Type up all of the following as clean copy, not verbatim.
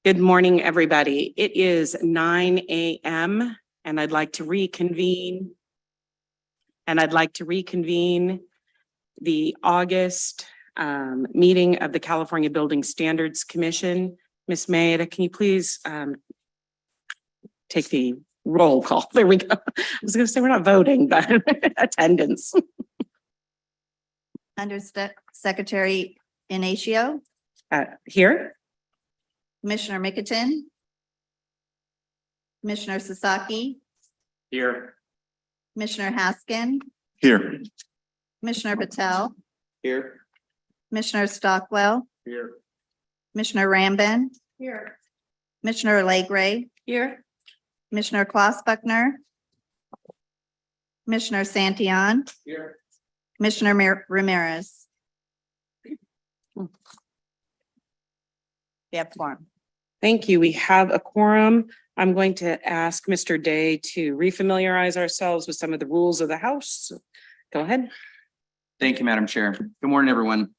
Good morning, everybody. It is 9 a.m. and I'd like to reconvene. The August meeting of the California Building Standards Commission. Ms. Maida, can you please take the roll call? There we go. I was going to say we're not voting, but attendance. Secretary Inacio, Here. Commissioner Mickelton, Commissioner Sasaki, Here. Commissioner Haskin, Here. Commissioner Patel, Here. Commissioner Stockwell, Here. Commissioner Rambin, Here. Commissioner Legray, Here. Commissioner Klossbuckner, Commissioner Santillan, Here. Commissioner Ramirez. We have quorum. Thank you. We have a quorum. I'm going to ask Mr. Day to refamiliarize ourselves with some of the rules of the House. Go ahead. Thank you, Madam Chair. Good morning, everyone.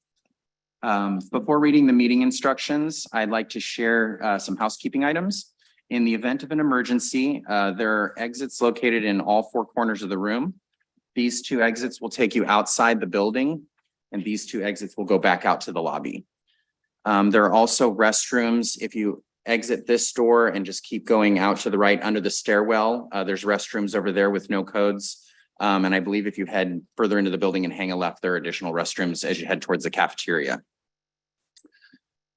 Before reading the meeting instructions, I'd like to share some housekeeping items. In the event of an emergency, there are exits located in all four corners of the room. These two exits will take you outside the building, and these two exits will go back out to the lobby. There are also restrooms. If you exit this door and just keep going out to the right under the stairwell, there's restrooms over there with no codes. And I believe if you head further into the building and hang a left, there are additional restrooms as you head towards the cafeteria.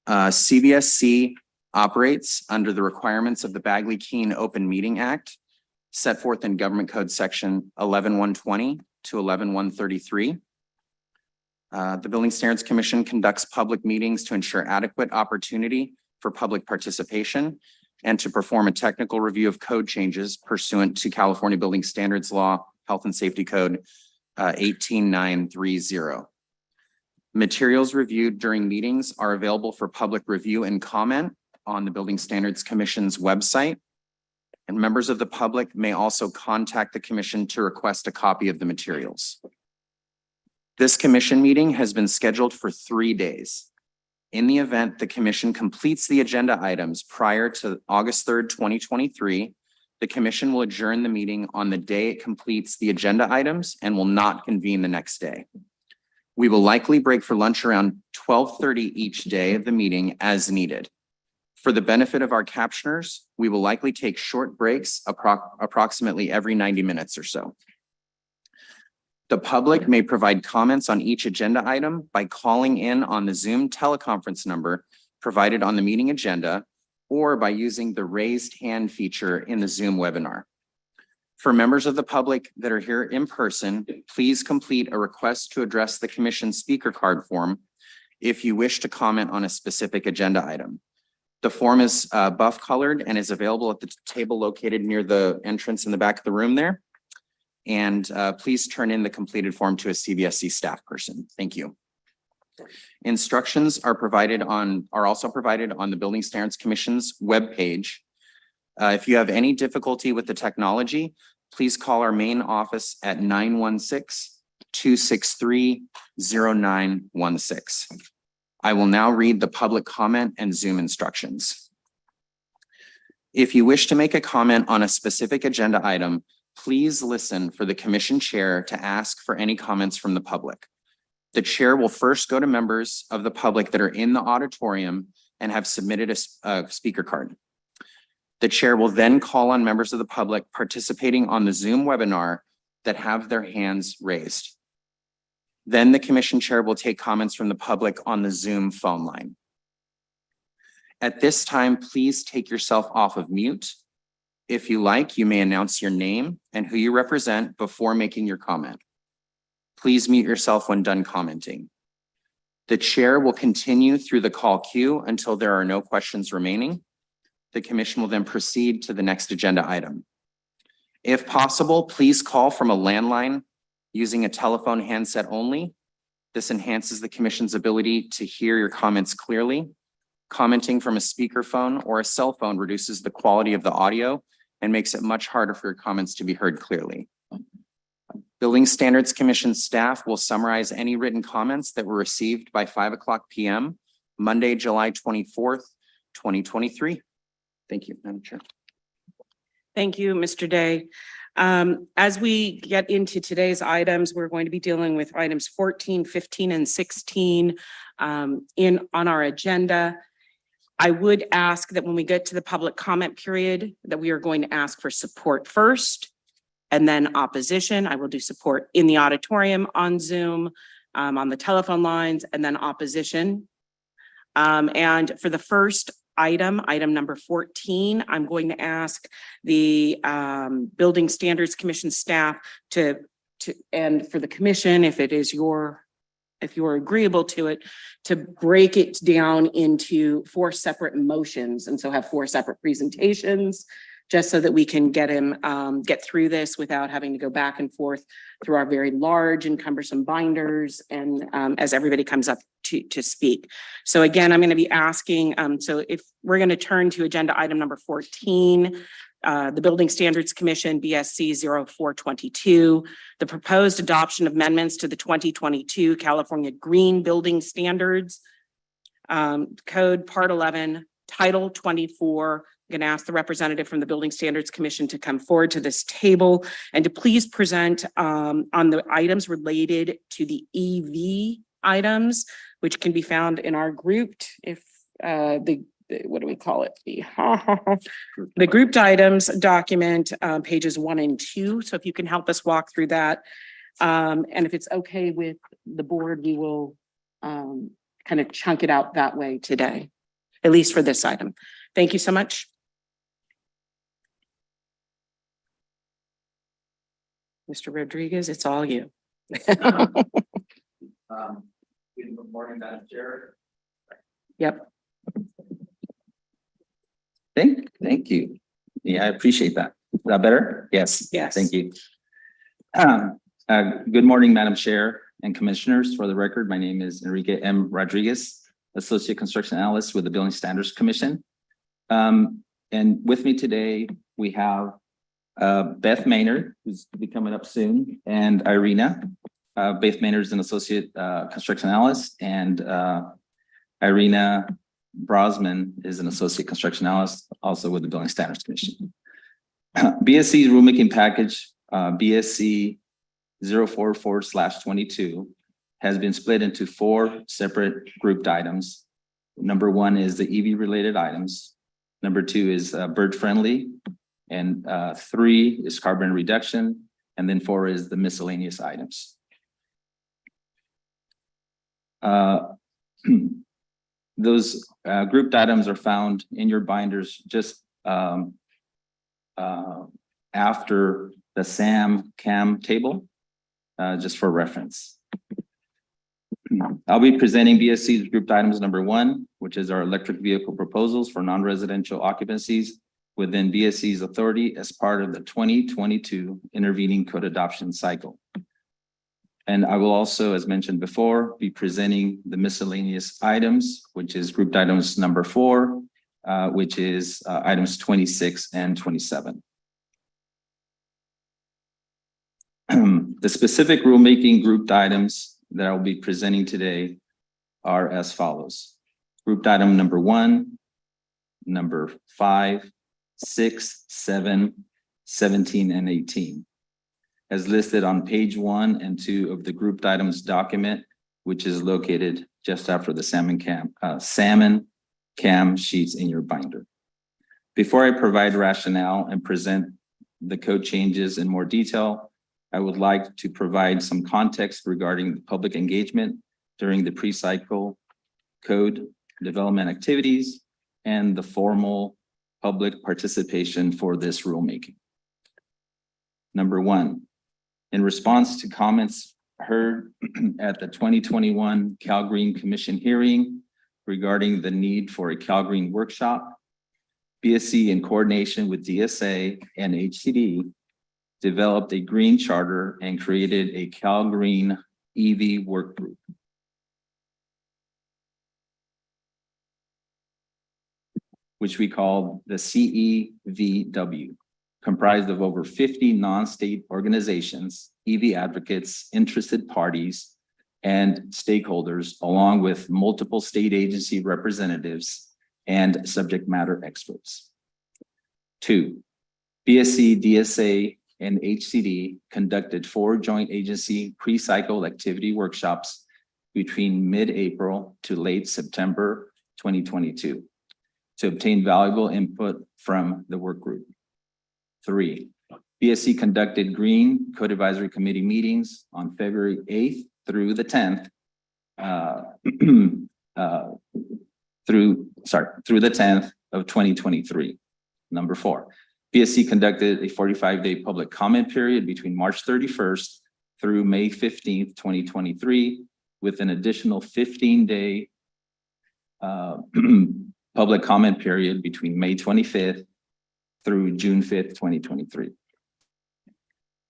CBSC operates under the requirements of the Bagley-Keene Open Meeting Act, set forth in Government Code Section 11120 to 11133. The Building Standards Commission conducts public meetings to ensure adequate opportunity for public participation and to perform a technical review of code changes pursuant to California Building Standards Law, Health and Safety Code 18930. Materials reviewed during meetings are available for public review and comment on the Building Standards Commission's website. And members of the public may also contact the commission to request a copy of the materials. This commission meeting has been scheduled for 3 days. In the event the commission completes the agenda items prior to August 3rd, 2023, the commission will adjourn the meeting on the day it completes the agenda items and will not convene the next day. We will likely break for lunch around 12:30 each day of the meeting as needed. For the benefit of our captioners, we will likely take short breaks approximately every 90 minutes or so. The public may provide comments on each agenda item by calling in on the Zoom teleconference number provided on the meeting agenda or by using the raised hand feature in the Zoom webinar. For members of the public that are here in person, please complete a request to address the commission speaker card form if you wish to comment on a specific agenda item. The form is buff colored and is available at the table located near the entrance in the back of the room there. And please turn in the completed form to a CBSC staff person. Thank you. Instructions are also provided on the Building Standards Commission's webpage. If you have any difficulty with the technology, please call our main office at 916-263-0916. I will now read the public comment and Zoom instructions. If you wish to make a comment on a specific agenda item, please listen for the commission chair to ask for any comments from the public. The chair will first go to members of the public that are in the auditorium and have submitted a speaker card. The chair will then call on members of the public participating on the Zoom webinar that have their hands raised. Then the commission chair will take comments from the public on the Zoom phone line. At this time, please take yourself off of mute. If you like, you may announce your name and who you represent before making your comment. Please mute yourself when done commenting. The chair will continue through the call queue until there are no questions remaining. The commission will then proceed to the next agenda item. If possible, please call from a landline using a telephone handset only. This enhances the commission's ability to hear your comments clearly. Commenting from a speakerphone or a cell phone reduces the quality of the audio and makes it much harder for your comments to be heard clearly. Building Standards Commission staff will summarize any written comments that were received by 5:00 p.m. Monday, July 24th, 2023. Thank you, Madam Chair. Thank you, Mr. Day. As we get into today's items, we're going to be dealing with items 14, 15, and 16 on our agenda. I would ask that when we get to the public comment period, that we are going to ask for support first and then opposition. I will do support in the auditorium, on Zoom, on the telephone lines, and then opposition. And for the first item number 14, I'm going to ask the Building Standards Commission staff and for the commission, if you're agreeable to it, to break it down into 4 separate motions, and so have 4 separate presentations, just so that we can get through this without having to go back and forth through our very large and cumbersome binders, and as everybody comes up to speak. So again, I'm going to be asking, so if we're going to turn to agenda item number 14, the Building Standards Commission, BSC 0422, the proposed adoption of amendments to the 2022 California Green Building Standards Code, Part 11, Title 24. I'm going to ask the representative from the Building Standards Commission to come forward to this table and to please present on the items related to the EV items, which can be found in our grouped, what do we call it? The grouped items document, pages 1 and 2. So if you can help us walk through that. And if it's okay with the board, we will kind of chunk it out that way today, at least for this item. Thank you so much. Mr. Rodriguez, it's all you. Good morning, Madam Chair. Yep. Thank you. Yeah, I appreciate that. Is that better? Yes. Yes. Thank you. Good morning, Madam Chair and Commissioners. For the record, my name is Enrique M. Rodriguez, Associate Construction Analyst with the Building Standards Commission. And with me today, we have Beth Maynard, who's be coming up soon, and Irina. Beth Maynard is an Associate Construction Analyst, and Irina Brosman is an Associate Construction Analyst, also with the Building Standards Commission. BSC's rulemaking package, BSC 044/22, has been split into 4 separate grouped items. Number 1 is the EV related items. Number 2 is bird friendly, and 3 is carbon reduction, and then 4 is the miscellaneous items. Those grouped items are found in your binders just after the SAM-CAM table, just for reference. I'll be presenting BSC's grouped items number 1, which is our electric vehicle proposals for non-residential occupancies within BSC's authority as part of the 2022 intervening code adoption cycle. And I will also, as mentioned before, be presenting the miscellaneous items, which is grouped items number 4, which is items 26 and 27. The specific rulemaking grouped items that I will be presenting today are as follows. Grouped item number 1, number 5, 6, 7, 17, and 18. As listed on page 1 and 2 of the grouped items document, which is located just after the salmon cam sheets in your binder. Before I provide rationale and present the code changes in more detail, I would like to provide some context regarding the public engagement during the pre-cycle code development activities and the formal public participation for this rulemaking. Number 1, in response to comments heard at the 2021 Cal Green Commission hearing regarding the need for a Cal Green workshop, BSC in coordination with DSA and HCD developed a green charter and created a Cal Green EV work group. Which we call the CEVW, comprised of over 50 non-state organizations, EV advocates, interested parties, and stakeholders, along with multiple state agency representatives and subject matter experts. 2, BSC, DSA, and HCD conducted 4 joint agency pre-cycle activity workshops between mid-April to late September 2022 to obtain valuable input from the work group. 3, BSC conducted Green Code Advisory Committee meetings on February 8th through the 10th, through the 10th of 2023. Number 4, BSC conducted a 45-day public comment period between March 31st through May 15th, 2023, with an additional 15-day public comment period between May 25th through June 5th, 2023.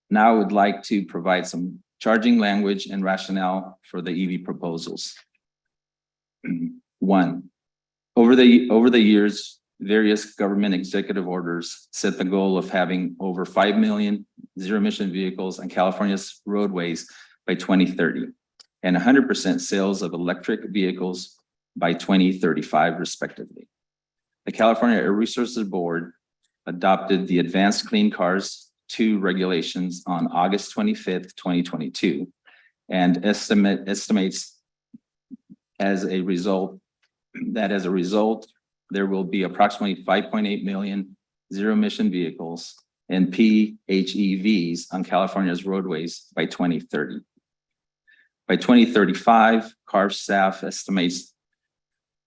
Now I would like to provide some charging language and rationale for the EV proposals. 1, over the years, various government executive orders set the goal of having over 5 million zero-emission vehicles on California's roadways by 2030 and 100% sales of electric vehicles by 2035, respectively. The California Air Resources Board adopted the Advanced Clean Cars 2 regulations on August 25th, 2022, and estimates as a result, there will be approximately 5.8 million zero-emission vehicles and PHEVs on California's roadways by 2030. By 2035, CARB staff estimates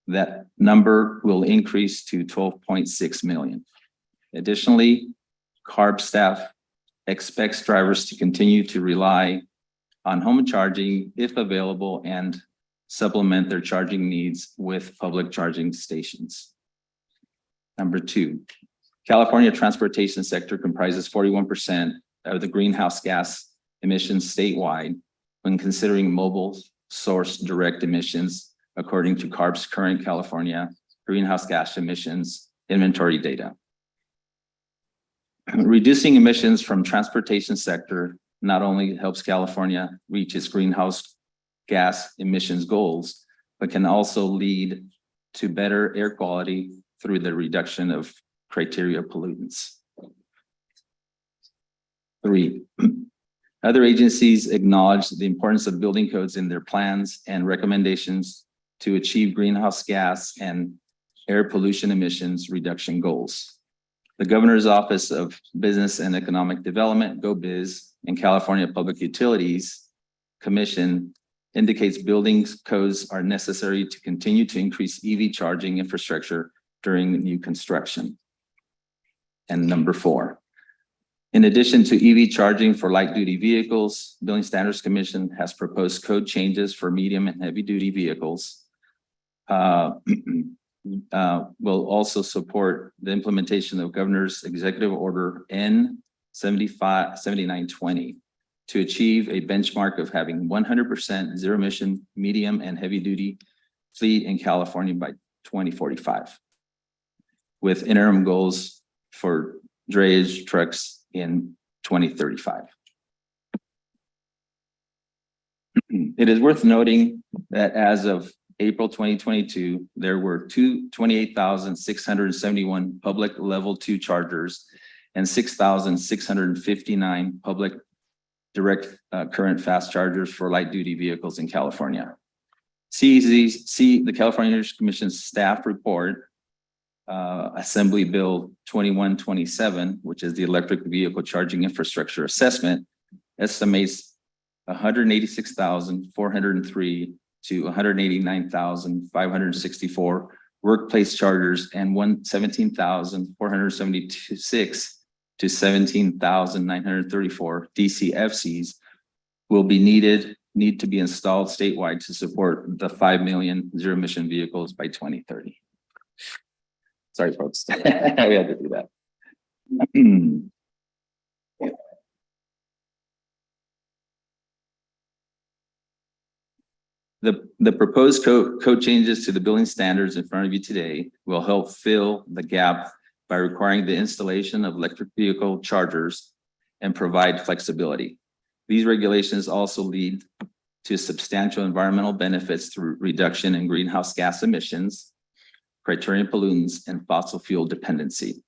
that number will increase to 12.6 million. Additionally, CARB staff expects drivers to continue to rely on home charging if available and supplement their charging needs with public charging stations. Number 2, California transportation sector comprises 41% of the greenhouse gas emissions statewide when considering mobile source direct emissions, according to CARB's current California greenhouse gas emissions inventory data. Reducing emissions from transportation sector not only helps California reach its greenhouse gas emissions goals, but can also lead to better air quality through the reduction of criteria pollutants. 3, other agencies acknowledge the importance of building codes in their plans and recommendations to achieve greenhouse gas and air pollution emissions reduction goals. The Governor's Office of Business and Economic Development, GoBiz, and California Public Utilities Commission indicates building codes are necessary to continue to increase EV charging infrastructure during new construction. And number 4, in addition to EV charging for light-duty vehicles, Building Standards Commission has proposed code changes for medium and heavy-duty vehicles. Will also support the implementation of Governor's Executive Order N-7920 to achieve a benchmark of having 100% zero-emission medium and heavy-duty fleet in California by 2045, with interim goals for drayage trucks in 2035. It is worth noting that as of April 2022, there were 28,671 public level 2 chargers and 6,659 public direct current fast chargers for light duty vehicles in California. The California Energy Commission's staff report, Assembly Bill 2127, which is the electric vehicle charging infrastructure assessment, estimates 186,403 to 189,564 workplace chargers and 17,476 to 17,934 DCFCs will be need to be installed statewide to support the 5 million zero emission vehicles by 2030. Sorry, folks. We had to do that. The proposed code changes to the building standards in front of you today will help fill the gap by requiring the installation of electric vehicle chargers and provide flexibility. These regulations also lead to substantial environmental benefits through reduction in greenhouse gas emissions, criterion pollutants, and fossil fuel dependency,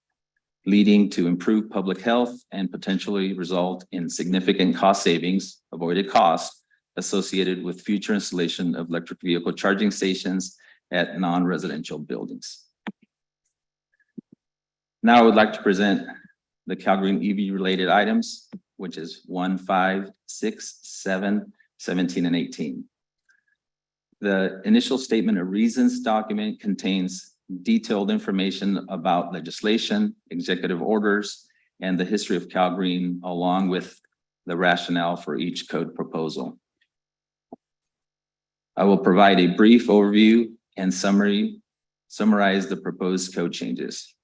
leading to improved public health and potentially result in significant cost savings, avoided costs associated with future installation of electric vehicle charging stations at non-residential buildings. Now I would like to present the CalGreen EV related items, which is 1, 5, 6, 7, 17, and 18. The initial statement of reasons document contains detailed information about legislation, executive orders, and the history of CalGreen, along with the rationale for each code proposal. I will provide a brief overview and summarize the proposed code changes.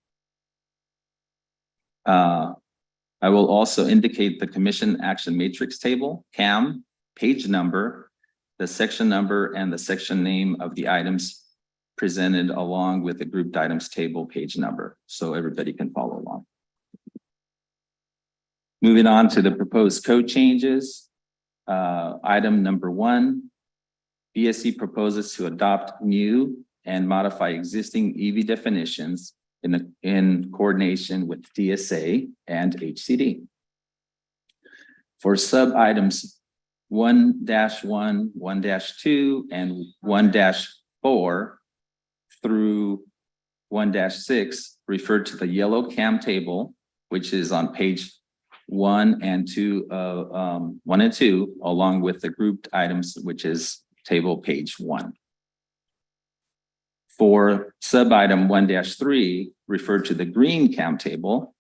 I will also indicate the Commission Action Matrix Table, CAM, page number, the section number, and the section name of the items presented, along with the grouped items table page number, so everybody can follow along. Moving on to the proposed code changes. Item number 1, BSC proposes to adopt new and modify existing EV definitions in coordination with DSA and HCD. For sub items 1-1, 1-2, and 1-4 through 1-6, refer to the yellow CAM table, which is on page 1 and 2, along with the grouped items, which is table page 1. For sub-item 1-3, refer to the green CAM table,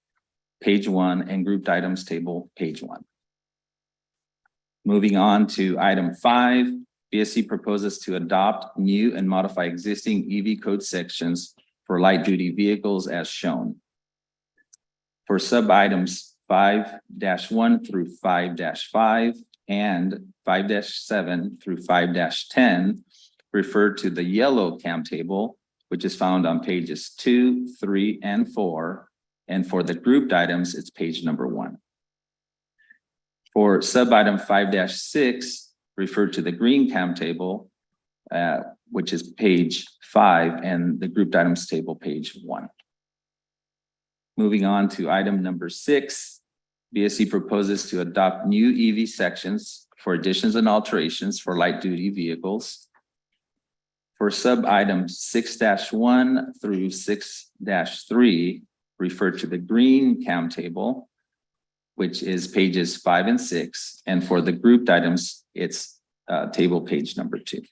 page 1, and grouped items table, page 1. Moving on to item 5, BSC proposes to adopt new and modify existing EV code sections for light-duty vehicles as shown. For sub-items 5-1 through 5-5 and 5-7 through 5-10, refer to the yellow CAM table, which is found on pages 2, 3, and 4. And for the grouped items, it's page number 1. For sub-item 5-6, refer to the green CAM table, which is page 5, and the grouped items table, page 1. Moving on to item number 6, BSC proposes to adopt new EV sections for additions and alterations for light-duty vehicles. For sub-items 6-1 through 6-3, refer to the green CAM table, which is pages 5 and 6. And for the grouped items, it's table page number 2.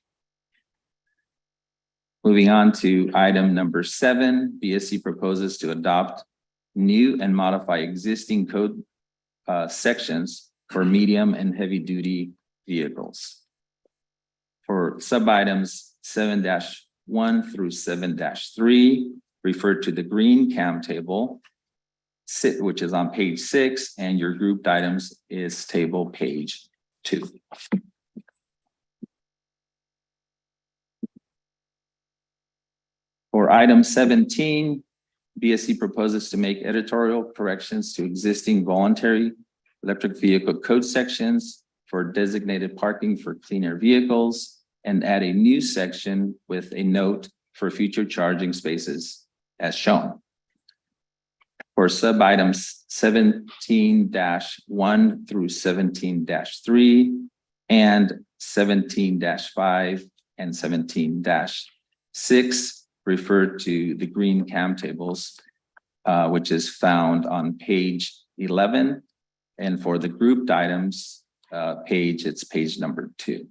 Moving on to item number 7, BSC proposes to adopt new and modify existing code sections for medium and heavy-duty vehicles. For sub-items 7-1 through 7-3, refer to the green CAM table, which is on page 6, and your grouped items is table page 2. For item 17, BSC proposes to make editorial corrections to existing voluntary electric vehicle code sections for designated parking for clean air vehicles, and add a new section with a note for future charging spaces as shown. For sub-items 17-1 through 17-3 and 17-5 and 17-6, refer to the green CAM tables, which is found on page 11. And for the grouped items page, it's page number 2.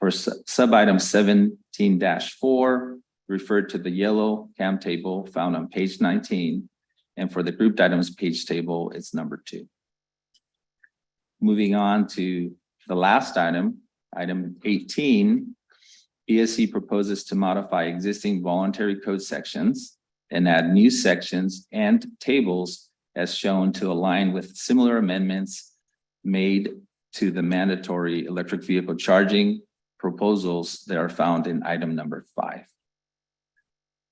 For sub-item 17-4, refer to the yellow CAM table found on page 19. And for the grouped items page table, it's number 2. Moving on to the last item, item 18, BSC proposes to modify existing voluntary code sections and add new sections and tables as shown to align with similar amendments made to the mandatory electric vehicle charging proposals that are found in item number 5.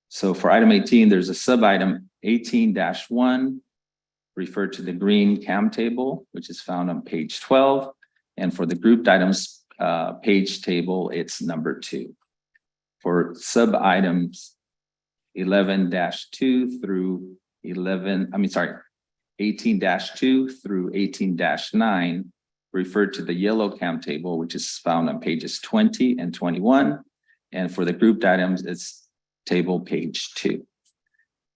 So for item 18, there's a sub-item 18-1, refer to the green CAM table, which is found on page 12. And for the grouped items page table, it's number 2. For sub-items 11-2 through 18-2 through 18-9 refer to the yellow cam table, which is found on pages 20 and 21. And for the grouped items, it's table page 2.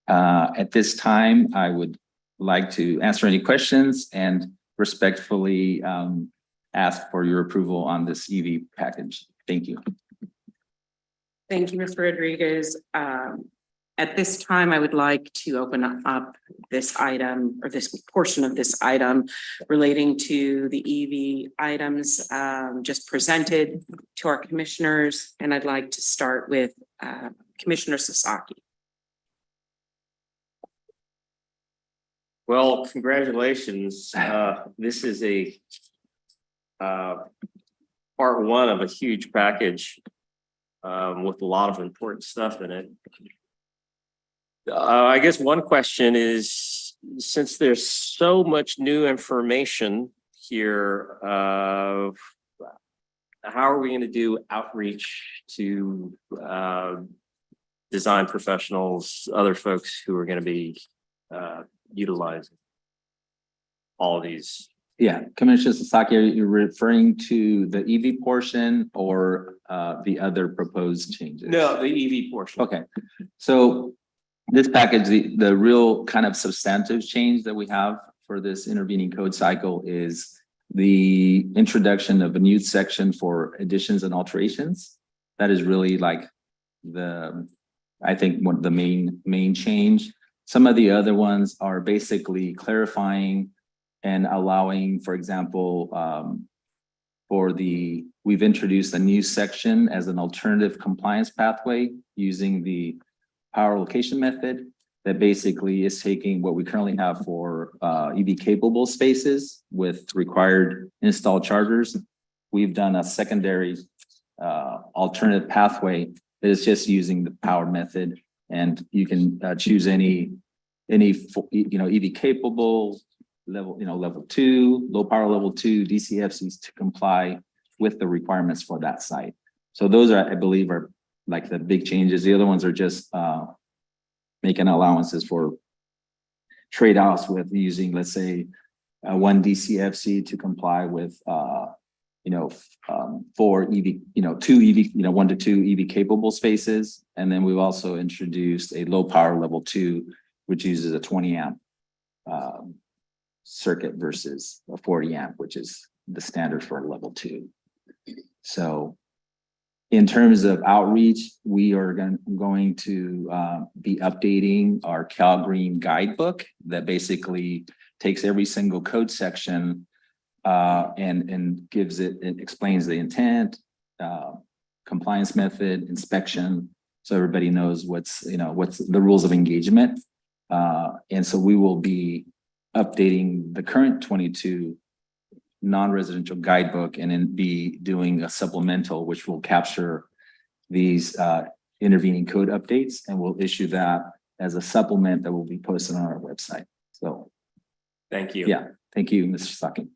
At this time, I would like to answer any questions and respectfully ask for your approval on this EV package. Thank you. Thank you, Ms. Rodriguez. At this time, I would like to open up this item or this portion of this item relating to the EV items just presented to our commissioners. And I'd like to start with Commissioner Sasaki. Well, congratulations. This is a part one of a huge package with a lot of important stuff in it. I guess one question is, since there's so much new information here, how are we going to do outreach to design professionals, other folks who are going to be utilizing all of these? Yeah, Commissioner Sasaki, are you referring to the EV portion or the other proposed changes? No, the EV portion. Okay, so this package, the real kind of substantive change that we have for this intervening code cycle is the introduction of a new section for additions and alterations. That is really like I think one of the main change. Some of the other ones are basically clarifying and allowing, for example, we've introduced a new section as an alternative compliance pathway using the power location method that basically is taking what we currently have for EV capable spaces with required installed chargers. We've done a secondary alternative pathway that is just using the power method, and you can choose any EV capable level, level 2, low power level 2 DCFCs to comply with the requirements for that site. So those are, I believe, are like the big changes. The other ones are just making allowances for trade-offs with using, let's say, one DCFC to comply with 4 EV, 2 EV, 1 to 2 EV capable spaces. And then we've also introduced a low power level 2, which uses a 20 amp circuit versus a 40 amp, which is the standard for level 2. So in terms of outreach, we are going to be updating our Cal Green guidebook that basically takes every single code section and gives it explains the intent, compliance method, inspection, so everybody knows what's the rules of engagement. And so we will be updating the current 22 non-residential guidebook and then be doing a supplemental, which will capture these intervening code updates, and we'll issue that as a supplement that will be posted on our website. So Thank you. yeah, thank you, Mr. Saki.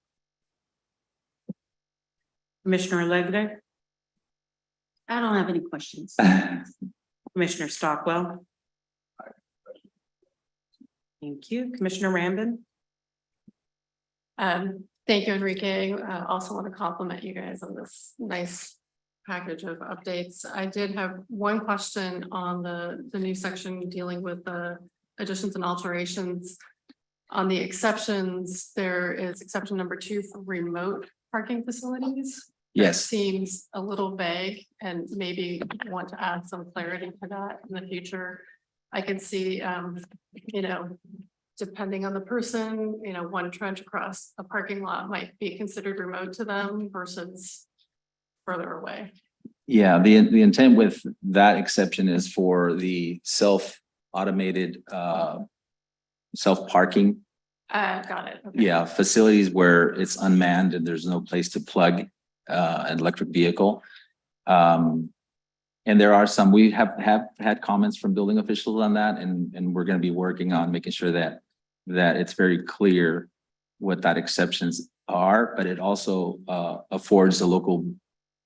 Commissioner Legre, I don't have any questions. Commissioner Stockwell. Thank you. Commissioner Rambin. Thank you, Enrique. I also want to compliment you guys on this nice package of updates. I did have one question on the new section dealing with the additions and alterations. On the exceptions, there is exception number 2 for remote parking facilities. Yes. That seems a little vague, and maybe want to add some clarity to that in the future. I can see, depending on the person, one trench across a parking lot might be considered remote to them versus further away. Yeah, the intent with that exception is for the self-automated self-parking. Got it. Okay. Yeah, facilities where it's unmanned and there's no place to plug an electric vehicle. And there are some, we have had comments from building officials on that, and we're going to be working on making sure that it's very clear what that exceptions are, but it also affords the local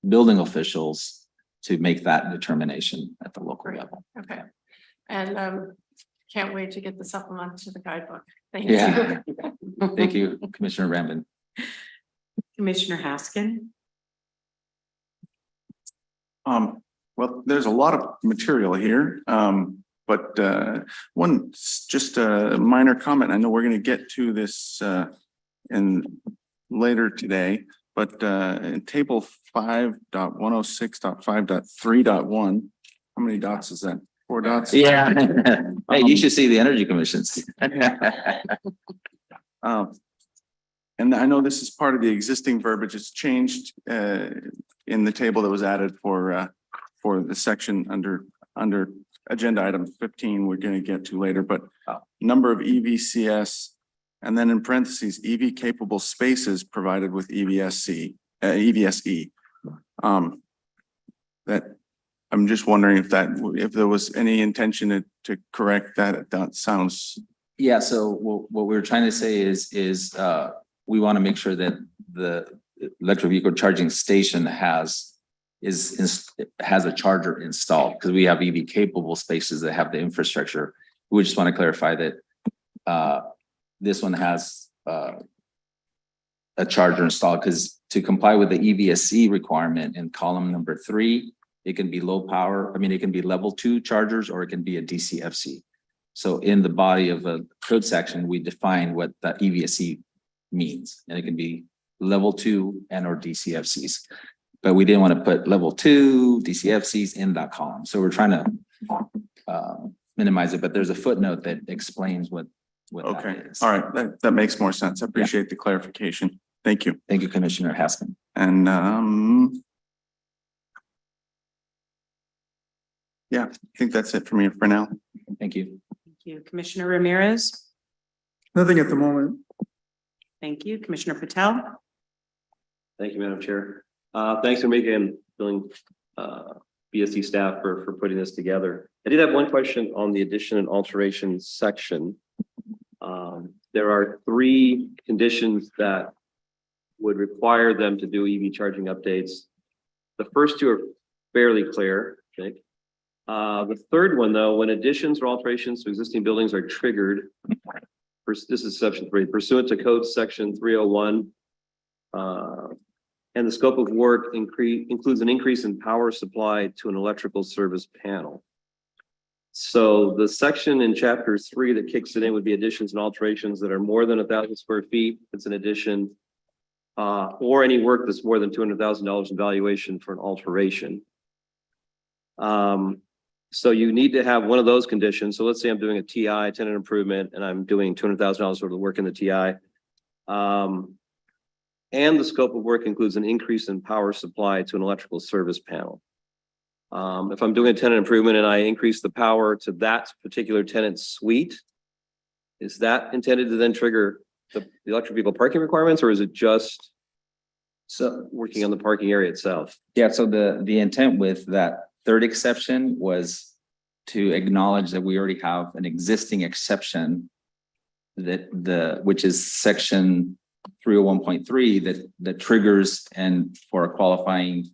building officials to make that determination at the local level. Okay. And can't wait to get the supplement to the guidebook. Thank Yeah. you. Thank you, Commissioner Rampton. Commissioner Haskin. Well, there's a lot of material here, but just a minor comment. I know we're gonna get to this in later today, but in table 5.106.5.3.1, how many dots is that? 4 dots? Yeah. Hey, you should see the energy commissions. And I know this is part of the existing verbiage. It's changed in the table that was added for the section under agenda item 15, we're going to get to later, but number of EVCS, and then in parentheses, EV capable spaces provided with EVSE. That I'm just wondering if there was any intention to correct that. That sounds. Yeah, so what we're trying to say is we want to make sure that the electric vehicle charging station has a charger installed, because we have EV capable spaces that have the infrastructure. We just want to clarify that this one has a charger installed, because to comply with the EVSC requirement in column number 3, it can be low power. I mean, it can be level 2 chargers, or it can be a DCFC. So in the body of a code section, we define what the EVSC means, and it can be level 2 and or DCFCs. But we didn't want to put level 2 DCFCs in that column. So we're trying to minimize it, but there's a footnote that explains what Okay, that is. all right, that makes more sense. I appreciate the clarification. Thank you. Thank you, Commissioner Haskin. And yeah, I think that's it for me for now. Thank you. Thank you. Commissioner Ramirez. Nothing at the moment. Thank you. Commissioner Patel. Thank you, Madam Chair. Thanks for making billing BSC staff for putting this together. I did have one question on the addition and alteration section. There are 3 conditions that would require them to do EV charging updates. The first 2 are fairly clear, I think. The third one, though, when additions or alterations to existing buildings are triggered, this is section 3, pursuant to code section 301, and the scope of work includes an increase in power supply to an electrical service panel. So the section in chapter 3 that kicks it in would be additions and alterations that are more than 1,000 square feet. It's an addition, or any work that's more than $200,000 in valuation for an alteration. So you need to have one of those conditions. So let's say I'm doing a TI, tenant improvement, and I'm doing $200,000 worth of work in the TI. And the scope of work includes an increase in power supply to an electrical service panel. If I'm doing a tenant improvement and I increase the power to that particular tenant's suite, is that intended to then trigger the electric vehicle parking requirements, or is it just working on the parking area itself? Yeah, so the intent with that third exception was to acknowledge that we already have an existing exception which is section 301.3 that triggers, and for a qualifying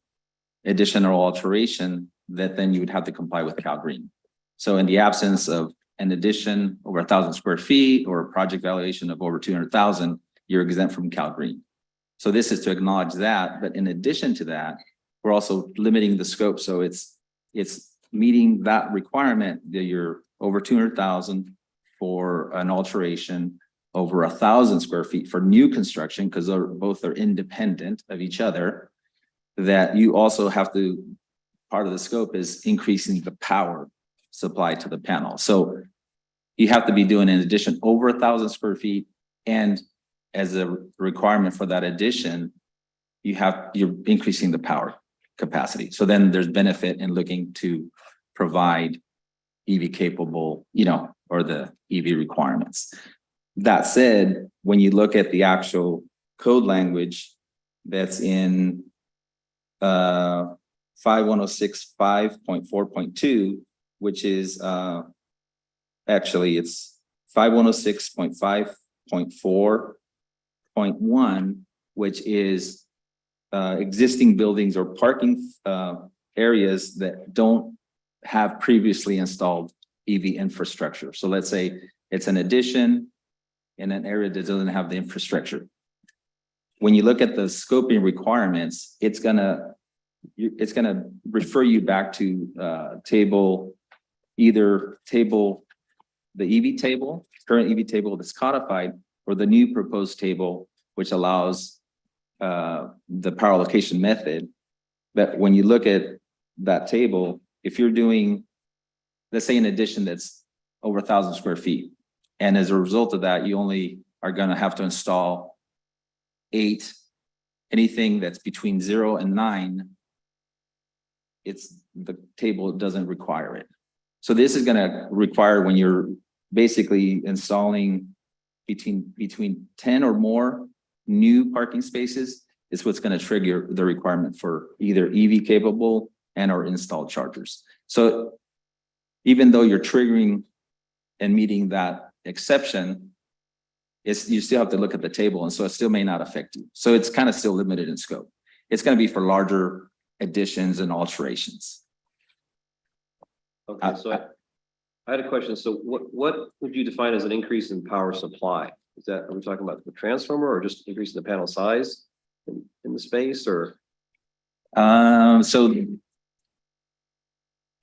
addition or alteration, that then you would have to comply with Cal Green. So in the absence of an addition over 1,000 square feet or a project valuation of over 200,000, you're exempt from Cal Green. So this is to acknowledge that, but in addition to that, we're also limiting the scope. So it's meeting that requirement that you're over 200,000 for an alteration, over 1,000 square feet for new construction, because both are independent of each other, that you also have to, part of the scope is increasing the power supply to the panel. So you have to be doing an addition over 1,000 square feet, and as a requirement for that addition, you're increasing the power capacity. So then there's benefit in looking to provide EV capable, or the EV requirements. That said, when you look at the actual code language that's in 5106.5.4.2, which is actually it's 5106.5.4.1, which is existing buildings or parking areas that don't have previously installed EV infrastructure. So let's say it's an addition in an area that doesn't have the infrastructure. When you look at the scoping requirements, it's gonna refer you back to either the EV table, current EV table that's codified, or the new proposed table, which allows the power allocation method. But when you look at that table, if you're doing, let's say, an addition that's over 1,000 square feet, and as a result of that, you only are going to have to install 8, anything that's between 0 and 9, the table doesn't require it. So this is going to require, when you're basically installing between 10 or more new parking spaces, is what's going to trigger the requirement for either EV capable and or installed chargers. So even though you're triggering and meeting that exception, you still have to look at the table, and so it still may not affect you. So it's kind of still limited in scope. It's going to be for larger additions and alterations. Okay, so I had a question. So what would you define as an increase in power supply? Are we talking about the transformer or just increase in the panel size in the space, or?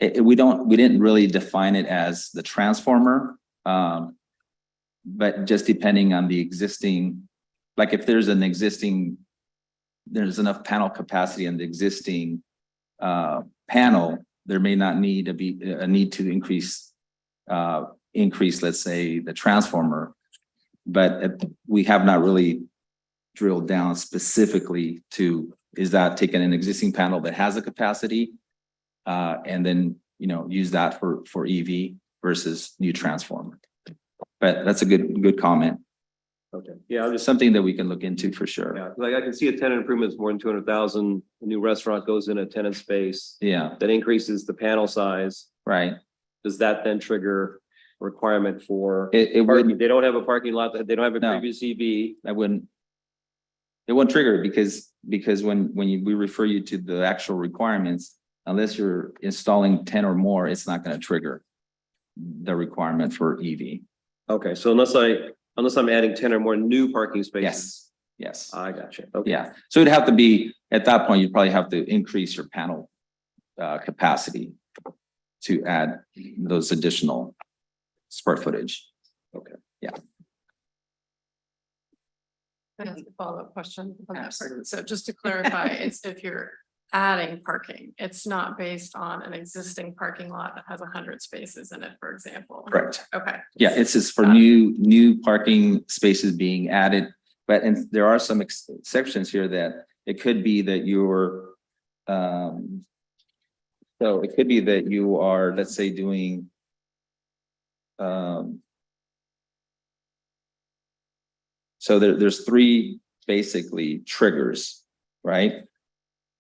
We didn't really define it as the transformer, but just depending on the existing, like if there's enough panel capacity in the existing panel, there may not need to be a need to increase, let's say, the transformer, but we have not really drilled down specifically to, is that taking an existing panel that has a capacity and then, use that for EV versus new transformer. But that's a good comment. Okay, yeah, I'm just, Something that we can look into for sure. yeah, like I can see a tenant improvement is more than 200,000. A new restaurant goes in a tenant space Yeah, that increases the panel size. right. Does that then trigger a requirement for It parking? wouldn't, They don't have a parking lot, they don't have a No. previous EV. it won't trigger it because when we refer you to the actual requirements, unless you're installing 10 or more, it's not going to trigger the requirement for EV. Okay, so unless I'm adding 10 or more new parking spaces. Yes. I got you. Okay. Yeah. So it'd have to be, at that point, you'd probably have to increase your panel capacity to add those additional square footage. Okay. Yeah. Can I ask a follow-up question on that part? So just to clarify, it's if you're adding parking, it's not based on an existing parking lot that has 100 spaces in it, for example. Correct. Okay. Yeah, it's just for new parking spaces being added, but there are some exceptions here that it could be that you're, so it could be that you are, let's say, doing, so there's 3 basically triggers, right?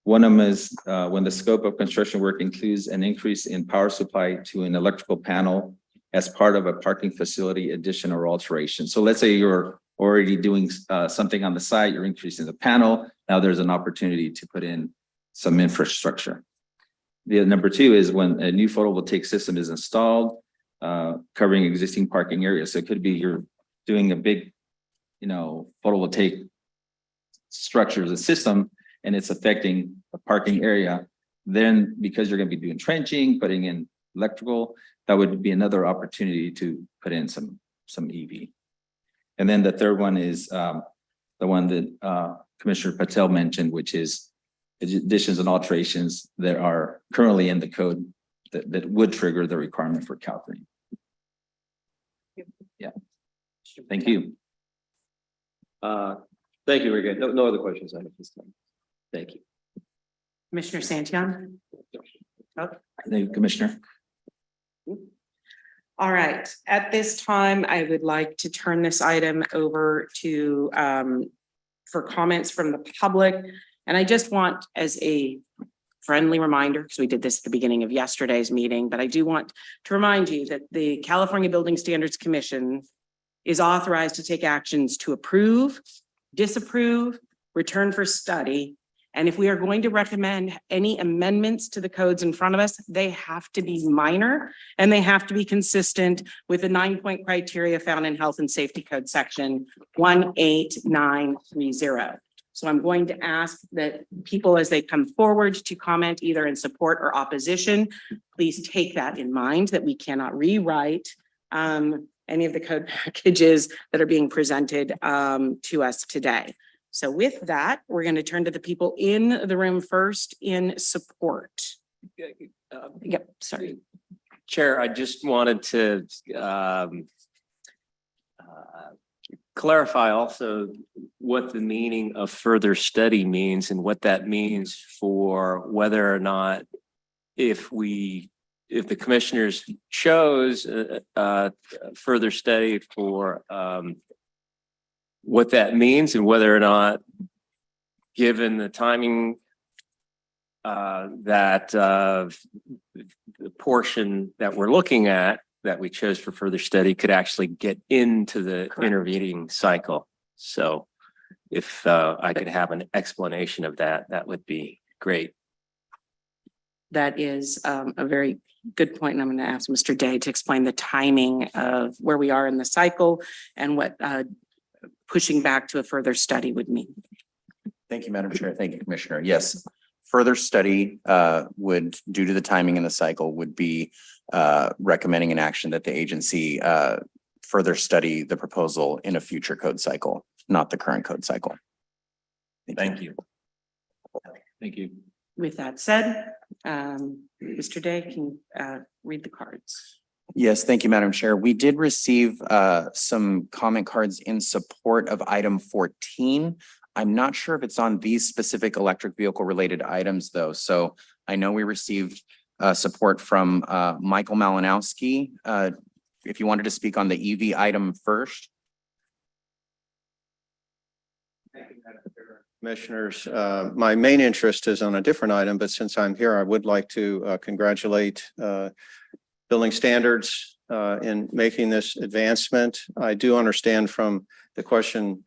One of them is when the scope of construction work includes an increase in power supply to an electrical panel as part of a parking facility addition or alteration. So let's say you're already doing something on the site, you're increasing the panel. Now there's an opportunity to put in some infrastructure. The number 2 is when a new photovoltaic system is installed, covering existing parking areas. So it could be you're doing a big, photovoltaic structure as a system, and it's affecting a parking area. Then because you're going to be doing trenching, putting in electrical, that would be another opportunity to put in some EV. And then the third one is the one that Commissioner Patel mentioned, which is additions and alterations that are currently in the code that would trigger the requirement for CalGreen. Yeah. Thank you. Thank you, Rick. No other questions at this time. Thank you. Commissioner Santillan? Thank you, Commissioner. All right, at this time, I would like to turn this item over to for comments from the public. And I just want, as a friendly reminder, because we did this at the beginning of yesterday's meeting, but I do want to remind you that the California Building Standards Commission is authorized to take actions to approve, disapprove, return for study, And if we are going to recommend any amendments to the codes in front of us, they have to be minor and they have to be consistent with the 9-point criteria found in Health and Safety Code section 18930. So I'm going to ask that people, as they come forward to comment either in support or opposition, please take that in mind, that we cannot rewrite any of the code packages that are being presented to us today. So with that, we're going to turn to the people in the room first in support. Yep, sorry. Chair, I just wanted to clarify also what the meaning of further study means and what that means for whether or not if the commissioners chose further study for what that means and whether or not, given the timing that the portion that we're looking at that we chose for further study could actually get into the intervening cycle. So if I could have an explanation of that, that would be great. That is a very good point, and I'm going to ask Mr. Day to explain the timing of where we are in the cycle and what pushing back to a further study would mean. Thank you, Madam Chair. Thank you, Commissioner. Yes, further study would, due to the timing in the cycle, would be recommending an action that the agency further study the proposal in a future code cycle, not the current code cycle. Thank you. Thank you. With that said, Mr. Day can read the cards. Yes, thank you, Madam Chair. We did receive some comment cards in support of item 14. I'm not sure if it's on these specific electric vehicle related items though. So I know we received support from Michael Malinowski. If you wanted to speak on the EV item first. Commissioners, my main interest is on a different item, but since I'm here, I would like to congratulate Building Standards in making this advancement. I do understand from the question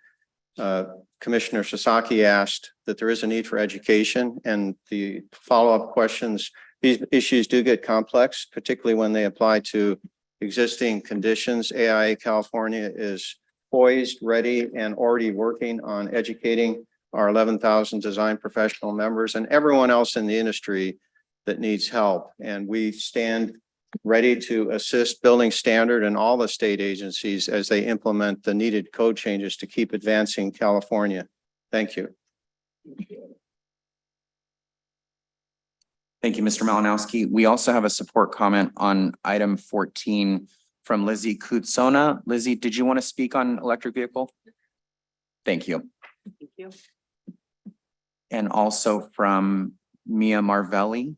Commissioner Sasaki asked that there is a need for education, and the follow-up questions. These issues do get complex, particularly when they apply to existing conditions. AIA California is poised, ready, and already working on educating our 11,000 design professional members and everyone else in the industry that needs help. And we stand ready to assist Building Standard and all the state agencies as they implement the needed code changes to keep advancing California. Thank you. Thank you, Mr. Malinowski. We also have a support comment on item 14 from Lizzie Kutsona. Lizzie, did you want to speak on electric vehicle? Thank you. Thank you. And also from Mia Marvelli.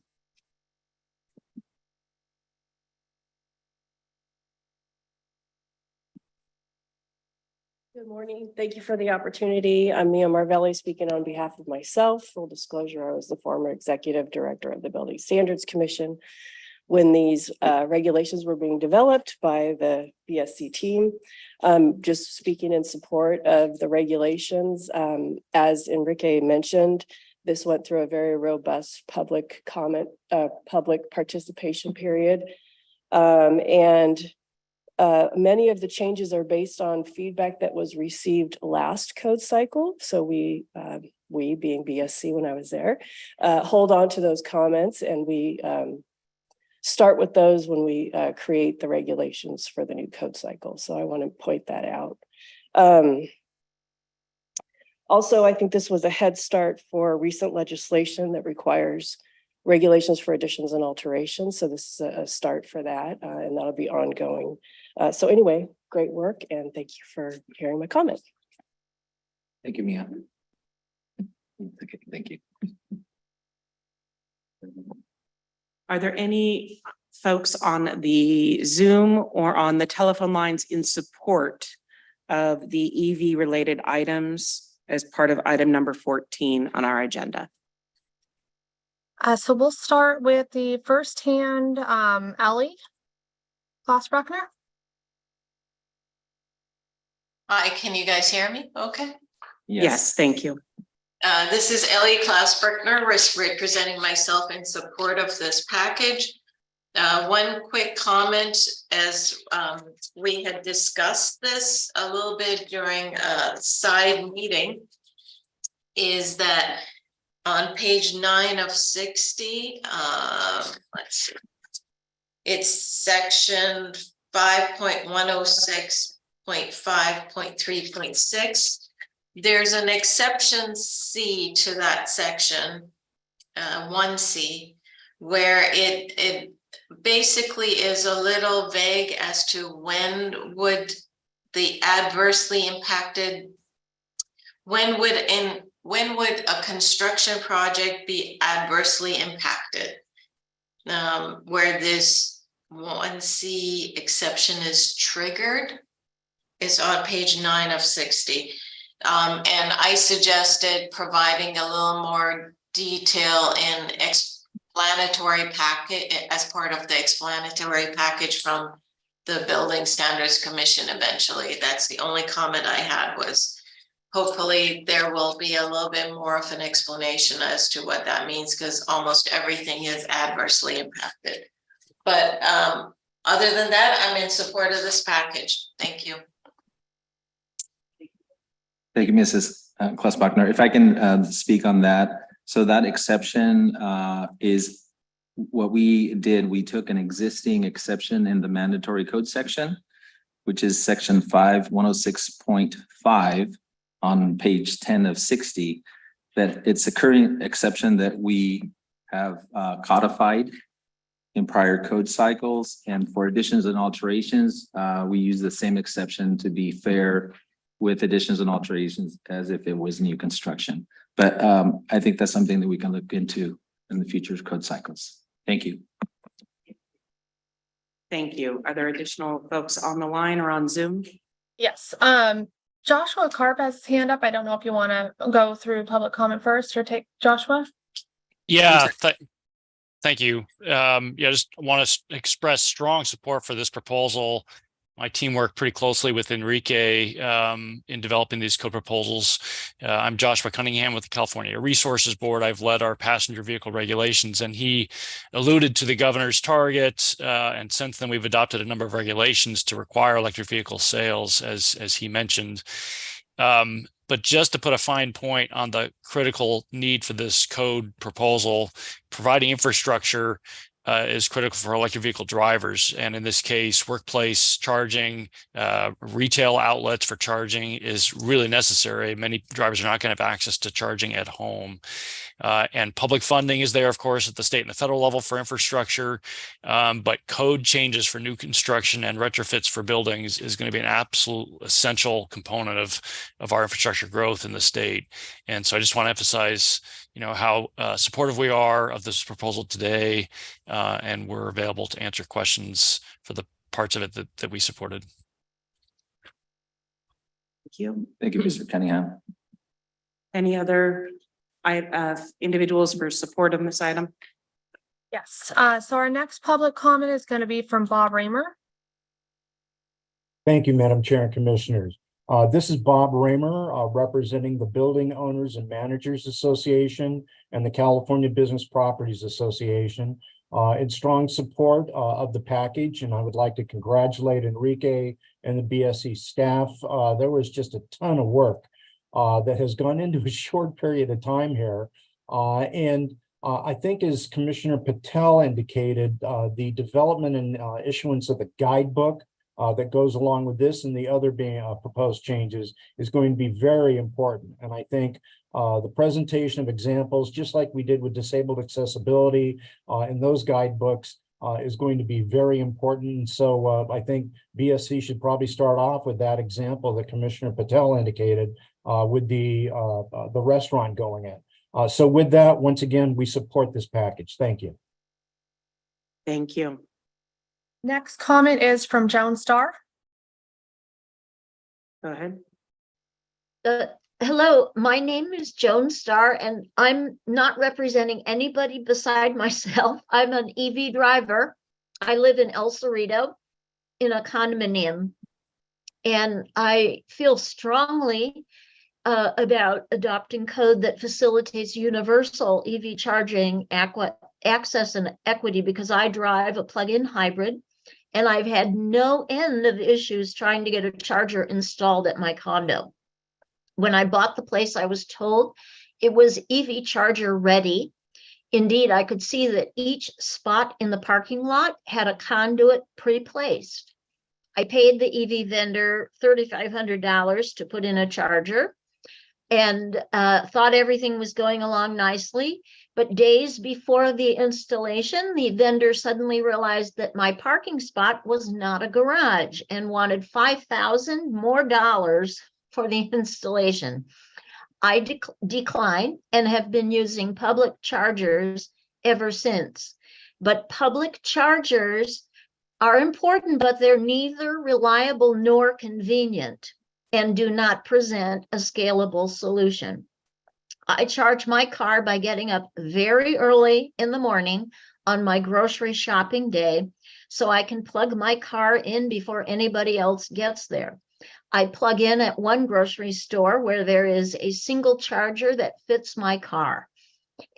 Good morning. Thank you for the opportunity. I'm Mia Marvelli speaking on behalf of myself. Full disclosure, I was the former executive director of the Building Standards Commission when these regulations were being developed by the BSC team. Just speaking in support of the regulations, as Enrique mentioned, this went through a very robust public comment, public participation period. Many of the changes are based on feedback that was received last code cycle. So we being BSC when I was there, hold on to those comments, and we start with those when we create the regulations for the new code cycle. So I want to point that out. Also, I think this was a head start for recent legislation that requires regulations for additions and alterations. So this is a start for that, and that'll be ongoing. So anyway, great work, and thank you for hearing my comment. Thank you, Mia. Okay, thank you. Are there any folks on the Zoom or on the telephone lines in support of the EV related items as part of item number 14 on our agenda? So we'll start with the first hand, Ellie Klossbruckner. Hi, can you guys hear me? Okay. Yes, thank you. This is Ellie Klausbergner, representing myself in support of this package. One quick comment, as we had discussed this a little bit during a side meeting, is that on page 9 of 60, let's see, it's section 5.106.5.3.6. There's an exception C to that section, 1C, where it basically is a little vague as to when would the adversely impacted, when would a construction project be adversely impacted? Where this 1C exception is triggered is on page 9 of 60. And I suggested providing a little more detail in explanatory packet as part of the explanatory package from the Building Standards Commission eventually. That's the only comment I had, was hopefully there will be a little bit more of an explanation as to what that means, because almost everything is adversely impacted. But other than that, I'm in support of this package. Thank you. Thank you, Mrs. Klausbachner. If I can speak on that. So that exception is what we did. We took an existing exception in the mandatory code section, which is section 106.5 on page 10 of 60, that it's a current exception that we have codified in prior code cycles. And for additions and alterations, we use the same exception to be fair with additions and alterations as if it was new construction. But I think that's something that we can look into in the future code cycles. Thank you. Thank you. Are there additional folks on the line or on Zoom? Yes, Joshua Carp has his hand up. I don't know if you want to go through public comment first or take Joshua. Yeah, thank you. Just want to express strong support for this proposal. My team worked pretty closely with Enrique in developing these code proposals. I'm Joshua Cunningham with the California Resources Board. I've led our passenger vehicle regulations, and he alluded to the governor's target. And since then, we've adopted a number of regulations to require electric vehicle sales, as he mentioned. But just to put a fine point on the critical need for this code proposal, providing infrastructure is critical for electric vehicle drivers. And in this case, workplace charging, retail outlets for charging is really necessary. Many drivers are not going to have access to charging at home. And public funding is there, of course, at the state and the federal level for infrastructure. But code changes for new construction and retrofits for buildings is going to be an absolute essential component of our infrastructure growth in the state. And so I just want to emphasize, how supportive we are of this proposal today, and we're available to answer questions for the parts of it that we supported. Thank you. Thank you, Mr. Cunningham. Any other individuals for support of this item? Yes, so our next public comment is going to be from Bob Raymer. Thank you, Madam Chair and Commissioners. This is Bob Raymer, representing the Building Owners and Managers Association and the California Business Properties Association in strong support of the package. And I would like to congratulate Enrique and the BSC staff. There was just a ton of work that has gone into a short period of time here. I think, as Commissioner Patel indicated, the development and issuance of the guidebook that goes along with this and the other being proposed changes is going to be very important. And I think the presentation of examples, just like we did with disabled accessibility in those guidebooks, is going to be very important. And so I think BSC should probably start off with that example that Commissioner Patel indicated with the restaurant going in. So with that, once again, we support this package. Thank you. Thank you. Next comment is from Joan Starr. Go ahead. Hello, my name is Joan Starr, and I'm not representing anybody beside myself. I'm an EV driver. I live in El Cerrito in a condominium, and I feel strongly about adopting code that facilitates universal EV charging access and equity because I drive a plug-in hybrid and I've had no end of issues trying to get a charger installed at my condo. When I bought the place, I was told it was EV charger ready. Indeed, I could see that each spot in the parking lot had a conduit pre-placed. I paid the EV vendor $3,500 to put in a charger and thought everything was going along nicely. But days before the installation, the vendor suddenly realized that my parking spot was not a garage and wanted $5,000 more for the installation. I declined and have been using public chargers ever since. But public chargers are important, but they're neither reliable nor convenient and do not present a scalable solution. I charge my car by getting up very early in the morning on my grocery shopping day so I can plug my car in before anybody else gets there. I plug in at one grocery store where there is a single charger that fits my car.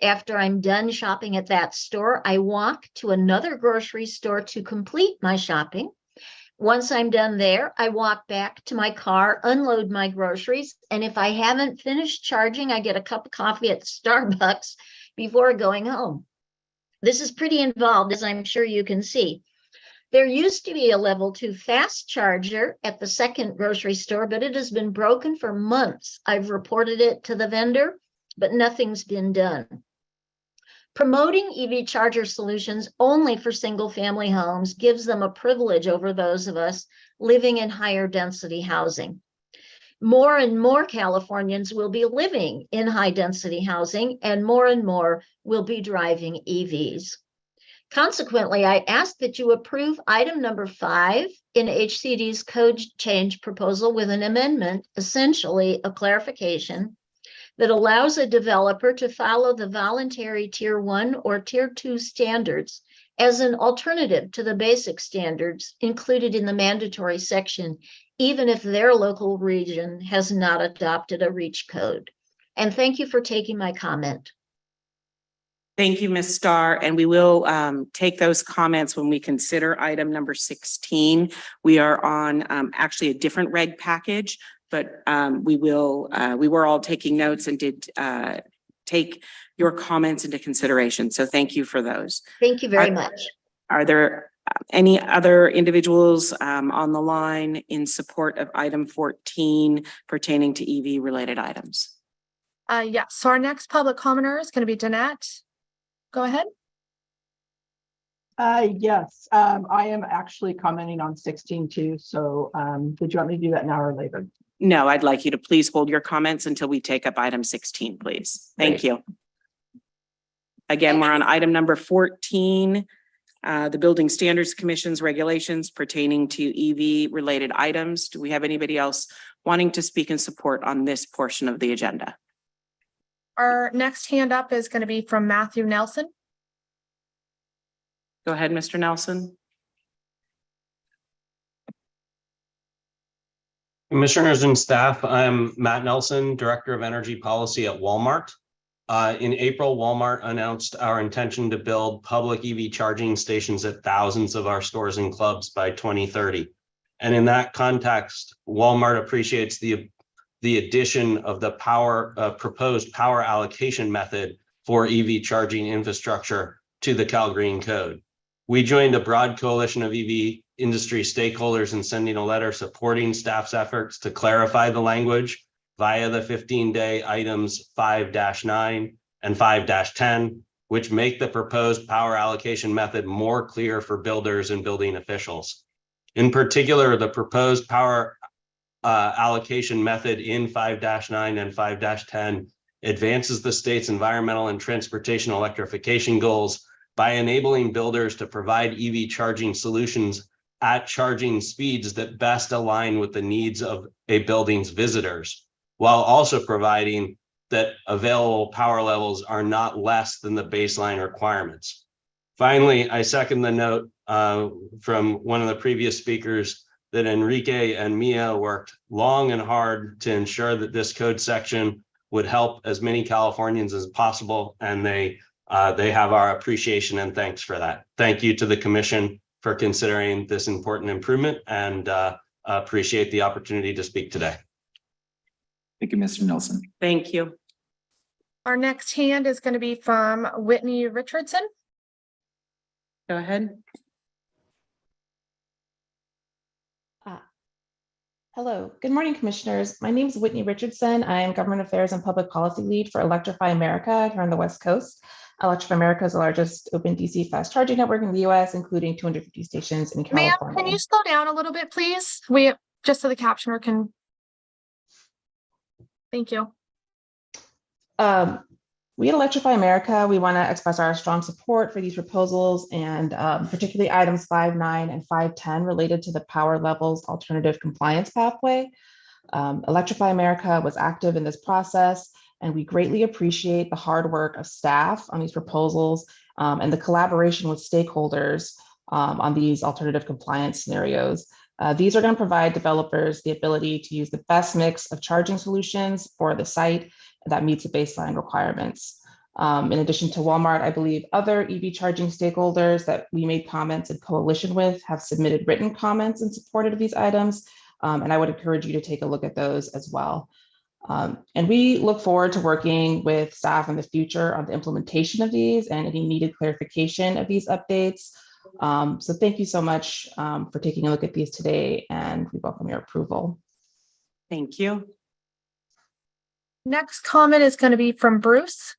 After I'm done shopping at that store, I walk to another grocery store to complete my shopping. Once I'm done there, I walk back to my car, unload my groceries, and if I haven't finished charging, I get a cup of coffee at Starbucks before going home. This is pretty involved, as I'm sure you can see. There used to be a level 2 fast charger at the second grocery store, but it has been broken for months. I've reported it to the vendor, but nothing's been done. Promoting EV charger solutions only for single-family homes gives them a privilege over those of us living in higher density housing. More and more Californians will be living in high-density housing, and more will be driving EVs. Consequently, I ask that you approve item number 5 in HCD's code change proposal with an amendment, essentially a clarification, that allows a developer to follow the voluntary Tier 1 or Tier 2 standards as an alternative to the basic standards included in the mandatory section, even if their local region has not adopted a REACH code. And thank you for taking my comment. Thank you, Ms. Starr, and we will take those comments when we consider item number 16. We are on actually a different reg package, but we were all taking notes and did take your comments into consideration. So thank you for those. Thank you very much. Are there any other individuals on the line in support of item 14 pertaining to EV related items? Yes, so our next public commenter is going to be Danette. Go ahead. Yes, I am actually commenting on 16 too. So did you want me to do that now or later? No, I'd like you to please hold your comments until we take up item 16, please. Thank you. Again, we're on item number 14, the Building Standards Commission's regulations pertaining to EV related items. Do we have anybody else wanting to speak in support on this portion of the agenda? Our next hand up is going to be from Matthew Nelson. Go ahead, Mr. Nelson. Commissioners and staff, I'm Matt Nelson, Director of Energy Policy at Walmart. In April, Walmart announced our intention to build public EV charging stations at thousands of our stores and clubs by 2030. And in that context, Walmart appreciates the addition of the proposed power allocation method for EV charging infrastructure to the Cal Green Code. We joined a broad coalition of EV industry stakeholders in sending a letter supporting staff's efforts to clarify the language via the 15-day items 5-9 and 5-10, which make the proposed power allocation method more clear for builders and building officials. In particular, the proposed power allocation method in 5-9 and 5-10 advances the state's environmental and transportation electrification goals by enabling builders to provide EV charging solutions at charging speeds that best align with the needs of a building's visitors, while also providing that available power levels are not less than the baseline requirements. Finally, I second the note from one of the previous speakers that Enrique and Mia worked long and hard to ensure that this code section would help as many Californians as possible, and they have our appreciation and thanks for that. Thank you to the commission for considering this important improvement, and appreciate the opportunity to speak today. Thank you, Mr. Nelson. Thank you. Our next hand is going to be from Whitney Richardson. Go ahead. Hello, good morning, commissioners. My name is Whitney Richardson. I am Government Affairs and Public Policy Lead for Electrify America here on the West Coast. Electrify America is the largest open DC fast charging network in the US, including 250 stations in Ma'am, California. can you slow down a little bit, please? Just so the captioner can. Thank you. We at Electrify America, we want to express our strong support for these proposals, and particularly items 5, 9, and 510 related to the power levels alternative compliance pathway. Electrify America was active in this process, and we greatly appreciate the hard work of staff on these proposals and the collaboration with stakeholders on these alternative compliance scenarios. These are going to provide developers the ability to use the best mix of charging solutions for the site that meets the baseline requirements. In addition to Walmart, I believe other EV charging stakeholders that we made comments in coalition with have submitted written comments in support of these items, and I would encourage you to take a look at those as well. And we look forward to working with staff in the future on the implementation of these and any needed clarification of these updates. So thank you so much for taking a look at these today, and we welcome your approval. Thank you. Next comment is going to be from Bruce.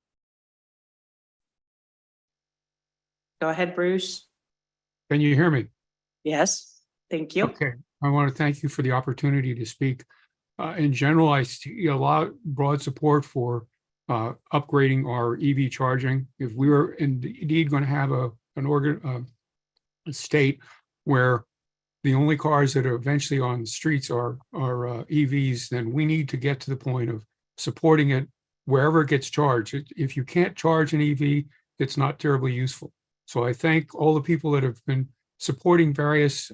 Go ahead, Bruce. Can you hear me? Yes, thank you. Okay, I want to thank you for the opportunity to speak. In general, I see a lot broad support for upgrading our EV charging. If we were indeed going to have a state where the only cars that are eventually on the streets are EVs, then we need to get to the point of supporting it wherever it gets charged. If you can't charge an EV, it's not terribly useful. So I thank all the people that have been supporting various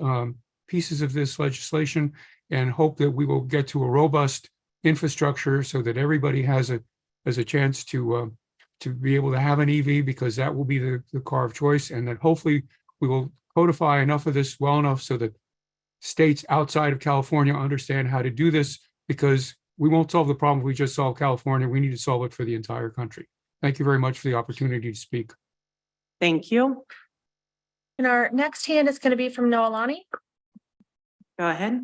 pieces of this legislation, and hope that we will get to a robust infrastructure so that everybody has a chance to be able to have an EV, because that will be the car of choice, and that hopefully we will codify enough of this well enough so that states outside of California understand how to do this, because we won't solve the problem if we just solve California. We need to solve it for the entire country. Thank you very much for the opportunity to speak. Thank you. And our next hand is going to be from Noelani. Go ahead.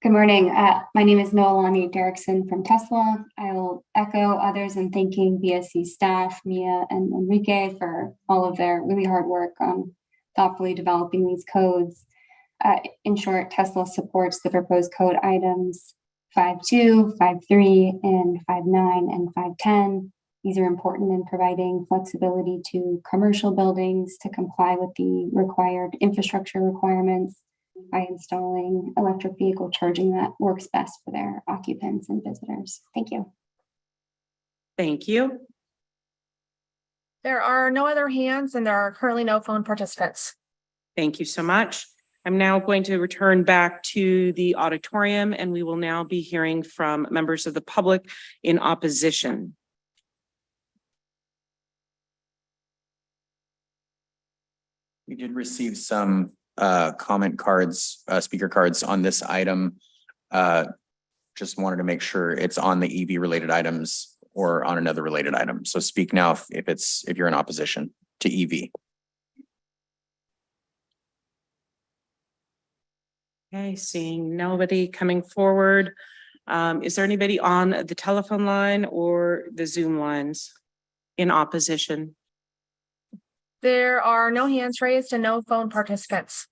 Good morning. My name is Noelani Derrickson from Tesla. I will echo others in thanking BSC staff, Mia and Enrique, for all of their really hard work on thoughtfully developing these codes. In short, Tesla supports the proposed code items 5.2, 5.3, and 5.9 and 5.10. These are important in providing flexibility to commercial buildings to comply with the required infrastructure requirements by installing electric vehicle charging that works best for their occupants and visitors. Thank you. Thank you. There are no other hands, and there are currently no phone participants. Thank you so much. I'm now going to return back to the auditorium, and we will now be hearing from members of the public in opposition. We did receive some comment cards, speaker cards on this item. Just wanted to make sure it's on the EV related items or on another related item. So speak now if you're in opposition to EV. Okay, seeing nobody coming forward. Is there anybody on the telephone line or the Zoom lines in opposition? There are no hands raised and no phone participants.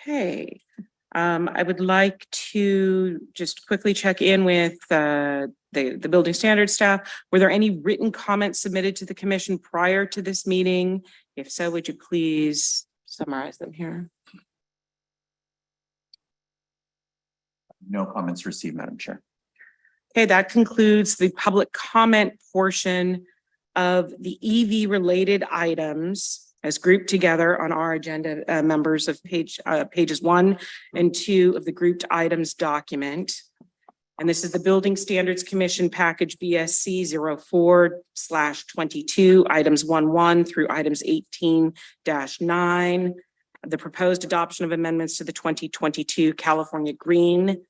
Okay, I would like to just quickly check in with the building standards staff. Were there any written comments submitted to the commission prior to this meeting? If so, would you please summarize them here? No comments received, Madam Chair. Okay, that concludes the public comment portion of the EV related items. as grouped together on our agenda, members of pages 1 and 2 of the grouped items document. And this is the Building Standards Commission Package BSC 04/22, items 1 through items 18-9. The proposed adoption of amendments to the 2022 California Green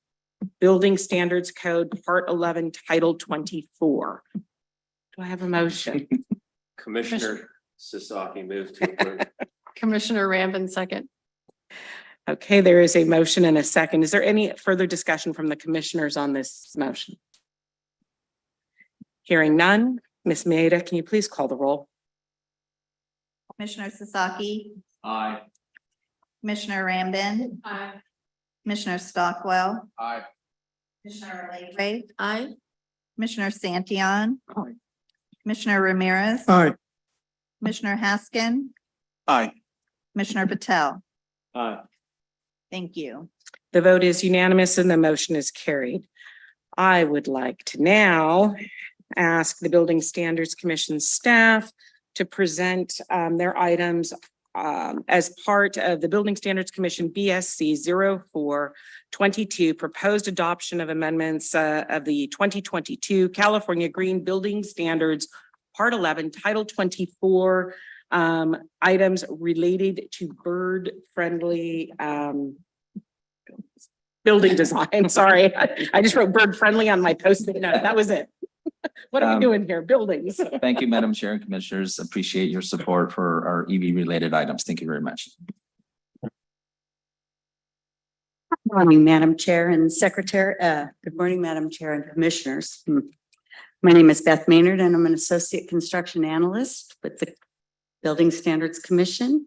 Building Standards Code, Part 11, Title 24. Do I have a motion? Commissioner Sasaki moved to approve. Commissioner Rambin, second. Okay, there is a motion and a second. Is there any further discussion from the commissioners on this motion? Hearing none. Ms. Maida, can you please call the roll? Commissioner Sasaki, Aye. Commissioner Rambin, Aye. Commissioner Stockwell, Aye. Commissioner Legray, Aye. Commissioner Santillan, Aye. Commissioner Ramirez, Aye. Commissioner Haskin, Aye. Commissioner Patel. Aye. Thank you. The vote is unanimous and the motion is carried. I would like to now ask the Building Standards Commission staff to present their items as part of the Building Standards Commission BSC 04/22 proposed adoption of amendments of the 2022 California Green Building Standards Part 11, Title 24, items related to bird-friendly building design. Sorry, I just wrote bird-friendly on my Post-it note. That was it. What are we doing here? Buildings. Thank you, Madam Chair and Commissioners. Appreciate your support for our EV related items. Thank you very much. Good morning, Madam Chair and Secretary. Good morning, Madam Chair and Commissioners. My name is Beth Maynard and I'm an Associate Construction Analyst with the Building Standards Commission.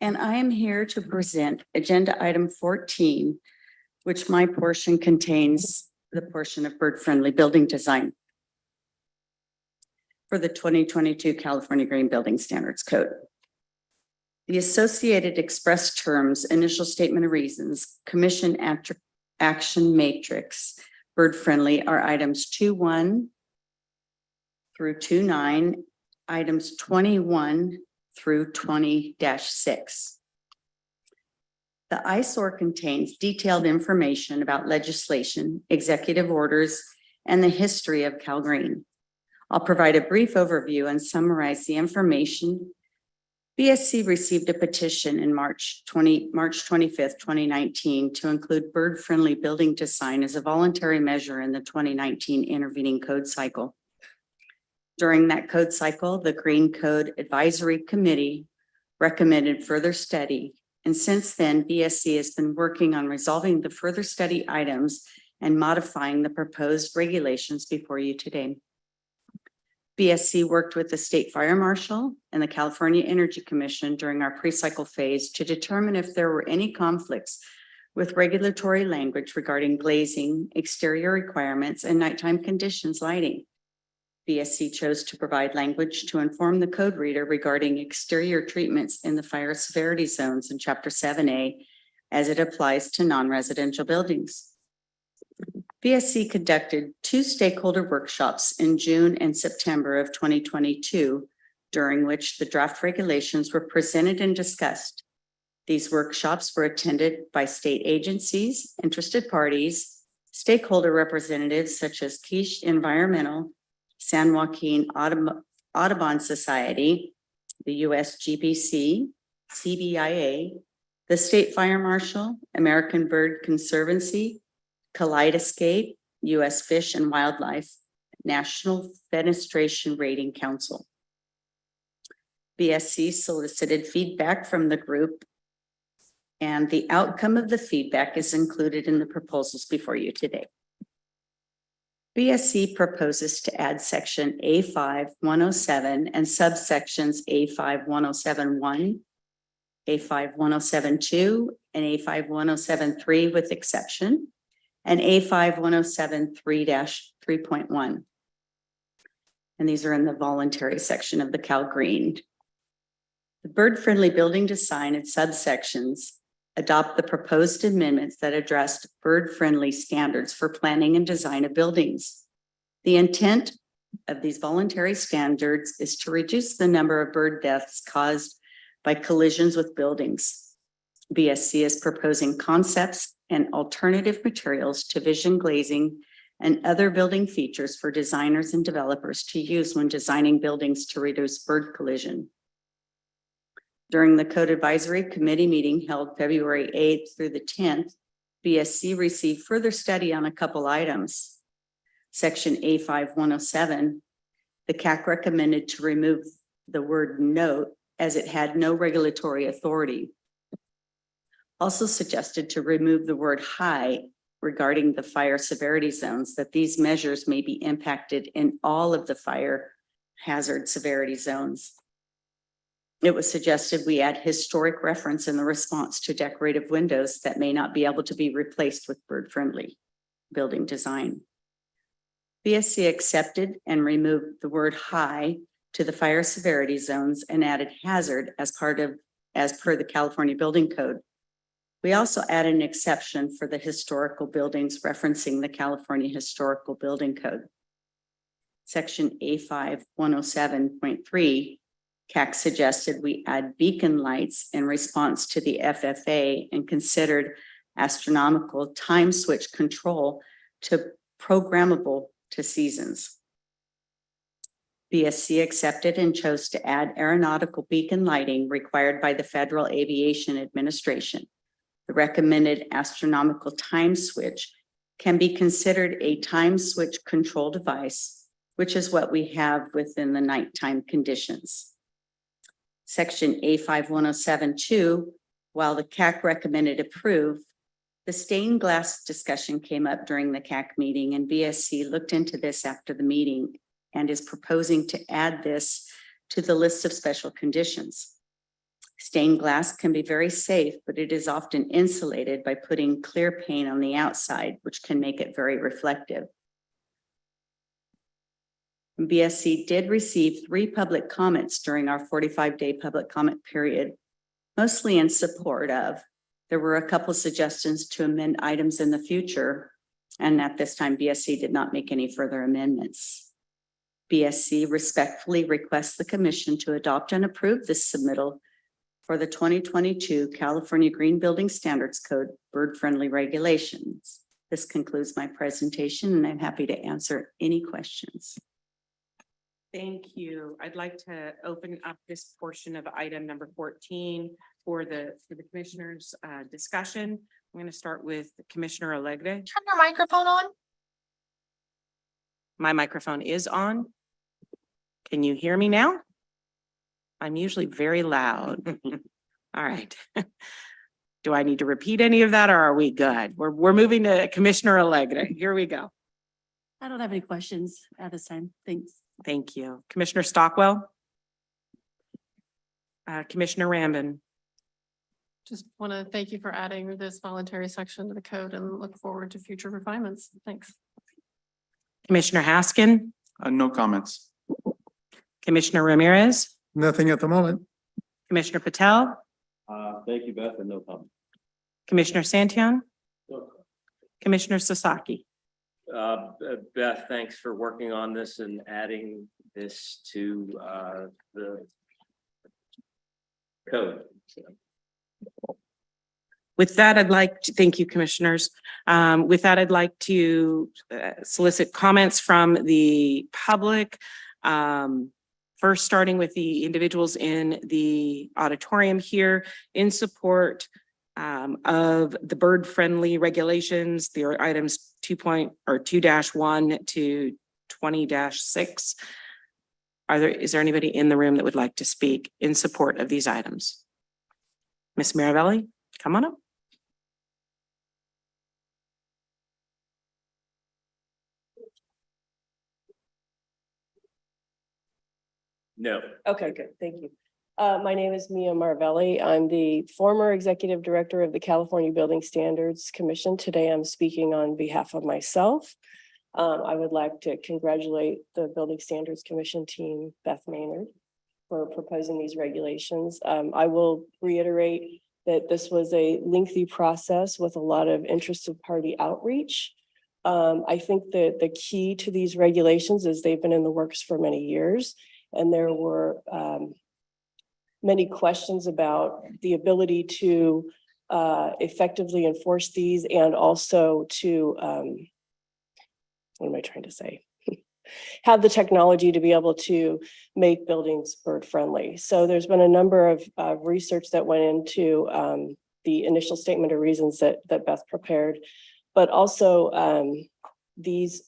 And I am here to present Agenda Item 14, which my portion contains the portion of bird-friendly building design for the 2022 California Green Building Standards Code. The associated express terms, initial statement of reasons, commission action matrix, bird-friendly are items 2.1 through 2.9, items 21 through 20-6. The ISOR contains detailed information about legislation, executive orders, and the history of Cal Green. I'll provide a brief overview and summarize the information. BSC received a petition in March 25th, 2019 to include bird-friendly building design as a voluntary measure in the 2019 intervening code cycle. During that code cycle, the Green Code Advisory Committee recommended further study. And since then, BSC has been working on resolving the further study items and modifying the proposed regulations before you today. BSC worked with the State Fire Marshal and the California Energy Commission during our pre-cycle phase to determine if there were any conflicts with regulatory language regarding glazing, exterior requirements, and nighttime conditions lighting. BSC chose to provide language to inform the code reader regarding exterior treatments in the fire severity zones in Chapter 7A as it applies to non-residential buildings. BSC conducted 2 stakeholder workshops in June and September of 2022, during which the draft regulations were presented and discussed. These workshops were attended by state agencies, interested parties, stakeholder representatives such as Quiche Environmental, San Joaquin Audubon Society, the US GBC, CBIA, the State Fire Marshal, American Bird Conservancy, Kaleidoscape, US Fish and Wildlife, National Fenestration Rating Council. BSC solicited feedback from the group, and the outcome of the feedback is included in the proposals before you today. BSC proposes to add section A5-107 and subsections A5-107-1, A5-107-2, and A5-107-3 with exception, and A5-107-3-3.1. And these are in the voluntary section of the Cal Green. The bird-friendly building design and subsections adopt the proposed amendments that addressed bird-friendly standards for planning and design of buildings. The intent of these voluntary standards is to reduce the number of bird deaths caused by collisions with buildings. BSC is proposing concepts and alternative materials to vision glazing and other building features for designers and developers to use when designing buildings to reduce bird collision. During the Code Advisory Committee meeting held February 8th through the 10th, BSC received further study on a couple items. Section A5107, the CAC recommended to remove the word note as it had no regulatory authority. Also suggested to remove the word high regarding the fire severity zones, that these measures may be impacted in all of the fire hazard severity zones. It was suggested we add historic reference in the response to decorative windows that may not be able to be replaced with bird-friendly building design. BSC accepted and removed the word high to the fire severity zones and added hazard as per the California Building Code. We also added an exception for the historical buildings referencing the California Historical Building Code. Section A5107.3, CAC suggested we add beacon lights in response to the FFA and considered astronomical time switch control to programmable to seasons. BSC accepted and chose to add aeronautical beacon lighting required by the Federal Aviation Administration. The recommended astronomical time switch can be considered a time switch control device, which is what we have within the nighttime conditions. Section A5107.2, while the CAC recommended approve, the stained glass discussion came up during the CAC meeting, and BSC looked into this after the meeting and is proposing to add this to the list of special conditions. Stained glass can be very safe, but it is often insulated by putting clear paint on the outside, which can make it very reflective. BSC did receive 3 public comments during our 45-day public comment period, mostly in support of. There were a couple suggestions to amend items in the future, and at this time, BSC did not make any further amendments. BSC respectfully requests the Commission to adopt and approve this submittal for the 2022 California Green Building Standards Code bird-friendly regulations. This concludes my presentation, and I'm happy to answer any questions. Thank you. I'd like to open up this portion of item number 14 for the commissioners' discussion. I'm going to start with Commissioner Alegre. Turn your microphone on. My microphone is on. Can you hear me now? I'm usually very loud. All right. Do I need to repeat any of that, or are we good? We're moving to Commissioner Alegre. Here we go. I don't have any questions at this time. Thanks. Thank you. Commissioner Stockwell. Commissioner Rambin. Just want to thank you for adding this voluntary section to the code and look forward to future refinements. Thanks. Commissioner Haskin. No comments. Commissioner Ramirez. Nothing at the moment. Commissioner Patel. Thank you, Beth, and no comment. Commissioner Santion. Commissioner Sasaki. Beth, thanks for working on this and adding this to the code. With that, I'd like to thank you, commissioners. With that, I'd like to solicit comments from the public. First, starting with the individuals in the auditorium here in support of the bird-friendly regulations, the items 2.1 to 20-6. Is there anybody in the room that would like to speak in support of these items? Ms. Miravelli, come on up. No. Okay, good. Thank you. My name is Mia Marvelli. I'm the former executive director of the California Building Standards Commission. Today, I'm speaking on behalf of myself. I would like to congratulate the Building Standards Commission team, Beth Maynard, for proposing these regulations. I will reiterate that this was a lengthy process with a lot of interested party outreach. I think that the key to these regulations is they've been in the works for many years, and there were many questions about the ability to effectively enforce these and also to what am I trying to say? Have the technology to be able to make buildings bird friendly. So there's been a number of research that went into the initial statement of reasons that Beth prepared, but also these,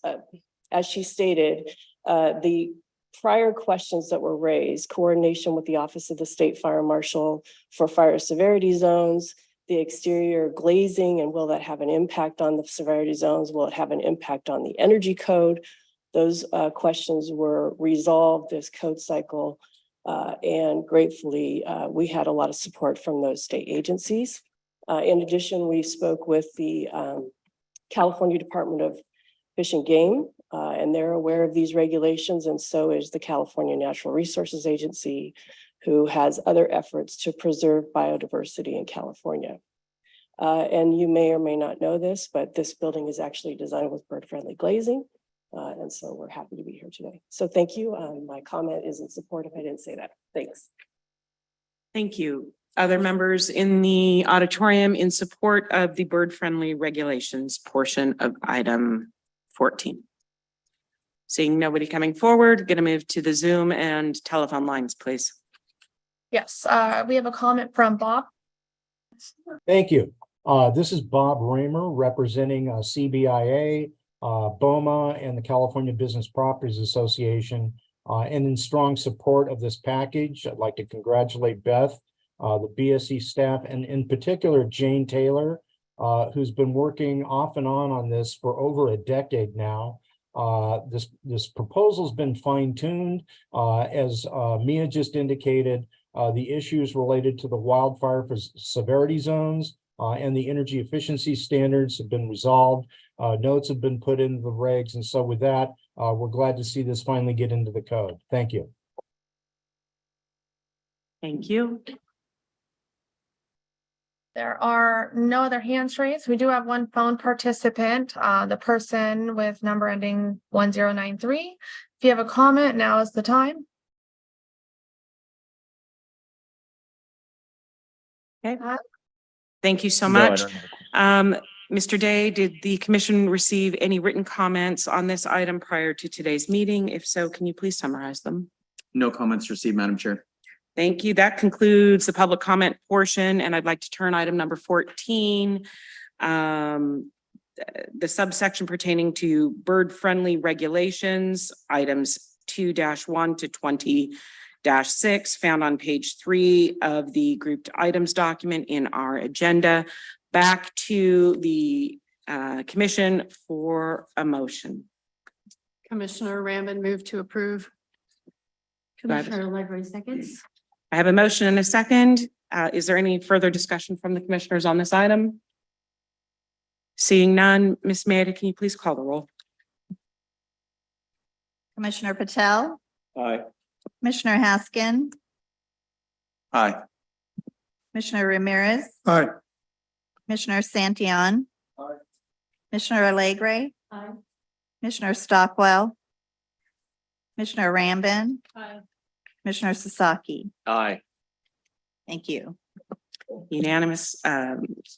as she stated, the prior questions that were raised, coordination with the Office of the State Fire Marshal for fire severity zones, the exterior glazing, and will that have an impact on the severity zones? Will it have an impact on the energy code? Those questions were resolved this code cycle, and gratefully, we had a lot of support from those state agencies. In addition, we spoke with the California Department of Fish and Game, and they're aware of these regulations, and so is the California Natural Resources Agency, who has other efforts to preserve biodiversity in California. And you may or may not know this, but this building is actually designed with bird-friendly glazing. And so we're happy to be here today. So thank you. My comment is in support if I didn't say that. Thanks. Thank you. Other members in the auditorium in support of the bird-friendly regulations portion of item 14. Seeing nobody coming forward, going to move to the Zoom and telephone lines, please. Yes, we have a comment from Bob. Thank you. This is Bob Raymer representing CBIA, BOMA, and the California Business Properties Association. And in strong support of this package, I'd like to congratulate Beth, the BSC staff, and in particular, Jane Taylor, who's been working off and on this for over a decade now. This proposal's been fine-tuned, as Mia just indicated. The issues related to the wildfire severity zones and the energy efficiency standards have been resolved. Notes have been put into the regs. And so with that, we're glad to see this finally get into the code. Thank you. Thank you. There are no other hands raised. We do have one phone participant, the person with number ending 1093. If you have a comment, now is the time. Okay. Thank you so much. Mr. Day, did the commission receive any written comments on this item prior to today's meeting? If so, can you please summarize them? No comments received, Madam Chair. Thank you. That concludes the public comment portion, and I'd like to turn item number 14, the subsection pertaining to bird-friendly regulations, items 2-1 to 20-6, found on page 3 of the grouped items document in our agenda, back to the commission for a motion. Commissioner Rambin moved to approve. Commissioner Allegri seconds. I have a motion and a second. Is there any further discussion from the commissioners on this item? Seeing none, Ms. Maida, can you please call the roll? Commissioner Patel, Aye. Commissioner Haskin, Aye. Commissioner Ramirez, Aye. Commissioner Santillan, Aye. Commissioner Allegri, Aye. Commissioner Stockwell, Commissioner Rambin, Aye. Commissioner Sasaki. Aye. Thank you. Unanimous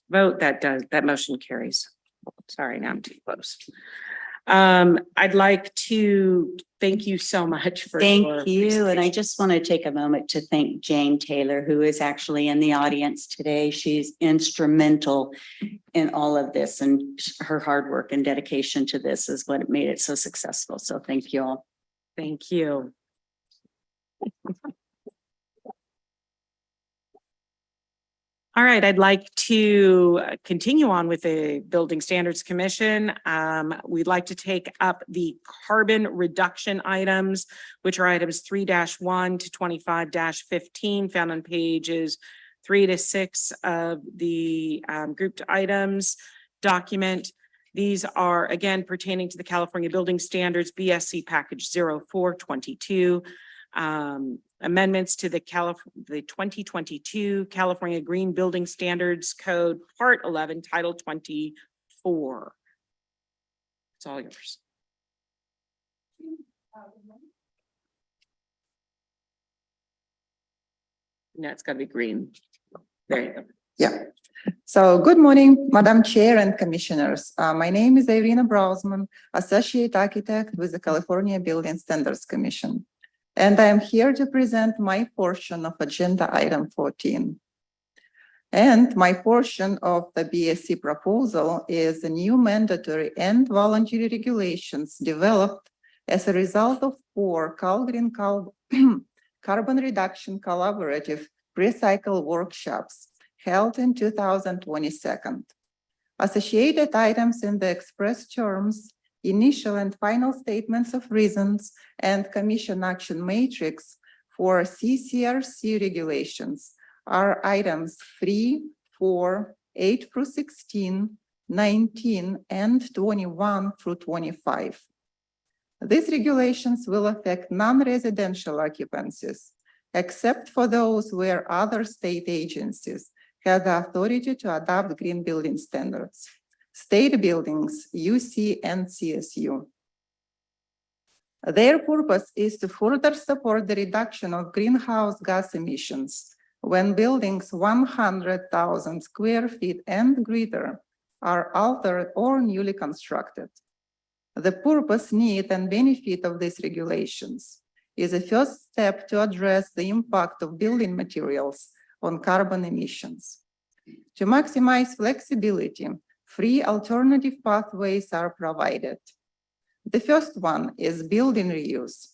vote. That motion carries. Sorry, now I'm too close. I'd like to thank you so much for Thank you. And I just want to take a moment to thank Jane Taylor, who is actually in the audience today. She's instrumental in all of this, and her hard work and dedication to this is what made it so successful. So thank you all. Thank you. All right, I'd like to continue on with the Building Standards Commission. We'd like to take up the carbon reduction items, which are items 3-1 to 25-15, found on pages 3 to 6 of the grouped items document. These are again pertaining to the California Building Standards BSC Package 0422. Amendments to the 2022 California Green Building Standards Code, Part 11, Title 24. It's all yours. No, it's gotta be green. There you go. Yeah. So good morning, Madam Chair and Commissioners. My name is Irina Brausman, Associate Architect with the California Building Standards Commission. And I am here to present my portion of agenda item 14. And my portion of the BSC proposal is the new mandatory and voluntary regulations developed as a result of 4 Cal-Green Carbon Reduction Collaborative Pre-Cycle workshops held in 2022. Associated items in the express terms, initial and final statements of reasons, and Commission action matrix for CCRC regulations are items 3, 4, 8 through 16, 19, and 21 through 25. These regulations will affect non-residential occupancies, except for those where other state agencies have the authority to adopt green building standards. State buildings, UC and CSU. Their purpose is to further support the reduction of greenhouse gas emissions when buildings 100,000 square feet and greater are altered or newly constructed. The purpose, need, and benefit of these regulations is a first step to address the impact of building materials on carbon emissions. To maximize flexibility, 3 alternative pathways are provided. The first one is building reuse.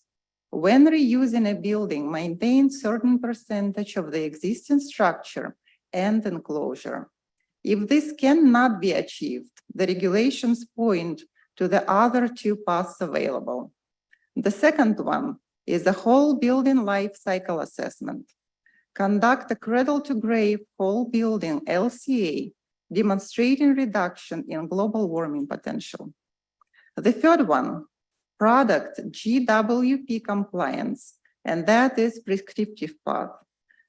When reusing a building, maintain certain percentage of the existing structure and enclosure. If this cannot be achieved, the regulations point to the other 2 paths available. The second one is a whole building life cycle assessment. Conduct a cradle-to-grave whole building LCA, demonstrating reduction in global warming potential. The third one, product GWP compliance, and that is prescriptive path.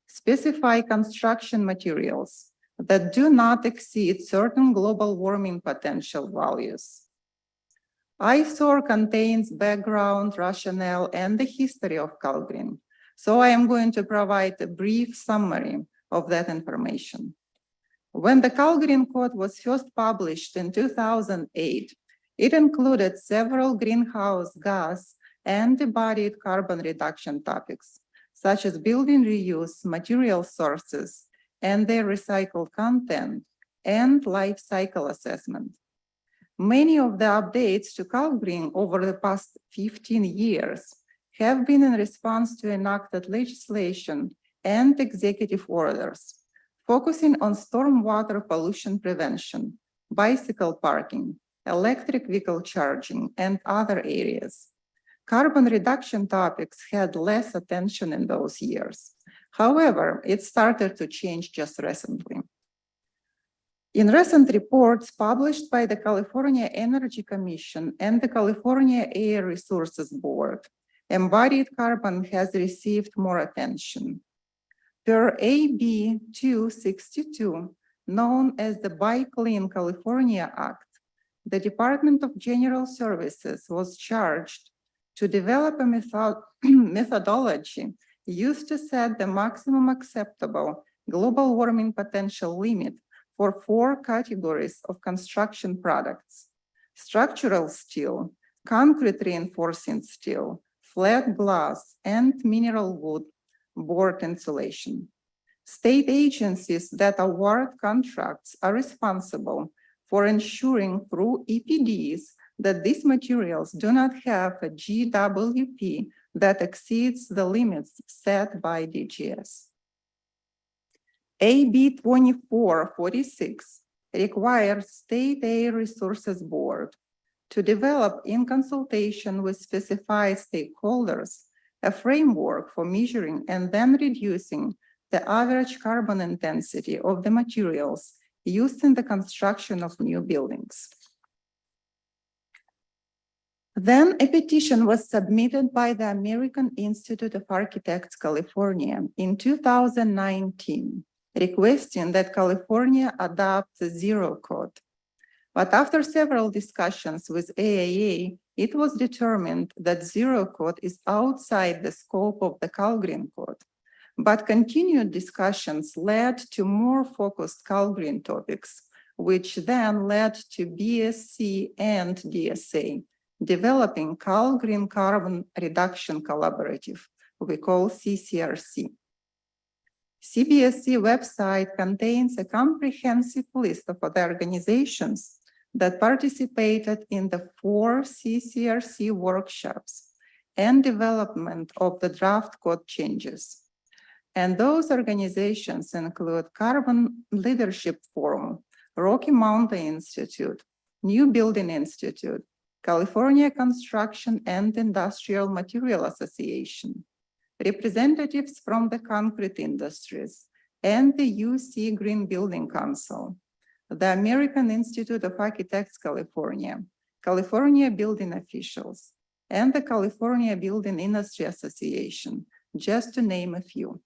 Specify construction materials that do not exceed certain global warming potential values. ISOR contains background, rationale, and the history of Cal-Green. So I am going to provide a brief summary of that information. When the Cal-Green Code was first published in 2008, it included several greenhouse gas and embodied carbon reduction topics, such as building reuse, material sources, and their recycled content, and life cycle assessment. Many of the updates to Cal-Green over the past 15 years have been in response to enacted legislation and executive orders, focusing on stormwater pollution prevention, bicycle parking, electric vehicle charging, and other areas. Carbon reduction topics had less attention in those years. However, it started to change just recently. In recent reports published by the California Energy Commission and the California Air Resources Board, embodied carbon has received more attention. Per AB 262, known as the Buy Clean California Act, the Department of General Services was charged to develop a methodology used to set the maximum acceptable global warming potential limit for 4 categories of construction products: structural steel, concrete reinforcing steel, flat glass, and mineral wood board insulation. State agencies that award contracts are responsible for ensuring through EPDs that these materials do not have a GWP that exceeds the limits set by DGS. AB 2446 requires State Air Resources Board to develop, in consultation with specified stakeholders, a framework for measuring and then reducing the average carbon intensity of the materials used in the construction of new buildings. Then a petition was submitted by the American Institute of Architects, California in 2019, requesting that California adopt the Zero Code. But after several discussions with AAA, it was determined that Zero Code is outside the scope of the Cal-Green Code. but continued discussions led to more focused CalGreen topics, which then led to BSC and DSA, developing CalGreen Carbon Reduction Collaborative, we call CCRC. CBSC website contains a comprehensive list of other organizations that participated in the 4 CCRC workshops and development of the draft code changes. And those organizations include Carbon Leadership Forum, Rocky Mountain Institute, New Building Institute, California Construction and Industrial Material Association, representatives from the concrete industries, and the UC Green Building Council, the American Institute of Architects California, California Building Officials, and the California Building Industry Association, just to name a few.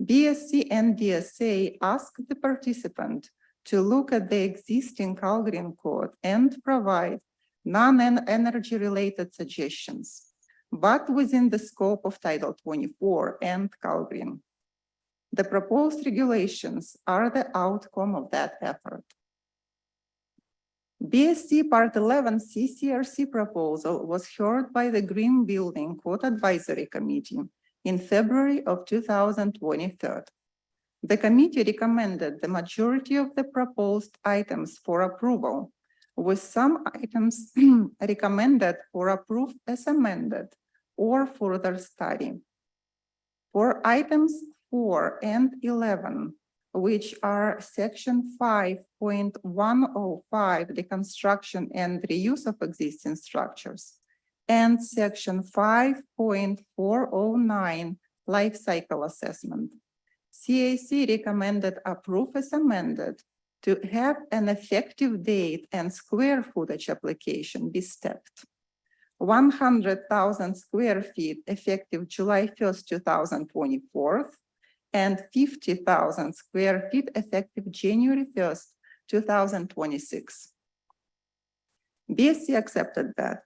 BSC and DSA asked the participant to look at the existing CalGreen code and provide non-energy related suggestions, but within the scope of Title 24 and CalGreen. The proposed regulations are the outcome of that effort. BSC Part 11 CCRC proposal was heard by the Green Building Code Advisory Committee in February of 2023. The committee recommended the majority of the proposed items for approval, with some items recommended for approval as amended or further study. For items 4 and 11, which are Section 5.105, the construction and reuse of existing structures, and Section 5.409, life cycle assessment, CAC recommended approve as amended to have an effective date and square footage application be stepped. 100,000 square feet effective July 1st, 2024, and 50,000 square feet effective January 1st, 2026. BSC accepted that.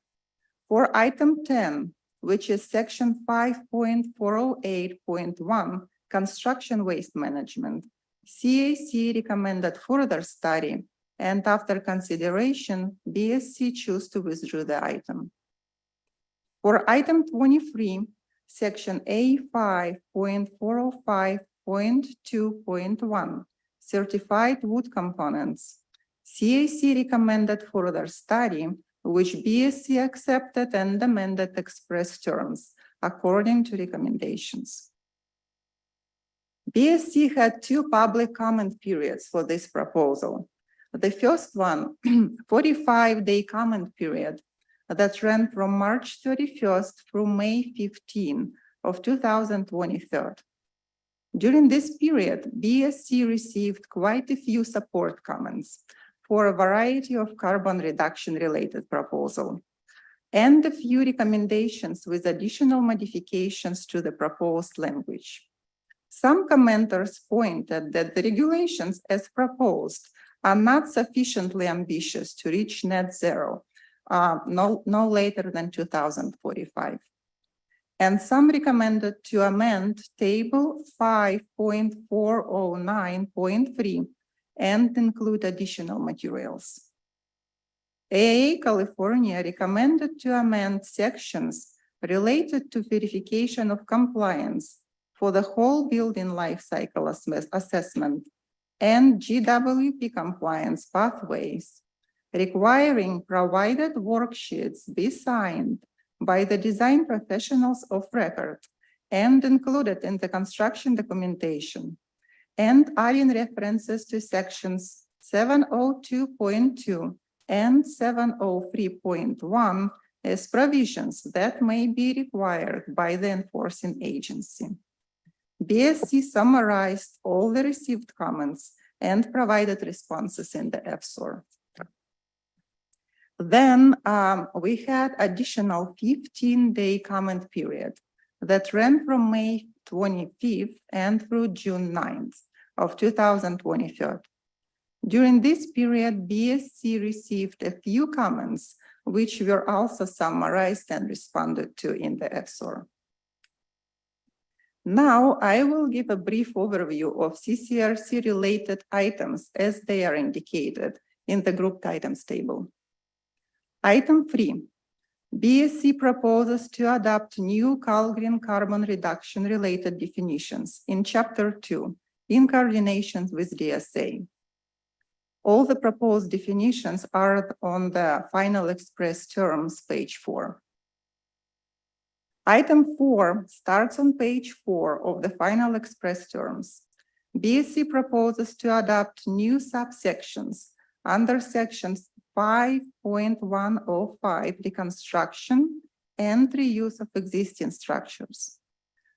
For item 10, which is section 5.408.1, construction waste management, CAC recommended further study, and after consideration, BSC chose to withdraw the item. For item 23, section A5.405.2.1, certified wood components, CAC recommended further study, which BSC accepted and amended express terms according to recommendations. BSC had 2 public comment periods for this proposal. The first one, 45-day comment period that ran from March 31st through May 15 of 2023. During this period, BSC received quite a few support comments for a variety of carbon reduction related proposals, and a few recommendations with additional modifications to the proposed language. Some commenters pointed that the regulations as proposed are not sufficiently ambitious to reach net zero no later than 2045. And some recommended to amend table 5.409.3 and include additional materials. AAA California recommended to amend sections related to verification of compliance for the whole building life cycle assessment and GWP compliance pathways, requiring provided worksheets be signed by the design professionals of record and included in the construction documentation, and adding references to sections 702.2 and 703.1 as provisions that may be required by the enforcing agency. BSC summarized all the received comments and provided responses in the FSOR. Then we had additional 15-day comment period that ran from May 25th and through June 9th of 2023. During this period, BSC received a few comments, which were also summarized and responded to in the FSOR. Now I will give a brief overview of CCRC related items as they are indicated in the grouped items table. Item 3. BSC proposes to adopt new Green carbon reduction related definitions in Chapter 2 in coordination with DSA. All the proposed definitions are on the final express terms, page 4. Item 4 starts on page 4 of the final express terms. BSC proposes to adopt new subsections under sections 5.105, deconstruction and reuse of existing structures.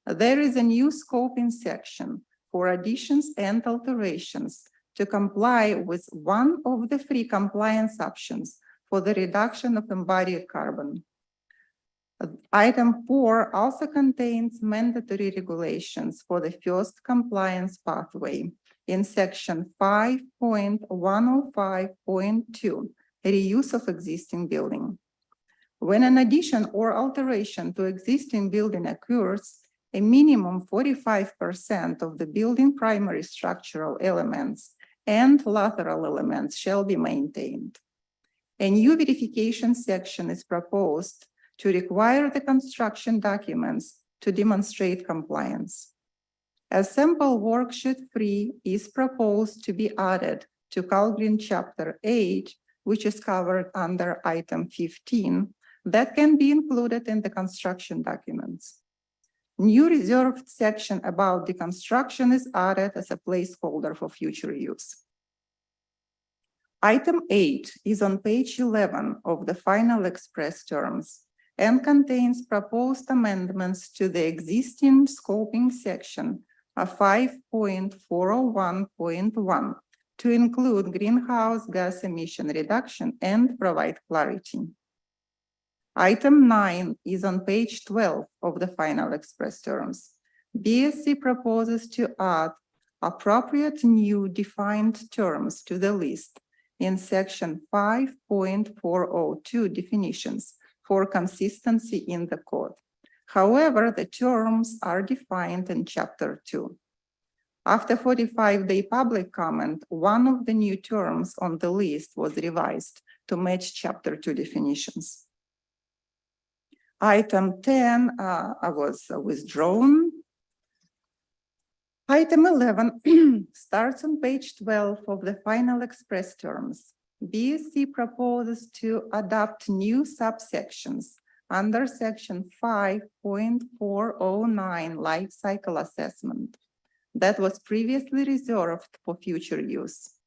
There is a new scoping section for additions and alterations to comply with one of the 3 compliance options for the reduction of embodied carbon. Item 4 also contains mandatory regulations for the first compliance pathway in section 5.105.2, reuse of existing building. When an addition or alteration to existing building occurs, a minimum 45% of the building primary structural elements and lateral elements shall be maintained. A new verification section is proposed to require the construction documents to demonstrate compliance. A sample worksheet 3 is proposed to be added to Green Chapter 8, which is covered under item 15, that can be included in the construction documents. New reserved section about the construction is added as a placeholder for future use. Item 8 is on page 11 of the final express terms and contains proposed amendments to the existing scoping section of 5.401.1 to include greenhouse gas emission reduction and provide clarity. Item 9 is on page 12 of the final express terms. BSC proposes to add appropriate new defined terms to the list in section 5.402 definitions for consistency in the code. However, the terms are defined in Chapter 2. After 45-day public comment, one of the new terms on the list was revised to match Chapter 2 definitions. Item 10 was withdrawn. Item 11 starts on page 12 of the final express terms. BSC proposes to adopt new subsections under section 5.409 life cycle assessment that was previously reserved for future use.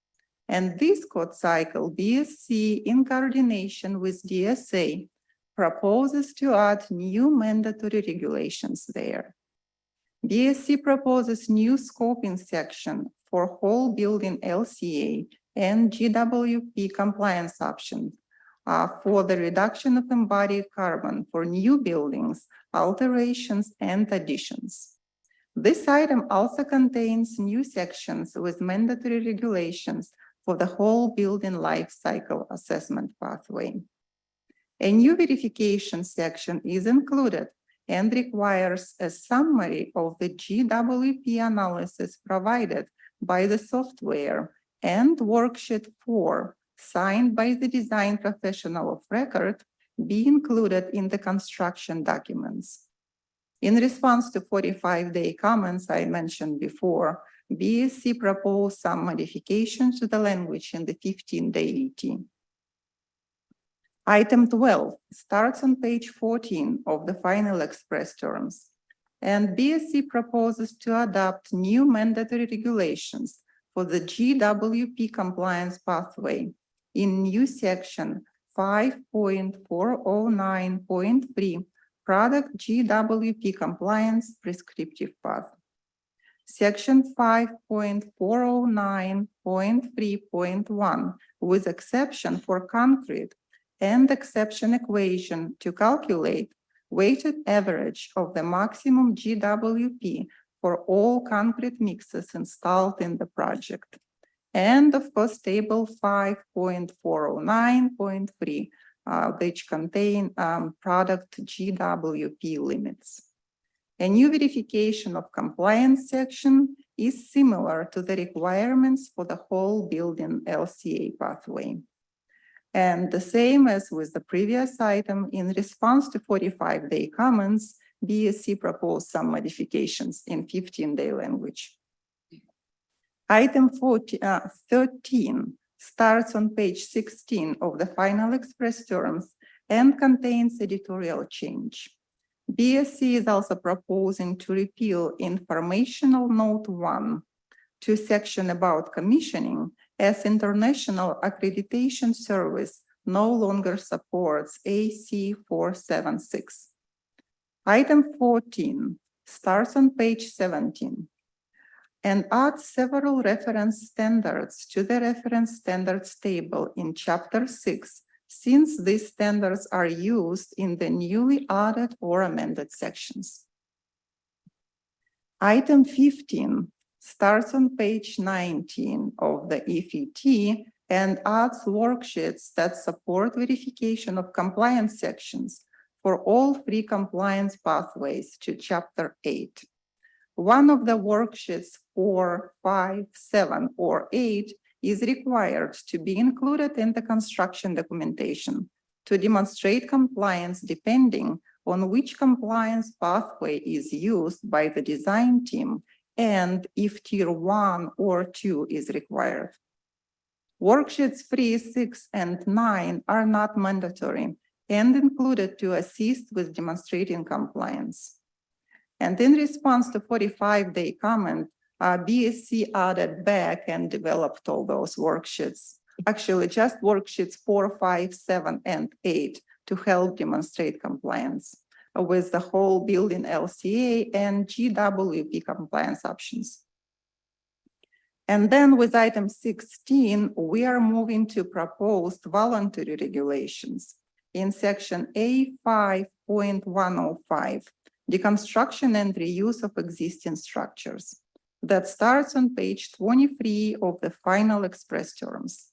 And this code cycle, BSC in coordination with DSA proposes to add new mandatory regulations there. BSC proposes new scoping section for whole building LCA and GWP compliance options for the reduction of embodied carbon for new buildings, alterations, and additions. This item also contains new sections with mandatory regulations for the whole building life cycle assessment pathway. A new verification section is included and requires a summary of the GWP analysis provided by the software and worksheet 4 signed by the design professional of record be included in the construction documents. In response to 45-day comments I mentioned before, BSC proposed some modifications to the language in the 15-day ET. Item 12 starts on page 14 of the final express terms, and BSC proposes to adopt new mandatory regulations for the GWP compliance pathway in new section 5.409.3 product GWP compliance prescriptive path. Section 5.409.3.1 with exception for concrete and exception equation to calculate weighted average of the maximum GWP for all concrete mixes installed in the project. And of course, table 5.409.3, which contain product GWP limits. A new verification of compliance section is similar to the requirements for the whole building LCA pathway. And the same as with the previous item, in response to 45-day comments, BSC proposed some modifications in 15-day language. Item 13 starts on page 16 of the final express terms and contains editorial change. BSC is also proposing to repeal informational note 1 to section about commissioning, as International Accreditation Service no longer supports AC 476. Item 14 starts on page 17 and adds several reference standards to the reference standards table in chapter 6, since these standards are used in the newly added or amended sections. Item 15 starts on page 19 of the EFT and adds worksheets that support verification of compliance sections for all three compliance pathways to chapter 8. One of the worksheets 4, 5, 7, or 8 is required to be included in the construction documentation to demonstrate compliance depending on which compliance pathway is used by the design team and if tier 1 or 2 is required. Worksheets 3, 6, and 9 are not mandatory and included to assist with demonstrating compliance. And in response to 45-day comment, BSC added back and developed all those worksheets. Actually, just worksheets 4, 5, 7, and 8 to help demonstrate compliance with the whole building LCA and GWP compliance options. And then with item 16, we are moving to proposed voluntary regulations in section A5.105, deconstruction and reuse of existing structures. That starts on page 23 of the final express terms.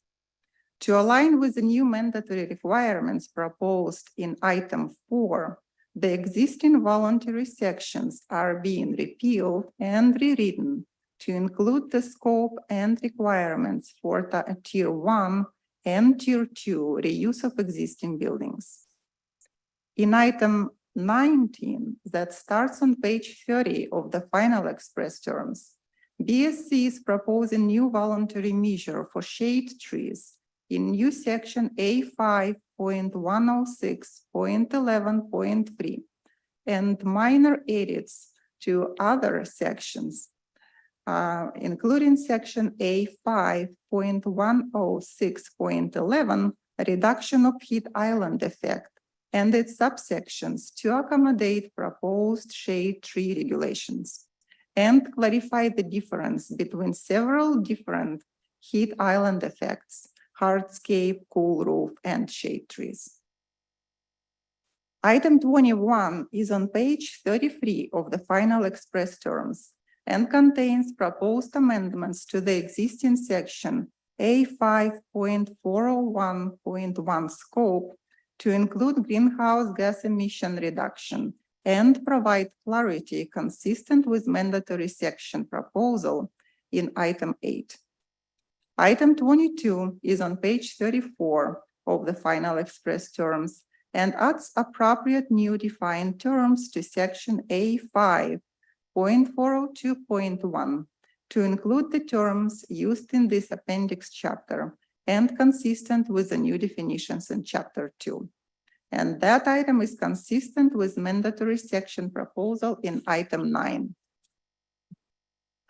To align with the new mandatory requirements proposed in item 4, the existing voluntary sections are being repealed and rewritten to include the scope and requirements for tier 1 and tier 2 reuse of existing buildings. In item 19, that starts on page 30 of the final express terms, BSC is proposing new voluntary measure for shade trees in new section A5.106.11.3 and minor edits to other sections, including section A5.106.11, reduction of heat island effect, and its subsections to accommodate proposed shade tree regulations and clarify the difference between several different heat island effects, hardscape, cool roof, and shade trees. Item 21 is on page 33 of the final express terms and contains proposed amendments to the existing section A5.401.1 scope to include greenhouse gas emission reduction and provide clarity consistent with mandatory section proposal in item 8. Item 22 is on page 34 of the final express terms and adds appropriate new defined terms to section A5.402.1 to include the terms used in this appendix chapter and consistent with the new definitions in chapter 2. And that item is consistent with mandatory section proposal in item 9.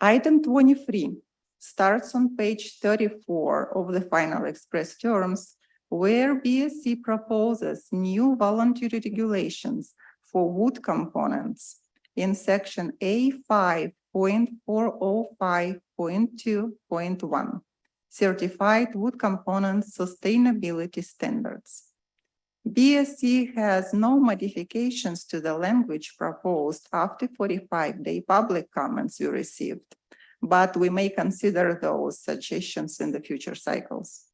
Item 23 starts on page 34 of the final express terms, where BSC proposes new voluntary regulations for wood components in section A5.405.2.1, certified wood components sustainability standards. BSC has no modifications to the language proposed after 45-day public comments we received, but we may consider those suggestions in the future cycles.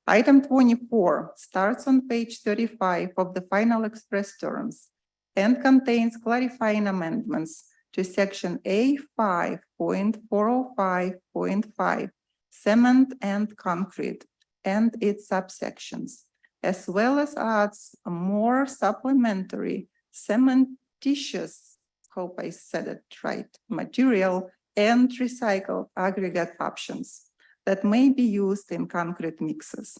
Item 24 starts on page 35 of the final express terms and contains clarifying amendments to section A5.405.5, cement and concrete, and its subsections, as well as adds a more supplementary cementitious, hope I said it right, material and recycled aggregate options that may be used in concrete mixes.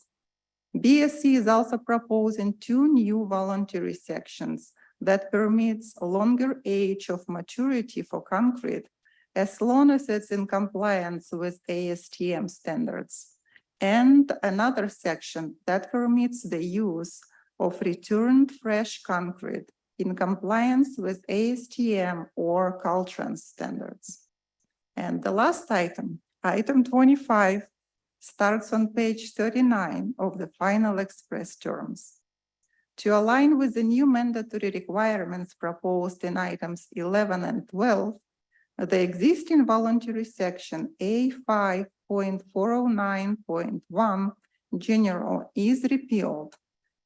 BSC is also proposing 2 new voluntary sections that permits a longer age of maturity for concrete as long as it's in compliance with ASTM standards, and another section that permits the use of returned fresh concrete in compliance with ASTM or Caltrans standards. And the last item, item 25, starts on page 39 of the final express terms. To align with the new mandatory requirements proposed in items 11 and 12, the existing voluntary section A5.409.1 general is repealed,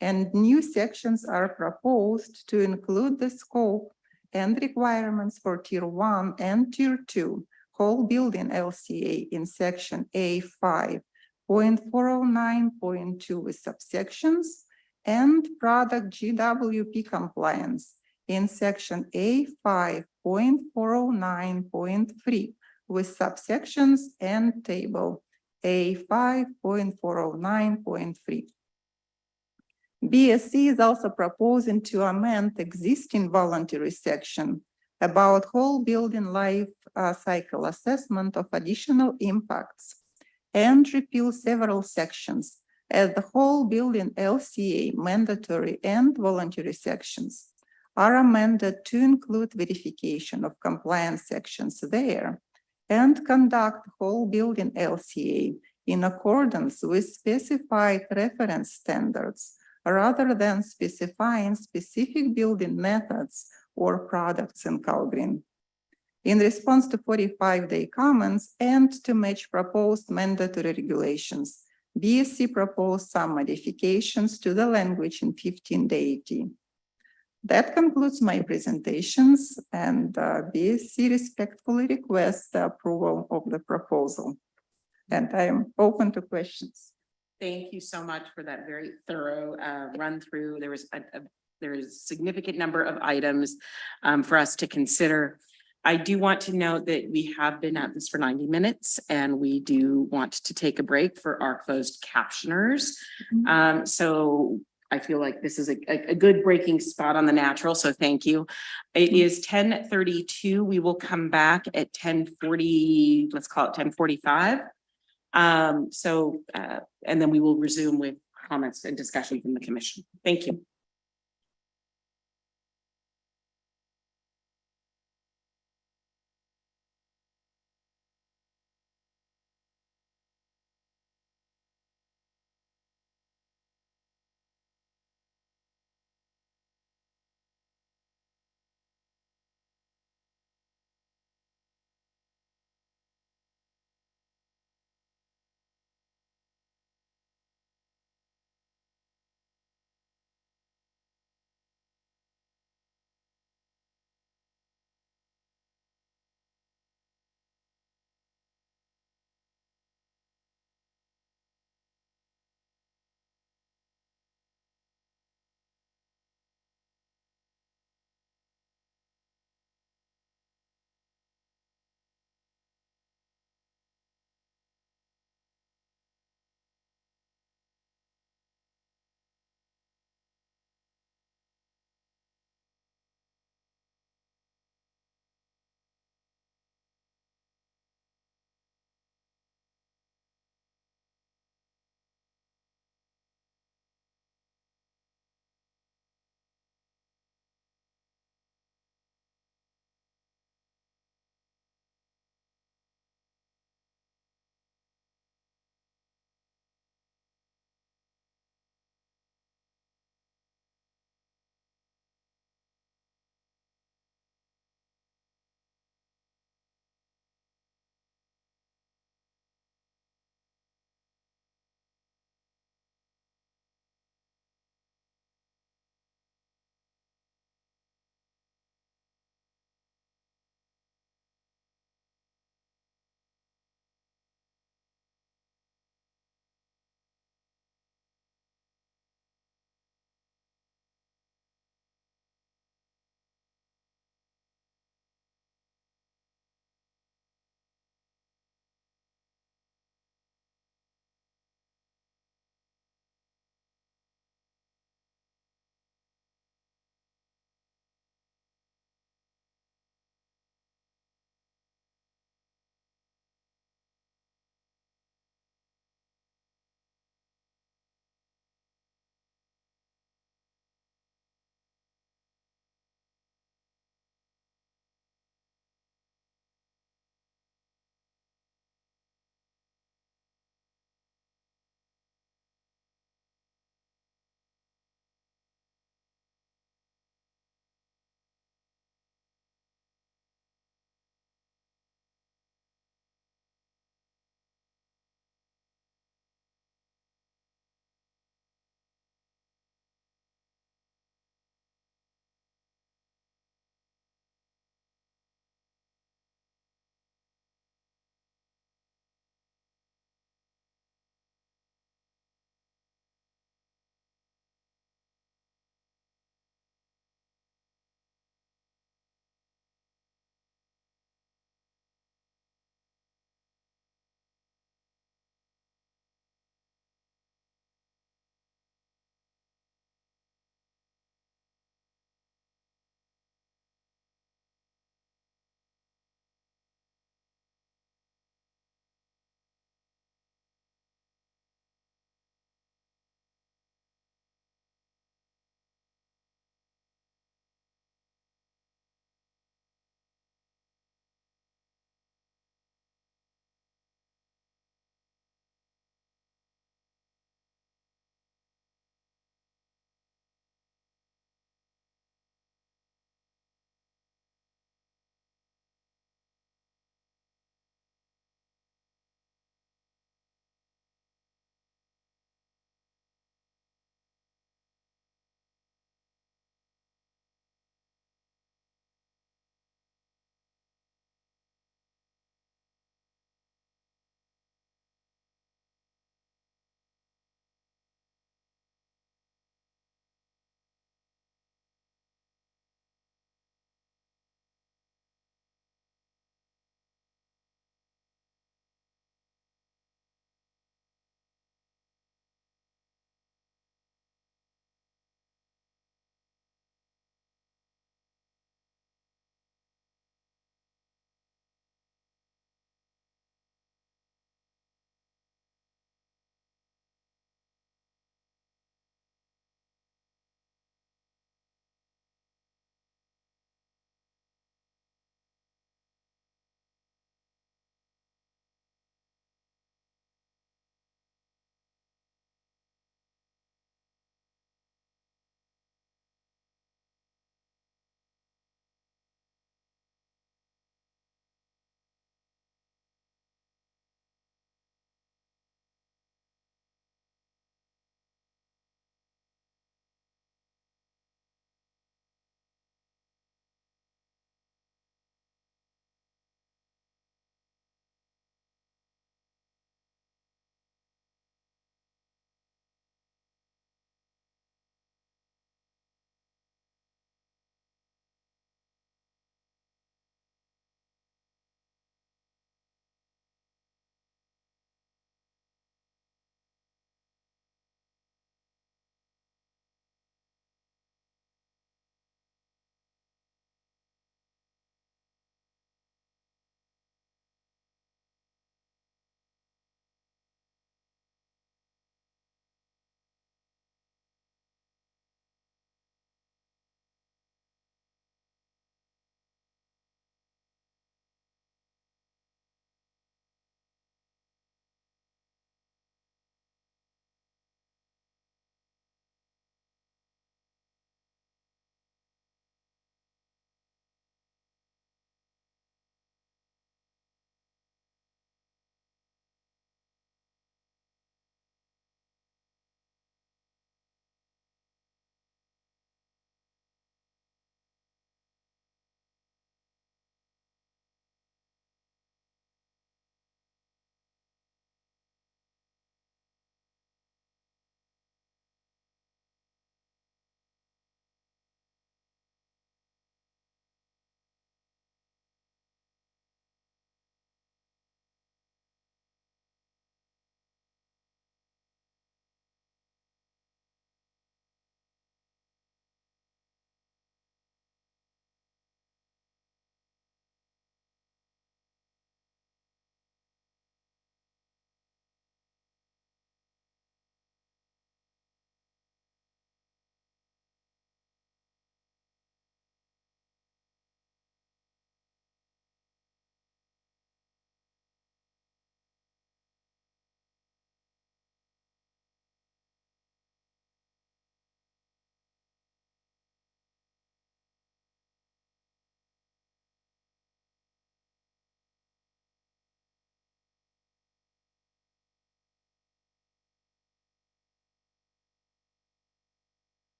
and new sections are proposed to include the scope and requirements for Tier 1 and Tier 2 whole building LCA in section A5.409.2 with subsections, and product GWP compliance in section A5.409.3 with subsections and table A5.409.3. BSC is also proposing to amend existing voluntary section about whole building life cycle assessment of additional impacts and repeal several sections as the whole building LCA mandatory and voluntary sections are amended to include verification of compliance sections there and conduct whole building LCA in accordance with specified reference standards rather than specifying specific building methods or products in CalGreen. In response to 45-day comments and to match proposed mandatory regulations, BSC proposed some modifications to the language in 15-day AT. That concludes my presentations, and BSC respectfully requests the approval of the proposal. And I am open to questions. Thank you so much for that very thorough run through. There is a significant number of items for us to consider. I do want to note that we have been at this for 90 minutes and we do want to take a break for our closed captioners. So I feel like this is a good breaking spot on the natural, so thank you. It is 10:32. We will come back at 10:40, let's call it 10:45. And then we will resume with comments and discussion from the commission. Thank you.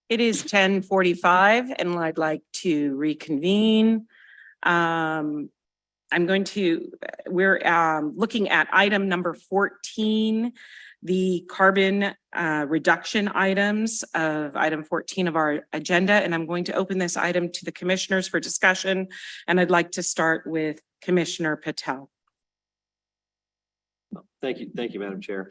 It is 10:45 and I'd like to reconvene. We're looking at item number 14, the carbon reduction items of item 14 of our agenda. And I'm going to open this item to the commissioners for discussion. And I'd like to start with Commissioner Patel. Thank you, Madam Chair.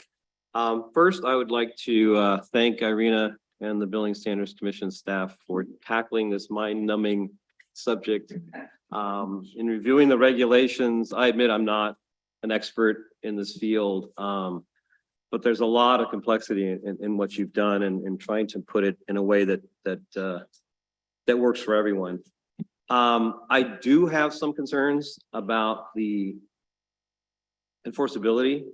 First, I would like to thank Irina and the Building Standards Commission staff for tackling this mind-numbing subject. In reviewing the regulations, I admit I'm not an expert in this field, but there's a lot of complexity in what you've done and trying to put it in a way that works for everyone. I do have some concerns about the enforceability,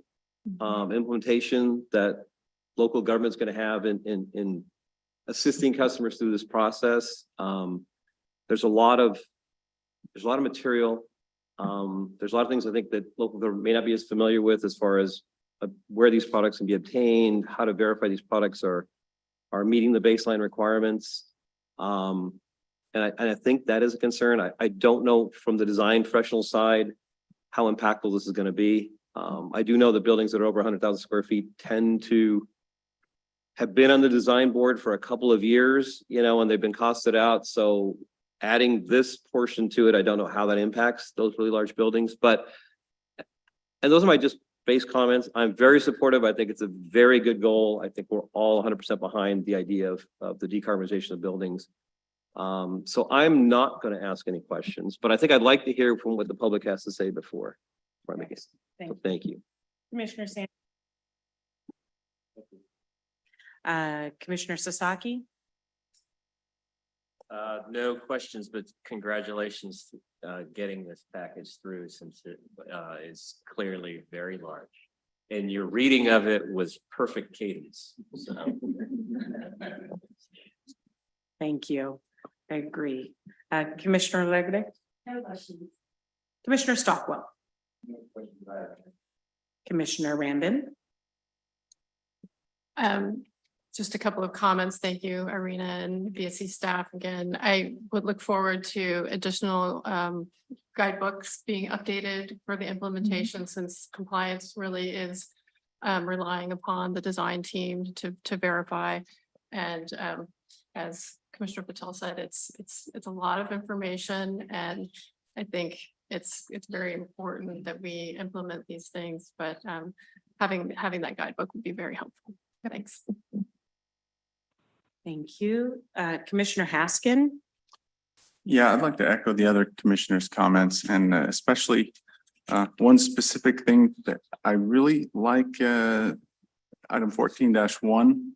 implementation that local government's going to have in assisting customers through this process. There's a lot of material. There's a lot of things I think that local government may not be as familiar with as far as where these products can be obtained, how to verify these products are meeting the baseline requirements. And I think that is a concern. I don't know from the design professional side how impactful this is going to be. I do know the buildings that are over 100,000 square feet tend to have been on the design board for a couple of years, and they've been costed out. So adding this portion to it, I don't know how that impacts those really large buildings, and those are my just base comments. I'm very supportive. I think it's a very good goal. I think we're all 100% behind the idea of the decarbonization of buildings. So I'm not going to ask any questions, but I think I'd like to hear from what the public has to say before I make it. So thank you. Commissioner Sanders. Commissioner Sasaki. No questions, but congratulations getting this package through, since it is clearly very large. And your reading of it was perfect cadence. So. Thank you. I agree. Commissioner Legre. No questions. Commissioner Stockwell. Commissioner Rambin. Just a couple of comments. Thank you, Irina and BSC staff. Again, I would look forward to additional guidebooks being updated for the implementation, since compliance really is relying upon the design team to verify. And as Commissioner Patel said, it's a lot of information, and I think it's very important that we implement these things. But having that guidebook would be very helpful. Thanks. Thank you. Commissioner Haskin. Yeah, I'd like to echo the other commissioners' comments, and especially one specific thing that I really like, item 14-1,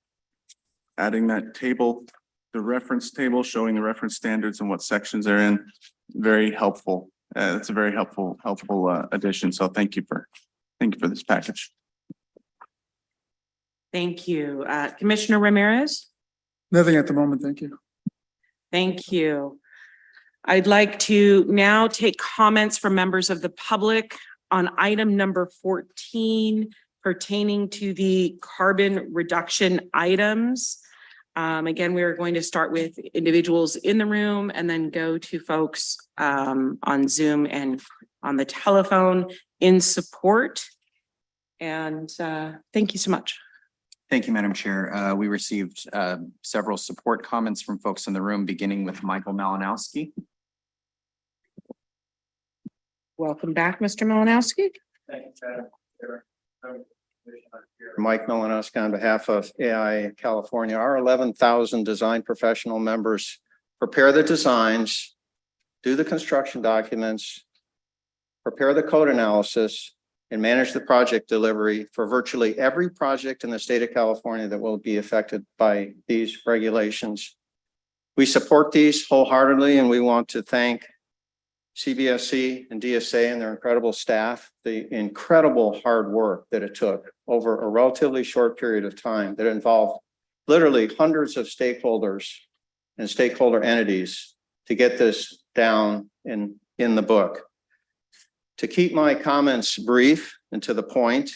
adding that table, the reference table showing the reference standards and what sections they're in. Very helpful. It's a very helpful addition. So thank you for this package. Thank you. Commissioner Ramirez. Nothing at the moment, thank you. Thank you. I'd like to now take comments from members of the public on item number 14 pertaining to the carbon reduction items. Again, we are going to start with individuals in the room and then go to folks on Zoom and on the telephone in support. And thank you so much. Thank you, Madam Chair. We received several support comments from folks in the room, beginning with Michael Malinowski. Welcome back, Mr. Malinowski. Thank you, Madam Chair. Mike Malinowski on behalf of AI California. Our 11,000 design professional members prepare the designs, do the construction documents, prepare the code analysis, and manage the project delivery for virtually every project in the state of California that will be affected by these regulations. We support these wholeheartedly, and we want to thank CBSC and DSA and their incredible staff, the incredible hard work that it took over a relatively short period of time that involved literally hundreds of stakeholders and stakeholder entities to get this down in the book. To keep my comments brief and to the point,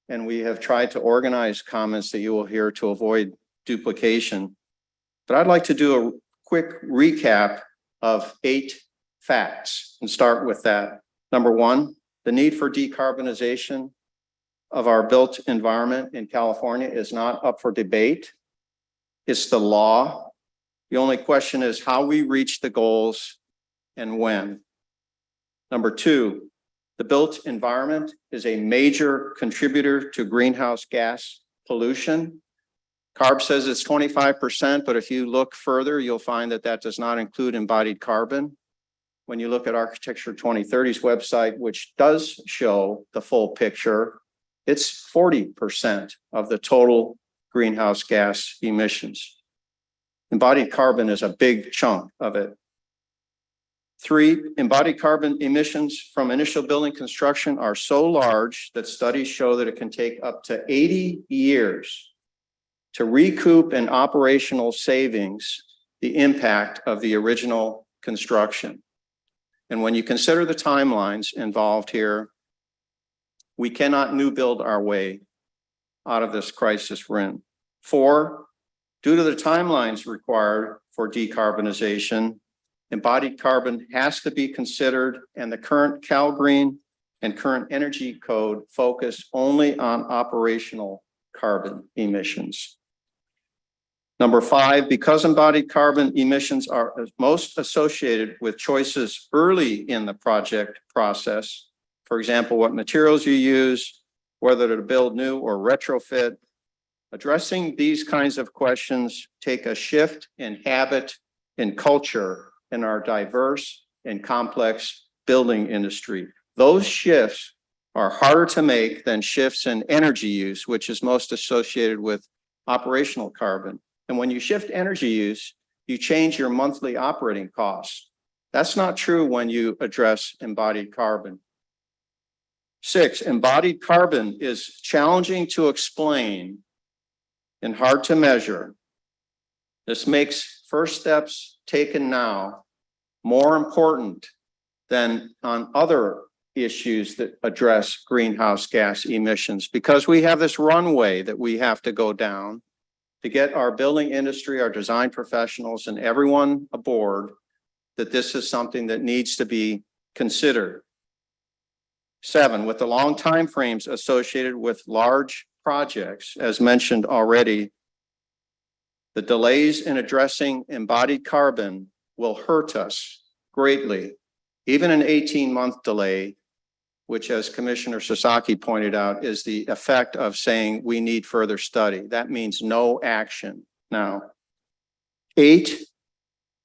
and we have tried to organize comments that you will hear to avoid duplication. But I'd like to do a quick recap of 8 facts and start with that. Number 1, the need for decarbonization of our built environment in California is not up for debate. It's the law. The only question is how we reach the goals and when. Number 2, the built environment is a major contributor to greenhouse gas pollution. CARB says it's 25%, but if you look further, you'll find that that does not include embodied carbon. When you look at Architecture 2030's website, which does show the full picture, it's 40% of the total greenhouse gas emissions. Embodied carbon is a big chunk of it. 3, embodied carbon emissions from initial building construction are so large that studies show that it can take up to 80 years to recoup in operational savings the impact of the original construction. And when you consider the timelines involved here, we cannot new build our way out of this crisis we're in. 4, due to the timelines required for decarbonization, embodied carbon has to be considered, and the current CalGreen and current energy code focus only on operational carbon emissions. Number 5, because embodied carbon emissions are most associated with choices early in the project process, for example, what materials you use, whether to build new or retrofit, addressing these kinds of questions take a shift in habit and culture in our diverse and complex building industry. Those shifts are harder to make than shifts in energy use, which is most associated with operational carbon. And when you shift energy use, you change your monthly operating costs. That's not true when you address embodied carbon. 6, embodied carbon is challenging to explain and hard to measure. This makes first steps taken now more important than on other issues that address greenhouse gas emissions, because we have this runway that we have to go down to get our building industry, our design professionals, and everyone aboard that this is something that needs to be considered. 7, with the long timeframes associated with large projects, as mentioned already, the delays in addressing embodied carbon will hurt us greatly. Even an 18-month delay, which, as Commissioner Sasaki pointed out, is the effect of saying we need further study. That means no action now. 8,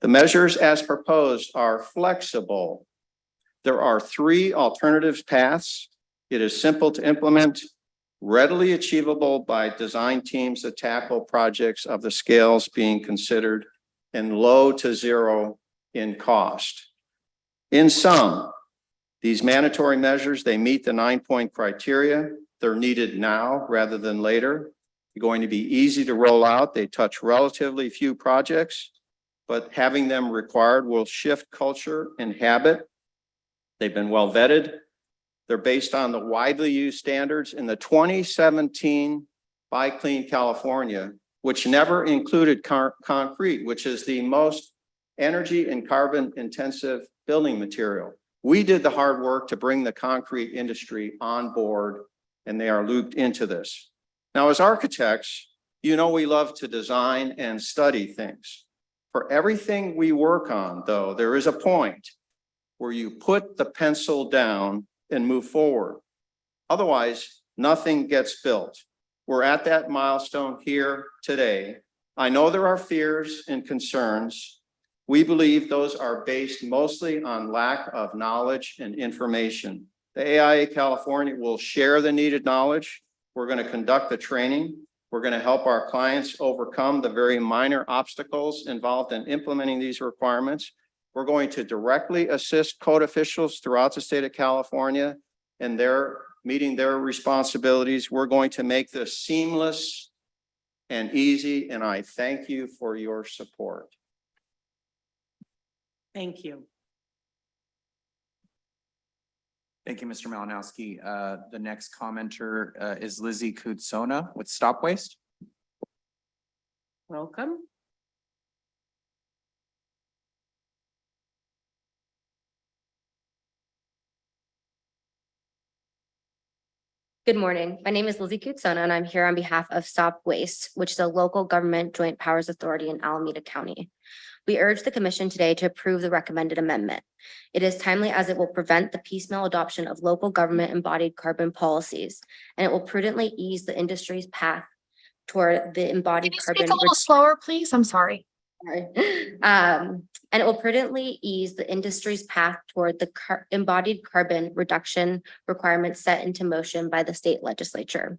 the measures as proposed are flexible. There are 3 alternative paths. It is simple to implement, readily achievable by design teams that tackle projects of the scales being considered, and low to zero in cost. In sum, these mandatory measures, they meet the 9-point criteria. They're needed now rather than later. They're going to be easy to roll out. They touch relatively few projects, but having them required will shift culture and habit. They've been well vetted. They're based on the widely used standards in the 2017 Buy Clean California, which never included concrete, which is the most energy and carbon intensive building material. We did the hard work to bring the concrete industry on board, and they are looped into this. Now, as architects, you know we love to design and study things. For everything we work on, though, there is a point where you put the pencil down and move forward. Otherwise, nothing gets built. We're at that milestone here today. I know there are fears and concerns. We believe those are based mostly on lack of knowledge and information. The AIA California will share the needed knowledge. We're going to conduct the training. We're going to help our clients overcome the very minor obstacles involved in implementing these requirements. We're going to directly assist code officials throughout the state of California in their meeting their responsibilities. We're going to make this seamless and easy, and I thank you for your support. Thank you. Thank you, Mr. Malinowski. The next commenter is Lizzie Kutsona with Stop Waste. Welcome. Good morning. My name is Lizzie Kutsona, and I'm here on behalf of Stop Waste, which is a local government joint powers authority in Alameda County. We urge the commission today to approve the recommended amendment. It is timely as it will prevent the piecemeal adoption of local government embodied carbon policies, and it will prudently ease the industry's path toward the embodied carbon. Speak a little slower, please. I'm sorry. And it will prudently ease the industry's path toward the embodied carbon reduction requirements set into motion by the state legislature.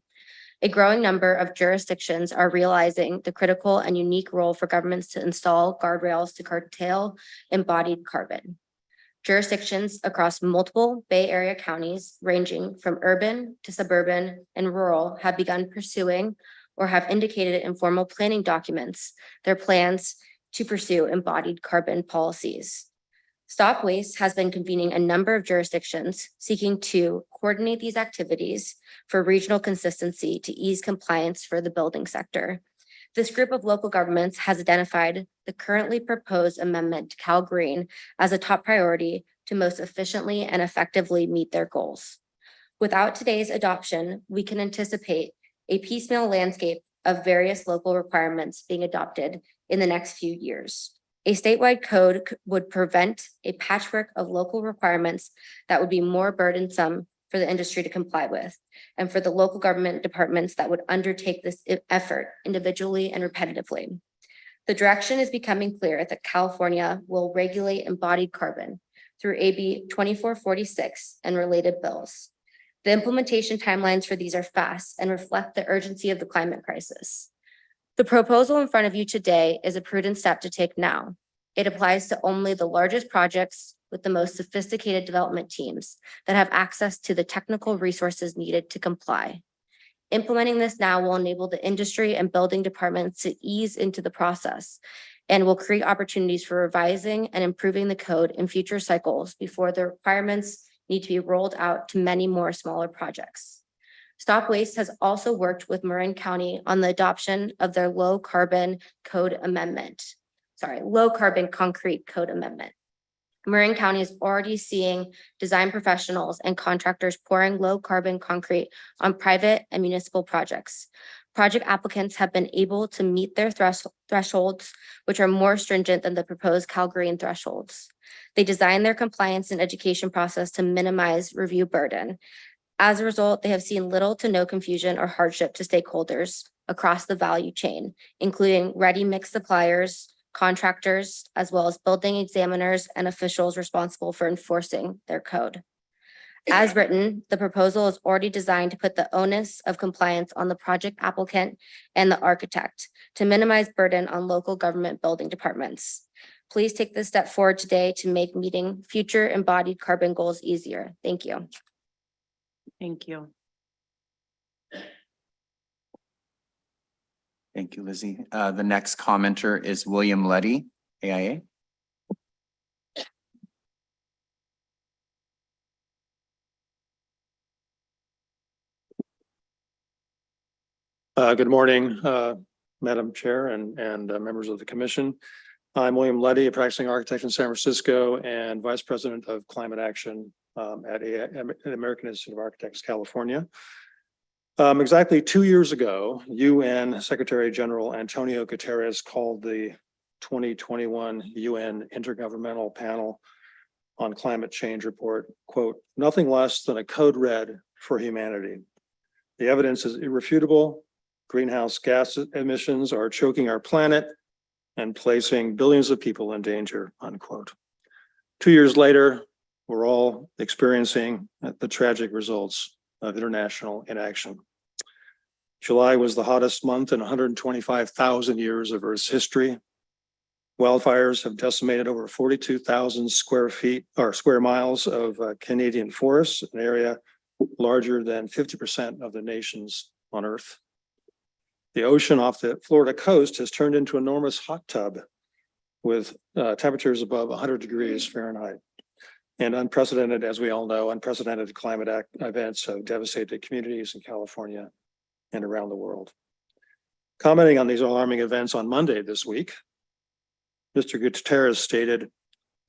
A growing number of jurisdictions are realizing the critical and unique role for governments to install guardrails to curtail embodied carbon. Jurisdictions across multiple Bay Area counties, ranging from urban to suburban and rural, have begun pursuing or have indicated in formal planning documents their plans to pursue embodied carbon policies. Stop Waste has been convening a number of jurisdictions seeking to coordinate these activities for regional consistency to ease compliance for the building sector. This group of local governments has identified the currently proposed amendment to Cal Green as a top priority to most efficiently and effectively meet their goals. Without today's adoption, we can anticipate a piecemeal landscape of various local requirements being adopted in the next few years. A statewide code would prevent a patchwork of local requirements that would be more burdensome for the industry to comply with, and for the local government departments that would undertake this effort individually and repetitively. The direction is becoming clear that California will regulate embodied carbon through AB 2446 and related bills. The implementation timelines for these are fast and reflect the urgency of the climate crisis. The proposal in front of you today is a prudent step to take now. It applies to only the largest projects with the most sophisticated development teams that have access to the technical resources needed to comply. Implementing this now will enable the industry and building departments to ease into the process and will create opportunities for revising and improving the code in future cycles before the requirements need to be rolled out to many more smaller projects. Stop Waste has also worked with Marin County on the adoption of their low carbon concrete code amendment. Marin County is already seeing design professionals and contractors pouring low carbon concrete on private and municipal projects. Project applicants have been able to meet their thresholds, which are more stringent than the proposed Cal Green thresholds. They design their compliance and education process to minimize review burden. As a result, they have seen little to no confusion or hardship to stakeholders across the value chain, including ready mix suppliers, contractors, as well as building examiners and officials responsible for enforcing their code. As written, the proposal is already designed to put the onus of compliance on the project applicant and the architect to minimize burden on local government building departments. Please take this step forward today to make meeting future embodied carbon goals easier. Thank you. Thank you. Thank you, Lizzie. The next commenter is William Letty, AIA. Good morning, Madam Chair and members of the commission. I'm William Letty, a practicing architect in San Francisco and Vice President of Climate Action at the American Institute of Architects, California. Exactly 2 years ago, UN Secretary General Antonio Guterres called the 2021 UN Intergovernmental Panel on Climate Change report, quote, "Nothing less than a code red for humanity. The evidence is irrefutable. Greenhouse gas emissions are choking our planet and placing billions of people in danger," unquote. 2 years later, we're all experiencing the tragic results of international inaction. July was the hottest month in 125,000 years of Earth's history. Wildfires have decimated over 42,000 square miles of Canadian forests, an area larger than 50% of the nations on Earth. The ocean off the Florida coast has turned into an enormous hot tub with temperatures above 100 degrees Fahrenheit. And unprecedented, as we all know, unprecedented climate events have devastated communities in California and around the world. Commenting on these alarming events on Monday this week, Mr. Guterres stated,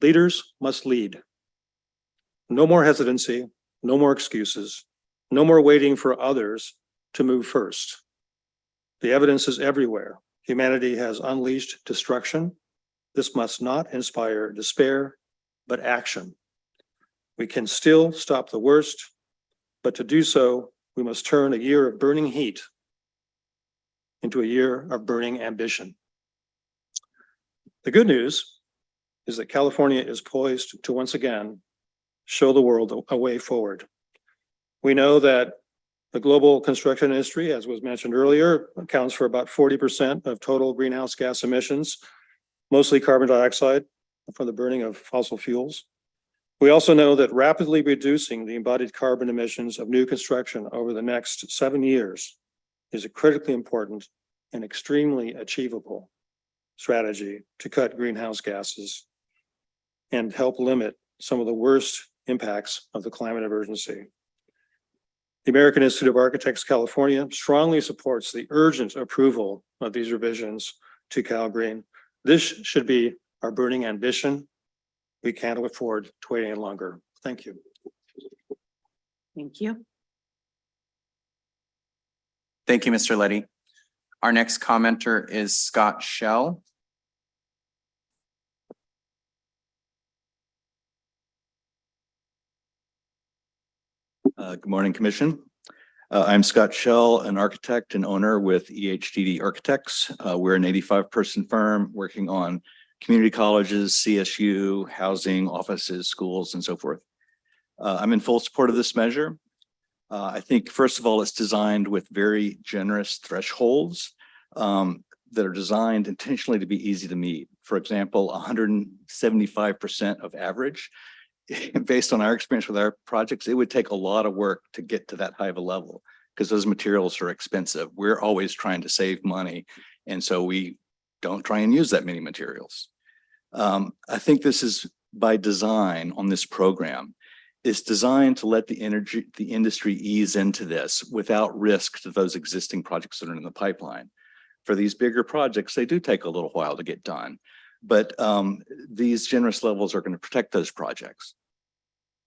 "Leaders must lead. No more hesitancy, no more excuses. No more waiting for others to move first. The evidence is everywhere. Humanity has unleashed destruction. This must not inspire despair, but action. We can still stop the worst, but to do so, we must turn a year of burning heat into a year of burning ambition. The good news is that California is poised to once again show the world a way forward. We know that the global construction industry, as was mentioned earlier, accounts for about 40% of total greenhouse gas emissions, mostly carbon dioxide from the burning of fossil fuels. We also know that rapidly reducing the embodied carbon emissions of new construction over the next 7 years is a critically important and extremely achievable strategy to cut greenhouse gases and help limit some of the worst impacts of the climate emergency. The American Institute of Architects California strongly supports the urgent approval of these revisions to Cal Green. This should be our burning ambition. We can't afford to wait any longer. Thank you. Thank you. Thank you, Mr. Leddy. Our next commenter is Scott Shell. Good morning, Commission. I'm Scott Shell, an architect and owner with EHDD Architects. We're an 85-person firm working on community colleges, CSU, housing, offices, schools, and so forth. I'm in full support of this measure. I think, first of all, it's designed with very generous thresholds that are designed intentionally to be easy to meet. For example, 175% of average. Based on our experience with our projects, it would take a lot of work to get to that high of a level because those materials are expensive. We're always trying to save money, and so we don't try and use that many materials. I think this is by design on this program. It's designed to let the industry ease into this without risk to those existing projects that are in the pipeline. For these bigger projects, they do take a little while to get done, but these generous levels are going to protect those projects.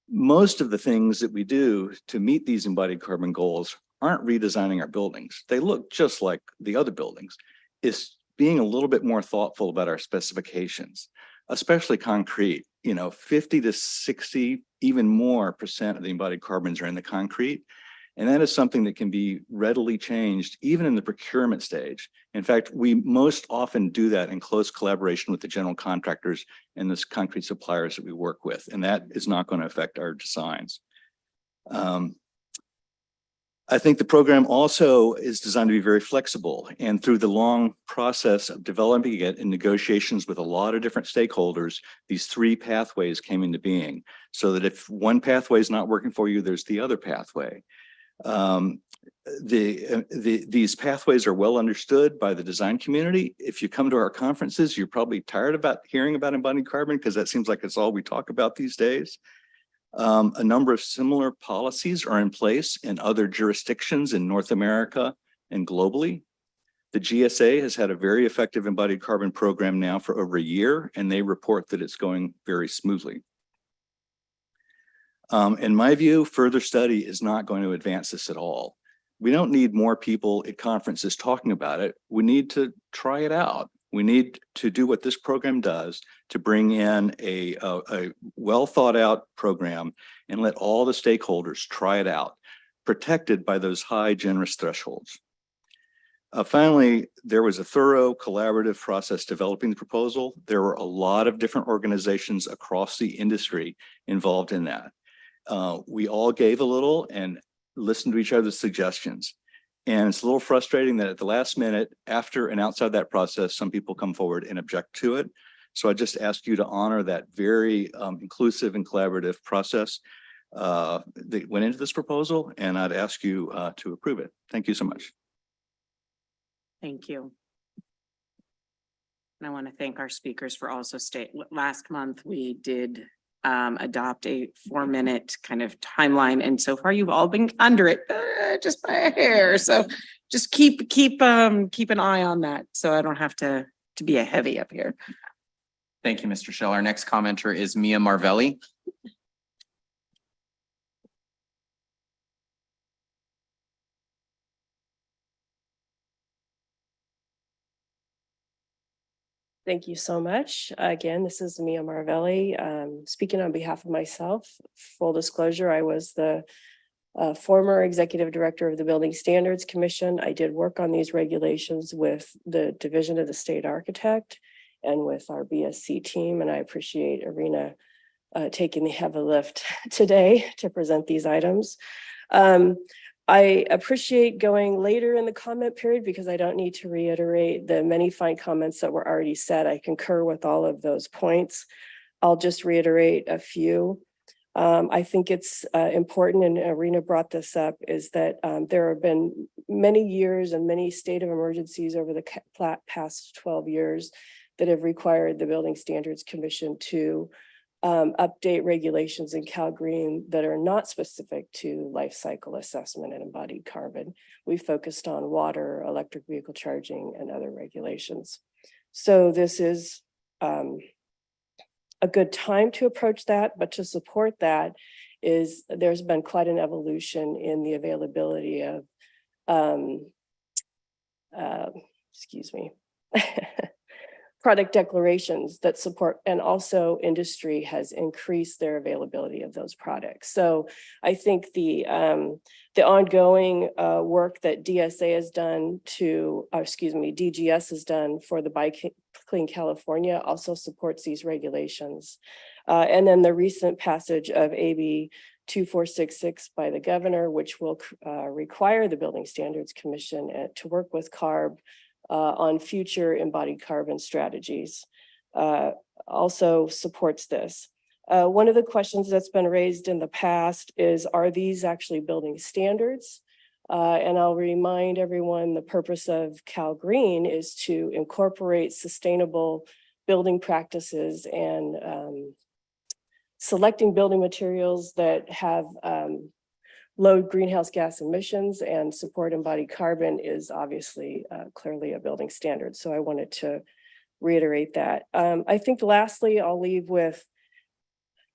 Most of the things that we do to meet these embodied carbon goals aren't redesigning our buildings. They look just like the other buildings. It's being a little bit more thoughtful about our specifications, especially concrete. 50 to 60, even more % of the embodied carbons are in the concrete. And that is something that can be readily changed even in the procurement stage. In fact, we most often do that in close collaboration with the general contractors and the concrete suppliers that we work with. And that is not going to affect our designs. I think the program also is designed to be very flexible, and through the long process of developing it in negotiations with a lot of different stakeholders, these 3 pathways came into being so that if one pathway is not working for you, there's the other pathway. These pathways are well understood by the design community. If you come to our conferences, you're probably tired about hearing about embodied carbon because that seems like it's all we talk about these days. A number of similar policies are in place in other jurisdictions in North America and globally. The GSA has had a very effective embodied carbon program now for over a year, and they report that it's going very smoothly. In my view, further study is not going to advance this at all. We don't need more people at conferences talking about it. We need to try it out. We need to do what this program does to bring in a well thought out program and let all the stakeholders try it out, protected by those high generous thresholds. Finally, there was a thorough collaborative process developing the proposal. There were a lot of different organizations across the industry involved in that. We all gave a little and listened to each other's suggestions. And it's a little frustrating that at the last minute, after and outside that process, some people come forward and object to it. So I just ask you to honor that very inclusive and collaborative process that went into this proposal, and I'd ask you to approve it. Thank you so much. Thank you. And I want to thank our speakers for also last month we did adopt a 4-minute kind of timeline, and so far you've all been under it just by a hair. So just keep an eye on that, so I don't have to be a heavy up here. Thank you, Mr. Shell. Our next commenter is Mia Marvelli. Thank you so much. Again, this is Mia Marvelli, speaking on behalf of myself. Full disclosure, I was the former executive director of the Building Standards Commission. I did work on these regulations with the Division of the State Architect and with our BSC team, and I appreciate Irina taking the heavy lift today to present these items. I appreciate going later in the comment period because I don't need to reiterate the many fine comments that were already said. I concur with all of those points. I'll just reiterate a few. I think it's important, and Irina brought this up, is that there have been many years and many state of emergencies over the past 12 years that have required the Building Standards Commission to update regulations in Cal Green that are not specific to life cycle assessment and embodied carbon. We focused on water, electric vehicle charging, and other regulations. So this is a good time to approach that, but to support that is there's been quite an evolution in the availability of, excuse me, product declarations that support, and also industry has increased their availability of those products. So I think the ongoing work that DSA has done to, DGS has done for the Buy Clean California also supports these regulations. And then the recent passage of AB 2466 by the governor, which will require the Building Standards Commission to work with CARB on future embodied carbon strategies, also supports this. One of the questions that's been raised in the past is, are these actually building standards? And I'll remind everyone the purpose of Cal Green is to incorporate sustainable building practices and selecting building materials that have low greenhouse gas emissions and support embodied carbon is obviously clearly a building standard. So I wanted to reiterate that. I think lastly, I'll leave with,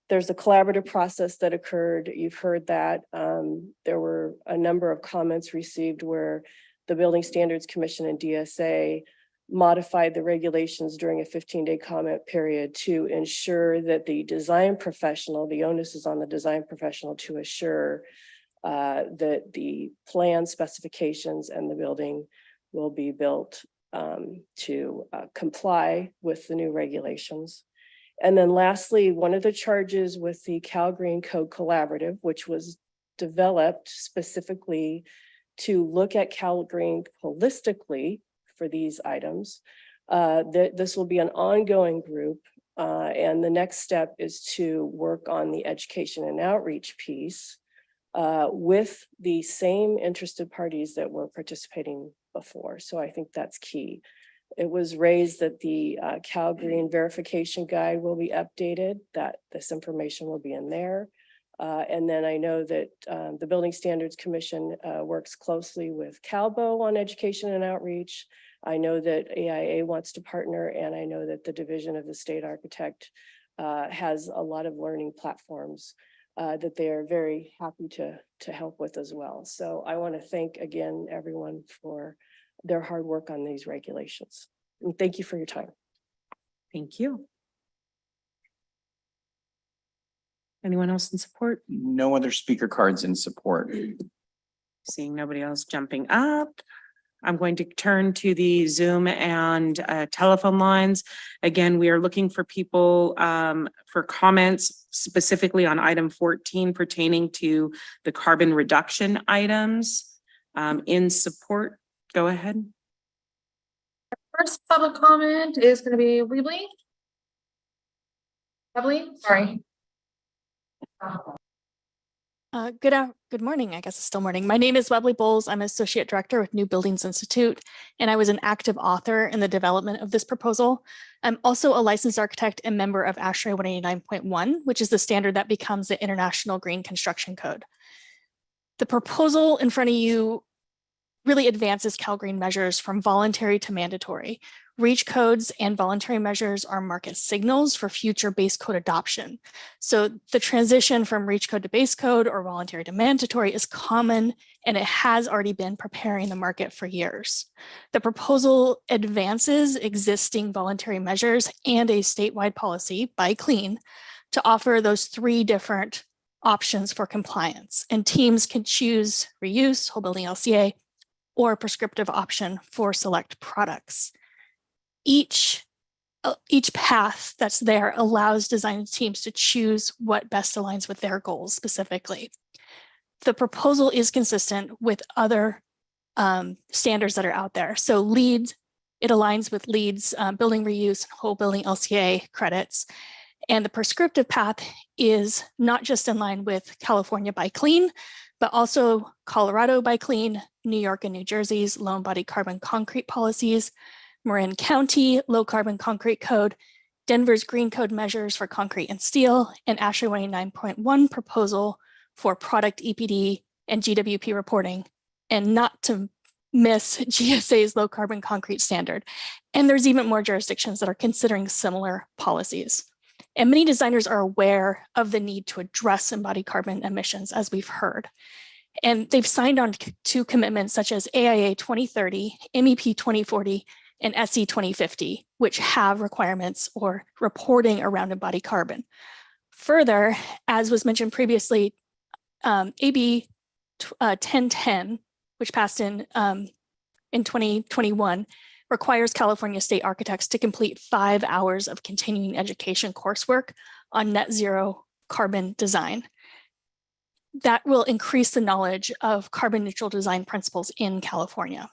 there's a collaborative process that occurred. You've heard that. There were a number of comments received where the Building Standards Commission and DSA modified the regulations during a 15-day comment period to ensure that the design professional, the onus is on the design professional to assure that the plan specifications and the building will be built to comply with the new regulations. And then lastly, one of the charges with the Cal Green Code Collaborative, which was developed specifically to look at Cal Green holistically for these items, this will be an ongoing group. And the next step is to work on the education and outreach piece with the same interested parties that were participating before. So I think that's key. It was raised that the Cal Green verification guide will be updated, that this information will be in there. And then I know that the Building Standards Commission works closely with CalBO on education and outreach. I know that AIA wants to partner, and I know that the Division of the State Architect has a lot of learning platforms that they are very happy to help with as well. So I want to thank again everyone for their hard work on these regulations. And thank you for your time. Thank you. Anyone else in support? No other speaker cards in support. Seeing nobody else jumping up, I'm going to turn to the Zoom and telephone lines. Again, we are looking for people for comments specifically on item 14 pertaining to the carbon reduction items. In support, go ahead. First public comment is going to be Weebly. Sorry. Good morning. I guess it's still morning. My name is Webley Bowles. I'm Associate Director with New Buildings Institute, and I was an active author in the development of this proposal. I'm also a licensed architect and member of ASHRAE 189.1, which is the standard that becomes the International Green Construction Code. The proposal in front of you really advances CalGreen measures from voluntary to mandatory. REACH codes and voluntary measures are market signals for future base code adoption. So the transition from REACH code to base code or voluntary to mandatory is common, and it has already been preparing the market for years. The proposal advances existing voluntary measures and a statewide policy by CLEAN to offer those 3 different options for compliance, and teams can choose reuse, whole building LCA, or a prescriptive option for select products. Each path that's there allows design teams to choose what best aligns with their goals specifically. The proposal is consistent with other standards that are out there. So LEED, it aligns with LEED's building reuse, whole building LCA credits. And the prescriptive path is not just in line with California by CLEAN, but also Colorado by CLEAN, New York and New Jersey's low embodied carbon concrete policies, Marin County low carbon concrete code, Denver's green code measures for concrete and steel, and ASHRAE 189.1 proposal for product EPD and GWP reporting, and not to miss GSA's low carbon concrete standard. And there's even more jurisdictions that are considering similar policies. And many designers are aware of the need to address embodied carbon emissions, as we've heard. And they've signed on to commitments such as AIA 2030, MEP 2040, and SE 2050, which have requirements or reporting around embodied carbon. Further, as was mentioned previously, AB 1010, which passed in 2021, requires California state architects to complete 5 hours of continuing education coursework on net zero carbon design. That will increase the knowledge of carbon neutral design principles in California.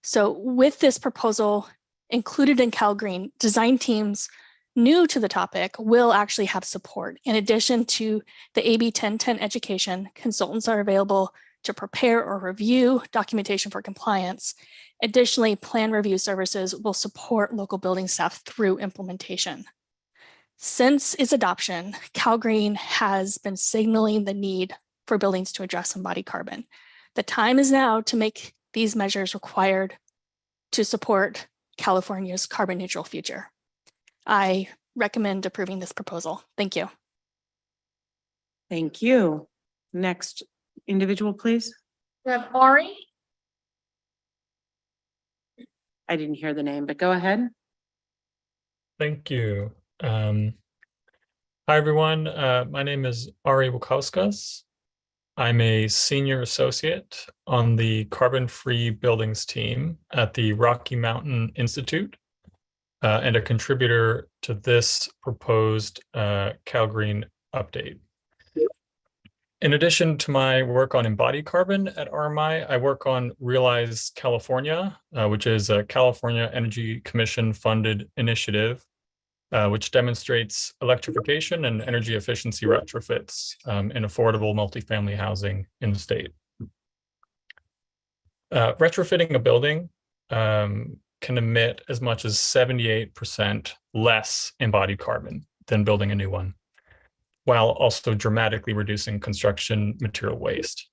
So with this proposal included in CalGreen, design teams new to the topic will actually have support. In addition to the AB 1010 education, consultants are available to prepare or review documentation for compliance. Additionally, plan review services will support local building staff through implementation. Since its adoption, CalGreen has been signaling the need for buildings to address embodied carbon. The time is now to make these measures required to support California's carbon neutral future. I recommend approving this proposal. Thank you. Thank you. Next individual, please. We have Ari. I didn't hear the name, but go ahead. Thank you. Hi, everyone. My name is Ari Wakauskas. I'm a senior associate on the carbon-free buildings team at the Rocky Mountain Institute and a contributor to this proposed CalGreen update. In addition to my work on embodied carbon at RMI, I work on Realize California, which is a California Energy Commission funded initiative, which demonstrates electrification and energy efficiency retrofits in affordable multifamily housing in the state. Retrofitting a building can emit as much as 78% less embodied carbon than building a new one, while also dramatically reducing construction material waste.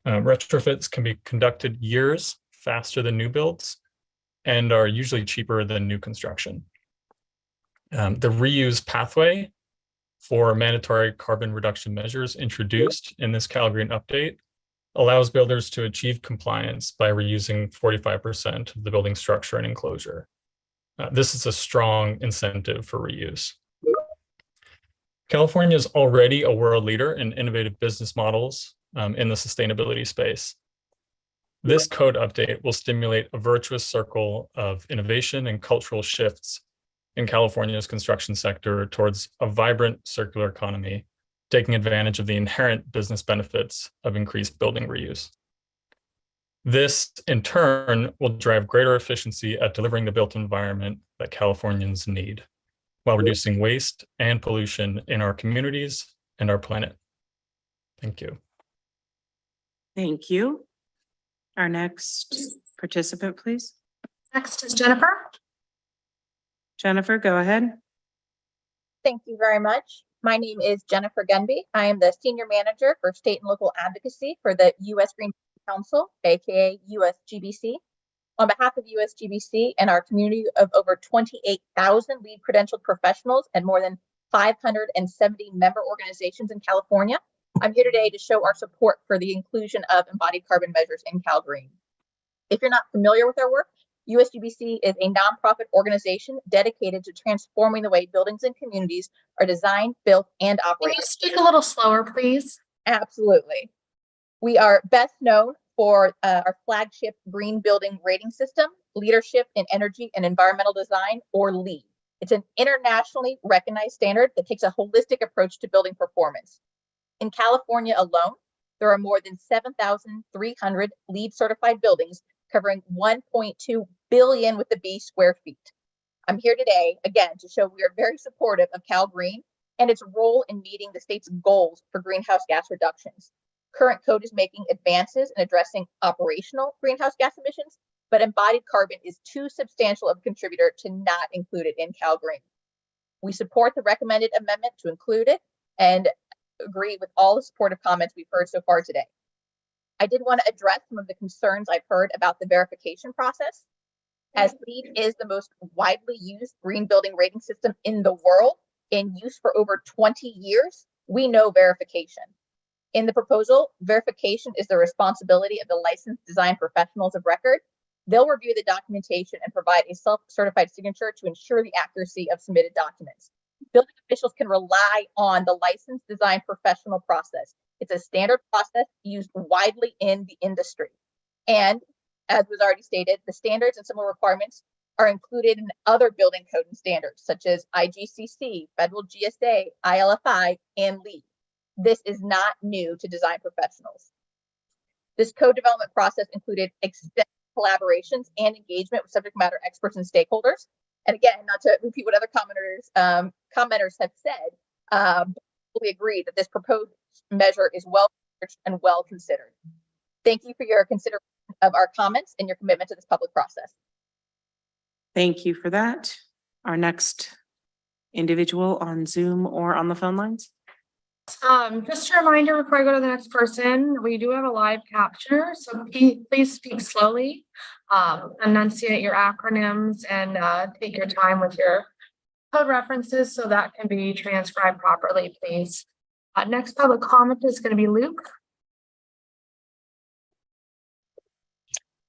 Retrofits can be conducted years faster than new builds and are usually cheaper than new construction. The reuse pathway for mandatory carbon reduction measures introduced in this CalGreen update allows builders to achieve compliance by reusing 45% of the building structure and enclosure. This is a strong incentive for reuse. California is already a world leader in innovative business models in the sustainability space. This code update will stimulate a virtuous circle of innovation and cultural shifts in California's construction sector towards a vibrant circular economy, taking advantage of the inherent business benefits of increased building reuse. This, in turn, will drive greater efficiency at delivering the built environment that Californians need, while reducing waste and pollution in our communities and our planet. Thank you. Thank you. Our next participant, please. Next is Jennifer. Jennifer, go ahead. Thank you very much. My name is Jennifer Gunby. I am the Senior Manager for State and Local Advocacy for the U.S. Green Council, aka USGBC. On behalf of USGBC and our community of over 28,000 lead credentialed professionals and more than 570 member organizations in California, I'm here today to show our support for the inclusion of embodied carbon measures in Cal Green. If you're not familiar with our work, USGBC is a nonprofit organization dedicated to transforming the way buildings and communities are designed, built, and Can operated. you speak a little slower, please? Absolutely. We are best known for our flagship green building rating system, Leadership in Energy and Environmental Design, or LEED. It's an internationally recognized standard that takes a holistic approach to building performance. In California alone, there are more than 7,300 LEED certified buildings covering 1.2 billion with the B square feet. I'm here today, again, to show we are very supportive of Cal Green and its role in meeting the state's goals for greenhouse gas reductions. Current code is making advances in addressing operational greenhouse gas emissions, but embodied carbon is too substantial of a contributor to not include it in Cal Green. We support the recommended amendment to include it and agree with all the supportive comments we've heard so far today. I did want to address some of the concerns I've heard about the verification process. As LEED is the most widely used green building rating system in the world, in use for over 20 years, we know verification. In the proposal, verification is the responsibility of the licensed design professionals of record. They'll review the documentation and provide a self-certified signature to ensure the accuracy of submitted documents. Building officials can rely on the licensed design professional process. It's a standard process used widely in the industry. And as was already stated, the standards and similar requirements are included in other building code and standards, such as IGCC, Federal GSA, ILFI, and LEED. This is not new to design professionals. This code development process included extensive collaborations and engagement with subject matter experts and stakeholders. And again, not to repeat what other commenters have said, we agree that this proposed measure is well researched and well considered. Thank you for your consideration of our comments and your commitment to this public process. Thank you for that. Our next individual on Zoom or on the phone lines. Just a reminder before I go to the next person, we do have a live captioner, so please speak slowly, enunciate your acronyms, and take your time with your code references so that can be transcribed properly, please. Next public comment is going to be Luke.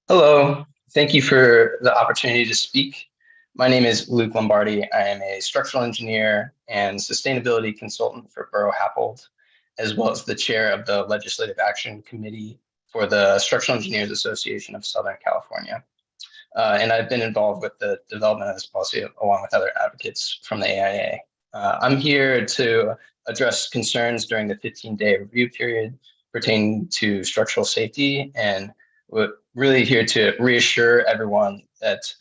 Hello, thank you for the opportunity to speak. My name is Luke Lombardi. I am a structural engineer and sustainability consultant for Borough Happold, as well as the chair of the Legislative Action Committee for the Structural Engineers Association of Southern California. And I've been involved with the development of this policy along with other advocates from the AIA. I'm here to address concerns during the 15-day review period pertaining to structural safety, and we're really here to reassure everyone that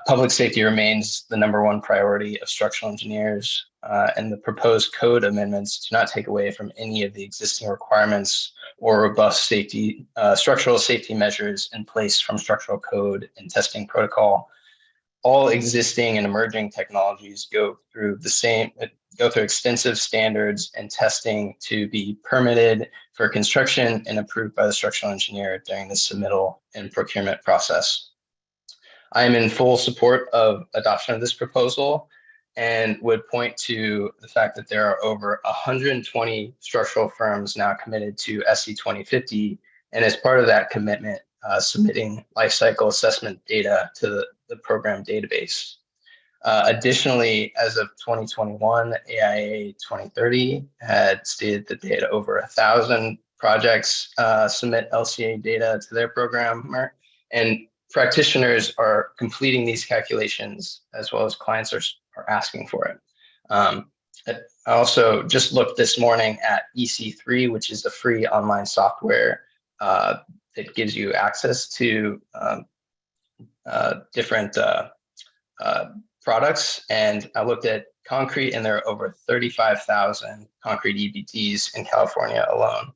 public safety remains the #1 priority of structural engineers, and the proposed code amendments do not take away from any of the existing requirements or robust safety, structural safety measures in place from structural code and testing protocol. All existing and emerging technologies go through extensive standards and testing to be permitted for construction and approved by the structural engineer during the submittal and procurement process. I am in full support of adoption of this proposal and would point to the fact that there are over 120 structural firms now committed to SC 2050, and as part of that commitment, submitting life cycle assessment data to the program database. Additionally, as of 2021, AIA 2030 had stated that they had over 1,000 projects submit LCA data to their program, and practitioners are completing these calculations as well as clients are asking for it. I also just looked this morning at EC3, which is the free online software that gives you access to different products. And I looked at concrete, and there are over 35,000 concrete EBTs in California alone.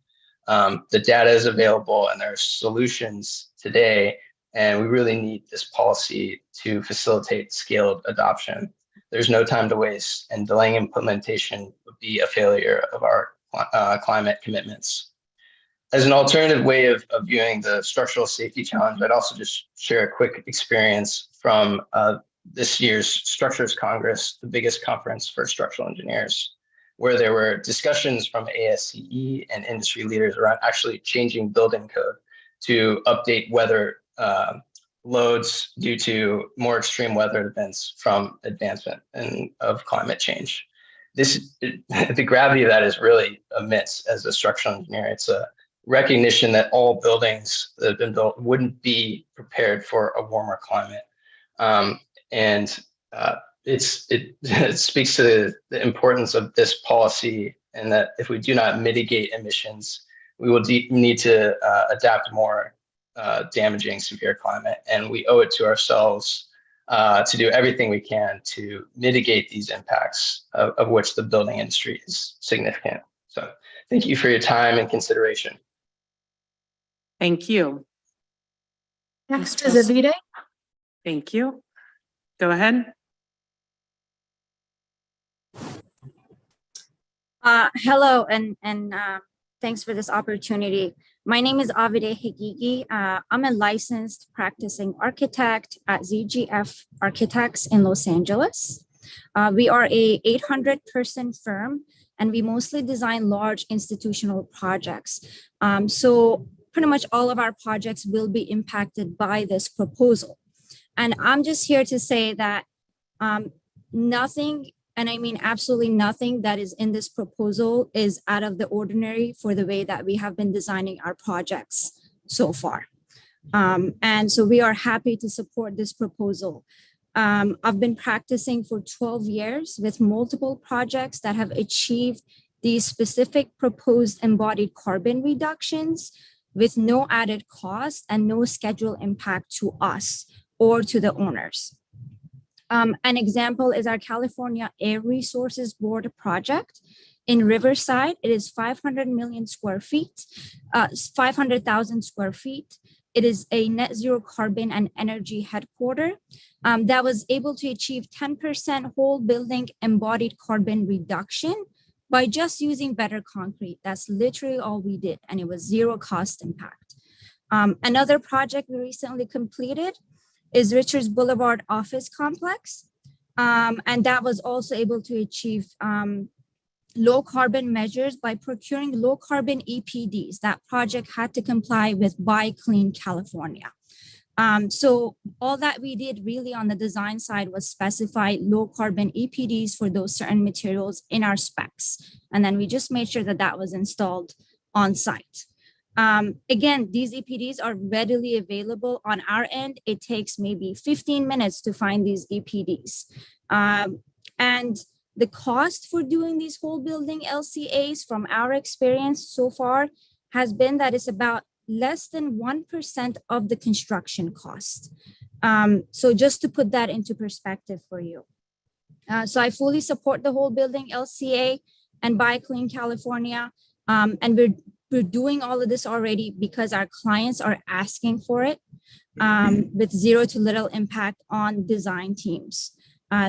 The data is available and there are solutions today, and we really need this policy to facilitate scaled adoption. There's no time to waste, and delaying implementation would be a failure of our climate commitments. As an alternative way of viewing the structural safety challenge, I'd also just share a quick experience from this year's Structures Congress, the biggest conference for structural engineers, where there were discussions from ASCE and industry leaders around actually changing building code to update weather loads due to more extreme weather events from advancement of climate change. The gravity of that is really immense as a structural engineer. It's a recognition that all buildings that have been built wouldn't be prepared for a warmer climate. It speaks to the importance of this policy, and that if we do not mitigate emissions, we will need to adapt more damaging severe climate. And we owe it to ourselves to do everything we can to mitigate these impacts, of which the building industry is significant. So thank you for your time and consideration. Thank you. Next is Avide. Thank you. Go ahead. Hello, and thanks for this opportunity. My name is Avide Higigi. I'm a licensed practicing architect at ZGF Architects in Los Angeles. We are a 800-person firm, and we mostly design large institutional projects. So pretty much all of our projects will be impacted by this proposal. And I'm just here to say that nothing, and I mean absolutely nothing, that is in this proposal is out of the ordinary for the way that we have been designing our projects so far. And so we are happy to support this proposal. I've been practicing for 12 years with multiple projects that have achieved these specific proposed embodied carbon reductions with no added cost and no schedule impact to us or to the owners. An example is our California Air Resources Board project in Riverside. It is 500 million square feet, 500,000 square feet. It is a net zero carbon and energy headquarter that was able to achieve 10% whole building embodied carbon reduction by just using better concrete. That's literally all we did, and it was zero cost impact. Another project we recently completed is Richards Boulevard Office Complex. And that was also able to achieve low carbon measures by procuring low carbon EPDs. That project had to comply with Buy Clean California. So all that we did really on the design side was specify low carbon EPDs for those certain materials in our specs. And then we just made sure that that was installed on site. Again, these EPDs are readily available on our end. It takes maybe 15 minutes to find these EPDs. And the cost for doing these whole building LCAs from our experience so far has been that it's about less than 1% of the construction cost. So just to put that into perspective for you. So I fully support the whole building LCA and Buy Clean California. And we're doing all of this already because our clients are asking for it with zero to little impact on design teams.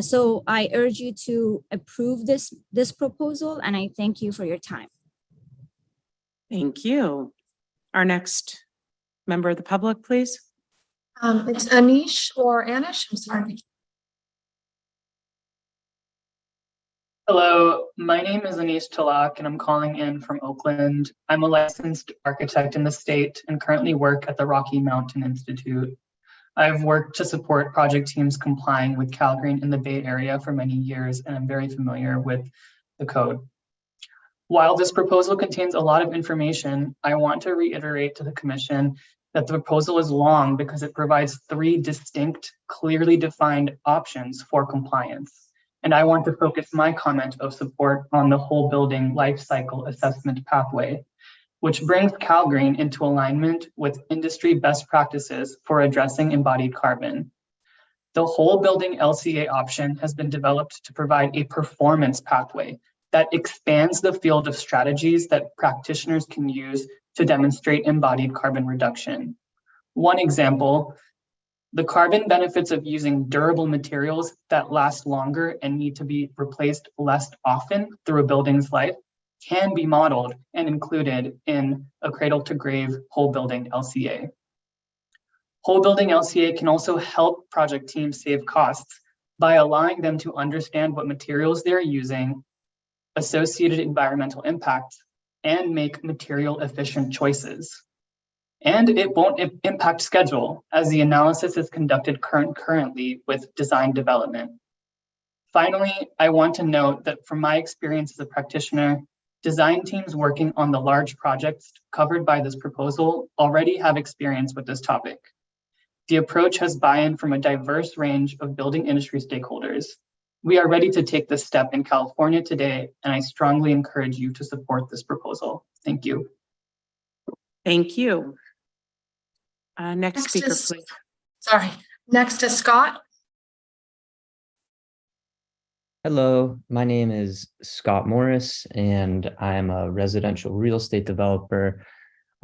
So I urge you to approve this proposal, and I thank you for your time. Thank you. Our next member of the public, please. It's Anish or Anish, I'm sorry. Hello, my name is Anish Talak and I'm calling in from Oakland. I'm a licensed architect in the state and currently work at the Rocky Mountain Institute. I've worked to support project teams complying with CalGreen in the Bay Area for many years, and I'm very familiar with the code. While this proposal contains a lot of information, I want to reiterate to the Commission that the proposal is long because it provides 3 distinct, clearly defined options for compliance. And I want to focus my comment of support on the whole building life cycle assessment pathway, which brings CalGreen into alignment with industry best practices for addressing embodied carbon. The whole building LCA option has been developed to provide a performance pathway that expands the field of strategies that practitioners can use to demonstrate embodied carbon reduction. One example, the carbon benefits of using durable materials that last longer and need to be replaced less often through a building's life can be modeled and included in a cradle to grave whole building LCA. Whole building LCA can also help project teams save costs by allowing them to understand what materials they're using, associated environmental impacts, and make material efficient choices. And it won't impact schedule, as the analysis is conducted currently with design development. Finally, I want to note that from my experience as a practitioner, design teams working on the large projects covered by this proposal already have experience with this topic. The approach has buy-in from a diverse range of building industry stakeholders. We are ready to take this step in California today, and I strongly encourage you to support this proposal. Thank you. Thank you. Next speaker, please. Sorry, next is Scott. Hello, my name is Scott Morris, and I'm a residential real estate developer.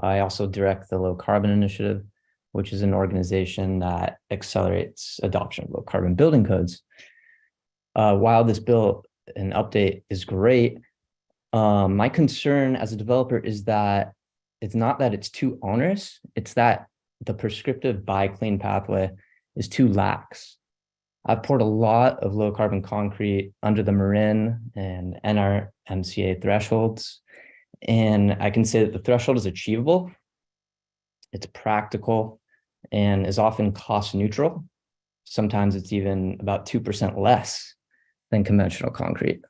I also direct the Low Carbon Initiative, which is an organization that accelerates adoption of low carbon building codes. While this bill and update is great, my concern as a developer is that it's not that it's too onerous, it's that the prescriptive buy clean pathway is too lax. I've poured a lot of low carbon concrete under the Marin and NRMCA thresholds, and I can say that the threshold is achievable, it's practical, and is often cost neutral. Sometimes it's even about 2% less than conventional concrete.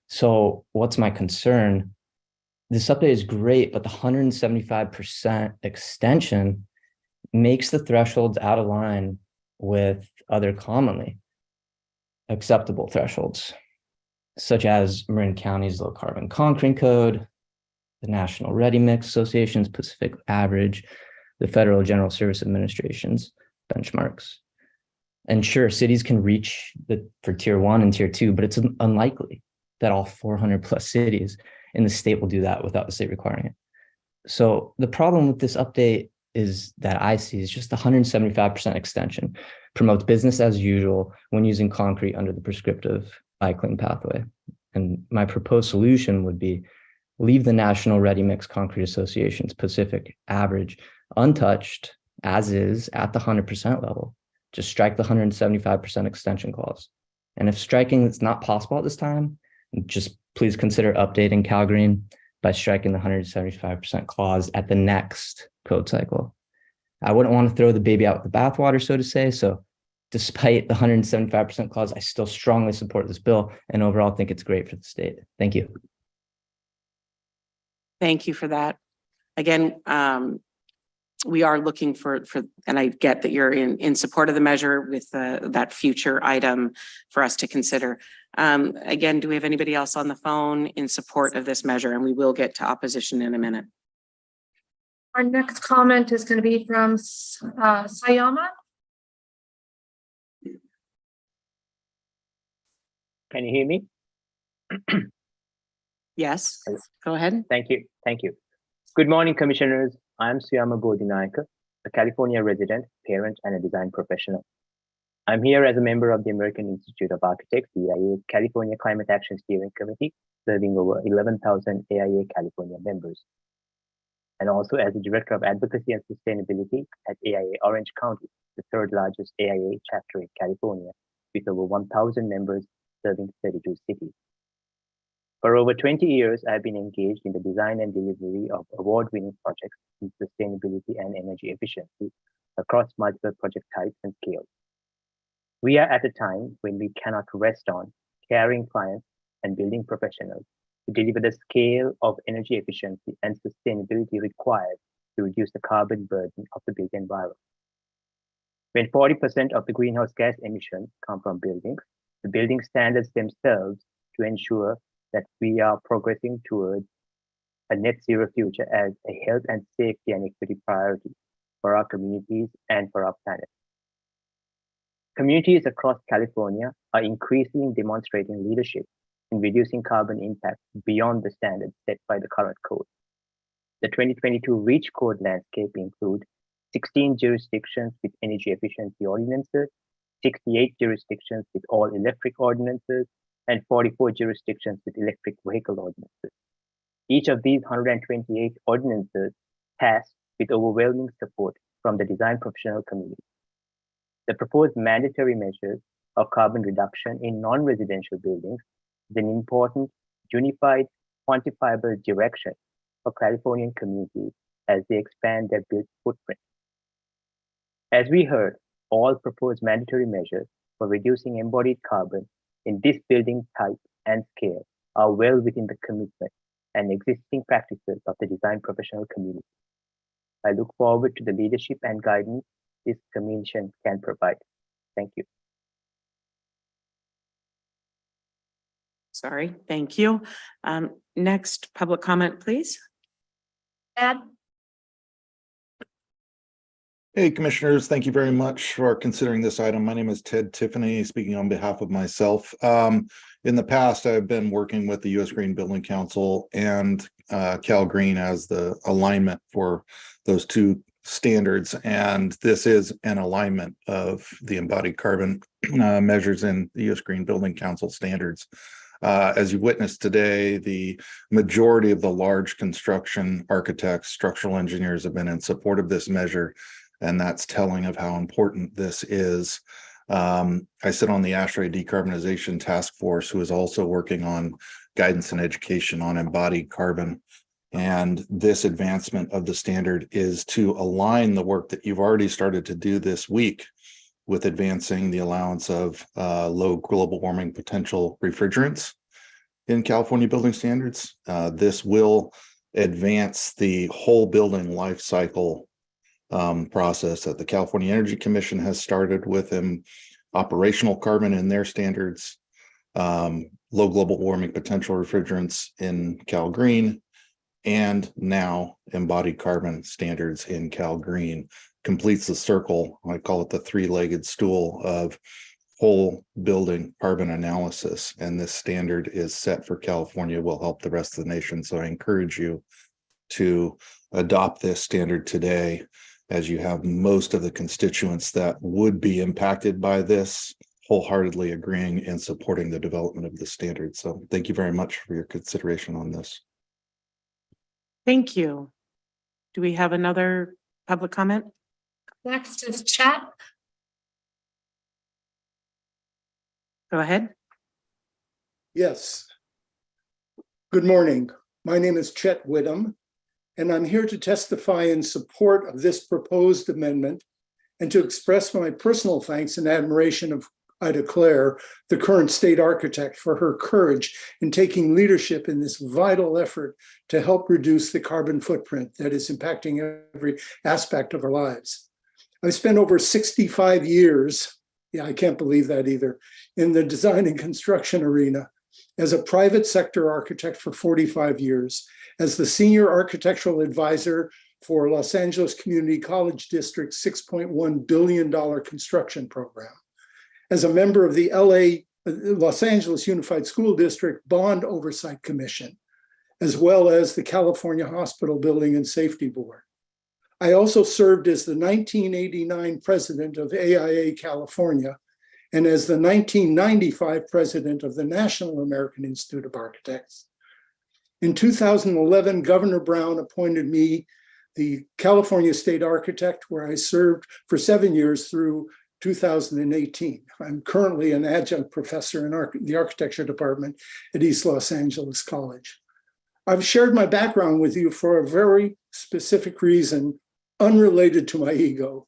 So what's my concern? This update is great, but the 175% extension makes the thresholds out of line with other commonly acceptable thresholds, such as Marin County's low carbon concrete code, the National Ready Mix Association's Pacific Average, the Federal General Service Administration's benchmarks. And sure, cities can reach for tier 1 and tier 2, but it's unlikely that all 400 plus cities in the state will do that without the state requiring it. So the problem with this update is that I see is just the 175% extension promotes business as usual when using concrete under the prescriptive buy clean pathway. And my proposed solution would be leave the National Ready Mix Concrete Association's Pacific Average untouched as is at the 100% level. Just strike the 175% extension clause. And if striking is not possible at this time, just please consider updating CalGreen by striking the 175% clause at the next code cycle. I wouldn't want to throw the baby out with the bathwater, so to say. So despite the 175% clause, I still strongly support this bill and overall think it's great for the state. Thank you. Thank you for that. Again, we are looking for, and I get that you're in support of the measure with that future item for us to consider. Again, do we have anybody else on the phone in support of this measure? And we will get to opposition in a minute. Our next comment is going to be from Sayama. Can you hear me? Yes, go ahead. Thank you. Thank you. Good morning, commissioners. I'm Suyama Bodhinayaka, a California resident, parent, and a design professional. I'm here as a member of the American Institute of Architects, AIA California Climate Action Steering Committee, serving over 11,000 AIA California members, and also as the Director of Advocacy and Sustainability at AIA Orange County, the third largest AIA chapter in California, with over 1,000 members serving 32 cities. For over 20 years, I've been engaged in the design and delivery of award-winning projects in sustainability and energy efficiency across multiple project types and scales. We are at a time when we cannot rest on caring clients and building professionals to deliver the scale of energy efficiency and sustainability required to reduce the carbon burden of the built environment. When 40% of the greenhouse gas emissions come from buildings, the building standards themselves to ensure that we are progressing towards a net zero future as a health and safety and equity priority for our communities and for our planet. Communities across California are increasingly demonstrating leadership in reducing carbon impact beyond the standards set by the current code. The 2022 REACH code landscape includes 16 jurisdictions with energy efficiency ordinances, 68 jurisdictions with all electric ordinances, and 44 jurisdictions with electric vehicle ordinances. Each of these 128 ordinances passed with overwhelming support from the design professional community. The proposed mandatory measures of carbon reduction in non-residential buildings is an important, unified, quantifiable direction for Californian communities as they expand their built footprint. As we heard, all proposed mandatory measures for reducing embodied carbon in this building type and scale are well within the commitment and existing practices of the design professional community. I look forward to the leadership and guidance this commission can provide. Thank you. Sorry, thank you. Next public comment, please. Ed? Hey, commissioners, thank you very much for considering this item. My name is Ted Tiffany, speaking on behalf of myself. In the past, I've been working with the U.S. Green Building Council and Cal Green as the alignment for those two standards. And this is an alignment of the embodied carbon measures in the U.S. Green Building Council standards. As you witnessed today, the majority of the large construction architects, structural engineers have been in support of this measure, and that's telling of how important this is. I sit on the ASHRAE Decarbonization Task Force, who is also working on guidance and education on embodied carbon. And this advancement of the standard is to align the work that you've already started to do this week with advancing the allowance of low global warming potential refrigerants in California building standards. This will advance the whole building life cycle process that the California Energy Commission has started with operational carbon in their standards, low global warming potential refrigerants in Cal Green, and now embodied carbon standards in Cal Green. Completes the circle. I call it the three-legged stool of whole building carbon analysis. And this standard is set for California, will help the rest of the nation. So I encourage you to adopt this standard today, as you have most of the constituents that would be impacted by this wholeheartedly agreeing and supporting the development of this standard. So thank you very much for your consideration on this. Thank you. Do we have another public comment? Next is Chet. Go ahead. Yes. Good morning. My name is Chet Whittam, and I'm here to testify in support of this proposed amendment and to express my personal thanks and admiration of Ida Claire, the current state architect, for her courage in taking leadership in this vital effort to help reduce the carbon footprint that is impacting every aspect of our lives. I've spent over 65 years, yeah, I can't believe that either, in the design and construction arena, as a private sector architect for 45 years, as the senior architectural advisor for Los Angeles Community College District's $6.1 billion construction program, as a member of the Los Angeles Unified School District Bond Oversight Commission, as well as the California Hospital Building and Safety Board. I also served as the 1989 president of AIA California and as the 1995 president of the National American Institute of Architects. In 2011, Governor Brown appointed me the California State Architect, where I served for 7 years through 2018. I'm currently an adjunct professor in the architecture department at East Los Angeles College. I've shared my background with you for a very specific reason, unrelated to my ego.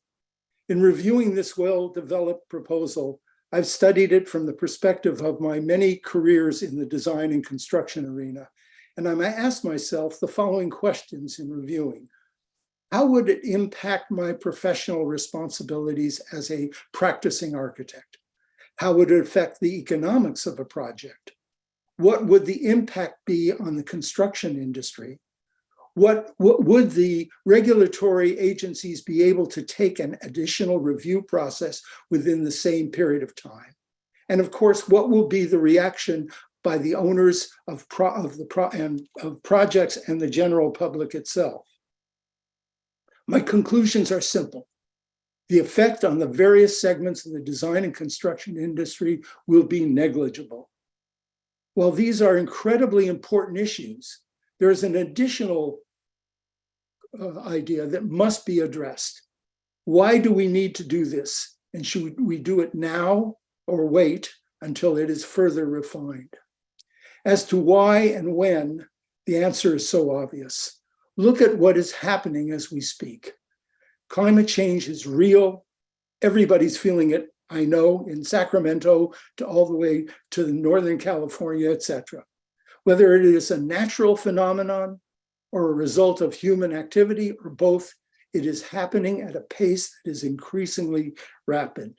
In reviewing this well-developed proposal, I've studied it from the perspective of my many careers in the design and construction arena. And I asked myself the following questions in reviewing. How would it impact my professional responsibilities as a practicing architect? How would it affect the economics of a project? What would the impact be on the construction industry? What would the regulatory agencies be able to take an additional review process within the same period of time? And of course, what will be the reaction by the owners of projects and the general public itself? My conclusions are simple. The effect on the various segments of the design and construction industry will be negligible. While these are incredibly important issues, there's an additional idea that must be addressed. Why do we need to do this? And should we do it now or wait until it is further refined? As to why and when, the answer is so obvious. Look at what is happening as we speak. Climate change is real. Everybody's feeling it, I know, in Sacramento to all the way to Northern California, etc. Whether it is a natural phenomenon or a result of human activity or both, it is happening at a pace that is increasing rapidly.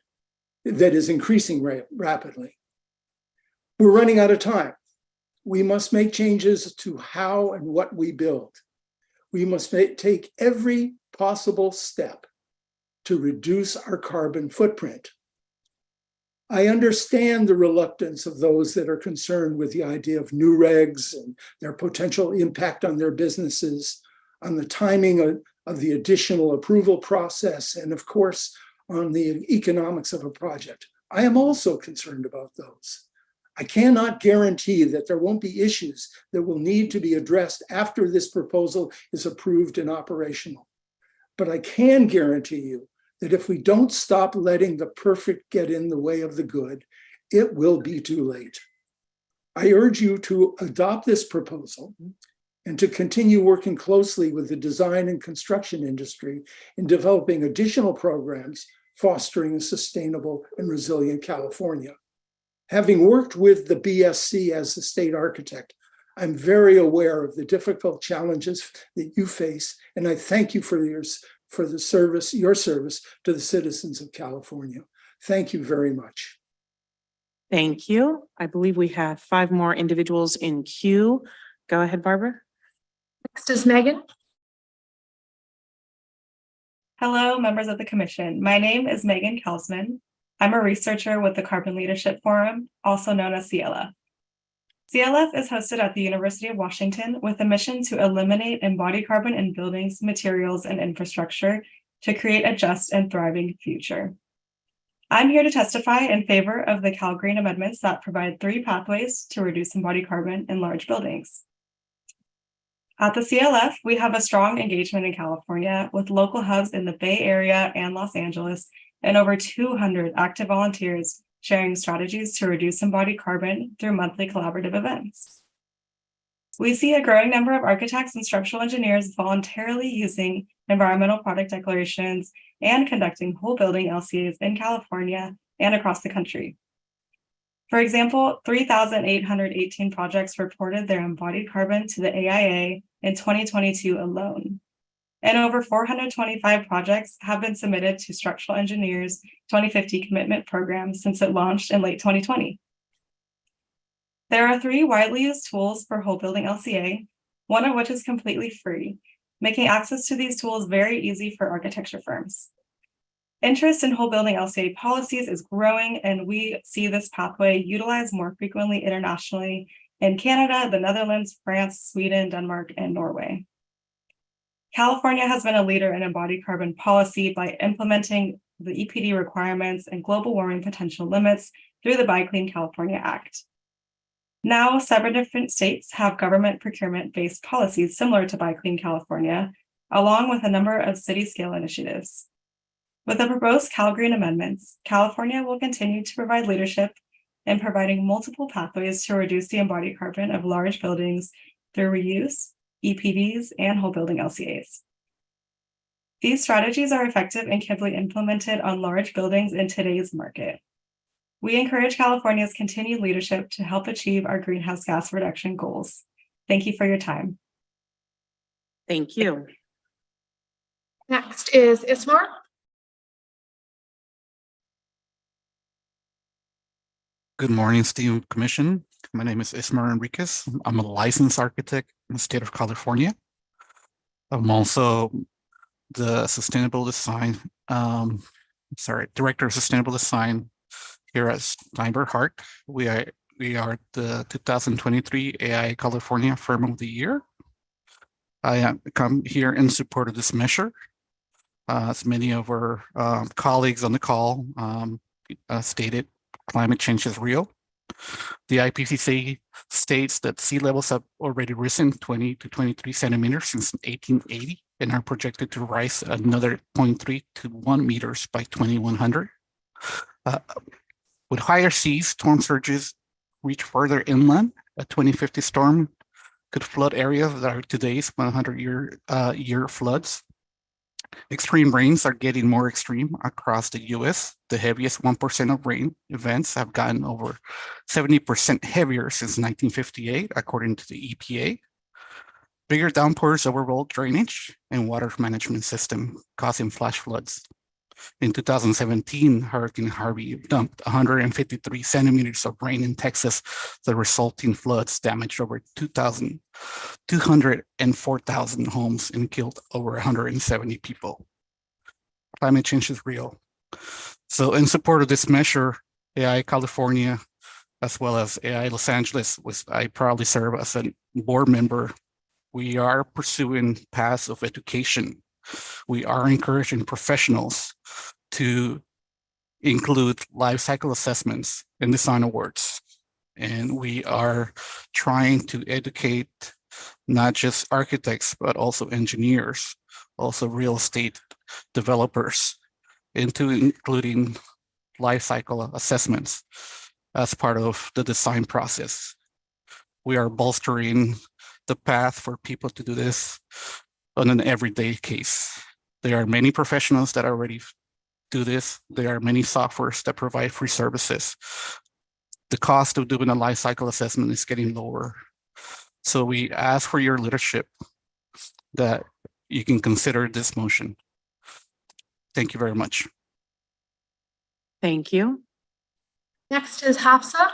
We're running out of time. We must make changes to how and what we build. We must take every possible step to reduce our carbon footprint. I understand the reluctance of those that are concerned with the idea of new regs and their potential impact on their businesses, on the timing of the additional approval process, and of course, on the economics of a project. I am also concerned about those. I cannot guarantee that there won't be issues that will need to be addressed after this proposal is approved and operational. But I can guarantee you that if we don't stop letting the perfect get in the way of the good, it will be too late. I urge you to adopt this proposal and to continue working closely with the design and construction industry in developing additional programs fostering a sustainable and resilient California. Having worked with the BSC as the state architect, I'm very aware of the difficult challenges that you face, and I thank you for your service to the citizens of California. Thank you very much. Thank you. I believe we have 5 more individuals in queue. Go ahead, Barbara. Next is Megan. Hello, members of the commission. My name is Megan Kelsman. I'm a researcher with the Carbon Leadership Forum, also known as CLF. CLF is hosted at the University of Washington with a mission to eliminate embodied carbon in buildings, materials, and infrastructure to create a just and thriving future. I'm here to testify in favor of the Cal Green amendments that provide 3 pathways to reduce embodied carbon in large buildings. At the CLF, we have a strong engagement in California with local hubs in the Bay Area and Los Angeles and over 200 active volunteers sharing strategies to reduce embodied carbon through monthly collaborative events. We see a growing number of architects and structural engineers voluntarily using environmental product declarations and conducting whole building LCAs in California and across the country. For example, 3,818 projects reported their embodied carbon to the AIA in 2022 alone. And over 425 projects have been submitted to Structural Engineers 2050 commitment program since it launched in late 2020. There are 3 widely used tools for whole building LCA, one of which is completely free, making access to these tools very easy for architecture firms. Interest in whole building LCA policies is growing, and we see this pathway utilized more frequently internationally in Canada, the Netherlands, France, Sweden, Denmark, and Norway. California has been a leader in embodied carbon policy by implementing the EPD requirements and global warming potential limits through the Buy Clean California Act. Now, 7 different states have government procurement-based policies similar to Buy Clean California, along with a number of city-scale initiatives. With the proposed Cal Green amendments, California will continue to provide leadership in providing multiple pathways to reduce the embodied carbon of large buildings through reuse, EPDs, and whole building LCAs. These strategies are effective and can be implemented on large buildings in today's market. We encourage California's continued leadership to help achieve our greenhouse gas reduction goals. Thank you for your time. Thank you. Next is Ismar. Good morning, esteemed commission. My name is Ismar Enriquez. I'm a licensed architect in the state of California. I'm also the sustainable design, director of sustainable design here at Steinberg Hart. We are the 2023 AI California Firm of the Year. I come here in support of this measure. As many of our colleagues on the call stated, climate change is real. The IPCC states that sea levels have already risen 20 to 23 centimeters since 1880 and are projected to rise another 0.3 to 1 meters by 2100. With higher seas, storm surges reach further inland. A 2050 storm could flood areas that are today's 100-year floods. Extreme rains are getting more extreme across the US. The heaviest 1% of rain events have gotten over 70% heavier since 1958, according to the EPA. Bigger downpours overrode drainage and water management system, causing flash floods. In 2017, Hurricane Harvey dumped 153 centimeters of rain in Texas. The resulting floods damaged over 204,000 homes and killed over 170 people. Climate change is real. So in support of this measure, AI California, as well as AI Los Angeles, which I proudly serve as a board member, we are pursuing paths of education. We are encouraging professionals to include life cycle assessments in design awards. And we are trying to educate not just architects, but also engineers, also real estate developers, into including life cycle assessments as part of the design process. We are bolstering the path for people to do this on an everyday case. There are many professionals that already do this. There are many softwares that provide free services. The cost of doing a life cycle assessment is getting lower. So we ask for your leadership that you can consider this motion. Thank you very much. Thank you. Next is Hafsa.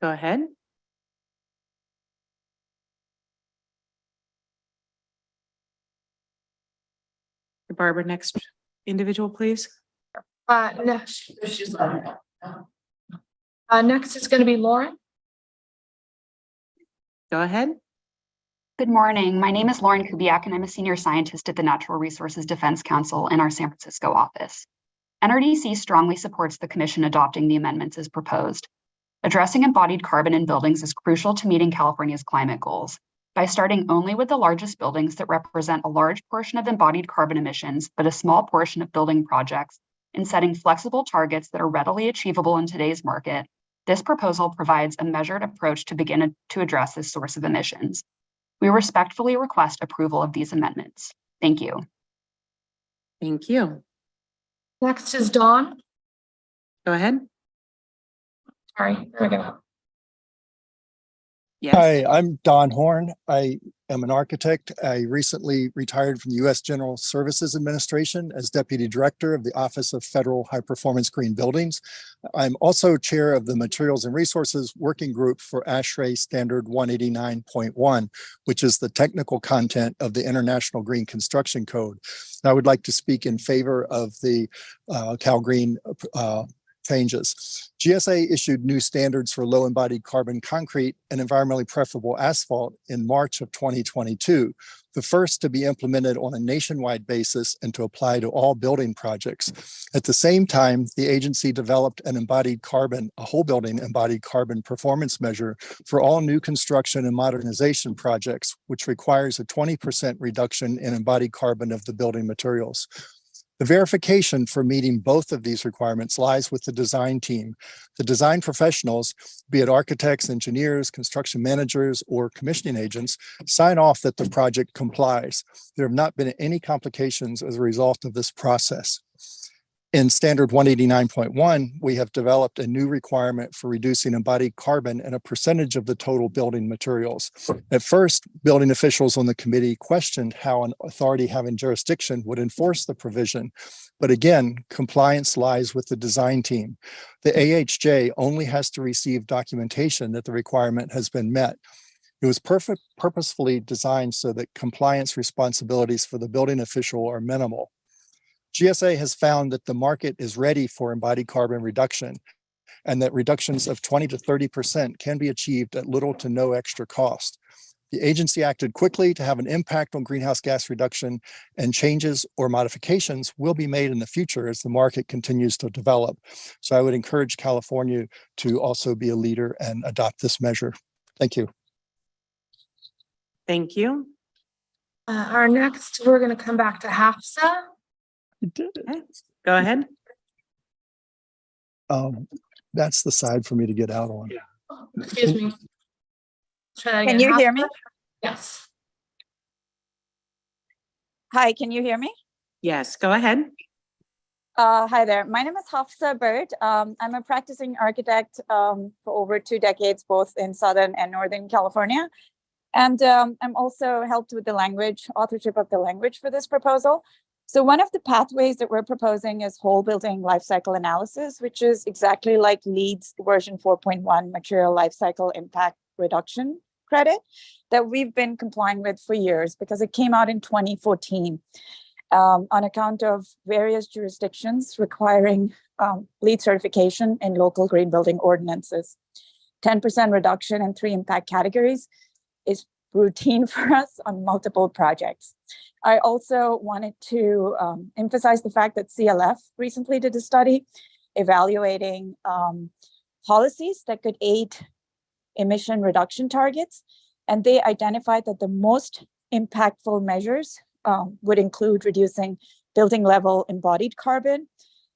Go ahead. Barbara, next individual, please. Next is going to be Lauren. Go ahead. Good morning. My name is Lauren Kubiak, and I'm a senior scientist at the Natural Resources Defense Council in our San Francisco office. NRDC strongly supports the Commission adopting the amendments as proposed. Addressing embodied carbon in buildings is crucial to meeting California's climate goals. By starting only with the largest buildings that represent a large portion of embodied carbon emissions, but a small portion of building projects, and setting flexible targets that are readily achievable in today's market, this proposal provides a measured approach to begin to address this source of emissions. We respectfully request approval of these amendments. Thank you. Thank you. Next is Dawn. Go ahead. Sorry, there we go. Yes. Hi, I'm Don Horn. I am an architect. I recently retired from the U.S. General Services Administration as Deputy Director of the Office of Federal High Performance Green Buildings. I'm also chair of the Materials and Resources Working Group for ASHRAE Standard 189.1, which is the technical content of the International Green Construction Code. I would like to speak in favor of the Cal Green changes. GSA issued new standards for low embodied carbon concrete and environmentally preferable asphalt in March of 2022, the first to be implemented on a nationwide basis and to apply to all building projects. At the same time, the agency developed an embodied carbon, a whole building embodied carbon performance measure for all new construction and modernization projects, which requires a 20% reduction in embodied carbon of the building materials. The verification for meeting both of these requirements lies with the design team. The design professionals, be it architects, engineers, construction managers, or commissioning agents, sign off that the project complies. There have not been any complications as a result of this process. In Standard 189.1, we have developed a new requirement for reducing embodied carbon and a percentage of the total building materials. At first, building officials on the committee questioned how an authority having jurisdiction would enforce the provision. But again, compliance lies with the design team. The AHJ only has to receive documentation that the requirement has been met. It was purposefully designed so that compliance responsibilities for the building official are minimal. GSA has found that the market is ready for embodied carbon reduction and that reductions of 20 to 30% can be achieved at little to no extra cost. The agency acted quickly to have an impact on greenhouse gas reduction, and changes or modifications will be made in the future as the market continues to develop. So I would encourage California to also be a leader and adopt this measure. Thank you. Thank you. Our next, we're going to come back to Hafsa. Okay, go ahead. That's the side for me to get out on. Excuse me. Try that Can again. you hear me? Yes. Hi, can you hear me? Yes, go ahead. Hi there. My name is Hafsa Bird. I'm a practicing architect for over 2 decades, both in Southern and Northern California. And I'm also helped with the authorship of the language for this proposal. So one of the pathways that we're proposing is whole building lifecycle analysis, which is exactly like LEED's version 4.1 material lifecycle impact reduction credit that we've been complying with for years because it came out in 2014 on account of various jurisdictions requiring LEED certification in local green building ordinances. 10% reduction in 3 impact categories is routine for us on multiple projects. I also wanted to emphasize the fact that CLF recently did a study evaluating policies that could aid emission reduction targets. And they identified that the most impactful measures would include reducing building level embodied carbon,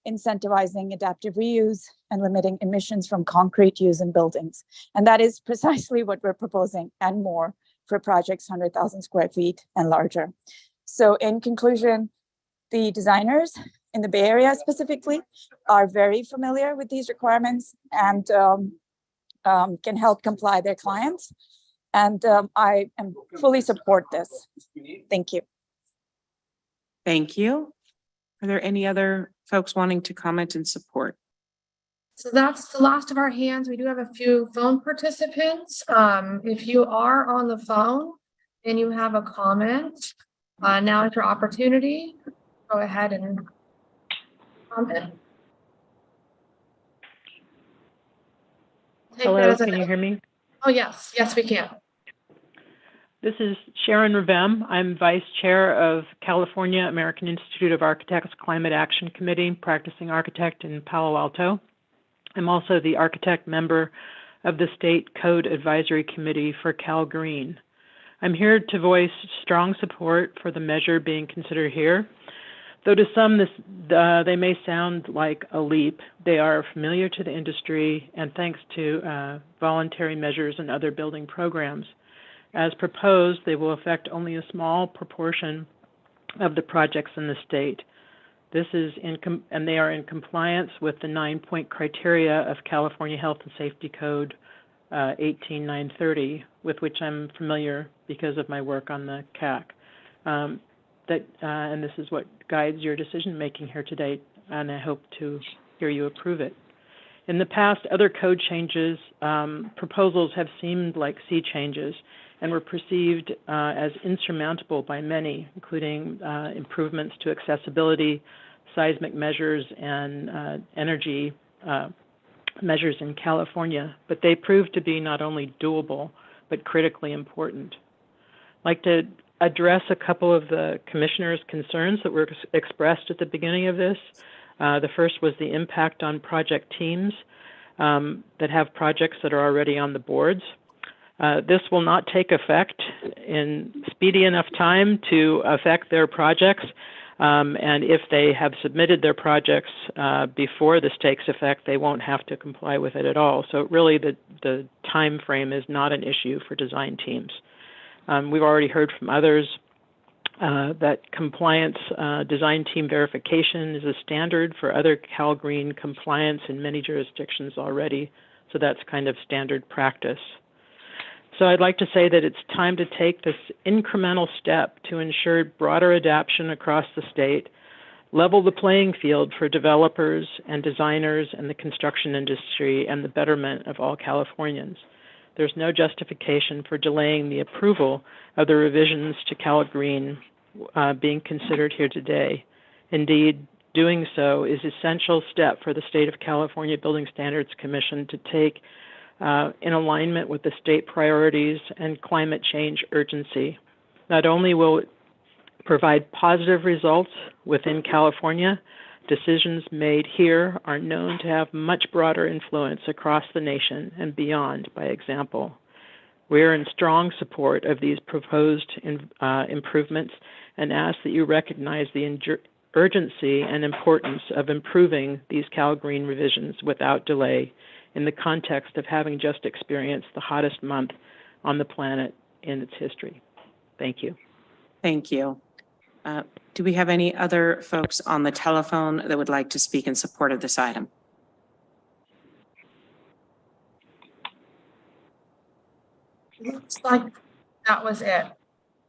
incentivizing adaptive reuse, and limiting emissions from concrete use in buildings. And that is precisely what we're proposing and more for projects 100,000 square feet and larger. So in conclusion, the designers in the Bay Area specifically are very familiar with these requirements and can help comply their clients. And I am fully support this. Thank you. Thank you. Are there any other folks wanting to comment and support? So that's the last of our hands. We do have a few phone participants. If you are on the phone and you have a comment, now is your opportunity. Go ahead and comment. Hello, can you hear me? Oh, yes. Yes, we can. This is Sharon Revem. I'm Vice Chair of California American Institute of Architects Climate Action Committee, practicing architect in Palo Alto. I'm also the architect member of the State Code Advisory Committee for Cal Green. I'm here to voice strong support for the measure being considered here. Though to some they may sound like a leap, they are familiar to the industry and thanks to voluntary measures and other building programs. As proposed, they will affect only a small proportion of the projects in the state. This is and they are in compliance with the 9-point criteria of California Health and Safety Code 18930, with which I'm familiar because of my work on the CAC. And this is what guides your decision making here today, and I hope to hear you approve it. In the past, other code changes proposals have seemed like sea changes and were perceived as insurmountable by many, including improvements to accessibility, seismic measures, and energy measures in California. But they proved to be not only doable, but critically important. I'd like to address a couple of the commissioners' concerns that were expressed at the beginning of this. The first was the impact on project teams that have projects that are already on the boards. This will not take effect in speedy enough time to affect their projects. And if they have submitted their projects before this takes effect, they won't have to comply with it at all. So really the time frame is not an issue for design teams. We've already heard from others that compliance design team verification is a standard for other Cal Green compliance in many jurisdictions already. So that's kind of standard practice. So I'd like to say that it's time to take this incremental step to ensure broader adoption across the state, level the playing field for developers and designers and the construction industry, and the betterment of all Californians. There's no justification for delaying the approval of the revisions to Cal Green being considered here today. Indeed, doing so is an essential step for the State of California Building Standards Commission to take in alignment with the state priorities and climate change urgency. Not only will it provide positive results within California, decisions made here are known to have much broader influence across the nation and beyond by example. We are in strong support of these proposed improvements and ask that you recognize the urgency and importance of improving these Cal Green revisions without delay in the context of having just experienced the hottest month on the planet in its history. Thank you. Thank you. Do we have any other folks on the telephone that would like to speak in support of this item? Looks like that was it.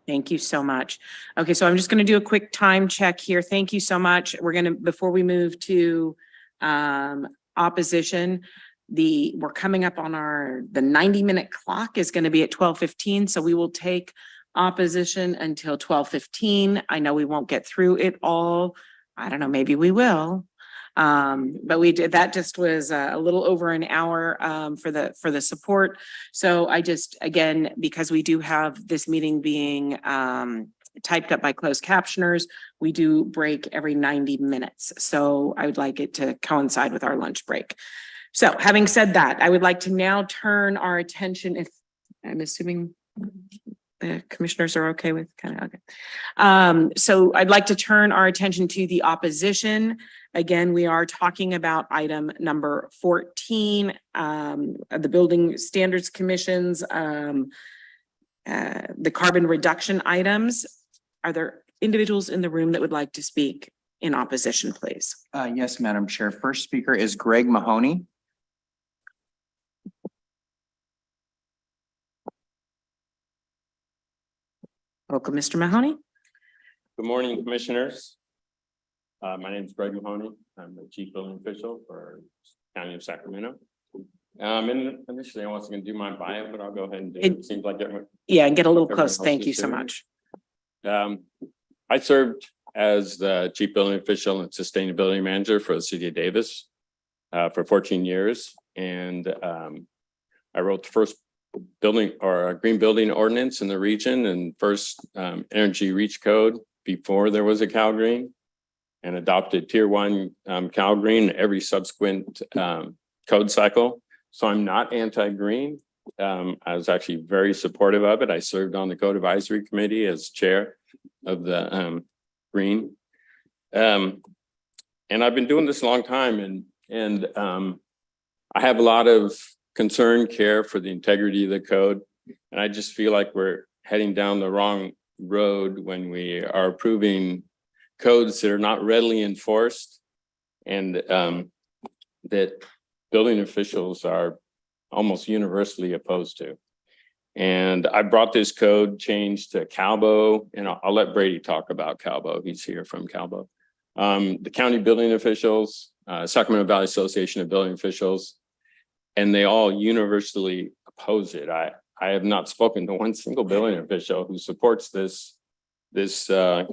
Thank you so much. Okay, so I'm just going to do a quick time check here. Thank you so much. We're going to, before we move to opposition, we're coming up on the 90-minute clock is going to be at 12:15. So we will take opposition until 12:15. I know we won't get through it all. I don't know, maybe we will. But we did, that just was a little over an hour for the support. So I just, again, because we do have this meeting being typed up by closed captioners, we do break every 90 minutes. So I would like it to coincide with our lunch break. So having said that, I would like to now turn our attention, if I'm assuming the commissioners are okay with okay. So I'd like to turn our attention to the opposition. Again, we are talking about item number 14, the Building Standards Commission's, the carbon reduction items. Are there individuals in the room that would like to speak in opposition, please? Yes, Madam Chair. First speaker is Greg Mahoney. Welcome, Mr. Mahoney. Good morning, commissioners. My name is Greg Mahoney. I'm the chief building official for County of Sacramento. And initially I wasn't going to do my bio, but I'll go ahead and do it. It seems like yeah, and get a little close. Thank you so much. I served as the chief building official and sustainability manager for the city of Davis for 14 years. And I wrote the first building or a green building ordinance in the region and first energy reach code before there was a Cal Green, and adopted tier 1 Cal Green every subsequent code cycle. So I'm not anti-green. I was actually very supportive of it. I served on the code advisory committee as chair of the green. And I've been doing this a long time, and I have a lot of concern, care for the integrity of the code. And I just feel like we're heading down the wrong road when we are approving codes that are not readily enforced, and that building officials are almost universally opposed to. And I brought this code change to CalBO, and I'll let Brady talk about CalBO. He's here from CalBO. The county building officials, Sacramento Valley Association of Building Officials, and they all universally oppose it. I have not spoken to one single building official who supports this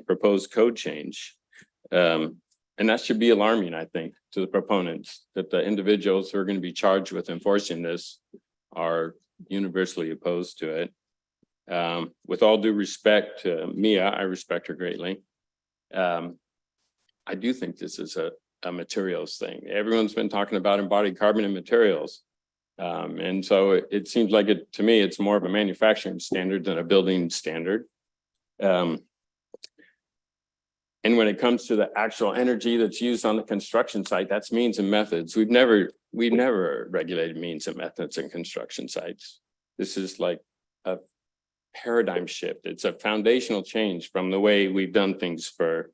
proposed code change. And that should be alarming, I think, to the proponents, that the individuals who are going to be charged with enforcing this are universally opposed to it. With all due respect to Mia, I respect her greatly. I do think this is a materials thing. Everyone's been talking about embodied carbon and materials. And so it seems like to me, it's more of a manufacturing standard than a building standard. And when it comes to the actual energy that's used on the construction site, that's means and methods. We've never regulated means and methods in construction sites. This is like a paradigm shift. It's a foundational change from the way we've done things for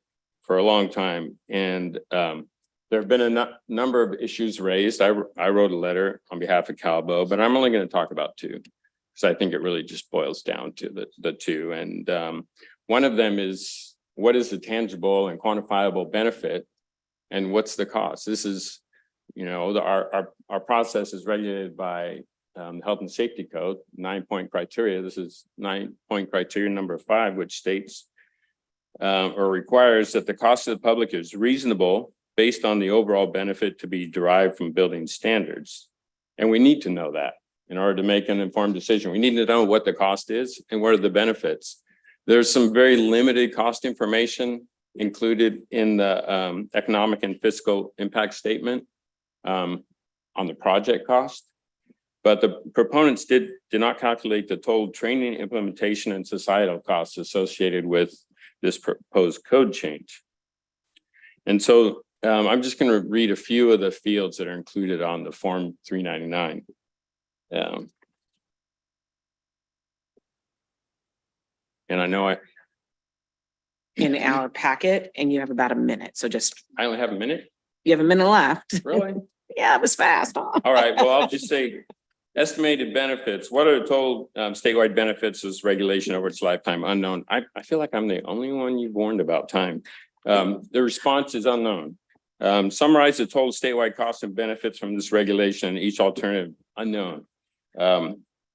a long time. And there have been a number of issues raised. I wrote a letter on behalf of CalBO, but I'm only going to talk about two, because I think it really just boils down to the two. And one of them is, what is the tangible and quantifiable benefit, and what's the cost? This is, our process is regulated by Health and Safety Code, 9-point criteria. This is 9-point criteria number 5, which states or requires that the cost to the public is reasonable based on the overall benefit to be derived from building standards. And we need to know that. in order to make an informed decision. We need to know what the cost is and what are the benefits. There's some very limited cost information included in the economic and fiscal impact statement on the project cost. But the proponents did not calculate the total training, implementation, and societal costs associated with this proposed code change. And so I'm just going to read a few of the fields that are included on the Form 399. And I know in our packet, and you have about a minute. So just, I only have a minute. you have a minute left. Really? Yeah, it was fast. Huh? All right. Well, I'll just say estimated benefits. What are the total statewide benefits as regulation over its lifetime? Unknown. I feel like I'm the only one you've warned about time. The response is unknown. Summarize the total statewide costs and benefits from this regulation and each alternative. Unknown.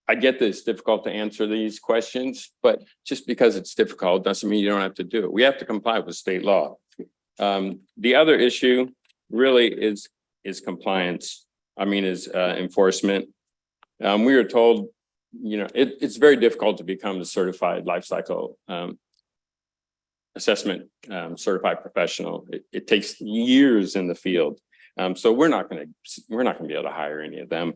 I get that it's difficult to answer these questions, but just because it's difficult doesn't mean you don't have to do it. We have to comply with state law. The other issue really is compliance. I mean, is enforcement. We were told, you know, it's very difficult to become a certified life cycle assessment certified professional. It takes years in the field. So we're not going to be able to hire any of them.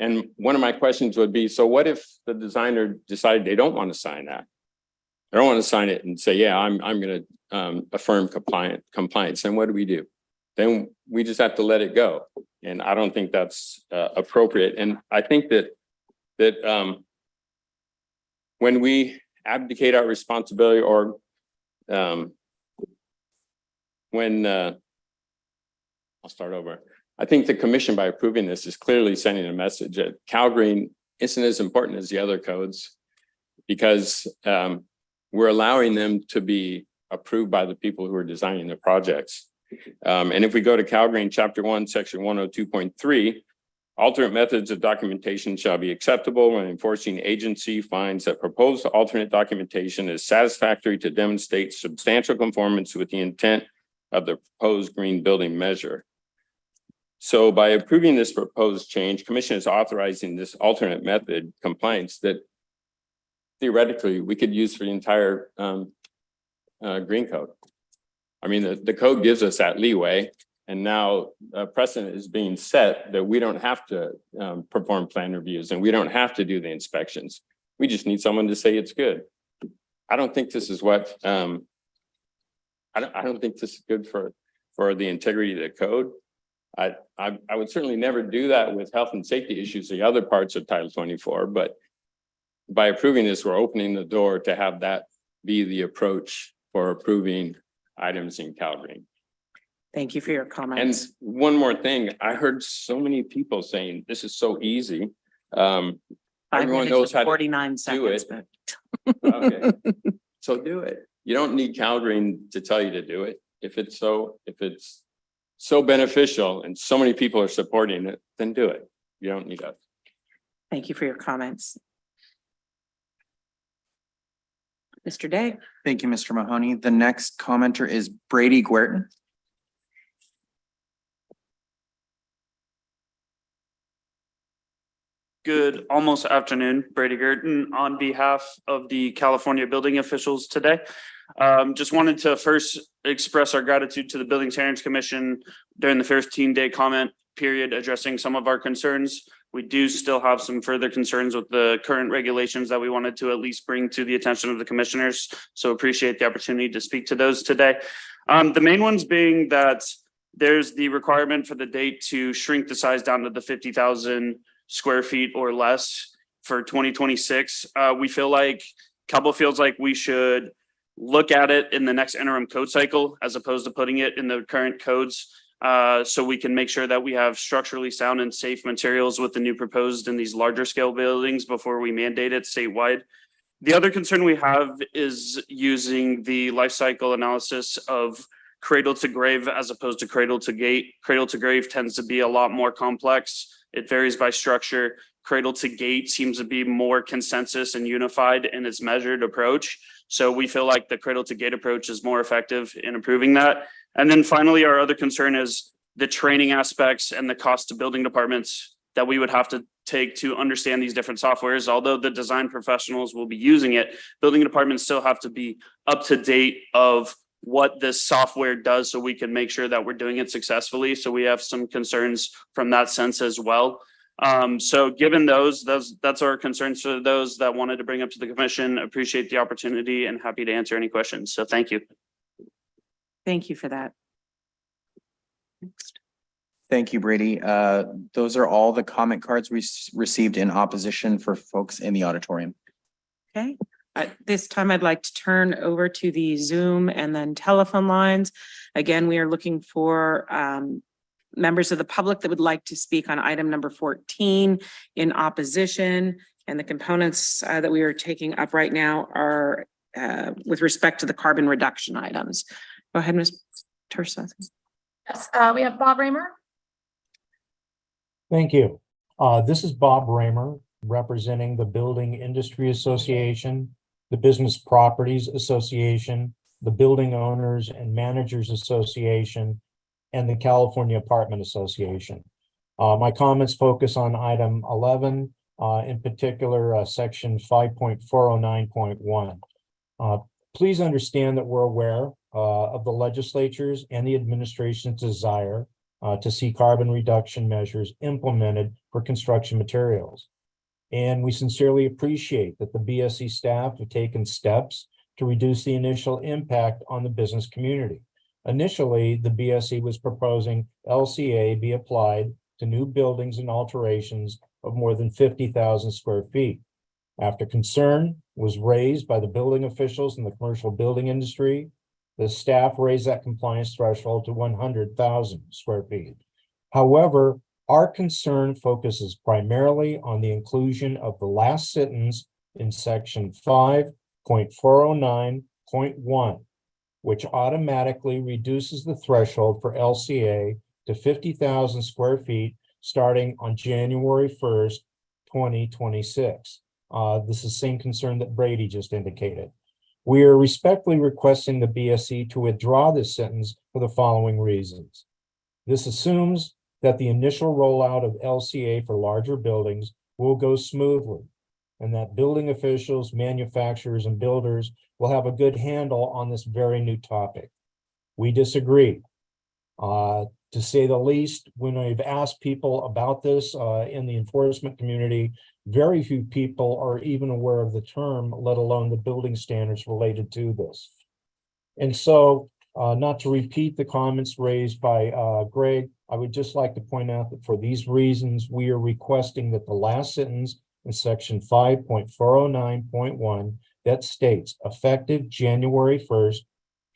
And one of my questions would be, so what if the designer decided they don't want to sign that? They don't want to sign it and say, yeah, I'm going to affirm compliance. And what do we do? Then we just have to let it go. And I don't think that's appropriate. And I think that when we abdicate our responsibility, or when I'll start over. I think the commission, by approving this, is clearly sending a message that CalGreen isn't as important as the other codes, because we're allowing them to be approved by the people who are designing the projects. And if we go to CalGreen Chapter 1, Section 102.3, alternate methods of documentation shall be acceptable when enforcing agency finds that proposed alternate documentation is satisfactory to demonstrate substantial conformance with the intent of the proposed green building measure. So by approving this proposed change, Commission is authorizing this alternate method compliance that theoretically we could use for the entire green code. I mean, the code gives us that leeway, and now a precedent is being set that we don't have to perform plan reviews and we don't have to do the inspections. We just need someone to say it's good. I don't think this is what I don't think this is good for the integrity of the code. I would certainly never do that with health and safety issues, the other parts of Title 24, but by approving this, we're opening the door to have that be the approach for approving items in CalGreen. Thank you for your comments. And one more thing, I heard so many people saying this is so easy. Everyone knows how to 49 do seconds, it. Okay. So do it. You don't need CalGreen to tell you to do it. If it's so beneficial and so many people are supporting it, then do it. You don't need us. Thank you for your comments. Mr. Day. Thank you, Mr. Mahoney. The next commenter is Brady Guertin. Good almost afternoon, Brady Guertin on behalf of the California building officials today. Just wanted to first express our gratitude to the Building Standards Commission during the 15-day comment period addressing some of our concerns. We do still have some further concerns with the current regulations that we wanted to at least bring to the attention of the commissioners. So appreciate the opportunity to speak to those today. The main ones being that there's the requirement for the date to shrink the size down to the 50,000 square feet or less for 2026. We feel like Cabo feels like we should look at it in the next interim code cycle as opposed to putting it in the current codes, so we can make sure that we have structurally sound and safe materials with the new proposed in these larger scale buildings before we mandate it statewide. The other concern we have is using the life cycle analysis of cradle to grave as opposed to cradle to gate. Cradle to grave tends to be a lot more complex. It varies by structure. Cradle to gate seems to be more consensus and unified in its measured approach. So we feel like the cradle to gate approach is more effective in improving that. And then finally, our other concern is the training aspects and the cost to building departments that we would have to take to understand these different softwares. Although the design professionals will be using it, building departments still have to be up to date of what this software does so we can make sure that we're doing it successfully. So we have some concerns from that sense as well. So given that's our concerns for those that wanted to bring up to the commission. Appreciate the opportunity and happy to answer any questions. So thank you. Thank you for that. Next. Thank you, Brady. Those are all the comment cards we received in opposition for folks in the auditorium. Okay. At this time, I'd like to turn over to the Zoom and then telephone lines. Again, we are looking for members of the public that would like to speak on item number 14 in opposition. And the components that we are taking up right now are with respect to the carbon reduction items. Go ahead, Ms. Tersa. Yes, we have Bob Raymer. Thank you. This is Bob Raymer, representing the Building Industry Association, the Business Properties Association, the Building Owners and Managers Association, and the California Apartment Association. My comments focus on item 11, in particular, section 5.409.1. Please understand that we're aware of the legislature's and the administration's desire to see carbon reduction measures implemented for construction materials. And we sincerely appreciate that the BSC staff have taken steps to reduce the initial impact on the business community. Initially, the BSC was proposing LCA be applied to new buildings and alterations of more than 50,000 square feet. After concern was raised by the building officials in the commercial building industry, the staff raised that compliance threshold to 100,000 square feet. However, our concern focuses primarily on the inclusion of the last sentence in section 5.409.1, which automatically reduces the threshold for LCA to 50,000 square feet starting on January 1st, 2026. This is the same concern that Brady just indicated. We are respectfully requesting the BSC to withdraw this sentence for the following reasons. This assumes that the initial rollout of LCA for larger buildings will go smoothly, and that building officials, manufacturers, and builders will have a good handle on this very new topic. We disagree. To say the least, when I've asked people about this in the enforcement community, very few people are even aware of the term, let alone the building standards related to this. And so, not to repeat the comments raised by Greg, I would just like to point out that for these reasons, we are requesting that the last sentence in section 5.409.1 that states effective January 1st,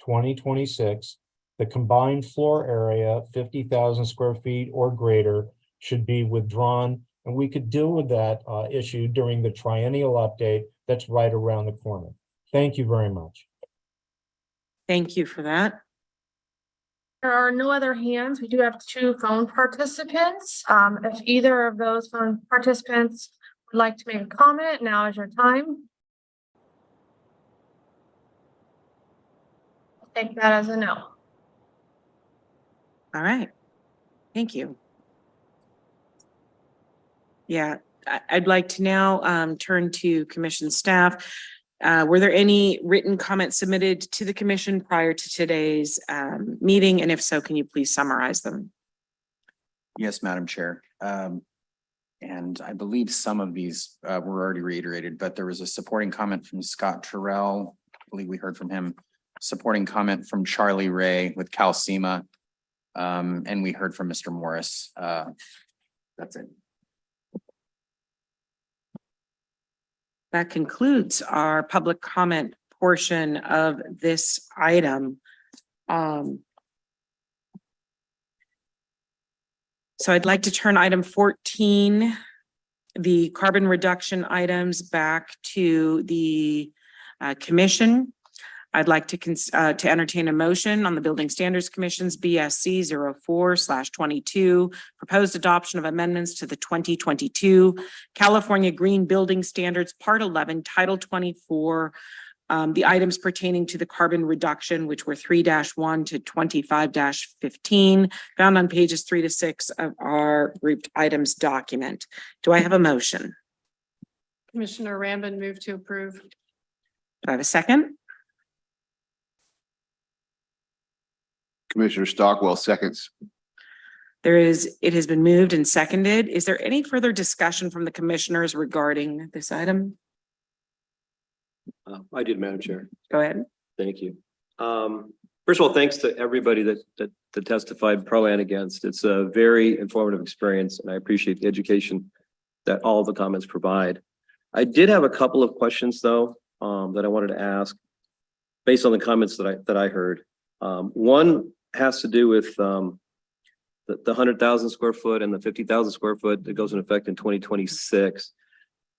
2026, the combined floor area, 50,000 square feet or greater, should be withdrawn. And we could deal with that issue during the triennial update that's right around the corner. Thank you very much. Thank you for that. There are no other hands. We do have 2 phone participants. If either of those phone participants would like to make a comment, now is your time. I'll take that as a no. All right. Thank you. Yeah, I'd like to now turn to commission staff. Were there any written comments submitted to the commission prior to today's meeting? And if so, can you please summarize them? Yes, Madam Chair. And I believe some of these were already reiterated, but there was a supporting comment from Scott Terrell. I believe we heard from him. Supporting comment from Charlie Ray with CalSEMA. And we heard from Mr. Morris. That's it. That concludes our public comment portion of this item. So I'd like to turn item 14, the carbon reduction items, back to the commission. I'd like to entertain a motion on the Building Standards Commission's BSC 04/22 proposed adoption of amendments to the 2022 California Green Building Standards Part 11 Title 24 The items pertaining to the carbon reduction, which were 3-1 to 25-15, found on pages 3 to 6 of our grouped items document. Do I have a motion? Commissioner Rambin, move to approve. Do I have a second? Commissioner Stockwell seconds. It has been moved and seconded. Is there any further discussion from the commissioners regarding this item? I did, Madam Chair. Go ahead. Thank you. First of all, thanks to everybody that testified pro and against. It's a very informative experience, and I appreciate the education that all the comments provide. I did have a couple of questions, though, that I wanted to ask based on the comments that I heard. One has to do with the 100,000 square foot and the 50,000 square foot that goes in effect in 2026.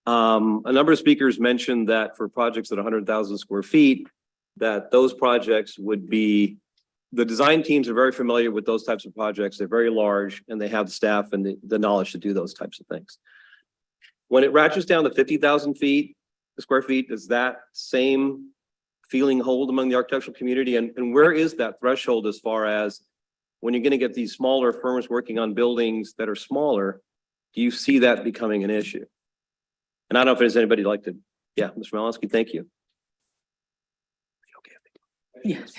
A number of speakers mentioned that for projects at 100,000 square feet, that those projects would be, the design teams are very familiar with those types of projects. They're very large and they have the staff and the knowledge to do those types of things. When it ratchets down to 50,000 square feet, does that same feeling hold among the architectural community? And where is that threshold as far as when you're going to get these smaller firms working on buildings that are smaller, do you see that becoming an issue? And I don't know if there's anybody like to, yeah, Mr. Malowski, thank you. Yes.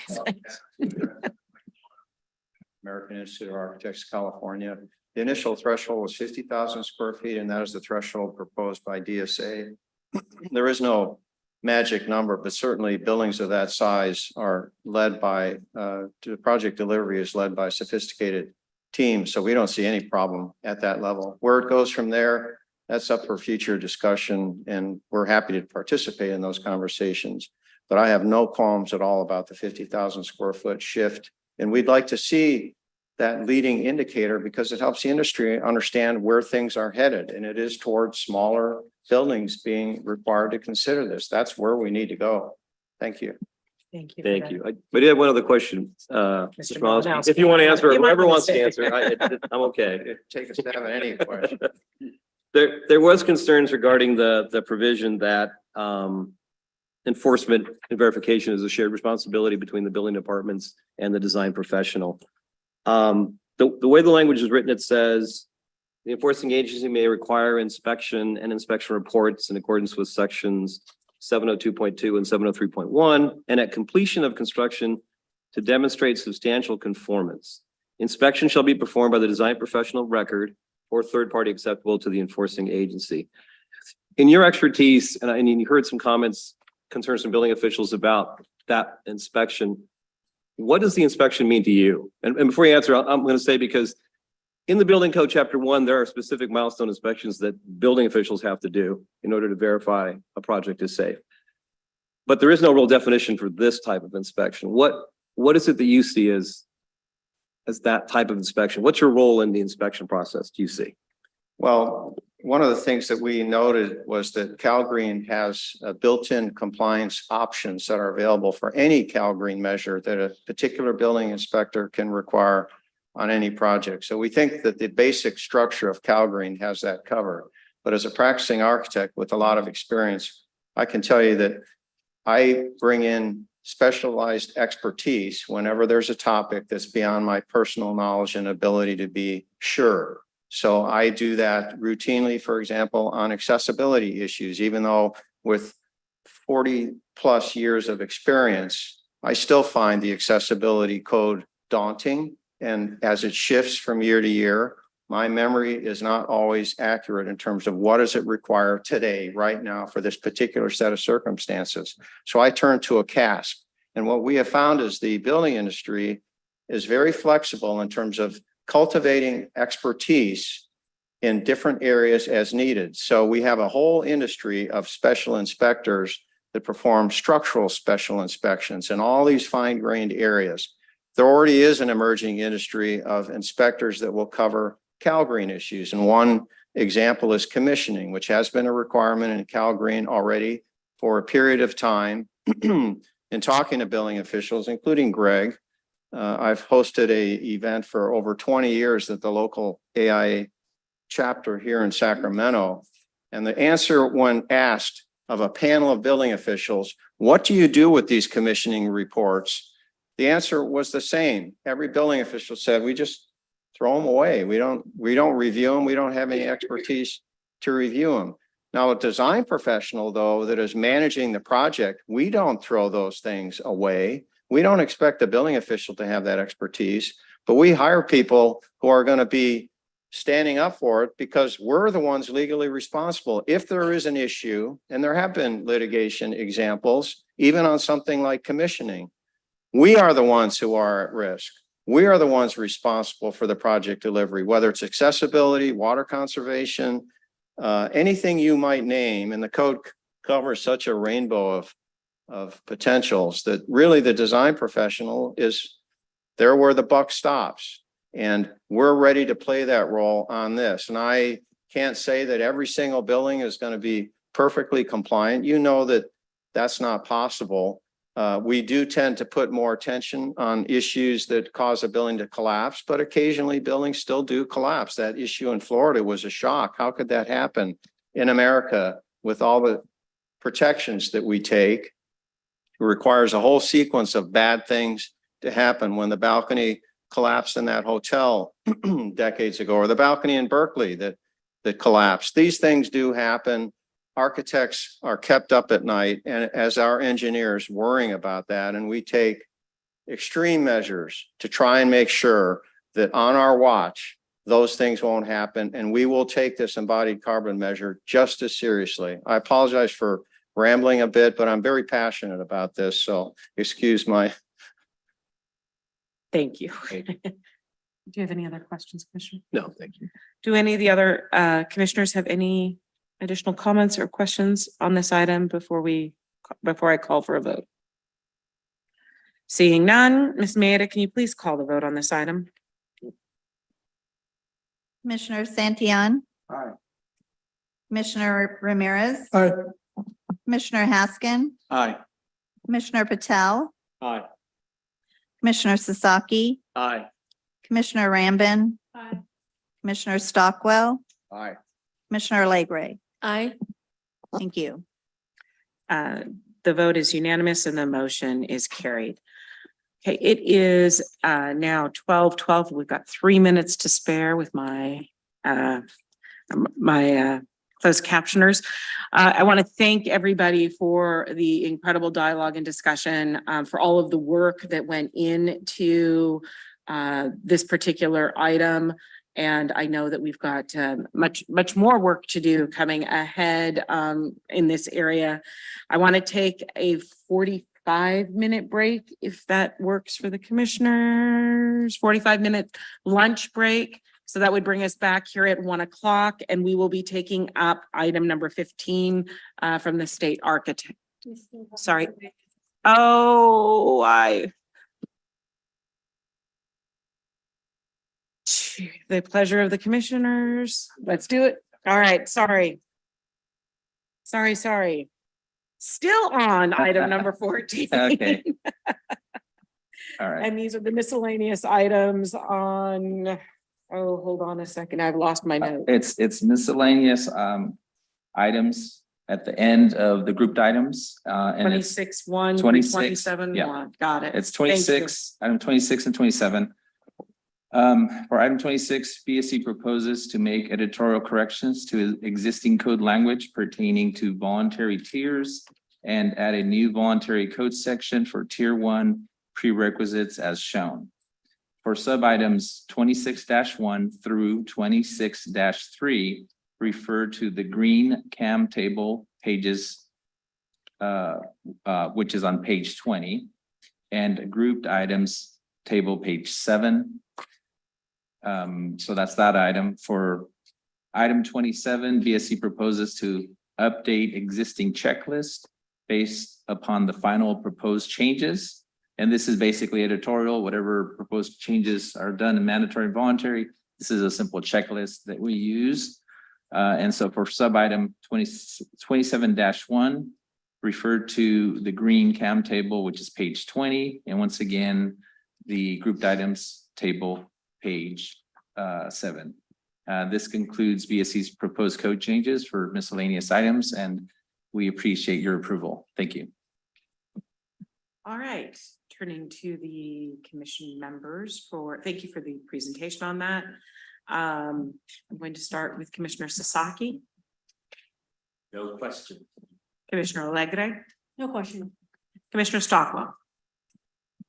American Institute of Architects, California. The initial threshold was 50,000 square feet, and that is the threshold proposed by DSA. There is no magic number, but certainly buildings of that size are led by, the project delivery is led by sophisticated teams. So we don't see any problem at that level. Where it goes from there, that's up for future discussion, and we're happy to participate in those conversations. But I have no qualms at all about the 50,000 square foot shift. And we'd like to see that leading indicator because it helps the industry understand where things are headed. And it is towards smaller buildings being required to consider this. That's where we need to go. Thank you. Thank you. Thank you. I did have one other question. Mr. Malowski, if you want to answer, whoever wants to answer, I'm okay. Take a stab at any question. There was concerns regarding the provision that enforcement and verification is a shared responsibility between the building departments and the design professional. The way the language is written, it says the enforcing agency may require inspection and inspection reports in accordance with sections 702.2 and 703.1, and at completion of construction to demonstrate substantial conformance. Inspection shall be performed by the design professional of record or third party acceptable to the enforcing agency. In your expertise, and you heard some comments, concerns from building officials about that inspection. What does the inspection mean to you? And before you answer, I'm going to say, because in the building code chapter 1, there are specific milestone inspections that building officials have to do in order to verify a project is safe. But there is no real definition for this type of inspection. What is it that you see as that type of inspection? What's your role in the inspection process, do you see? Well, one of the things that we noted was that CalGreen has built-in compliance options that are available for any CalGreen measure that a particular building inspector can require on any project. So we think that the basic structure of CalGreen has that covered. But as a practicing architect with a lot of experience, I can tell you that I bring in specialized expertise whenever there's a topic that's beyond my personal knowledge and ability to be sure. So I do that routinely, for example, on accessibility issues, even though with 40 plus years of experience, I still find the accessibility code daunting. And as it shifts from year to year, my memory is not always accurate in terms of what does it require today, right now, for this particular set of circumstances. So I turn to a CASP. And what we have found is the building industry is very flexible in terms of cultivating expertise in different areas as needed. So we have a whole industry of special inspectors that perform structural special inspections in all these fine-grained areas. There already is an emerging industry of inspectors that will cover CalGreen issues. And one example is commissioning, which has been a requirement in CalGreen already for a period of time. In talking to building officials, including Greg, I've hosted an event for over 20 years at the local AIA chapter here in Sacramento. And the answer when asked, of a panel of building officials, what do you do with these commissioning reports? The answer was the same. Every building official said, we just throw them away. We don't review them. We don't have any expertise to review them. Now, a design professional, though, that is managing the project, we don't throw those things away. We don't expect the building official to have that expertise, but we hire people who are going to be standing up for it because we're the ones legally responsible. If there is an issue, and there have been litigation examples, even on something like commissioning, we are the ones who are at risk. We are the ones responsible for the project delivery, whether it's accessibility, water conservation, anything you might name. And the code covers such a rainbow of potentials that really the design professional is there where the buck stops. And we're ready to play that role on this. And I can't say that every single building is going to be perfectly compliant. You know that that's not possible. We do tend to put more attention on issues that cause a building to collapse, but occasionally buildings still do collapse. That issue in Florida was a shock. How could that happen in America with all the protections that we take? It requires a whole sequence of bad things to happen. When the balcony collapsed in that hotel decades ago, or the balcony in Berkeley that collapsed. These things do happen. Architects are kept up at night, and as our engineers, worrying about that, and we take extreme measures to try and make sure that on our watch those things won't happen, and we will take this embodied carbon measure just as seriously. I apologize for rambling a bit, but I'm very passionate about this, so excuse my. Thank you. Do you have any other questions, Commissioner? No, thank you. Do any of the other commissioners have any additional comments or questions on this item before I call for a vote? Seeing none, Ms. Maeda, can you please call the vote on this item? Commissioner Santillan. Aye. Commissioner Ramirez. Aye. Commissioner Haskin. Aye. Commissioner Patel. Aye. Commissioner Sasaki. Aye. Commissioner Rambin. Aye. Commissioner Stockwell. Aye. Commissioner Legray. Aye. Thank you. The vote is unanimous and the motion is carried. Okay, it is now 12:12. We've got 3 minutes to spare with my closed captioners. I want to thank everybody for the incredible dialogue and discussion, for all of the work that went into this particular item. And I know that we've got much more work to do coming ahead in this area. I want to take a 45-minute break, if that works for the commissioners. 45-minute lunch break. So that would bring us back here at 1 o'clock, and we will be taking up item number 15 from the state architect. Sorry. Oh, the pleasure of the commissioners. Let's do it. All right. Sorry. Still on item number 14. Okay. All right. And these are the miscellaneous items on, oh, hold on a second. I've lost my note. It's miscellaneous items at the end of the grouped items. And it's 26-1, 26, 27-1. yeah. Got it. It's Thank you. 26, item 26 and 27. For item 26, BSC proposes to make editorial corrections to existing code language pertaining to voluntary tiers and add a new voluntary code section for tier 1 prerequisites as shown. For sub items 26-1 through 26-3 refer to the green CAM table pages, which is on page 20, and grouped items table page 7. So that's that item. For item 27, BSC proposes to update existing checklist based upon the final proposed changes. And this is basically editorial, whatever proposed changes are done in mandatory and voluntary. This is a simple checklist that we use. And so for sub item 27-1, referred to the green CAM table, which is page 20. And once again, the grouped items table, page 7. This concludes BSC's proposed code changes for miscellaneous items, and we appreciate your approval. Thank you. All right, turning to the commission members thank you for the presentation on that. I'm going to start with Commissioner Sasaki, No question. Commissioner Alegre, No question. Commissioner Stockwell,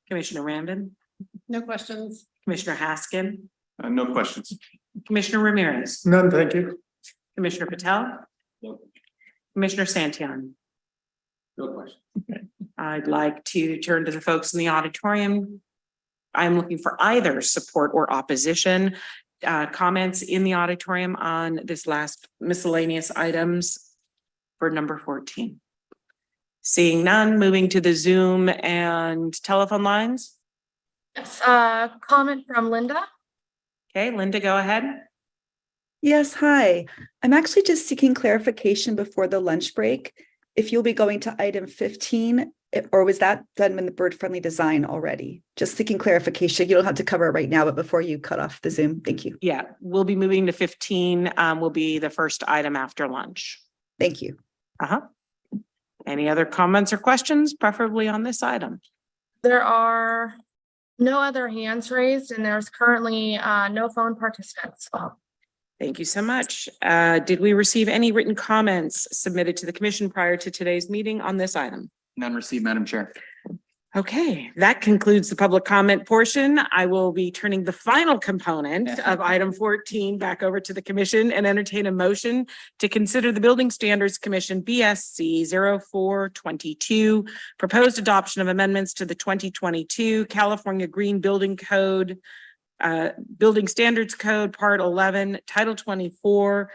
Commissioner Rambin, No questions. Commissioner Haskin, No questions. Commissioner Ramirez, None, thank you. Commissioner Patel, No. Commissioner Santillan. No question. I'd like to turn to the folks in the auditorium. I'm looking for either support or opposition. Comments in the auditorium on this last miscellaneous items for number 14. Seeing none, moving to the Zoom and telephone lines. Yes, comment from Linda. Okay, Linda, go ahead. Yes, hi. I'm actually just seeking clarification before the lunch break. If you'll be going to item 15, or was that done in the bird-friendly design already? Just seeking clarification. You don't have to cover it right now, but before you cut off the Zoom, thank you. Yeah, we'll be moving to 15, will be the first item after lunch. Thank you. Any other comments or questions, preferably on this item? There are no other hands raised and there's currently no phone participants. Thank you so much. Did we receive any written comments submitted to the commission prior to today's meeting on this item? None received, Madam Chair. Okay, that concludes the public comment portion. I will be turning the final component of item 14 back over to the commission and entertain a motion to consider the Building Standards Commission BSC 0422 proposed adoption of amendments to the 2022 California Green Building Code, Building Standards Code, Part 11, Title 24,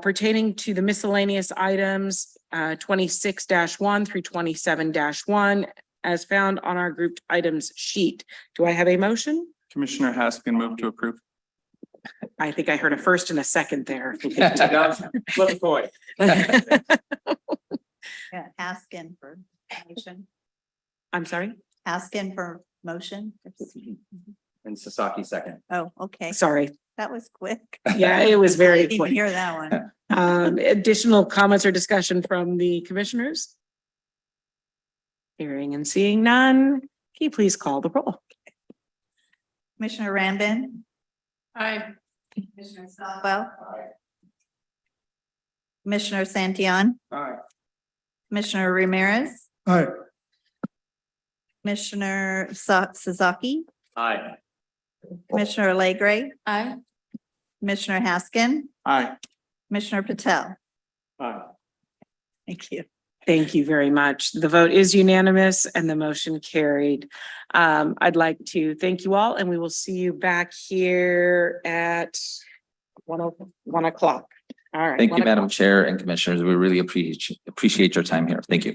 pertaining to the miscellaneous items 26-1 through 27-1 as found on our grouped items sheet. Do I have a motion? Commissioner Haskin, move to approve. I think I heard a first and a second there. Flip a coin. Yeah, Asking for motion. I'm sorry? Asking for motion. And Sasaki second. Oh, okay. Sorry. That was quick. Yeah, it was I very didn't even quick. hear that one. Additional comments or discussion from the commissioners? Hearing and seeing none, can you please call the roll? Commissioner Rambin, Aye. Commissioner Stockwell. Commissioner Santillan, Aye. Commissioner Ramirez, Aye. Commissioner Sasaki, Aye. Commissioner Alegre, Aye. Commissioner Haskin, Aye. Commissioner Patel. Aye. Thank you. Thank you very much. The vote is unanimous and the motion carried. I'd like to thank you all and we will see you back here at 1 o'clock. All right. Thank you, 1 Madam o'clock. Chair and Commissioners. We really appreciate your time here. Thank you.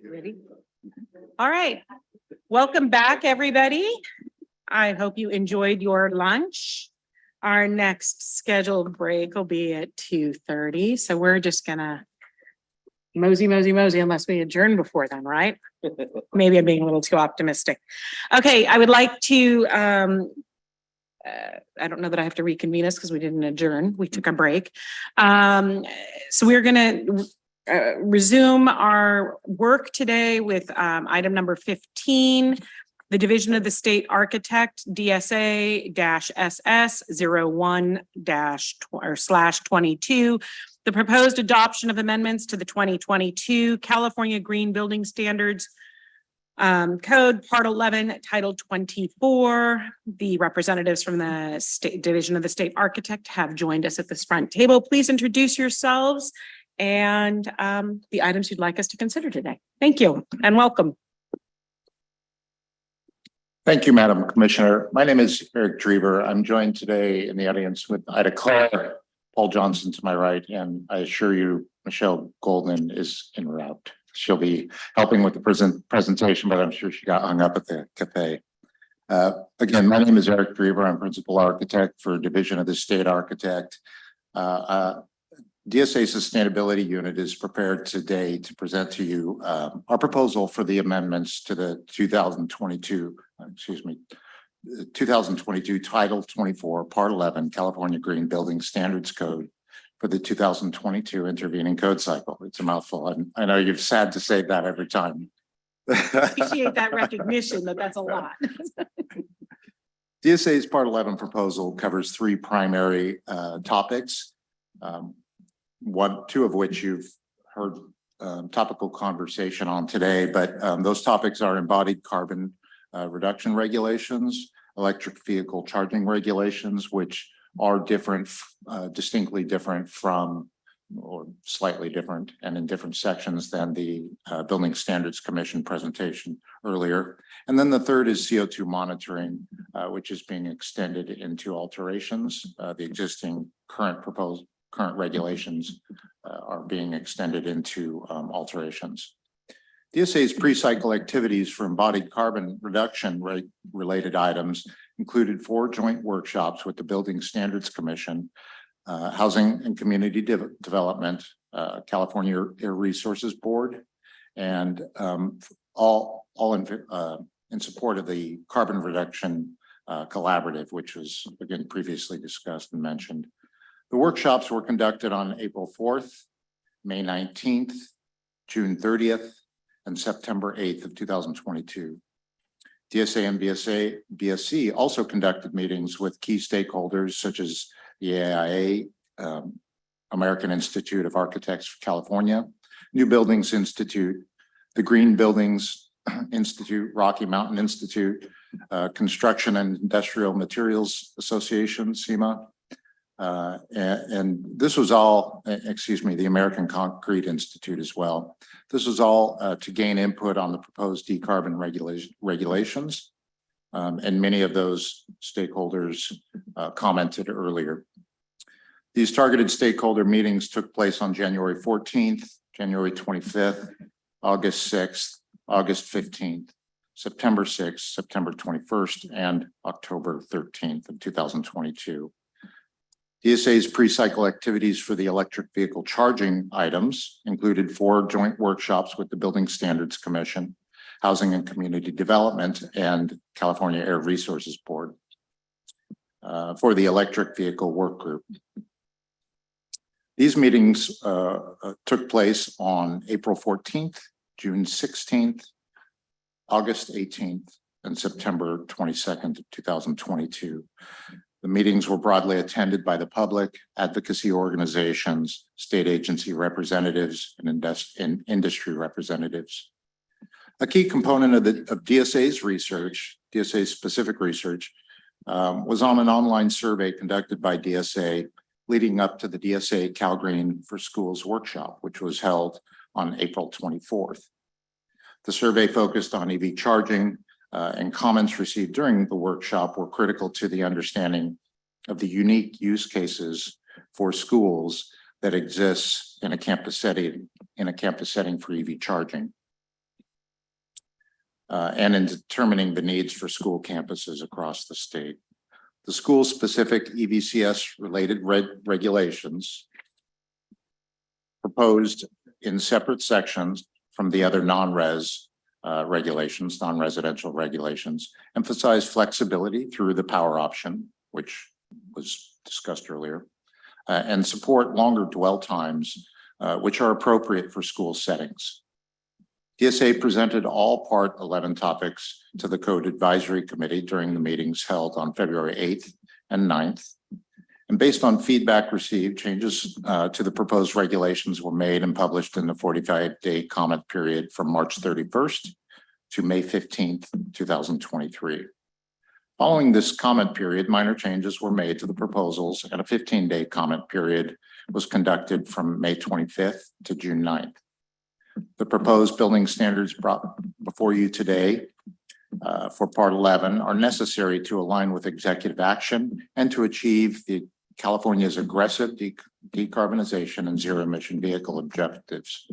Ready? All right. Welcome back, everybody. I hope you enjoyed your lunch. Our next scheduled break will be at 2:30. So we're just gonna mosey unless we adjourn before then, right? Maybe I'm being a little too optimistic. Okay, I would like to, I don't know that I have to reconvene us because we didn't adjourn. We took a break. So we're gonna resume our work today with item number 15, the Division of the State Architect, DSA-SS 01-/22, the proposed adoption of amendments to the 2022 California Green Building Standards Code, Part 11, Title 24. The representatives from the State Division of the State Architect have joined us at this front table. Please introduce yourselves and the items you'd like us to consider today. Thank you and welcome. Thank you, Madam Commissioner. My name is Eric Drever. I'm joined today in the audience with Ida Clare, Paul Johnson to my right, and I assure you, Michelle Golden is en route. She'll be helping with the presentation, but I'm sure she got hung up at the cafe. Again, my name is Eric Drever. I'm Principal Architect for Division of the State Architect. DSA Sustainability Unit is prepared today to present to you our proposal for the amendments to the 2022 Title 24, Part 11, California Green Building Standards Code for the 2022 intervening code cycle. It's a mouthful. And I know you're sad to say that every time. Appreciate that recognition that that's a lot. DSA's Part 11 proposal covers three primary topics. Two of which you've heard topical conversation on today, but those topics are embodied carbon reduction regulations, electric vehicle charging regulations, which are different, distinctly different from, or slightly different and in different sections than the Building Standards Commission presentation earlier. And then the third is CO2 monitoring, which is being extended into alterations. The existing current regulations are being extended into alterations. DSA's pre-cycle activities for embodied carbon reduction related items included 4 joint workshops with the Building Standards Commission, Housing and Community Development, California Air Resources Board, and all in support of the Carbon Reduction Collaborative, which was again previously discussed and mentioned. The workshops were conducted on April 4th, May 19th, June 30th, and September 8th of 2022. DSA and BSC also conducted meetings with key stakeholders such as the AIA, American Institute of Architects for California, New Buildings Institute, the Green Buildings Institute, Rocky Mountain Institute, Construction and Industrial Materials Association, SEMA, and this was all, the American Concrete Institute as well. This was all to gain input on the proposed decarbon regulations. And many of those stakeholders commented earlier. These targeted stakeholder meetings took place on January 14th, January 25th, August 6th, August 15th, September 6th, September 21st, and October 13th of 2022. DSA's pre-cycle activities for the electric vehicle charging items included 4 joint workshops with the Building Standards Commission, Housing and Community Development, and California Air Resources Board for the electric vehicle work group. These meetings took place on April 14th, June 16th, August 18th, and September 22nd of 2022. The meetings were broadly attended by the public, advocacy organizations, state agency representatives, and industry representatives. A key component of DSA's research, DSA's specific research, was on an online survey conducted by DSA leading up to the DSA CalGreen for Schools workshop, which was held on April 24th. The survey focused on EV charging, and comments received during the workshop were critical to the understanding of the unique use cases for schools that exists in a campus setting for EV charging. And in determining the needs for school campuses across the state. The school-specific EVCS related regulations proposed in separate sections from the other non-residential regulations, emphasize flexibility through the power option, which was discussed earlier, and support longer dwell times, which are appropriate for school settings. DSA presented all Part 11 topics to the Code Advisory Committee during the meetings held on February 8th and 9th. And based on feedback received, changes to the proposed regulations were made and published in the 45-day comment period from March 31st to May 15th, 2023. Following this comment period, minor changes were made to the proposals, and a 15-day comment period was conducted from May 25th to June 9th. The proposed building standards brought before you today for Part 11 are necessary to align with executive action and to achieve California's aggressive decarbonization and zero emission vehicle objectives.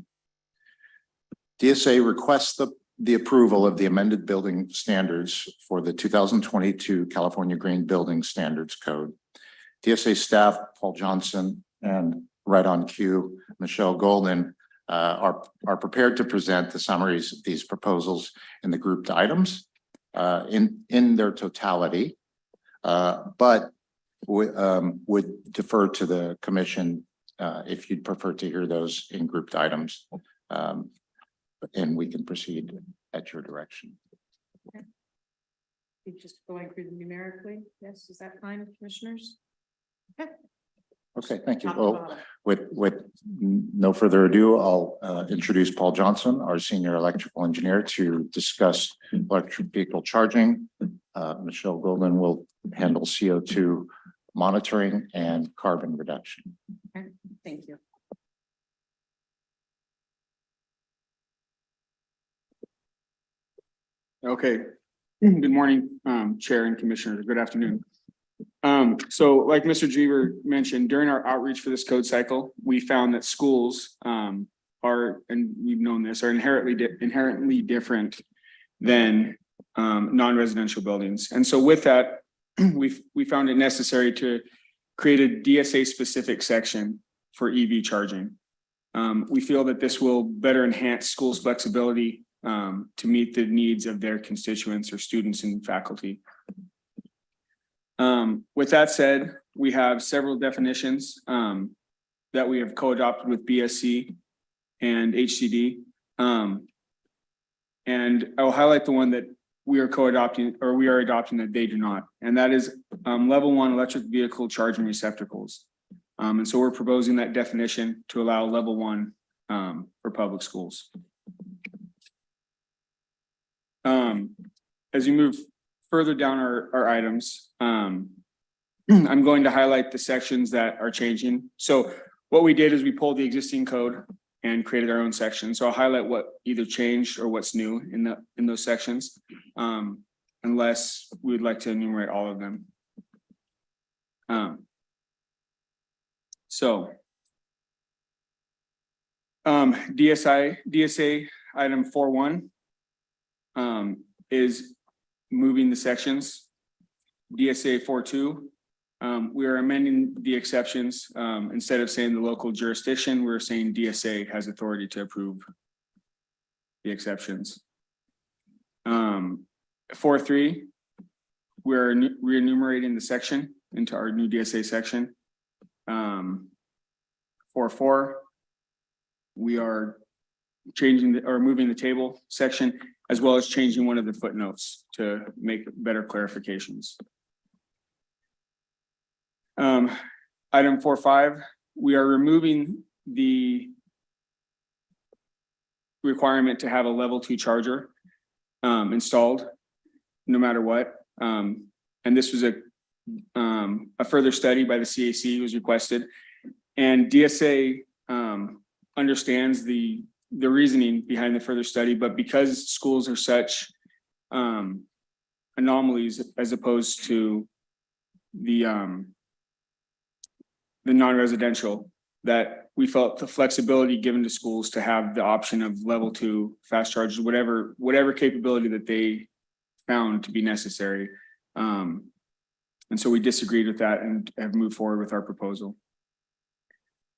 DSA requests the approval of the amended building standards for the 2022 California Green Building Standards Code. DSA staff, Paul Johnson and right on cue, Michelle Golden, are prepared to present the summaries of these proposals in the grouped items in their totality, but would defer to the commission if you'd prefer to hear those in grouped items, and we can proceed at your direction. Okay. You're just going through them numerically. Yes, is that fine, commissioners? Okay. Okay, thank you. Well, with no further ado, I'll introduce Paul Johnson, our senior electrical engineer, to discuss electric vehicle charging. Michelle Golden will handle CO2 monitoring and carbon reduction. Okay, thank you. Okay, good morning, Chair and Commissioners. Good afternoon. So like Mr. Drever mentioned, during our outreach for this code cycle, we found that schools are, and we've known this, are inherently different than non-residential buildings. And so with that, we found it necessary to create a DSA specific section for EV charging. We feel that this will better enhance schools' flexibility to meet the needs of their constituents or students and faculty. With that said, we have several definitions that we have co-adopted with BSC and HCD. And I will highlight the one that we are co-adopting, or we are adopting, that they do not. And that is level 1 electric vehicle charging receptacles. And so we're proposing that definition to allow level 1 for public schools. As you move further down our items, I'm going to highlight the sections that are changing. So what we did is we pulled the existing code and created our own section. So I'll highlight what either changed or what's new in those sections, unless we would like to enumerate all of them. DSA item 4.1 is moving the sections. DSA 4.2, we are amending the exceptions. Instead of saying the local jurisdiction, we're saying DSA has authority to approve the exceptions. 4.3, we're re-enumerating the section into our new DSA section. 4.4, we are changing or moving the table section, as well as changing one of the footnotes to make better clarifications. Item 4.5, we are removing the requirement to have a level 2 charger installed no matter what. And this was a further study by the CAC was requested, and DSA understands the reasoning behind the further study, but because schools are such anomalies as opposed to the non-residential, that we felt the flexibility given to schools to have the option of level 2 fast chargers, whatever capability that they found to be necessary. And so we disagreed with that and have moved forward with our proposal.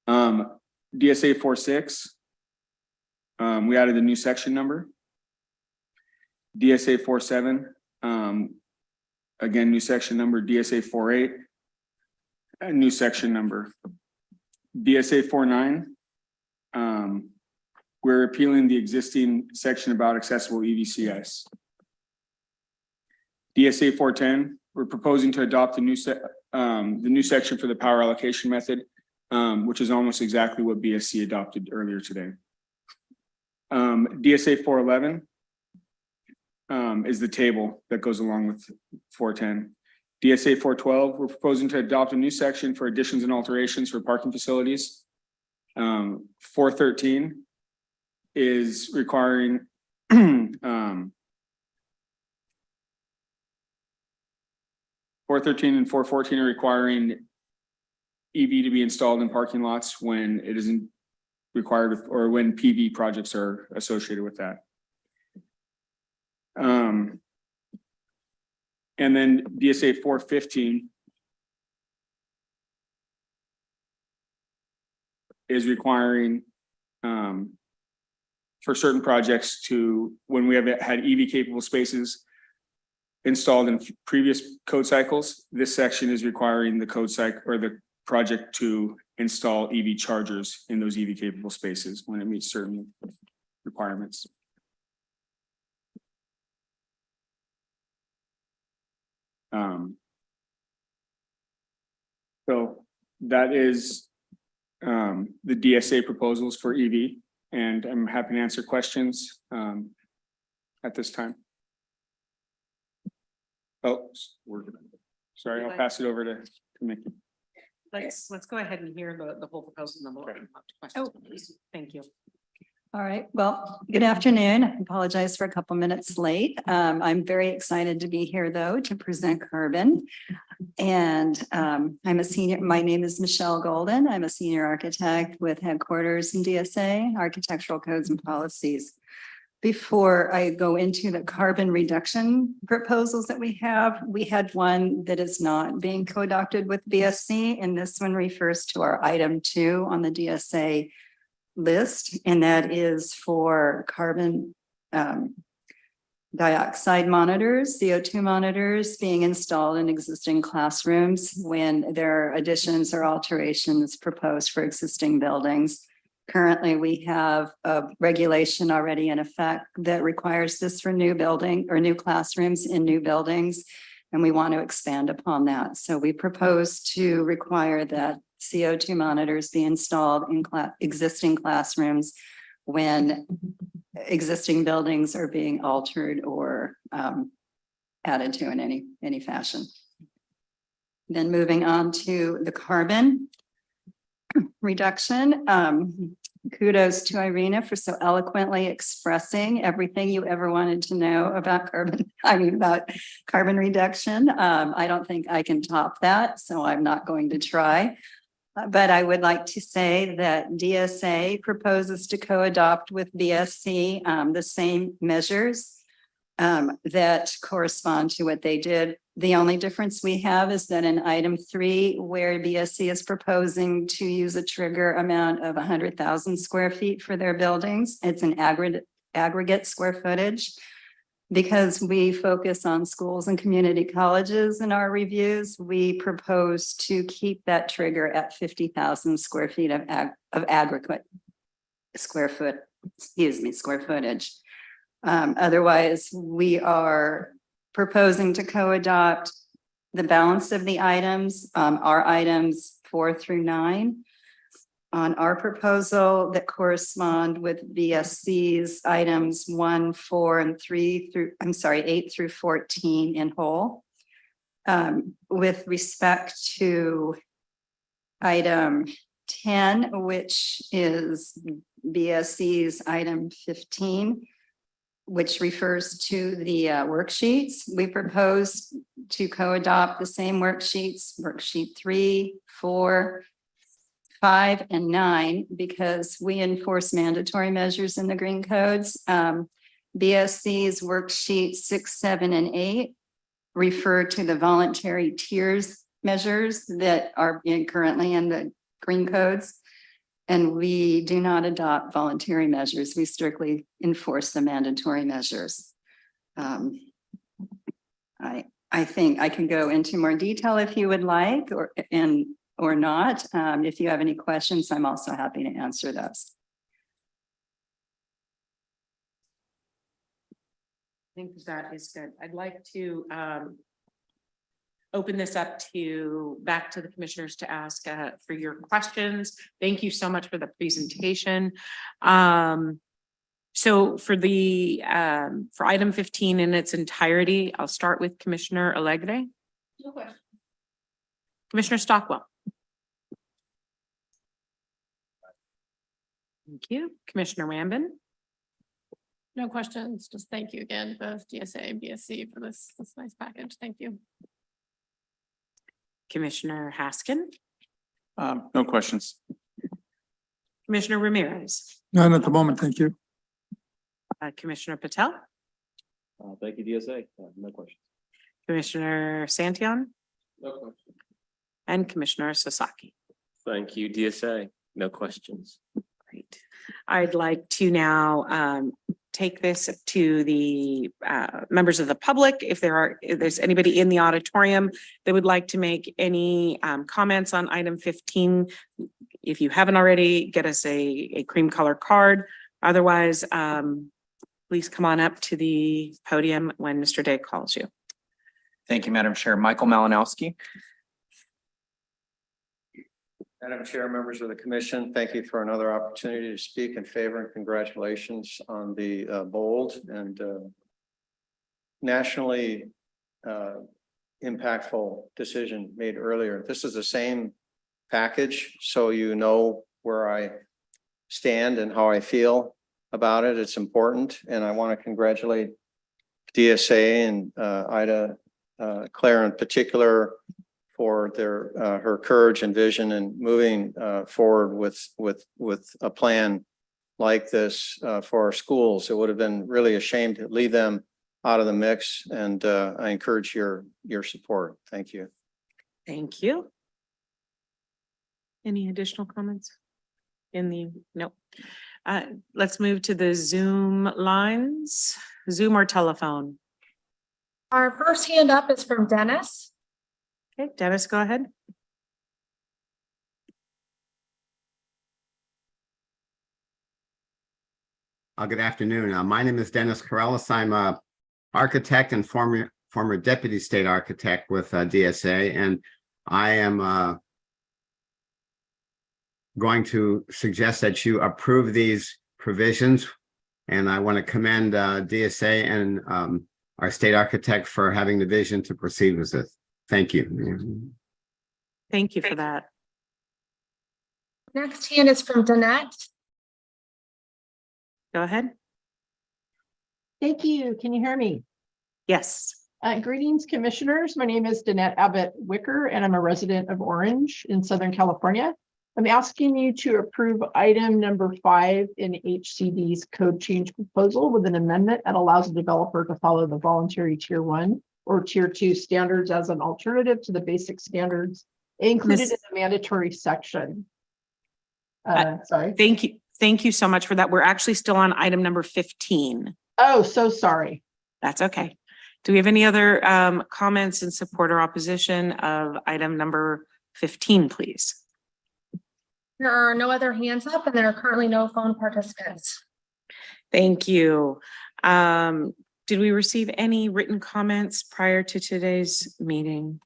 DSA 46, we added a new section number. DSA 47, again, new section number. DSA 48, a new section number. DSA 49, we're repealing the existing section about accessible EVCS. DSA 410, we're proposing to adopt the new section for the power allocation method, which is almost exactly what BSC adopted earlier today. DSA 411 is the table that goes along with 410. DSA 412, we're proposing to adopt a new section for additions and alterations for parking facilities. 413 is requiring 413 and 414 are requiring EV to be installed in parking lots when it isn't required with, or when PV projects are associated with that. And then DSA 415 is requiring for certain projects to, when we have had EV capable spaces installed in previous code cycles, this section is requiring the code cycle or the project to install EV chargers in those EV capable spaces when it meets certain requirements. So that is the DSA proposals for EV, and I'm happy to answer questions at this time. Oh, sorry, I'll pass it over to Mickey. Let's go ahead and hear the whole proposal. Then we'll open up to questions. Thank you. All right, well, good afternoon. I apologize for a couple minutes late. I'm very excited to be here, though, to present Carbon. And I'm a senior, my name is Michelle Golden. I'm a senior architect with headquarters in DSA, Architectural Codes and Policies. Before I go into the carbon reduction proposals that we have, we had one that is not being co-adopted with BSC, and this one refers to our item 2 on the DSA list, and that is for carbon dioxide monitors, CO2 monitors being installed in existing classrooms when there are additions or alterations proposed for existing buildings. Currently, we have a regulation already in effect that requires this for new building or new classrooms in new buildings, and we want to expand upon that. So we propose to require that CO2 monitors be installed in existing classrooms when existing buildings are being altered or added to in any fashion. Then moving on to the carbon reduction. Kudos to Irina for so eloquently expressing everything you ever wanted to know about about carbon reduction. I don't think I can top that, so I'm not going to try. But I would like to say that DSA proposes to co-adopt with BSC the same measures that correspond to what they did. The only difference we have is that in item 3, where BSC is proposing to use a trigger amount of 100,000 square feet for their buildings, it's an aggregate square footage. Because we focus on schools and community colleges in our reviews, we propose to keep that trigger at 50,000 square feet of aggregate square footage. Otherwise, we are proposing to co-adopt the balance of the items, our items 4 through 9. On our proposal that correspond with BSC's items 1, 4, and 8 through 14 in whole. With respect to item 10, which is BSC's item 15, which refers to the worksheets, we propose to co-adopt the same worksheets, worksheet 3, 4, 5 and 9 because we enforce mandatory measures in the green codes. BSC's worksheet 6, 7, and 8 refer to the voluntary tiers measures that are currently in the green codes. And we do not adopt voluntary measures. We strictly enforce the mandatory measures. I think I can go into more detail if you would like, or not. If you have any questions, I'm also happy to answer those. I think that is good. I'd like to open this up back to the commissioners to ask for your questions. Thank you so much for the presentation. So for item 15 in its entirety, I'll start with Commissioner Alegre. No question. Commissioner Stockwell. Thank you. Commissioner Rambin. No questions. Just thank you again, both DSA and BSC for this nice package. Thank you. Commissioner Haskin. No questions. Commissioner Ramirez. None at the moment. Thank you. Commissioner Patel. Thank you, DSA. No questions. Commissioner Santillan. No questions. And Commissioner Sasaki. Thank you, DSA. No questions. Great. I'd like to now take this to the members of the public. If there's anybody in the auditorium that would like to make any comments on item 15, if you haven't already, get us a cream color card. Otherwise, please come on up to the podium when Mr. Day calls you. Thank you, Madam Chair. Michael Malinowski. Madam Chair, members of the commission, thank you for another opportunity to speak in favor, and congratulations on the bold and nationally impactful decision made earlier. This is the same package, so you know where I stand and how I feel about it. It's important, and I want to congratulate DSA and Ida Claire in particular for her courage and vision and moving forward with a plan like this for our schools. It would have been really a shame to leave them out of the mix, and I encourage your support. Thank you. Thank you. Any additional comments? No. Let's move to the Zoom lines. Zoom or telephone? Our first hand up is from Dennis. Okay, Dennis, go ahead. Good afternoon. My name is Dennis Corellis. I'm a architect and former deputy state architect with DSA, and I am going to suggest that you approve these provisions. And I want to commend DSA and our state architect for having the vision to proceed with this. Thank you. Thank you for that. Next hand is from Danette. Go ahead. Thank you. Can you hear me? Yes. Greetings, commissioners. My name is Danette Abbott Wicker, and I'm a resident of Orange in Southern California. I'm asking you to approve item number 5 in HCD's code change proposal with an amendment that allows the developer to follow the voluntary tier 1 or tier 2 standards as an alternative to the basic standards included in the mandatory section. Sorry. Thank you. Thank you so much for that. We're actually still on item number 15. Oh, so sorry. That's okay. Do we have any other comments in support or opposition of item number 15, please? There are no other hands up, and there are currently no phone participants. Thank you. Did we receive any written comments prior to today's meeting?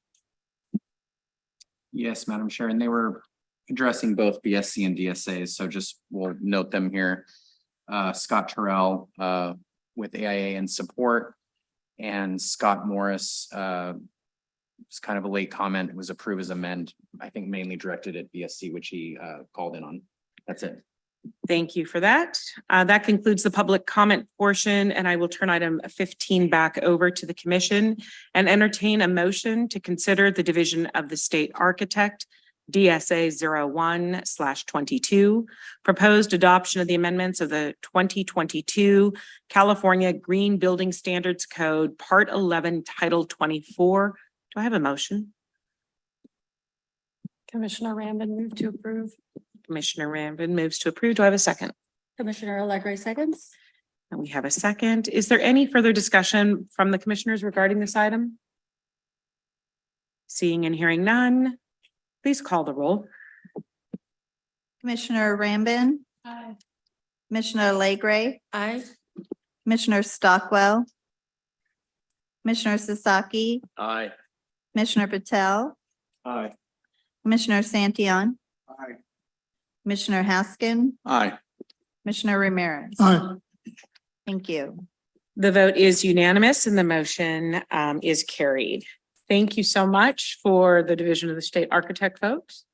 Yes, Madam Chair, and they were addressing both BSC and DSA, so just we'll note them here. Scott Terrell with AIA in support, and Scott Morris, it's kind of a late comment. It was approved as amend, I think mainly directed at BSC, which he called in on. That's it. Thank you for that. That concludes the public comment portion, and I will turn item 15 back over to the commission and entertain a motion to consider the division of the state architect DSA 01/22, proposed adoption of the amendments of the 2022 California Green Building Standards Code, Part 11, Title 24. Do I have a motion? Commissioner Rambin, move to approve. Commissioner Rambin moves to approve. Do I have a second? Commissioner Allegri seconds. And we have a second. Is there any further discussion from the commissioners regarding this item? Seeing and hearing none, please call the roll. Commissioner Rambin, Aye. Commissioner Allegri, Aye. Commissioner Stockwell, Commissioner Sasaki, Aye. Commissioner Patel, Aye. Commissioner Santion, Aye. Commissioner Haskin, Aye. Commissioner Ramirez. Aye. Thank you. The vote is unanimous and the motion is carried. Thank you so much for the Division of the State Architect folks.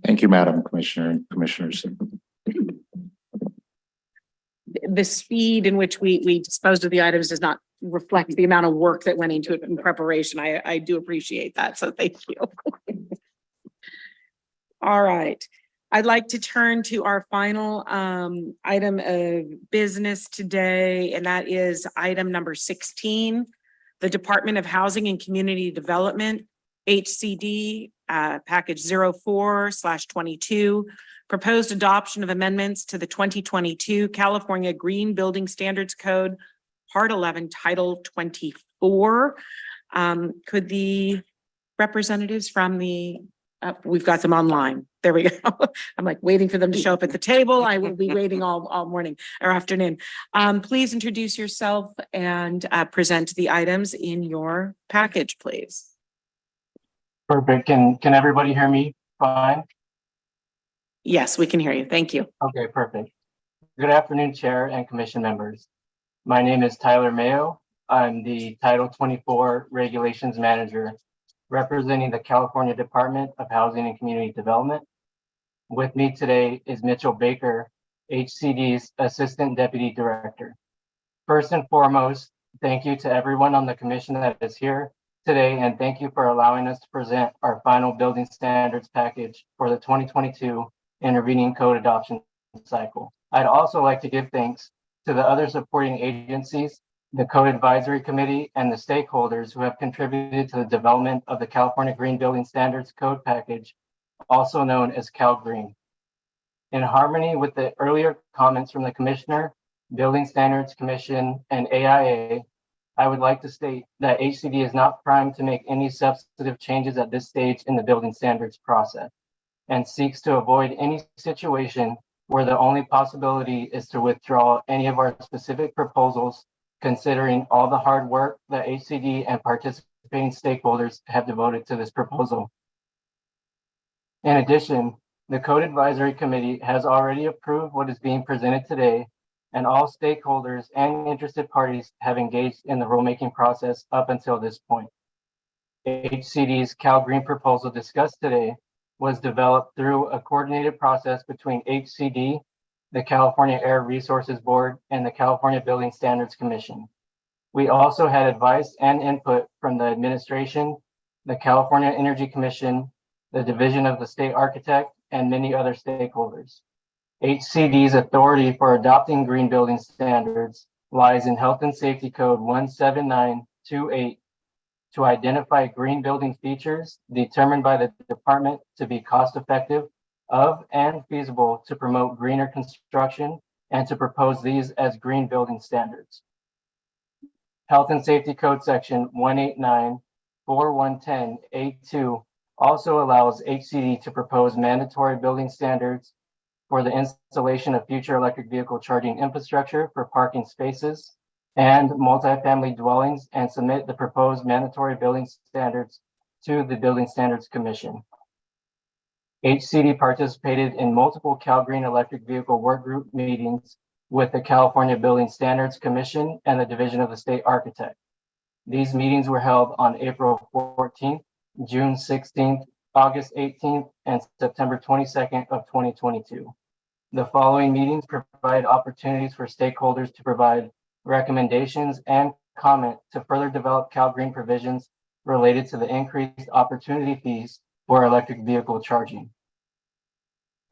Thank you, Madam Commissioner and Commissioners. The speed in which we disposed of the items does not reflect the amount of work that went into it in preparation. I do appreciate that, so thank you. All right. I'd like to turn to our final item of business today, and that is item number 16, the Department of Housing and Community Development, HCD, package 04/22, proposed adoption of amendments to the 2022 California Green Building Standards Code, Part 11, Title 24. Could the representatives from the we've got them online. There we go. I'm like waiting for them to show up at the table. I will be waiting all morning or afternoon. Please introduce yourself and present the items in your package, please. Perfect. Can everybody hear me fine? Yes, we can hear you. Thank you. Okay, perfect. Good afternoon, Chair and Commission members. My name is Tyler Mayo. I'm the Title 24 Regulations Manager representing the California Department of Housing and Community Development. With me today is Mitchell Baker, HCD's Assistant Deputy Director. First and foremost, thank you to everyone on the commission that is here today, and thank you for allowing us to present our final building standards package for the 2022 intervening code adoption cycle. I'd also like to give thanks to the other supporting agencies, the Code Advisory Committee, and the stakeholders who have contributed to the development of the California Green Building Standards Code Package, also known as Cal Green. In harmony with the earlier comments from the Commissioner, Building Standards Commission, and AIA, I would like to state that HCD is not primed to make any substantive changes at this stage in the building standards process and seeks to avoid any situation where the only possibility is to withdraw any of our specific proposals, considering all the hard work that HCD and participating stakeholders have devoted to this proposal. In addition, the Code Advisory Committee has already approved what is being presented today, and all stakeholders and interested parties have engaged in the rulemaking process up until this point. HCD's Cal Green proposal discussed today was developed through a coordinated process between HCD, the California Air Resources Board, and the California Building Standards Commission. We also had advice and input from the administration, the California Energy Commission, the Division of the State Architect, and many other stakeholders. HCD's authority for adopting green building standards lies in Health and Safety Code 17928 to identify green building features determined by the department to be cost-effective of and feasible to promote greener construction and to propose these as green building standards. Health and Safety Code Section 1894110A2 also allows HCD to propose mandatory building standards for the installation of future electric vehicle charging infrastructure for parking spaces and multifamily dwellings and submit the proposed mandatory building standards to the Building Standards Commission. HCD participated in multiple Cal Green electric vehicle work group meetings with the California Building Standards Commission and the Division of the State Architect. These meetings were held on April 14th, June 16th, August 18th, and September 22nd of 2022. The following meetings provide opportunities for stakeholders to provide recommendations and comment to further develop Cal Green provisions related to the increased opportunity fees for electric vehicle charging.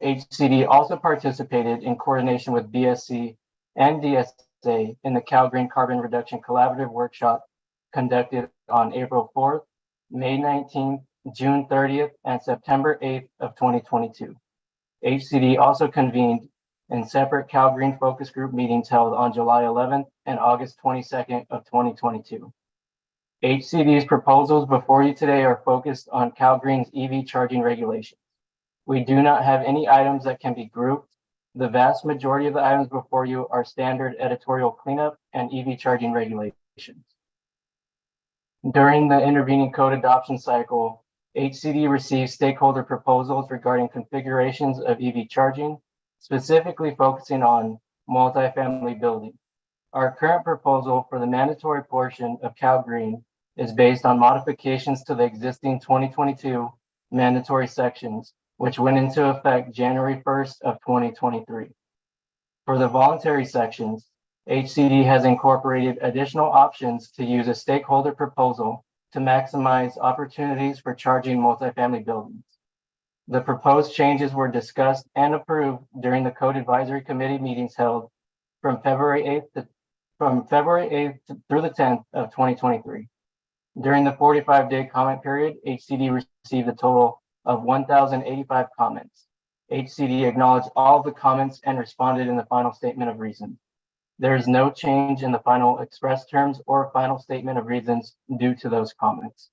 HCD also participated in coordination with BSC and DSA in the Cal Green Carbon Reduction Collaborative Workshop conducted on April 4th, May 19th, June 30th, and September 8th of 2022. HCD also convened in separate Cal Green focus group meetings held on July 11th and August 22nd of 2022. HCD's proposals before you today are focused on Cal Green's EV charging regulations. We do not have any items that can be grouped. The vast majority of the items before you are standard editorial cleanup and EV charging regulations. During the intervening code adoption cycle, HCD received stakeholder proposals regarding configurations of EV charging, specifically focusing on multifamily buildings. Our current proposal for the mandatory portion of Cal Green is based on modifications to the existing 2022 mandatory sections, which went into effect January 1st of 2023. For the voluntary sections, HCD has incorporated additional options to use a stakeholder proposal to maximize opportunities for charging multifamily buildings. The proposed changes were discussed and approved during the Code Advisory Committee meetings held from February 8th through the 10th of 2023. During the 45-day comment period, HCD received a total of 1,085 comments. HCD acknowledged all of the comments and responded in the final statement of reasons. There is no change in the final express terms or final statement of reasons due to those comments.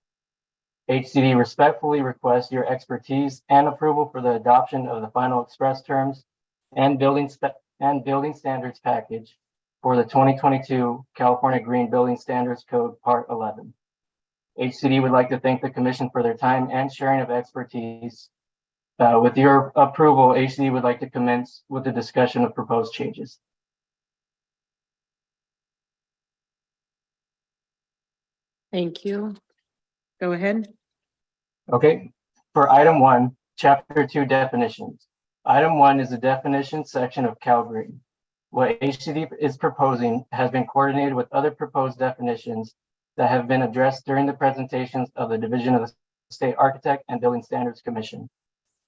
HCD respectfully requests your expertise and approval for the adoption of the final express terms and building standards package for the 2022 California Green Building Standards Code Part 11. HCD would like to thank the Commission for their time and sharing of expertise. With your approval, HCD would like to commence with the discussion of proposed changes. Thank you. Go ahead. Okay, for item 1, chapter 2 definitions. Item 1 is the definition section of Cal Green. What HCD is proposing has been coordinated with other proposed definitions that have been addressed during the presentations of the Division of the State Architect and Building Standards Commission.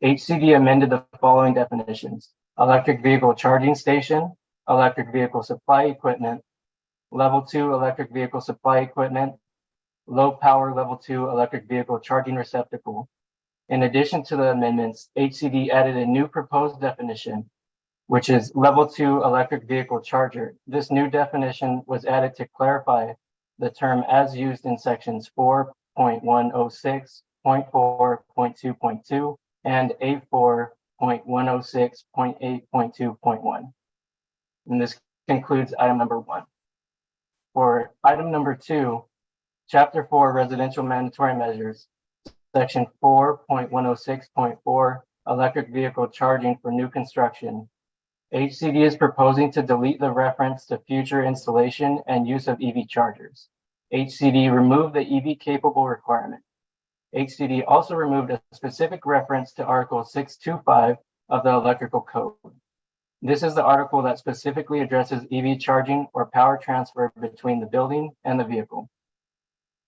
HCD amended the following definitions: electric vehicle charging station, electric vehicle supply equipment, level 2 electric vehicle supply equipment, low power level 2 electric vehicle charging receptacle. In addition to the amendments, HCD added a new proposed definition, which is level 2 electric vehicle charger. This new definition was added to clarify the term as used in sections 4.106, 0.4.2.2, and 84.106.8.2.1. And this concludes item number 1. For item number 2, Chapter 4 Residential Mandatory Measures, Section 4.106.4 Electric Vehicle Charging for New Construction, HCD is proposing to delete the reference to future installation and use of EV chargers. HCD removed the EV capable requirement. HCD also removed a specific reference to Article 625 of the Electrical Code. This is the article that specifically addresses EV charging or power transfer between the building and the vehicle.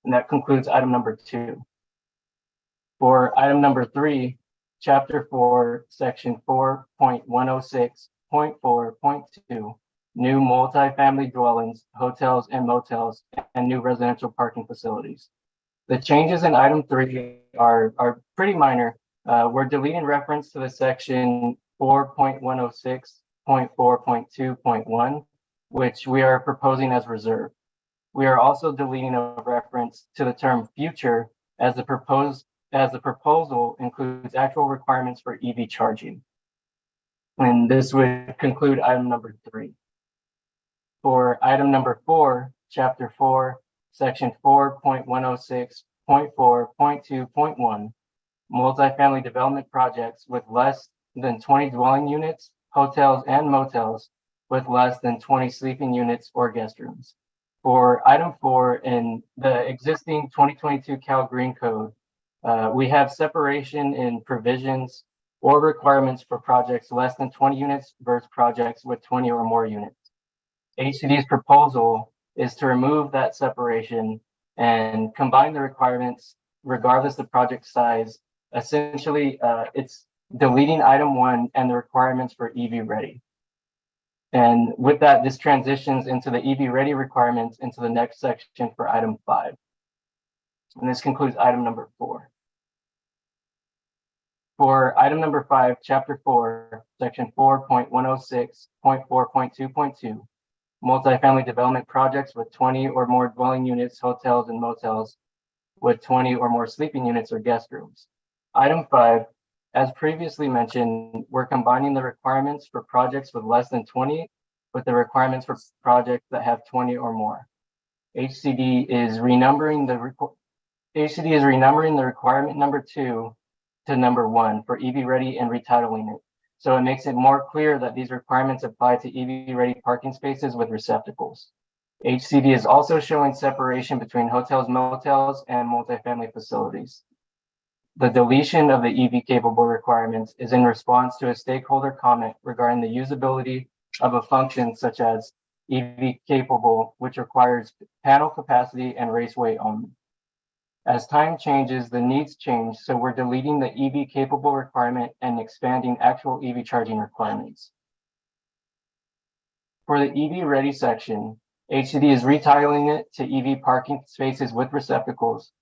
And that concludes item number 2. For item number 3, Chapter 4, Section 4.106.4.2, new multifamily dwellings, hotels and motels, and new residential parking facilities. The changes in item 3 are pretty minor. We're deleting reference to the section 4.106.4.2.1, which we are proposing as reserved. We are also deleting a reference to the term future as the proposal includes actual requirements for EV charging. And this would conclude item number 3. For item number 4, Chapter 4, Section 4.106.4.2.1, multifamily development projects with less than 20 dwelling units, hotels and motels with less than 20 sleeping units or guest rooms. For item 4 in the existing 2022 Cal Green Code, we have separation in provisions or requirements for projects less than 20 units versus projects with 20 or more units. HCD's proposal is to remove that separation and combine the requirements regardless of project size Essentially, it's deleting item 1 and the requirements for EV ready. And with that, this transitions into the EV ready requirements into the next section for item 5. And this concludes item number 4. For item number 5, chapter 4, section 4.106.4.2.2, multifamily development projects with 20 or more dwelling units, hotels, and motels with 20 or more sleeping units or guest rooms. Item 5, as previously mentioned, we're combining the requirements for projects with less than 20 with the requirements for projects that have 20 or more. HCD is renumbering the requirement number 2 to number 1 for EV ready and retitling it. So it makes it more clear that these requirements apply to EV ready parking spaces with receptacles. HCD is also showing separation between hotels, motels, and multifamily facilities. The deletion of the EV capable requirements is in response to a stakeholder comment regarding the usability of a function such as EV capable, which requires panel capacity and race weight only. As time changes, the needs change, so we're deleting the EV capable requirement and expanding actual EV charging requirements. For the EV ready section, HCD is retitling it to EV parking spaces with receptacles.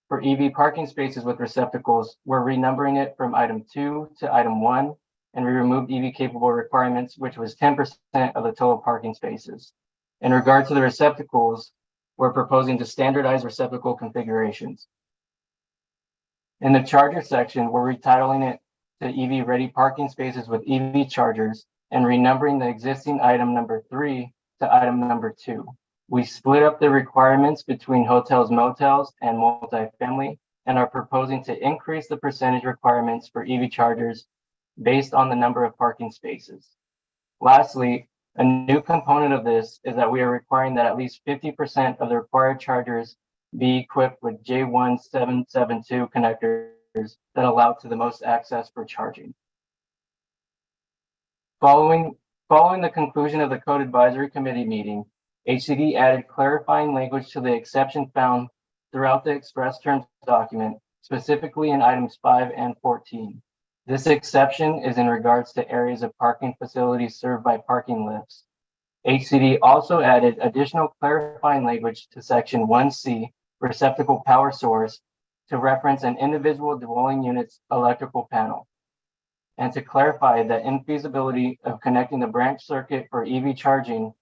For EV parking spaces with receptacles, we're renumbering it from item 2 to item 1, and we removed EV capable requirements, which was 10% of the total parking spaces. In regard to the receptacles, we're proposing to standardize receptacle configurations. In the charger section, we're retitling it to EV ready parking spaces with EV chargers and renumbering the existing item number 3 to item number 2. We split up the requirements between hotels, motels, and multifamily, and are proposing to increase the percentage requirements for EV chargers based on the number of parking spaces. Lastly, a new component of this is that we are requiring that at least 50% of the required chargers be equipped with J1772 connectors that allow to the most access for charging. Following the conclusion of the Code Advisory Committee meeting, HCD added clarifying language to the exception found throughout the express terms document, specifically in items 5 and 14. This exception is in regards to areas of parking facilities served by parking lifts. HCD also added additional clarifying language to section 1C, receptacle power source, to reference an individual dwelling unit's electrical panel, and to clarify the infeasibility of connecting the branch circuit for EV charging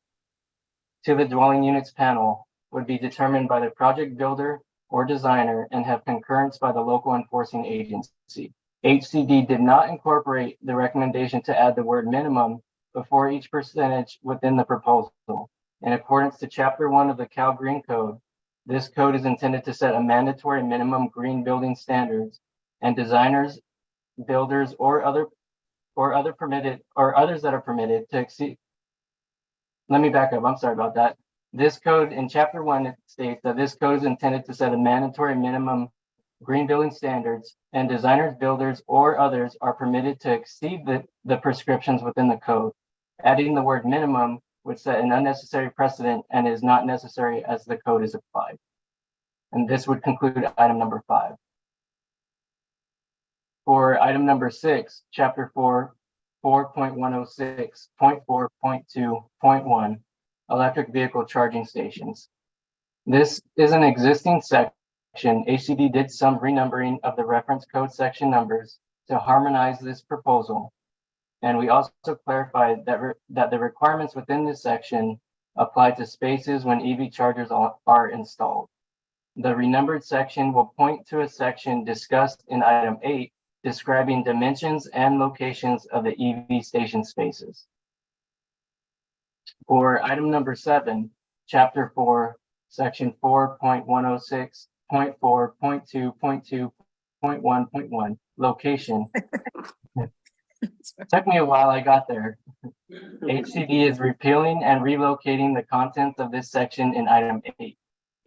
to the dwelling units panel would be determined by the project builder or designer and have concurrence by the local enforcing agency. HCD did not incorporate the recommendation to add the word minimum before each percentage within the proposal. In accordance to Chapter 1 of the Cal Green Code, this code is intended to set a mandatory minimum green building standards, and designers, builders, or others that are permitted to exceed. Let me back up. I'm sorry about that. This code in Chapter 1 states that this code is intended to set a mandatory minimum green building standards, and designers, builders, or others are permitted to exceed the prescriptions within the code. Adding the word minimum would set an unnecessary precedent and is not necessary as the code is applied. And this would conclude item number 5. For item number 6, Chapter 4, 4.106.4.2.1, electric vehicle charging stations. This is an existing section. HCD did some renumbering of the reference code section numbers to harmonize this proposal. And we also clarified that the requirements within this section apply to spaces when EV chargers are installed. The renumbered section will point to a section discussed in item 8, describing dimensions and locations of the EV station spaces. For item number 7, Chapter 4, Section 4.106.4.2.2.1.1, location. Took me a while, I got there. HCD is repealing and relocating the contents of this section in item 8.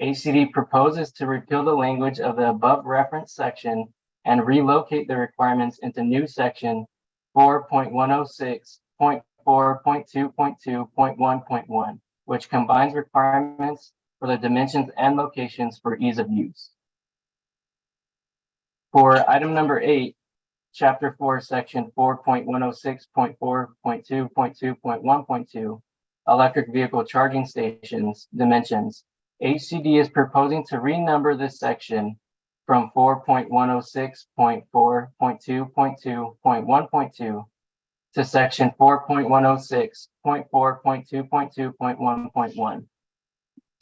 HCD proposes to repeal the language of the above reference section and relocate the requirements into new section 4.106.4.2.2.1.1, which combines requirements for the dimensions and locations for ease of use. For item number 8, Chapter 4, Section 4.106.4.2.2.1.2, electric vehicle charging stations dimensions, HCD is proposing to renumber this section from 4.106.4.2.2.1.2 to section 4.106.4.2.2.1.1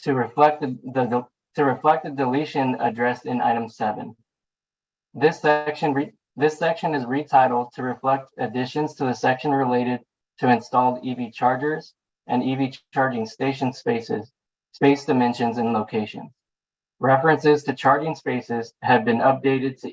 to reflect the deletion addressed in item 7. This section is retitled to reflect additions to the section related to installed EV chargers and EV charging station spaces, space dimensions and locations. References to charging spaces have been updated to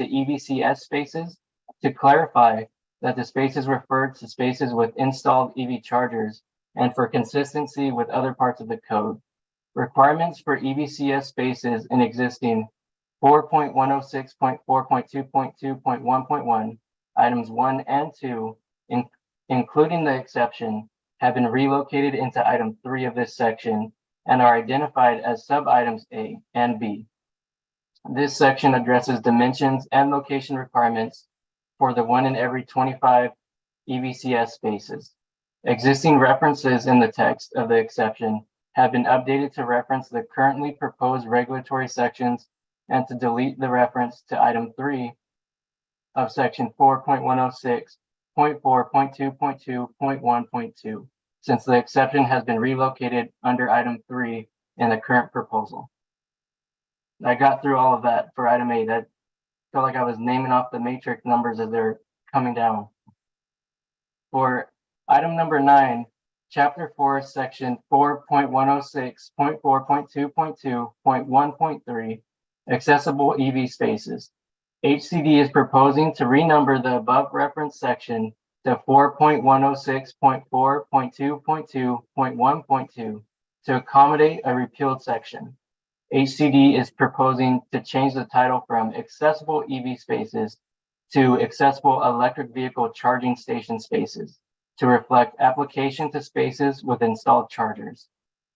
EVCS spaces to clarify that the spaces referred to spaces with installed EV chargers and for consistency with other parts of the code. Requirements for EVCS spaces in existing 4.106.4.2.2.1.1, items 1 and 2, including the exception, have been relocated into item 3 of this section and are identified as sub-items A and B. This section addresses dimensions and location requirements for the 1 in every 25 EVCS spaces. Existing references in the text of the exception have been updated to reference the currently proposed regulatory sections and to delete the reference to item 3 of section 4.106.4.2.2.1.2, since the exception has been relocated under item 3 in the current proposal. I got through all of that for item 8. I felt like I was naming off the matrix numbers as they're coming down. For item number 9, Chapter 4, Section 4.106.4.2.2.1.3, accessible EV spaces. HCD is proposing to renumber the above referenced section to 4.106.4.2.2.1.2 to accommodate a repealed section. HCD is proposing to change the title from accessible EV spaces to accessible electric vehicle charging station spaces to reflect application to spaces with installed chargers.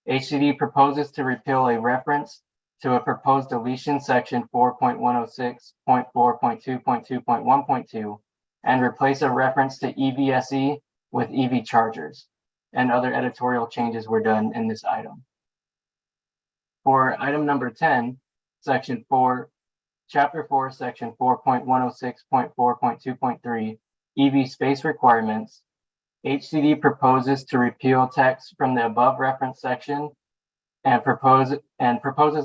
HCD proposes to repeal a reference to a proposed deletion section 4.106.4.2.2.1.2 and replace a reference to EVSE with EV chargers, and other editorial changes were done in this item. For item number 10, Chapter 4, Section 4.106.4.2.3, EV space requirements, HCD proposes to repeal text from the above reference section and proposes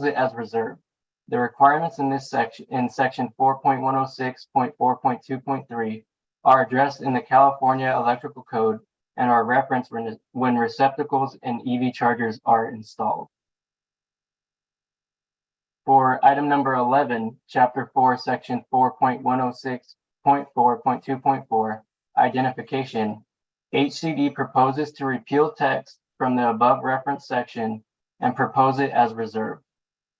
it as reserved. The requirements in this section, in section 4.106.4.2.3, are addressed in the California Electrical Code and are referenced when receptacles and EV chargers are installed. For item number 11, Chapter 4, Section 4.106.4.2.4, identification, HCD proposes to repeal text from the above reference section and propose it as reserved.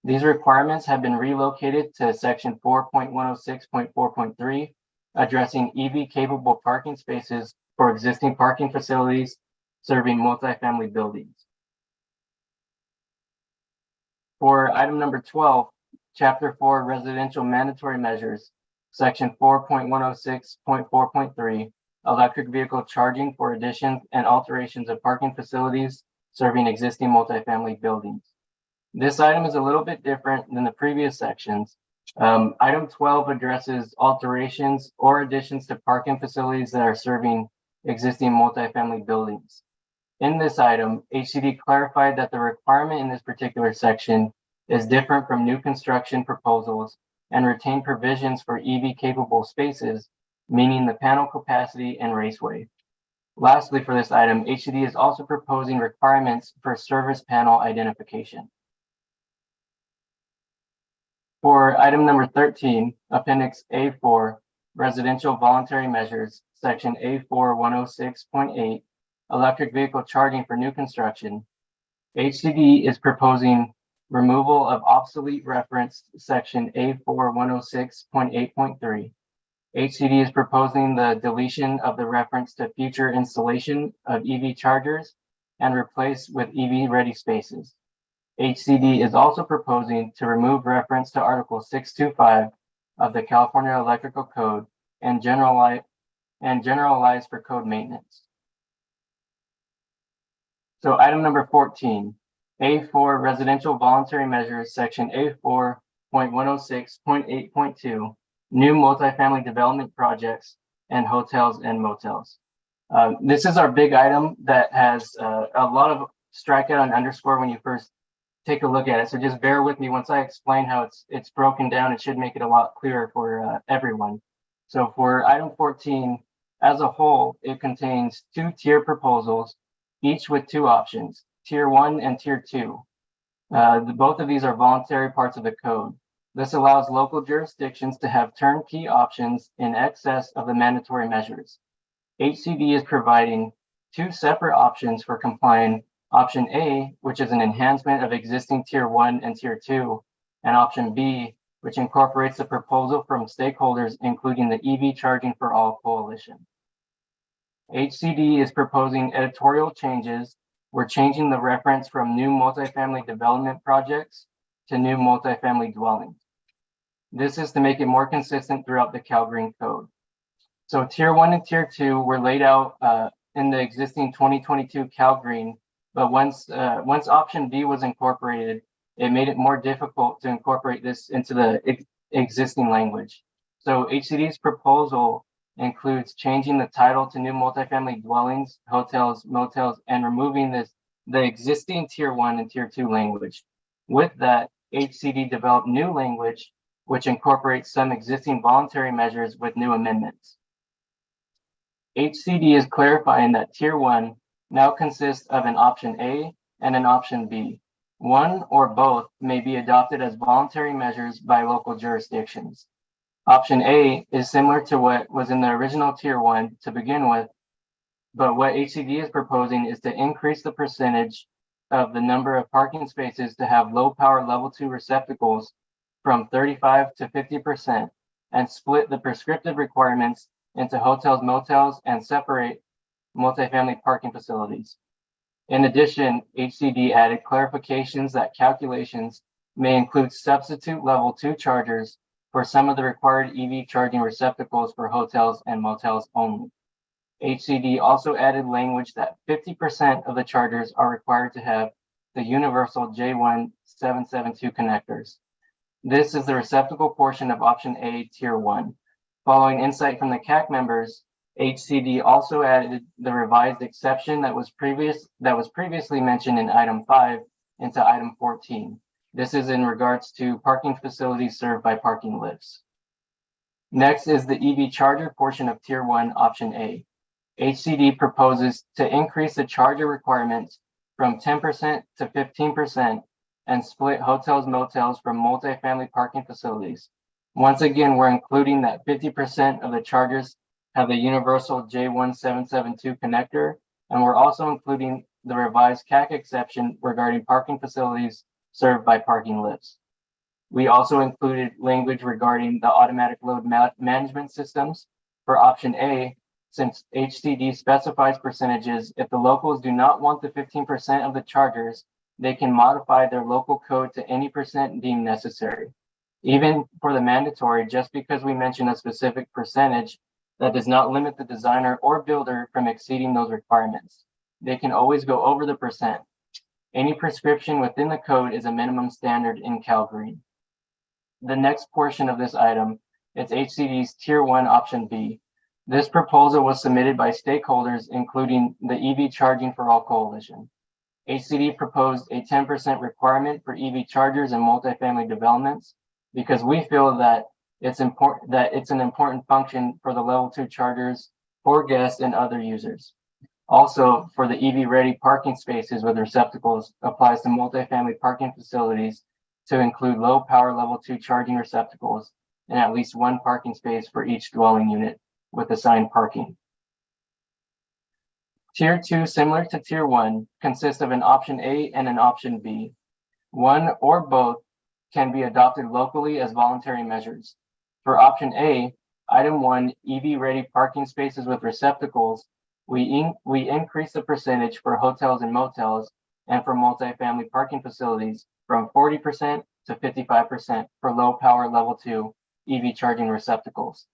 These requirements have been relocated to section 4.106.4.3, addressing EV-capable parking spaces for existing parking facilities serving multifamily buildings. For item number 12, Chapter 4, Residential Mandatory Measures, section 4.106.4.3, electric vehicle charging for additions and alterations of parking facilities serving existing multifamily buildings. This item is a little bit different than the previous sections. Item 12 addresses alterations or additions to parking facilities that are serving existing multifamily buildings. In this item, HCD clarified that the requirement in this particular section is different from new construction proposals and retain provisions for EV-capable spaces, meaning the panel capacity and raceway. Lastly, for this item, HCD is also proposing requirements for service panel identification. For item number 13, Appendix A4, Residential Voluntary Measures, Section A4106.8, Electric Vehicle Charging for New Construction, HCD is proposing removal of obsolete reference Section A4106.8.3. HCD is proposing the deletion of the reference to future installation of EV chargers and replace with EV ready spaces. HCD is also proposing to remove reference to Article 625 of the California Electrical Code and generalize for code maintenance. So item number 14, A4 residential voluntary measures, section A4.106.8.2, new multifamily development projects and hotels and motels. This is our big item that has a lot of strikeout and underscore when you first take a look at it. So just bear with me once I explain how it's broken down. It should make it a lot clearer for everyone. So for item 14, as a whole, it contains 2 tier proposals, each with 2 options, tier 1 and tier 2. Both of these are voluntary parts of the code. This allows local jurisdictions to have turnkey options in excess of the mandatory measures. HCD is providing 2 separate options for complying. Option A, which is an enhancement of existing tier 1 and tier 2, and option B, which incorporates the proposal from stakeholders, including the EV Charging for All Coalition. HCD is proposing editorial changes. We're changing the reference from new multifamily development projects to new multifamily dwellings. This is to make it more consistent throughout the Cal Green Code. So tier 1 and tier 2 were laid out in the existing 2022 Cal Green, but once option B was incorporated, it made it more difficult to incorporate this into the existing language. So HCD's proposal includes changing the title to new multifamily dwellings, hotels, motels, and removing the existing tier 1 and tier 2 language. With that, HCD developed new language, which incorporates some existing voluntary measures with new amendments. HCD is clarifying that tier 1 now consists of an option A and an option B. One or both may be adopted as voluntary measures by local jurisdictions. Option A is similar to what was in the original tier 1 to begin with, but what HCD is proposing is to increase the percentage of the number of parking spaces to have low power level 2 receptacles from 35 to 50% and split the prescriptive requirements into hotels, motels, and separate multifamily parking facilities. In addition, HCD added clarifications that calculations may include substitute level 2 chargers for some of the required EV charging receptacles for hotels and motels only. HCD also added language that 50% of the chargers are required to have the universal J1772 connectors. This is the receptacle portion of option A, tier 1. Following insight from the CAC members, HCD also added the revised exception that was previously mentioned in item 5 into item 14. This is in regards to parking facilities served by parking lifts. Next is the EV charger portion of tier 1, option A. HCD proposes to increase the charger requirements from 10% to 15% and split hotels, motels from multifamily parking facilities. Once again, we're including that 50% of the chargers have the universal J1772 connector, and we're also including the revised CAC exception regarding parking facilities served by parking lifts. We also included language regarding the automatic load management systems for option A, since HCD specifies percentages. If the locals do not want the 15% of the chargers, they can modify their local code to any percent deemed necessary. Even for the mandatory, just because we mention a specific percentage, that does not limit the designer or builder from exceeding those requirements. They can always go over the percent. Any prescription within the code is a minimum standard in Cal Green. The next portion of this item is HCD's tier 1, option B. This proposal was submitted by stakeholders, including the EV Charging for All Coalition. HCD proposed a 10% requirement for EV chargers in multifamily developments because we feel that it's an important function for the level 2 chargers for guests and other users. Also, for the EV ready parking spaces with receptacles applies to multifamily parking facilities to include low power level 2 charging receptacles and at least 1 parking space for each dwelling unit with assigned parking. Tier 2, similar to tier 1, consists of an option A and an option B. One or both can be adopted locally as voluntary measures. For option A, item 1, EV ready parking spaces with receptacles, we increase the percentage for hotels and motels and for multifamily parking facilities from 40% to 55% for low power level 2 EV charging receptacles.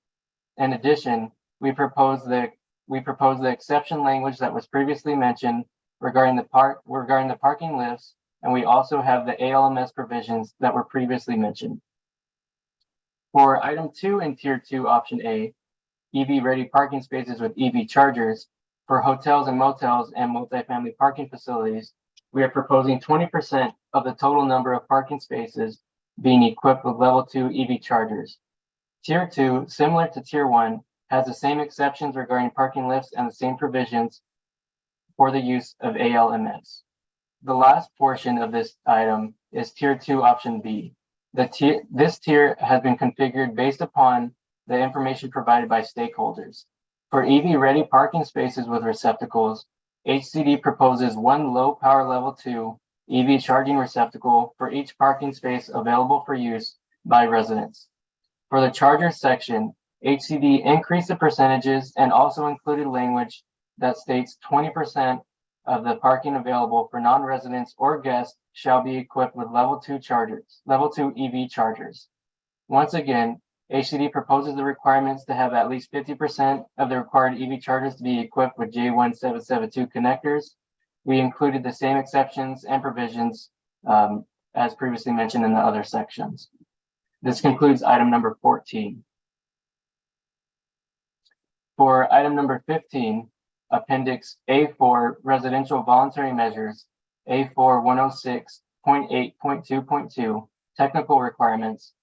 In addition, we propose the exception language that was previously mentioned regarding the parking lifts, and we also have the ALMS provisions that were previously mentioned. For item 2 in tier 2, option A, EV ready parking spaces with EV chargers for hotels and motels and multifamily parking facilities, we are proposing 20% of the total number of parking spaces being equipped with level 2 EV chargers. Tier 2, similar to tier 1, has the same exceptions regarding parking lifts and the same provisions for the use of ALMS. The last portion of this item is tier 2, option B. This tier has been configured based upon the information provided by stakeholders. For EV ready parking spaces with receptacles, HCD proposes one low power level 2 EV charging receptacle for each parking space available for use by residents. For the charger section, HCD increased the percentages and also included language that states 20% of the parking available for non-residents or guests shall be equipped with level 2 EV chargers. Once again, HCD proposes the requirements to have at least 50% of the required EV chargers to be equipped with J1772 connectors. We included the same exceptions and provisions as previously mentioned in the other sections. This concludes item number 14. For item number 15, Appendix A4 Residential Voluntary Measures, A4 106.8.2.2 Technical Requirements.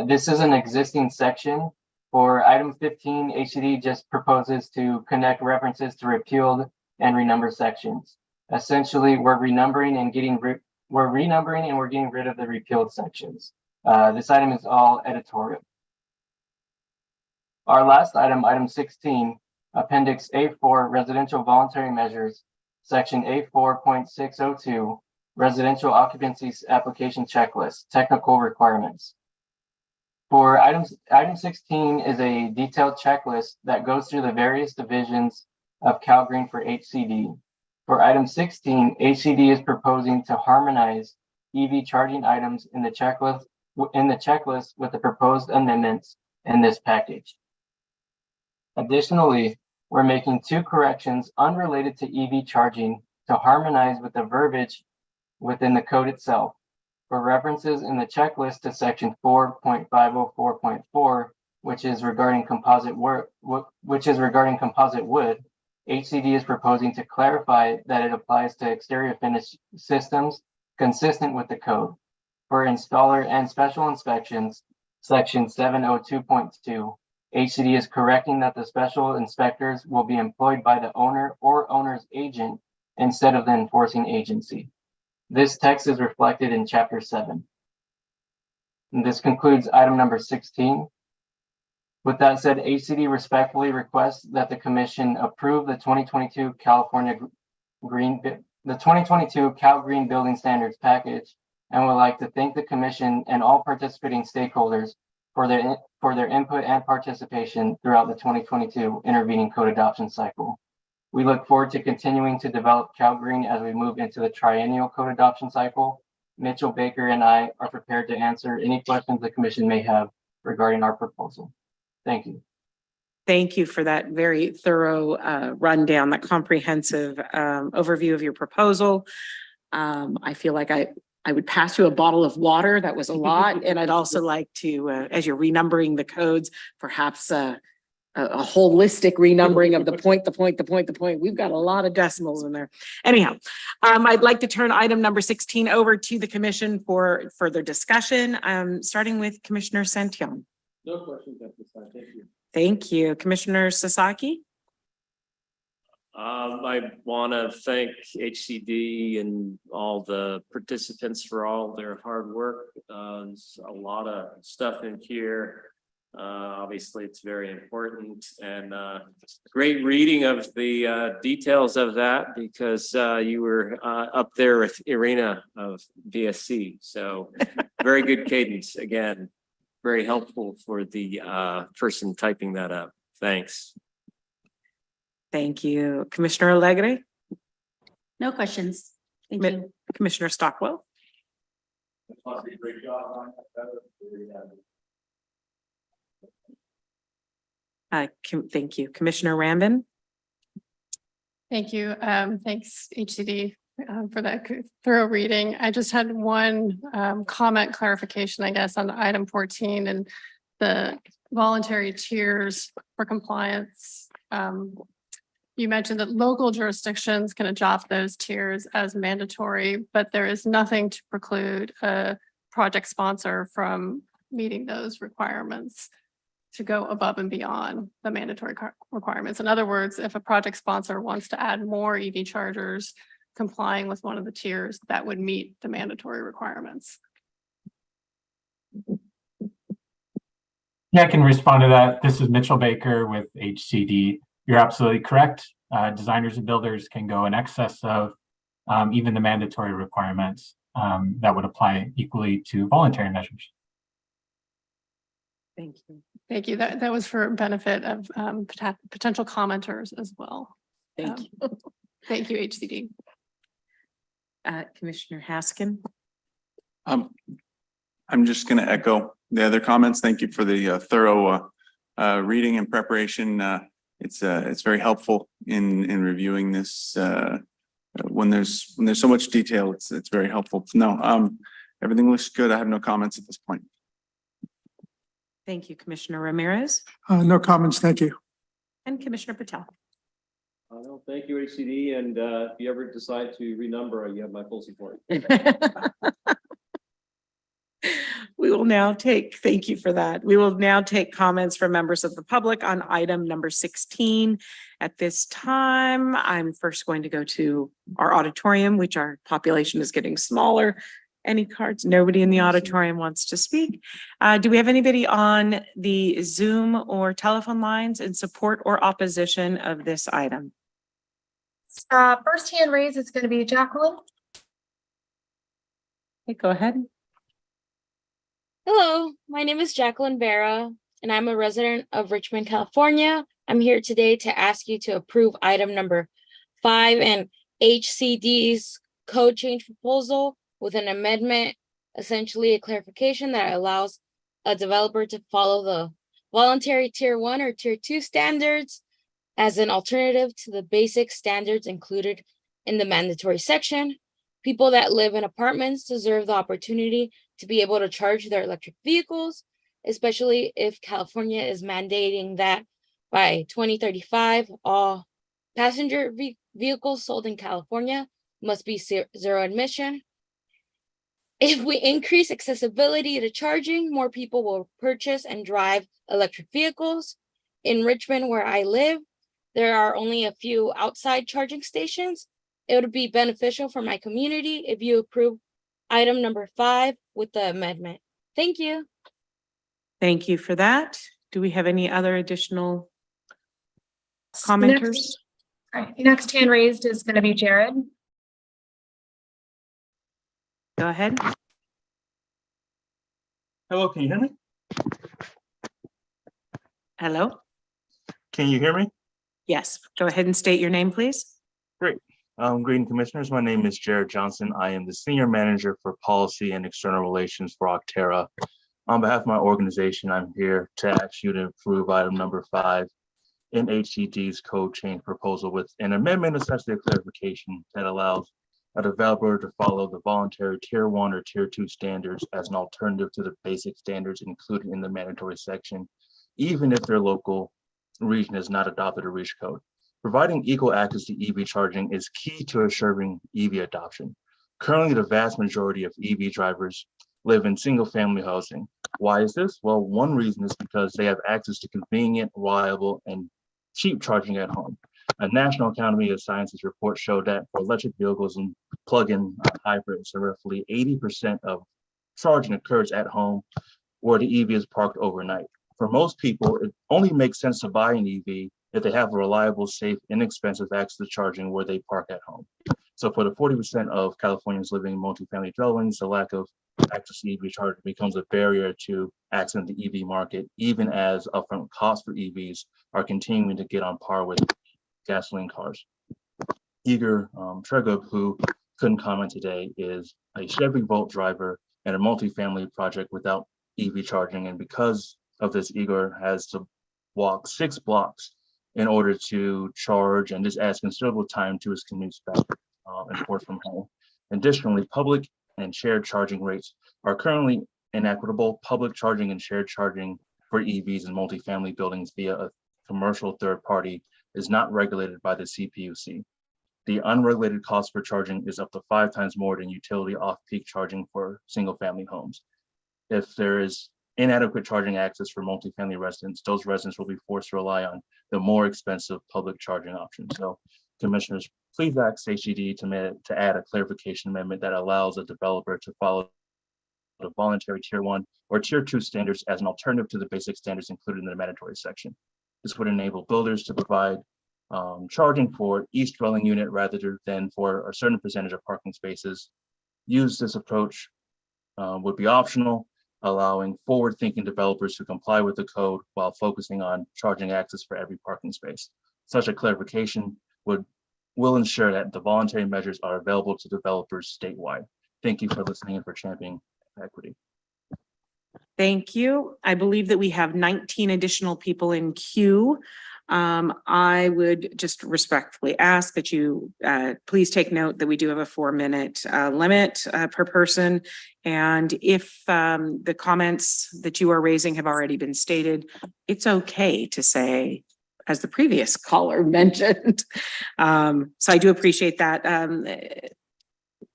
This is an existing section. For item 15, HCD just proposes to connect references to repealed and renumbered sections. Essentially, we're renumbering and we're getting rid of the repealed sections. This item is all editorial. Our last item, item 16, Appendix A4 Residential Voluntary Measures, Section A4.602 Residential Occupancy Application Checklist, Technical Requirements. For item 16 is a detailed checklist that goes through the various divisions of CalGreen for HCD. For item 16, HCD is proposing to harmonize EV charging items in the checklist with the proposed amendments in this package. Additionally, we're making 2 corrections unrelated to EV charging to harmonize with the verbiage within the code itself. For references in the checklist to section 4.504.4, which is regarding composite wood, HCD is proposing to clarify that it applies to exterior finish systems consistent with the code. For installer and special inspections, section 702.2, HCD is correcting that the special inspectors will be employed by the owner or owner's agent instead of the enforcing agency. This text is reflected in Chapter 7. And this concludes item number 16. With that said, HCD respectfully requests that the Commission approve the 2022 Cal Green Building Standards package, and would like to thank the Commission and all participating stakeholders for their input and participation throughout the 2022 intervening code adoption cycle. We look forward to continuing to develop CalGreen as we move into the triennial code adoption cycle. Mitchell Baker and I are prepared to answer any questions the Commission may have regarding our proposal. Thank you. Thank you for that very thorough rundown, that comprehensive overview of your proposal. I feel like I would pass you a bottle of water. That was a lot. And I'd also like to, as you're renumbering the codes, perhaps a holistic renumbering of the point. We've got a lot of decimals in there. Anyhow, I'd like to turn item number 16 over to the Commission for further discussion, starting with Commissioner Santion. No questions at this time. Thank you. Thank you. Commissioner Sasaki? I want to thank HCD and all the participants for all their hard work. There's a lot of stuff in here. Obviously, it's very important, and great reading of the details of that, because you were up there with Irina of BSC. So very good cadence. Again, very helpful for the person typing that up. Thanks. Thank you. Commissioner Alegre? No questions. Thank you. Commissioner Stockwell. Thank you. Commissioner Rambin. Thank you. Thanks HCD for that thorough reading. I just had one comment clarification, I guess, on item 14 and the voluntary tiers for compliance. You mentioned that local jurisdictions can adopt those tiers as mandatory, but there is nothing to preclude a project sponsor from meeting those requirements to go above and beyond the mandatory requirements. In other words, if a project sponsor wants to add more EV chargers complying with one of the tiers, that would meet the mandatory requirements. Yeah, I can respond to that. This is Mitchell Baker with HCD. You're absolutely correct. Designers and builders can go in excess of even the mandatory requirements that would apply equally to voluntary measures. Thank you. Thank you. That was for benefit of potential commenters as well. Thank you. Thank you, HCD. Commissioner Haskin. I'm just going to echo the other comments. Thank you for the thorough reading and preparation. It's very helpful in reviewing this. When there's so much detail, it's very helpful to know. Everything looks good. I have no comments at this point. Thank you, Commissioner Ramirez. No comments. Thank you. And Commissioner Patel. No, thank you, HCD. And if you ever decide to renumber, you have my full support. We will now thank you for that. We will now take comments from members of the public on item number 16. At this time, I'm first going to go to our auditorium, which our population is getting smaller. Any cards? Nobody in the auditorium wants to speak. Do we have anybody on the Zoom or telephone lines in support or opposition of this item? First hand raised is going to be Jacqueline. Okay, go ahead. Hello, my name is Jacqueline Vera, and I'm a resident of Richmond, California. I'm here today to ask you to approve item number 5 and HCD's code change proposal with an amendment, essentially a clarification that allows a developer to follow the voluntary tier 1 or tier 2 standards as an alternative to the basic standards included in the mandatory section. People that live in apartments deserve the opportunity to be able to charge their electric vehicles, especially if California is mandating that by 2035, all passenger vehicles sold in California must be zero emission. If we increase accessibility to charging, more people will purchase and drive electric vehicles. In Richmond, where I live, there are only a few outside charging stations. It would be beneficial for my community if you approve item number 5 with the amendment. Thank you. Thank you for that. Do we have any other additional commenters? Next hand raised is going to be Jared. Go ahead. Hello, can you hear me? Hello? Can you hear me? Yes, go ahead and state your name, please. Great. Greeting commissioners. My name is Jared Johnson. I am the Senior Manager for Policy and External Relations for Octera. On behalf of my organization, I'm here to ask you to approve item number 5 in HCD's code change proposal with an amendment, essentially a clarification that allows a developer to follow the voluntary tier 1 or tier 2 standards as an alternative to the basic standards included in the mandatory section, even if their local region has not adopted a REACH code. Providing equal access to EV charging is key to assuring EV adoption. Currently, the vast majority of EV drivers live in single-family housing. Why is this? Well, one reason is because they have access to convenient, reliable, and cheap charging at home. A National Academy of Sciences report showed that for electric vehicles and plug-in hybrids, roughly 80% of charging occurs at home where the EV is parked overnight. For most people, it only makes sense to buy an EV if they have a reliable, safe, inexpensive access to charging where they park at home. So for the 40% of Californians living in multifamily dwellings, the lack of access to EV charging becomes a barrier to accessing the EV market, even as upfront costs for EVs are continuing to get on par with gasoline cars. Igor Tregub, who couldn't comment today is a Chevy Volt driver and a multifamily project without EV charging. And because of this, Igor has to walk 6 blocks in order to charge, and this adds considerable time to his commutes back and forth from home. Additionally, public and shared charging rates are currently inequitable. Public charging and shared charging for EVs in multifamily buildings via a commercial third party is not regulated by the CPUC. The unregulated cost for charging is up to 5 times more than utility off-peak charging for single-family homes. If there is inadequate charging access for multifamily residents, those residents will be forced to rely on the more expensive public charging option. So, commissioners, please ask HCD to add a clarification amendment that allows a developer to follow the voluntary tier 1 or tier 2 standards as an alternative to the basic standards included in the mandatory section. This would enable builders to provide charging for each dwelling unit rather than for a certain percentage of parking spaces. Use this approach would be optional, allowing forward-thinking developers to comply with the code while focusing on charging access for every parking space. Such a clarification will ensure that the voluntary measures are available to developers statewide. Thank you for listening and for championing equity. Thank you. I believe that we have 19 additional people in queue. I would just respectfully ask that you please take note that we do have a 4-minute limit per person. And if the comments that you are raising have already been stated, it's okay to say, as the previous caller mentioned. So I do appreciate that.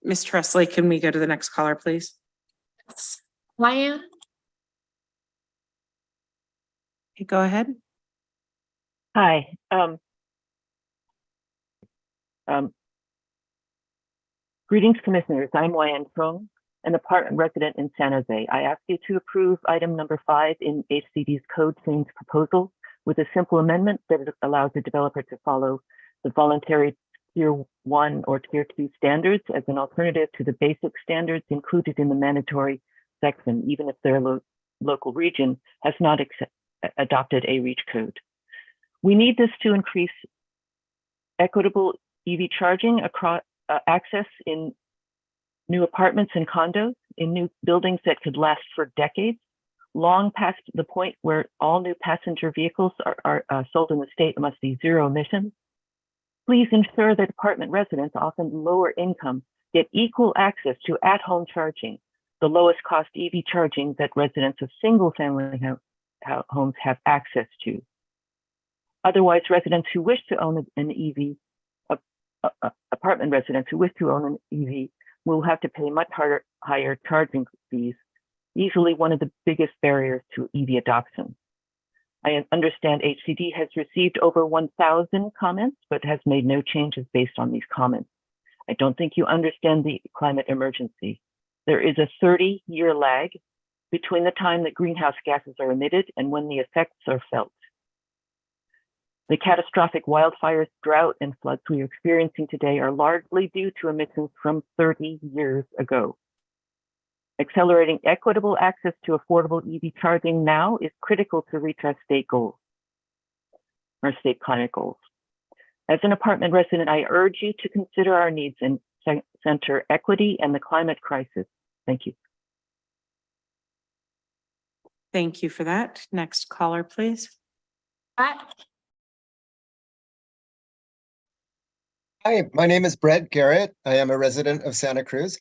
Ms. Tresley, can we go to the next caller, please? Ryan? Okay, go ahead. Hi. Greetings, commissioners. I'm Wan Trung, an apartment resident in San Jose. I ask you to approve item number 5 in HCD's code change proposal with a simple amendment that allows the developer to follow the voluntary tier 1 or tier 2 standards as an alternative to the basic standards included in the mandatory section, even if their local region has not adopted a REACH code. We need this to increase equitable EV charging across access in new apartments and condos, in new buildings that could last for decades, long past the point where all new passenger vehicles are sold in the state must be zero emissions. Please ensure that apartment residents, often lower income, get equal access to at-home charging, the lowest cost EV charging that residents of single-family homes have access to. Otherwise, residents who wish to own an EV, apartment residents who wish to own an EV will have to pay much higher charging fees, easily one of the biggest barriers to EV adoption. I understand HCD has received over 1,000 comments, but has made no changes based on these comments. I don't think you understand the climate emergency. There is a 30-year lag between the time that greenhouse gases are emitted and when the effects are felt. The catastrophic wildfires, drought, and floods we are experiencing today are largely due to emissions from 30 years ago. Accelerating equitable access to affordable EV charging now is critical to reach our state goals, our state climate goals. As an apartment resident, I urge you to consider our needs and center equity and the climate crisis. Thank you. Thank you for that. Next caller, please. Hi, my name is Brett Garrett. I am a resident of Santa Cruz.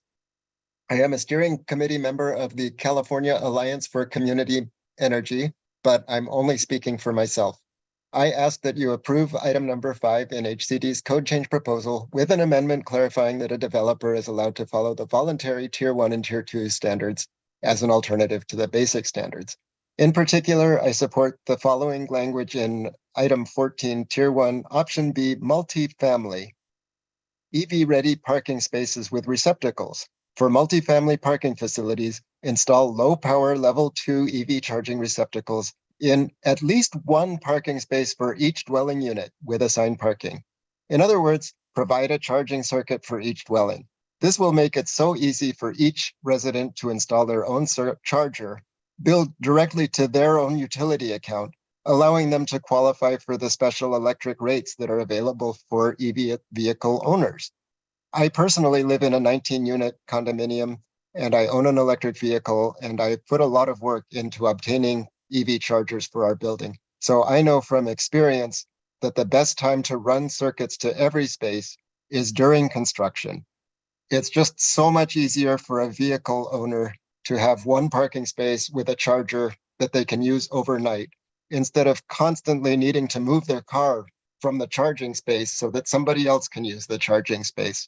I am a steering committee member of the California Alliance for Community Energy, but I'm only speaking for myself. I ask that you approve item number 5 in HCD's code change proposal with an amendment clarifying that a developer is allowed to follow the voluntary tier 1 and tier 2 standards as an alternative to the basic standards. In particular, I support the following language in item 14, tier 1, option B, multifamily. EV-ready parking spaces with receptacles. For multifamily parking facilities, install low-power level 2 EV charging receptacles in at least one parking space for each dwelling unit with assigned parking. In other words, provide a charging circuit for each dwelling. This will make it so easy for each resident to install their own charger, billed directly to their own utility account, allowing them to qualify for the special electric rates that are available for EV vehicle owners. I personally live in a 19-unit condominium, and I own an electric vehicle, and I put a lot of work into obtaining EV chargers for our building. So I know from experience that the best time to run circuits to every space is during construction. It's just so much easier for a vehicle owner to have one parking space with a charger that they can use overnight, instead of constantly needing to move their car from the charging space so that somebody else can use the charging space.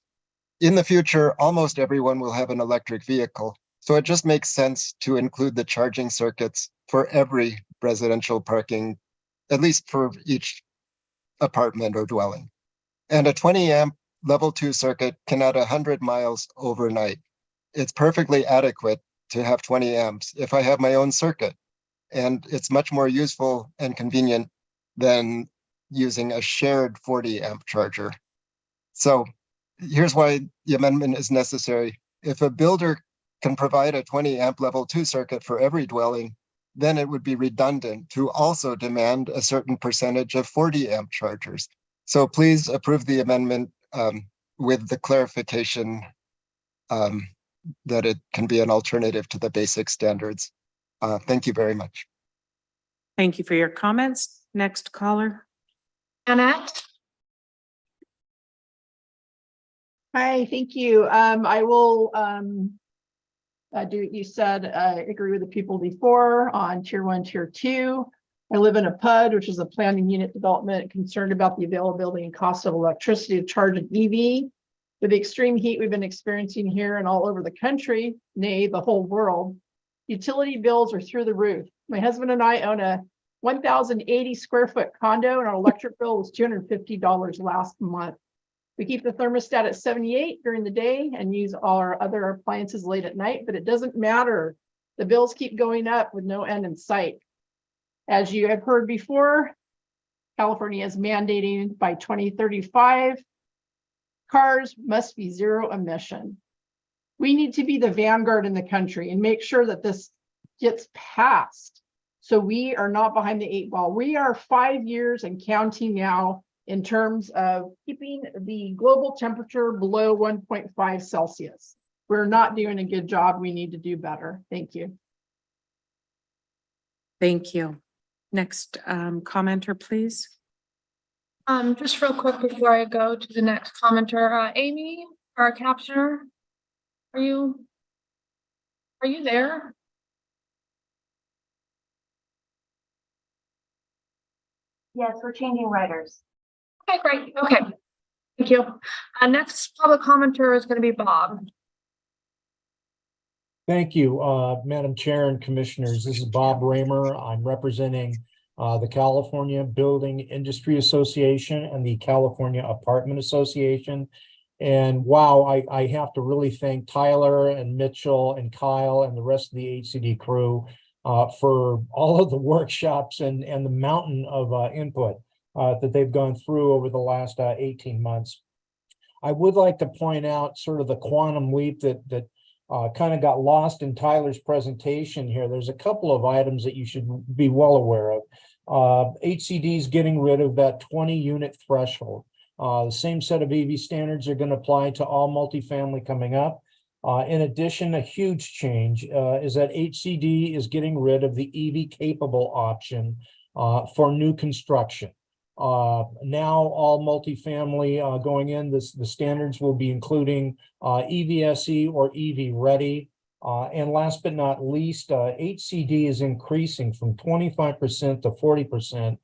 In the future, almost everyone will have an electric vehicle, so it just makes sense to include the charging circuits for every residential parking, at least for each apartment or dwelling. And a 20 amp level 2 circuit can add 100 miles overnight. It's perfectly adequate to have 20 amps if I have my own circuit. And it's much more useful and convenient than using a shared 40 amp charger. So here's why the amendment is necessary. If a builder can provide a 20 amp level 2 circuit for every dwelling, then it would be redundant to also demand a certain percentage of 40 amp chargers. So please approve the amendment with the clarification that it can be an alternative to the basic standards. Thank you very much. Thank you for your comments. Next caller. Annette? Hi, thank you. I will do what you said. I agree with the people before on tier 1, tier 2. I live in a PUD, which is a planning unit development, concerned about the availability and cost of electricity to charge an EV. With the extreme heat we've been experiencing here and all over the country, nay, the whole world, utility bills are through the roof. My husband and I own a 1,080 square foot condo, and our electric bill was $250 last month. We keep the thermostat at 78 during the day and use all our other appliances late at night, but it doesn't matter. The bills keep going up with no end in sight. As you have heard before, California is mandating by 2035, cars must be zero emission. We need to be the vanguard in the country and make sure that this gets passed, so we are not behind the 8 ball. We are 5 years and counting now in terms of keeping the global temperature below 1.5 Celsius. We're not doing a good job. We need to do better. Thank you. Thank you. Next commenter, please. Just real quick before I go to the next commenter, Amy, our captioner, are you there? Yes, we're changing writers. Okay, great. Okay, thank you. Next public commenter is going to be Bob. Thank you, Madam Chair and Commissioners. This is Bob Raymer. I'm representing the California Building Industry Association and the California Apartment Association. And wow, I have to really thank Tyler and Mitchell and Kyle and the rest of the HCD crew for all of the workshops and the mountain of input that they've gone through over the last 18 months. I would like to point out sort of the quantum leap that kind of got lost in Tyler's presentation here. There's a couple of items that you should be well aware of. HCD is getting rid of that 20 unit threshold. The same set of EV standards are going to apply to all multifamily coming up. In addition, a huge change is that HCD is getting rid of the EV capable option for new construction. Now all multifamily going in, the standards will be including EVSE or EV ready. And last but not least, HCD is increasing from 25% to 40%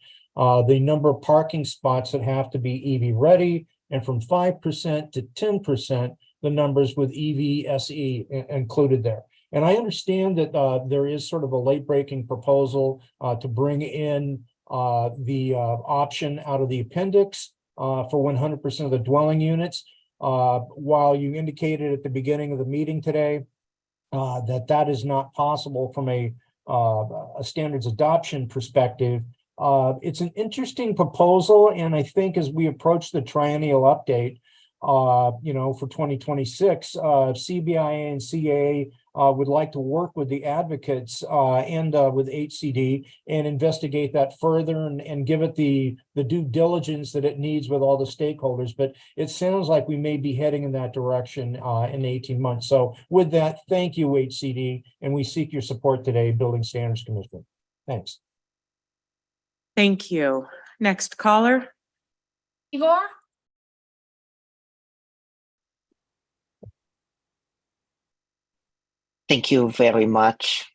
the number of parking spots that have to be EV ready, and from 5% to 10% the numbers with EVSE included there. And I understand that there is sort of a late breaking proposal to bring in the option out of the appendix for 100% of the dwelling units. While you indicated at the beginning of the meeting today that is not possible from a standards adoption perspective, it's an interesting proposal. And I think as we approach the triennial update, for 2026, CBIA and CAA would like to work with the advocates and with HCD and investigate that further and give it the due diligence that it needs with all the stakeholders. But it sounds like we may be heading in that direction in 18 months. So with that, thank you, HCD, and we seek your support today, Building Standards Commission. Thanks. Thank you. Next caller. Igor? Thank you very much,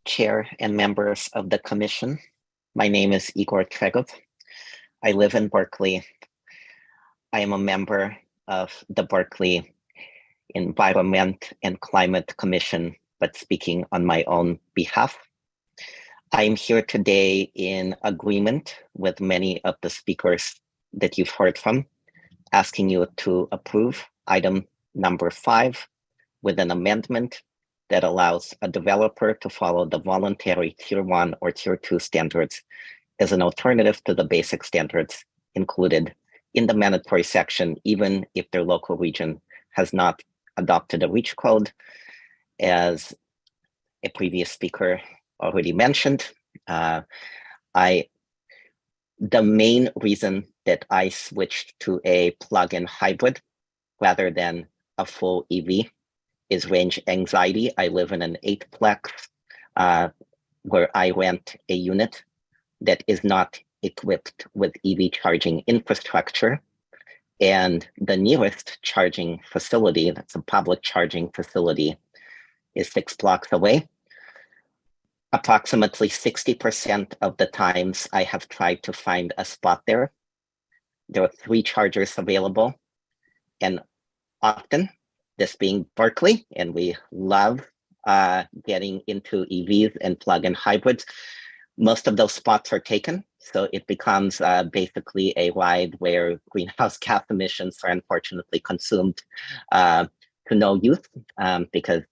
Chair and members of the Commission. My name is Igor Tregov. I live in Berkeley. I am a member of the Berkeley Environment and Climate Commission, but speaking on my own behalf. I am here today in agreement with many of the speakers that you've heard from, asking you to approve item number 5 with an amendment that allows a developer to follow the voluntary Tier 1 or Tier 2 standards as an alternative to the basic standards included in the mandatory section, even if their local region has not adopted a REACH code. As a previous speaker already mentioned, the main reason that I switched to a plug-in hybrid rather than a full EV is range anxiety. I live in an 8-plex where I rent a unit that is not equipped with EV charging infrastructure. And the nearest charging facility, that's a public charging facility, is 6 blocks away. Approximately 60% of the times I have tried to find a spot there. There are 3 chargers available, and often, this being Berkeley, and we love getting into EVs and plug-in hybrids, most of those spots are taken. So it becomes basically a ride where greenhouse gas emissions are unfortunately consumed to no use because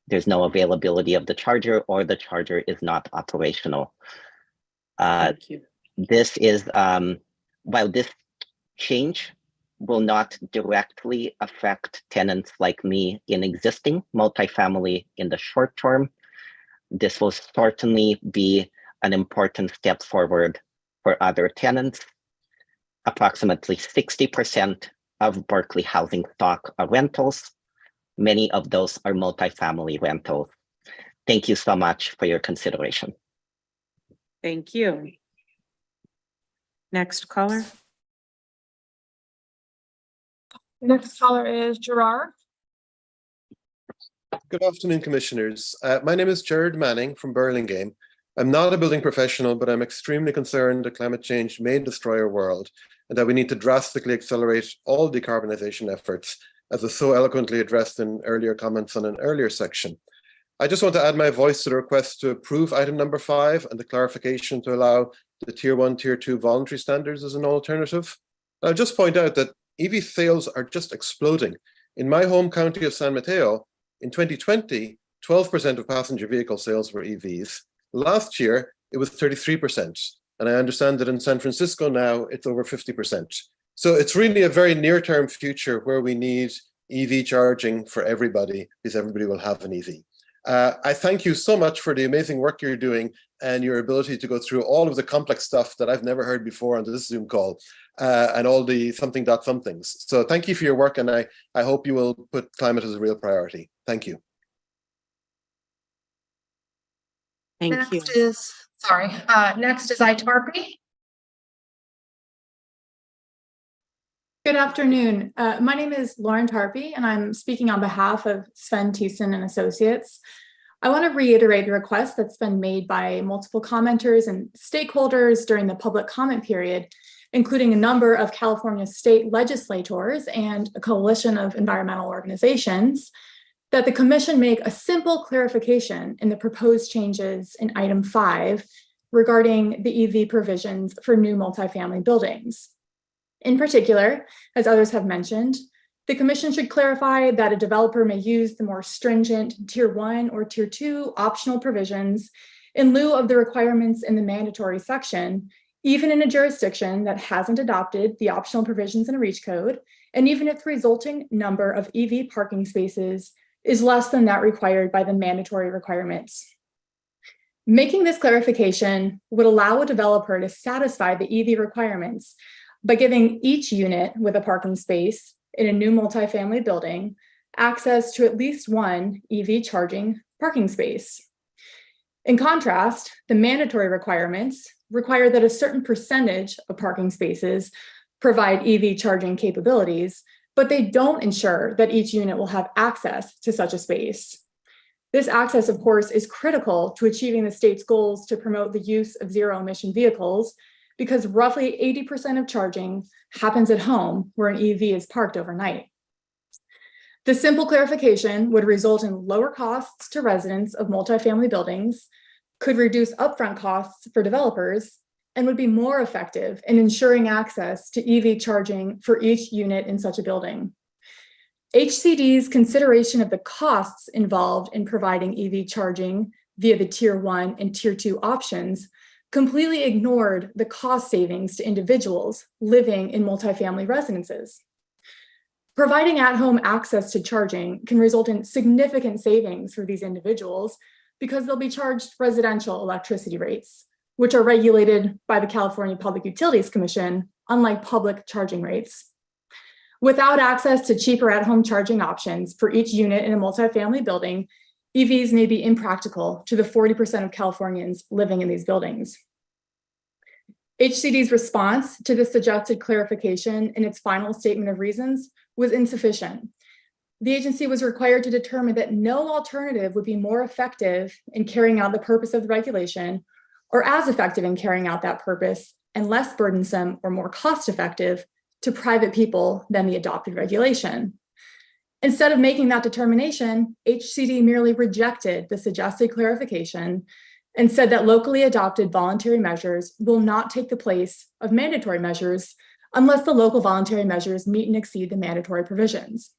there's no availability of the charger or the charger is not operational. Thank you. This is, while this change will not directly affect tenants like me in existing multifamily in the short term, this will certainly be an important step forward for other tenants. Approximately 60% of Berkeley housing stock are rentals. Many of those are multifamily rentals. Thank you so much for your consideration. Thank you. Next caller. Next caller is Gerard. Good afternoon, Commissioners. My name is Jared Manning from Burlingame. I'm not a building professional, but I'm extremely concerned that climate change may destroy our world and that we need to drastically accelerate all decarbonization efforts, as was so eloquently addressed in earlier comments on an earlier section. I just want to add my voice to the request to approve item number 5 and the clarification to allow the Tier 1, Tier 2 voluntary standards as an alternative. I'll just point out that EV sales are just exploding. In my home county of San Mateo, in 2020, 12% of passenger vehicle sales were EVs. Last year, it was 33%. And I understand that in San Francisco now, it's over 50%. So it's really a very near-term future where we need EV charging for everybody, because everybody will have an EV. I thank you so much for the amazing work you're doing and your ability to go through all of the complex stuff that I've never heard before on this Zoom call and all the somethings. So thank you for your work, and I hope you will put climate as a real priority. Thank you. Thank you. Next is Itarpi. Good afternoon. My name is Lauren Tarpey, and I'm speaking on behalf of Sven Thiessen and Associates. I want to reiterate the request that's been made by multiple commenters and stakeholders during the public comment period, including a number of California state legislators and a coalition of environmental organizations, that the Commission make a simple clarification in the proposed changes in item 5 regarding the EV provisions for new multifamily buildings. In particular, as others have mentioned, the Commission should clarify that a developer may use the more stringent Tier 1 or Tier 2 optional provisions in lieu of the requirements in the mandatory section, even in a jurisdiction that hasn't adopted the optional provisions in a REACH code, and even if the resulting number of EV parking spaces is less than that required by the mandatory requirements. Making this clarification would allow a developer to satisfy the EV requirements by giving each unit with a parking space in a new multifamily building access to at least one EV charging parking space. In contrast, the mandatory requirements require that a certain percentage of parking spaces provide EV charging capabilities, but they don't ensure that each unit will have access to such a space. This access, of course, is critical to achieving the state's goals to promote the use of zero-emission vehicles, because roughly 80% of charging happens at home where an EV is parked overnight. The simple clarification would result in lower costs to residents of multifamily buildings, could reduce upfront costs for developers, and would be more effective in ensuring access to EV charging for each unit in such a building. HCD's consideration of the costs involved in providing EV charging via the Tier 1 and Tier 2 options completely ignored the cost savings to individuals living in multifamily residences. Providing at-home access to charging can result in significant savings for these individuals because they'll be charged residential electricity rates, which are regulated by the California Public Utilities Commission, unlike public charging rates. Without access to cheaper at-home charging options for each unit in a multifamily building, EVs may be impractical to the 40% of Californians living in these buildings. HCD's response to the suggested clarification in its final statement of reasons was insufficient. The agency was required to determine that no alternative would be more effective in carrying out the purpose of the regulation, or as effective in carrying out that purpose and less burdensome or more cost-effective to private people than the adopted regulation. Instead of making that determination, HCD merely rejected the suggested clarification and said that locally adopted voluntary measures will not take the place of mandatory measures unless the local voluntary measures meet and exceed the mandatory provisions.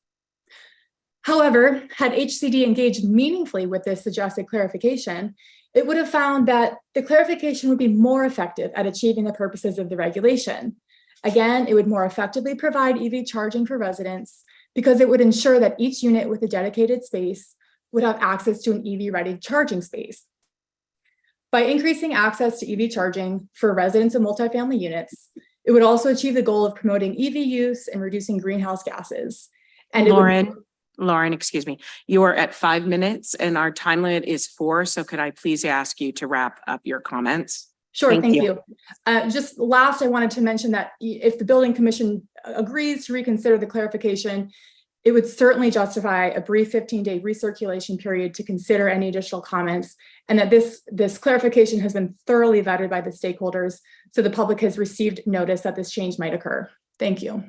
However, had HCD engaged meaningfully with this suggested clarification, it would have found that the clarification would be more effective at achieving the purposes of the regulation. Again, it would more effectively provide EV charging for residents because it would ensure that each unit with a dedicated space would have access to an EV-ready charging space. By increasing access to EV charging for residents of multifamily units, it would also achieve the goal of promoting EV use and reducing greenhouse gases. And Lauren, excuse me, you are at 5 minutes and our time limit is 4. So could I please ask you to wrap up your comments? Sure, thank you. Just last, I wanted to mention that if the Building Commission agrees to reconsider the clarification, it would certainly justify a brief 15-day recirculation period to consider any additional comments, and that this clarification has been thoroughly vetted by the stakeholders, so the public has received notice that this change might occur. Thank you.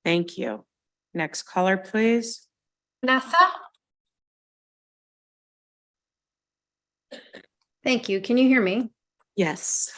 Thank you. Next caller, please. Vanessa? Thank you. Can you hear me? Yes.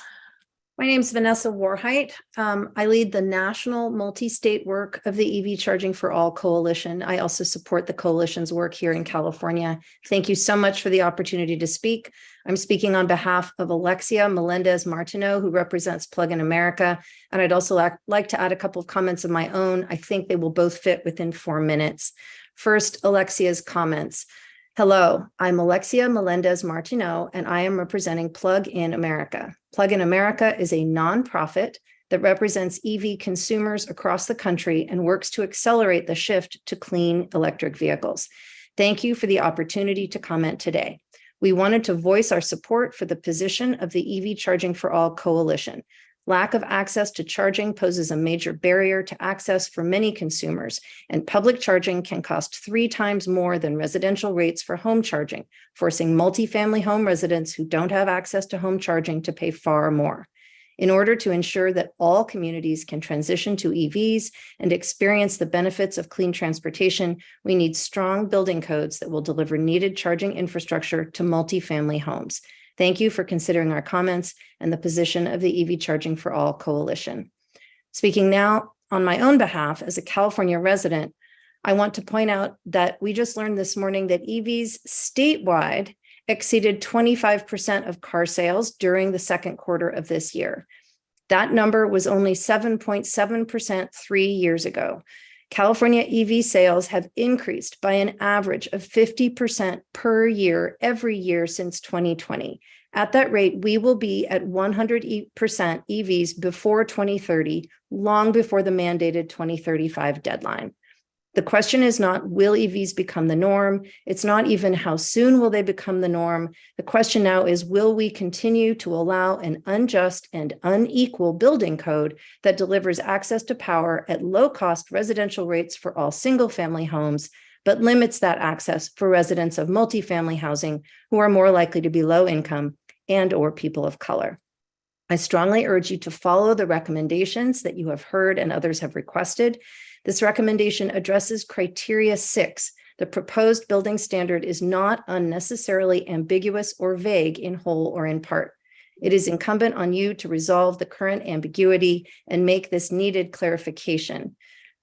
My name is Vanessa Warheit. I lead the national multi-state work of the EV Charging for All Coalition. I also support the coalition's work here in California. Thank you so much for the opportunity to speak. I'm speaking on behalf of Alexia Melendez-Martineau, who represents Plug in America. And I'd also like to add a couple of comments of my own. I think they will both fit within 4 minutes. First, Alexia's comments. Hello, I'm Alexia Melendez-Martineau, and I am representing Plug in America. Plug in America is a nonprofit that represents EV consumers across the country and works to accelerate the shift to clean electric vehicles. Thank you for the opportunity to comment today. We wanted to voice our support for the position of the EV Charging for All Coalition. Lack of access to charging poses a major barrier to access for many consumers, and public charging can cost 3 times more than residential rates for home charging, forcing multifamily home residents who don't have access to home charging to pay far more. In order to ensure that all communities can transition to EVs and experience the benefits of clean transportation, we need strong building codes that will deliver needed charging infrastructure to multifamily homes. Thank you for considering our comments and the position of the EV Charging for All Coalition. Speaking now on my own behalf as a California resident, I want to point out that we just learned this morning that EVs statewide exceeded 25% of car sales during the second quarter of this year. That number was only 7.7% 3 years ago. California EV sales have increased by an average of 50% per year every year since 2020. At that rate, we will be at 100% EVs before 2030, long before the mandated 2035 deadline. The question is not, will EVs become the norm? It's not even how soon will they become the norm? The question now is, will we continue to allow an unjust and unequal building code that delivers access to power at low-cost residential rates for all single-family homes, but limits that access for residents of multifamily housing who are more likely to be low income and/or people of color? I strongly urge you to follow the recommendations that you have heard and others have requested. This recommendation addresses criteria 6. The proposed building standard is not unnecessarily ambiguous or vague in whole or in part. It is incumbent on you to resolve the current ambiguity and make this needed clarification.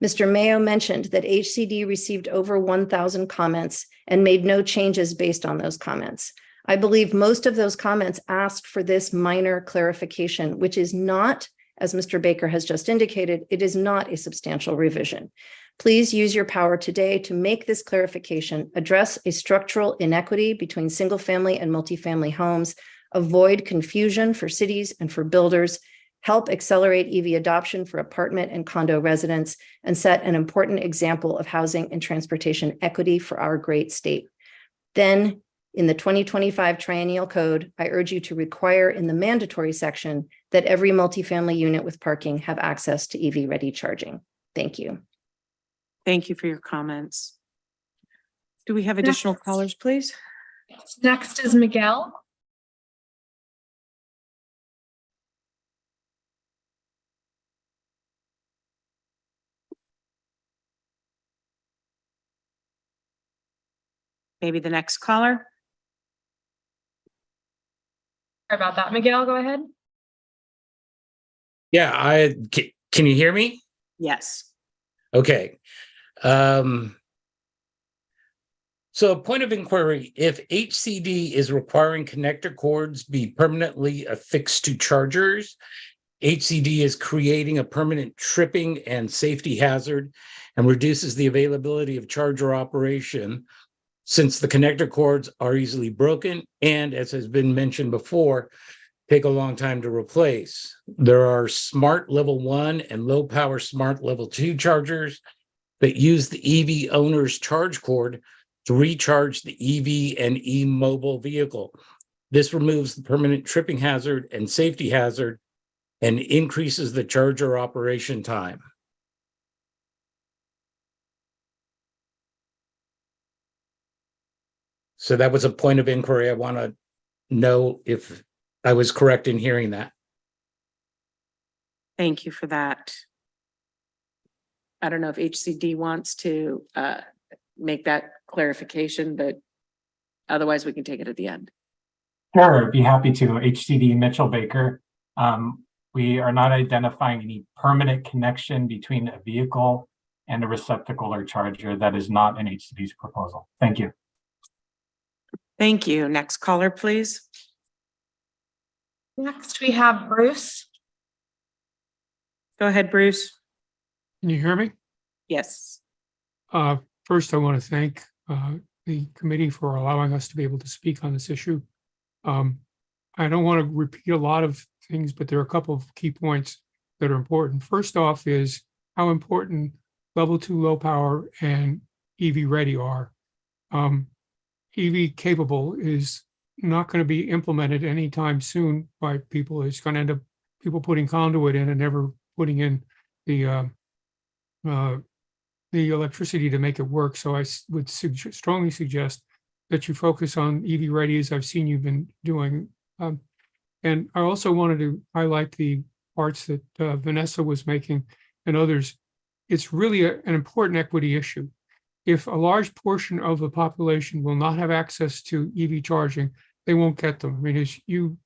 Mr. Mayo mentioned that HCD received over 1,000 comments and made no changes based on those comments. I believe most of those comments asked for this minor clarification, which is not, as Mr. Baker has just indicated, it is not a substantial revision. Please use your power today to make this clarification, address a structural inequity between single-family and multifamily homes, avoid confusion for cities and for builders, help accelerate EV adoption for apartment and condo residents, and set an important example of housing and transportation equity for our great state. Then, in the 2025 Triennial Code, I urge you to require in the mandatory section that every multifamily unit with parking have access to EV-ready charging. Thank you. Thank you for your comments. Do we have additional callers, please? Next is Miguel. Maybe the next caller? Sorry about that. Miguel, go ahead. Yeah, can you hear me? Yes. Okay. So a point of inquiry, if HCD is requiring connector cords be permanently affixed to chargers, HCD is creating a permanent tripping and safety hazard and reduces the availability of charger operation since the connector cords are easily broken and, as has been mentioned before, take a long time to replace. There are smart level 1 and low power smart level 2 chargers that use the EV owner's charge cord to recharge the EV and e-mobile vehicle. This removes the permanent tripping hazard and safety hazard and increases the charger operation time. So that was a point of inquiry. I want to know if I was correct in hearing that. Thank you for that. I don't know if HCD wants to make that clarification, but otherwise we can take it at the end. Sure, I'd be happy to. HCD Mitchell Baker. We are not identifying any permanent connection between a vehicle and a receptacle or charger. That is not in HCD's proposal. Thank you. Thank you. Next caller, please. Next, we have Bruce. Go ahead, Bruce. Can you hear me? Yes. First, I want to thank the committee for allowing us to be able to speak on this issue. I don't want to repeat a lot of things, but there are a couple of key points that are important. First off is how important level 2 low power and EV ready are. EV capable is not going to be implemented anytime soon by people. It's going to end up people putting conduit in and never putting in the electricity to make it work. So I would strongly suggest that you focus on EV ready, as I've seen you've been doing. And I also wanted to highlight the parts that Vanessa was making and others. It's really an important equity issue. If a large portion of the population will not have access to EV charging, they won't get them. I mean, if you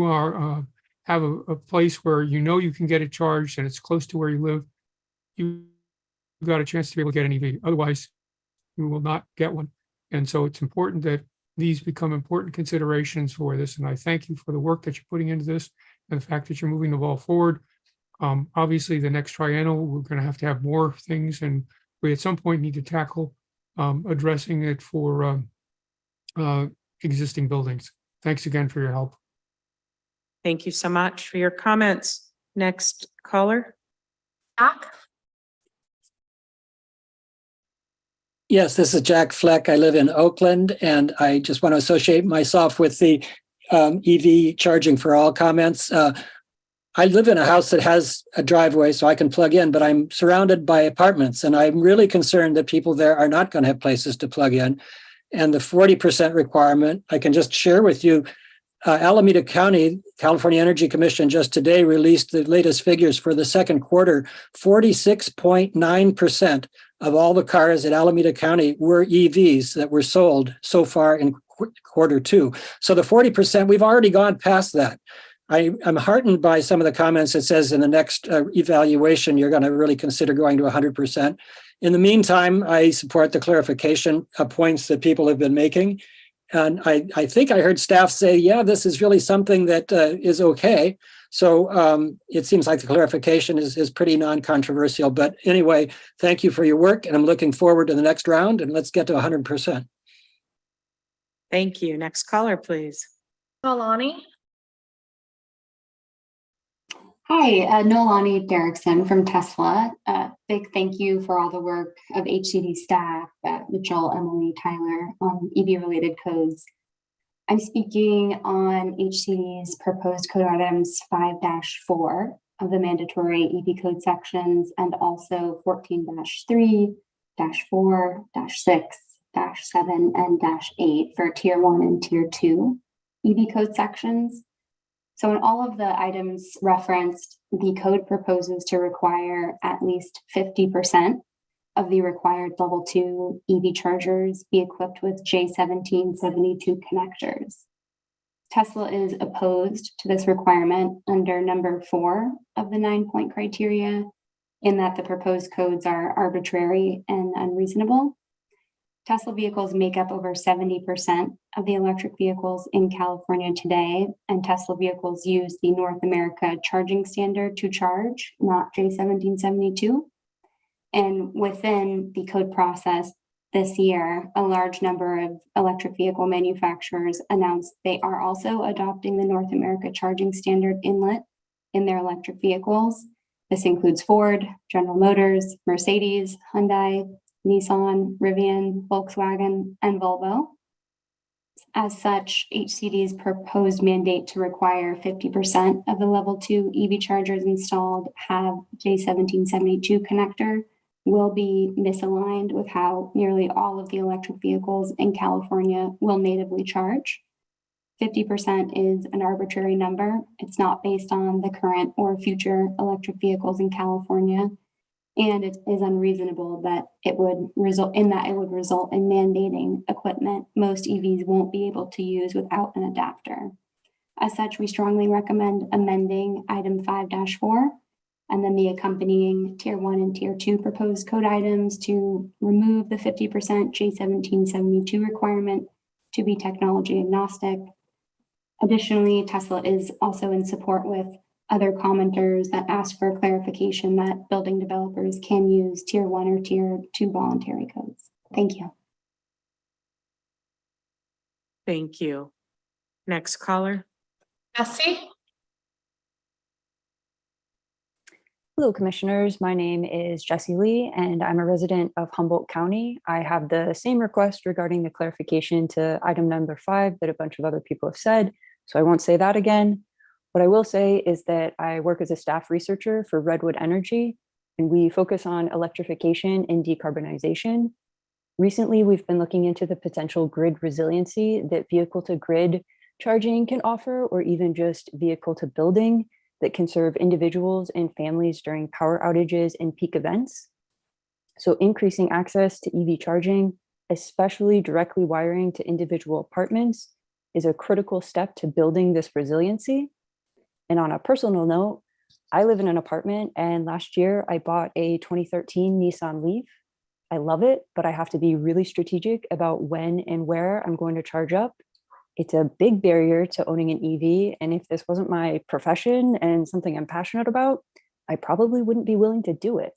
are have a place where you know you can get it charged and it's close to where you live, you've got a chance to be able to get an EV. Otherwise, you will not get one. And so it's important that these become important considerations for this. And I thank you for the work that you're putting into this and the fact that you're moving the ball forward. Obviously, the next triennial, we're going to have more things, and we at some point need to tackle addressing it for existing buildings. Thanks again for your help. Thank you so much for your comments. Next caller. Jack? Yes, this is Jack Fleck. I live in Oakland, and I just want to associate myself with the EV charging for all comments. I live in a house that has a driveway, so I can plug in, but I'm surrounded by apartments, and I'm really concerned that people there are not going to have places to plug in. And the 40% requirement, I can just share with you, Alameda County, California Energy Commission just today released the latest figures for the second quarter. 46.9% of all the cars in Alameda County were EVs that were sold so far in quarter two. So the 40%, we've already gone past that. I'm heartened by some of the comments. It says in the next evaluation, you're going to really consider going to 100%. In the meantime, I support the clarification points that people have been making. And I think I heard staff say, yeah, this is really something that is okay. So it seems like the clarification is pretty non-controversial. But anyway, thank you for your work. And I'm looking forward to the next round. And let's get to 100%. Thank you. Next caller, please. Nolani? Hi, Nolani Derrickson from Tesla. Big thank you for all the work of HCD staff, Mitchell, Emily, Tyler, on EV-related codes. I'm speaking on HCD's proposed code items 5-4 of the mandatory EV code sections, and also 14-3, -4, -6, -7, and -8 for Tier 1 and Tier 2 EV code sections. So in all of the items referenced, the code proposes to require at least 50% of the required level 2 EV chargers be equipped with J1772 connectors. Tesla is opposed to this requirement under number 4 of the 9-point criteria, in that the proposed codes are arbitrary and unreasonable. Tesla vehicles make up over 70% of the electric vehicles in California today, and Tesla vehicles use the North America charging standard to charge, not J1772. And within the code process this year, a large number of electric vehicle manufacturers announced they are also adopting the North America charging standard inlet in their electric vehicles. This includes Ford, General Motors, Mercedes, Hyundai, Nissan, Rivian, Volkswagen, and Volvo. As such, HCD's proposed mandate to require 50% of the level 2 EV chargers installed have J1772 connector will be misaligned with how nearly all of the electric vehicles in California will natively charge. 50% is an arbitrary number. It's not based on the current or future electric vehicles in California. And it is unreasonable that it would result in mandating equipment most EVs won't be able to use without an adapter. As such, we strongly recommend amending item 5-4 and then the accompanying Tier 1 and Tier 2 proposed code items to remove the 50% J1772 requirement to be technology agnostic. Additionally, Tesla is also in support with other commenters that ask for clarification that building developers can use Tier 1 or Tier 2 voluntary codes. Thank you. Thank you. Next caller. Bessie? Hello, commissioners. My name is Jessie Lee, and I'm a resident of Humboldt County. I have the same request regarding the clarification to item number 5 that a bunch of other people have said, so I won't say that again. What I will say is that I work as a staff researcher for Redwood Energy, and we focus on electrification and decarbonization. Recently, we've been looking into the potential grid resiliency that vehicle-to-grid charging can offer, or even just vehicle-to-building that can serve individuals and families during power outages and peak events. So increasing access to EV charging, especially directly wiring to individual apartments, is a critical step to building this resiliency. And on a personal note, I live in an apartment, and last year I bought a 2013 Nissan Leaf. I love it, but I have to be really strategic about when and where I'm going to charge up. It's a big barrier to owning an EV, and if this wasn't my profession and something I'm passionate about, I probably wouldn't be willing to do it.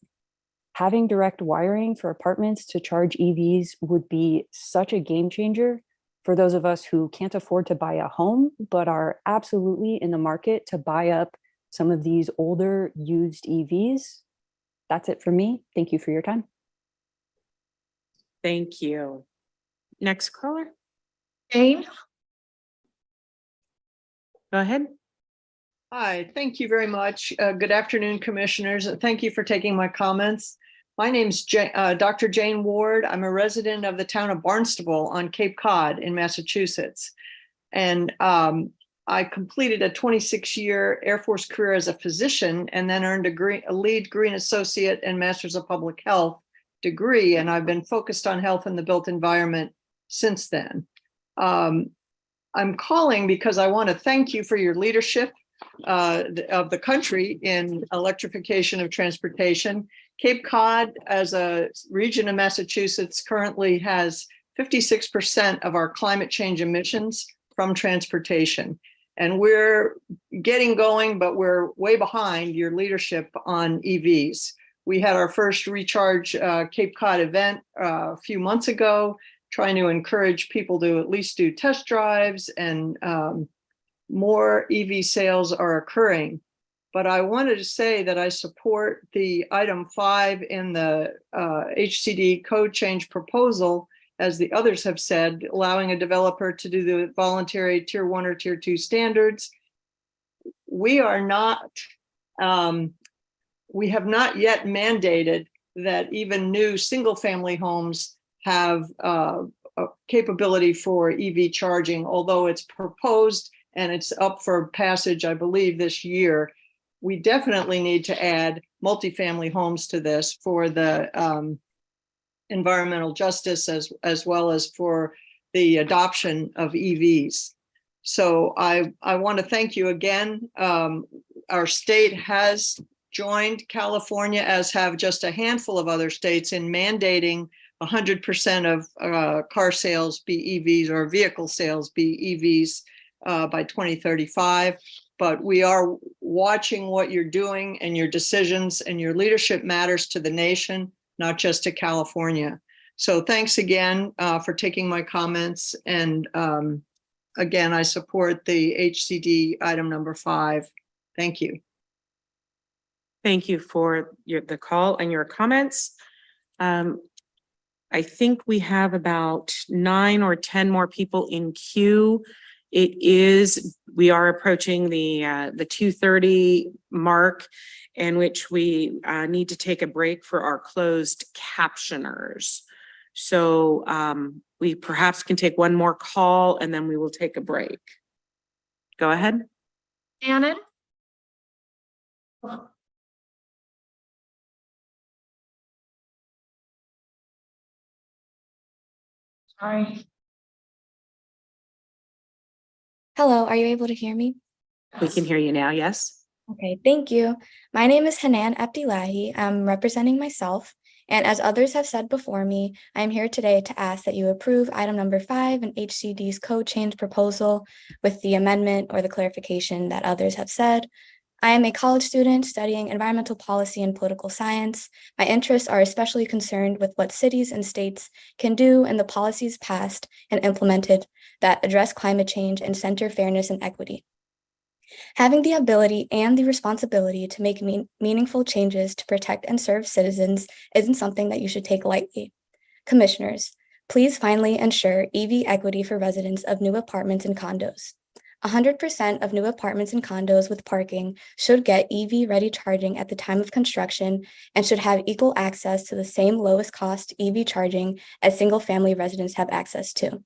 Having direct wiring for apartments to charge EVs would be such a game changer for those of us who can't afford to buy a home, but are absolutely in the market to buy up some of these older used EVs. That's it for me. Thank you for your time. Thank you. Next caller, Jane? go ahead. Hi, thank you very much. Good afternoon, commissioners, and thank you for taking my comments. My name's Dr. Jane Ward. I'm a resident of the town of Barnstable on Cape Cod in Massachusetts. And I completed a 26-year Air Force career as a physician and then earned a lead green associate and master's of public health degree. And I've been focused on health in the built environment since then. I'm calling because I want to thank you for your leadership of the country in electrification of transportation. Cape Cod, as a region of Massachusetts, currently has 56% of our climate change emissions from transportation. And we're getting going, but we're way behind your leadership on EVs. We had our first Recharge Cape Cod event a few months ago, trying to encourage people to at least do test drives, and more EV sales are occurring. But I wanted to say that I support the item 5 in the HCD code change proposal, as the others have said, allowing a developer to do the voluntary tier 1 or tier 2 standards. We are not, we have not yet mandated that even new single family homes have a capability for EV charging, although it's proposed and it's up for passage, I believe, this year. We definitely need to add multifamily homes to this for the environmental justice as well as for the adoption of EVs. So I want to thank you again. Our state has joined California, as have just a handful of other states, in mandating 100% of car sales be EVs, or vehicle sales be EVs by 2035. But we are watching what you're doing, and your decisions and your leadership matters to the nation, not just to California. So thanks again for taking my comments. And again, I support the HCD item number 5. Thank you. Thank you for the call and your comments. I think we have about 9 or 10 more people in queue. We are approaching the 2:30 mark, in which we need to take a break for our closed captioners. So we perhaps can take one more call and then we will take a break. Go ahead. Shannon? Sorry. Hello, are you able to hear me? We can hear you now, yes. Okay, thank you. My name is Hanan Abdillahi. I'm representing myself, and as others have said before me, I am here today to ask that you approve item number 5 in HCD's code change proposal with the amendment or the clarification that others have said. I am a college student studying environmental policy and political science. My interests are especially concerned with what cities and states can do and the policies passed and implemented that address climate change and center fairness and equity. Having the ability and the responsibility to make meaningful changes to protect and serve citizens isn't something that you should take lightly. Commissioners, please finally ensure EV equity for residents of new apartments and condos. 100% of new apartments and condos with parking should get EV-ready charging at the time of construction and should have equal access to the same lowest cost EV charging as single-family residents have access to.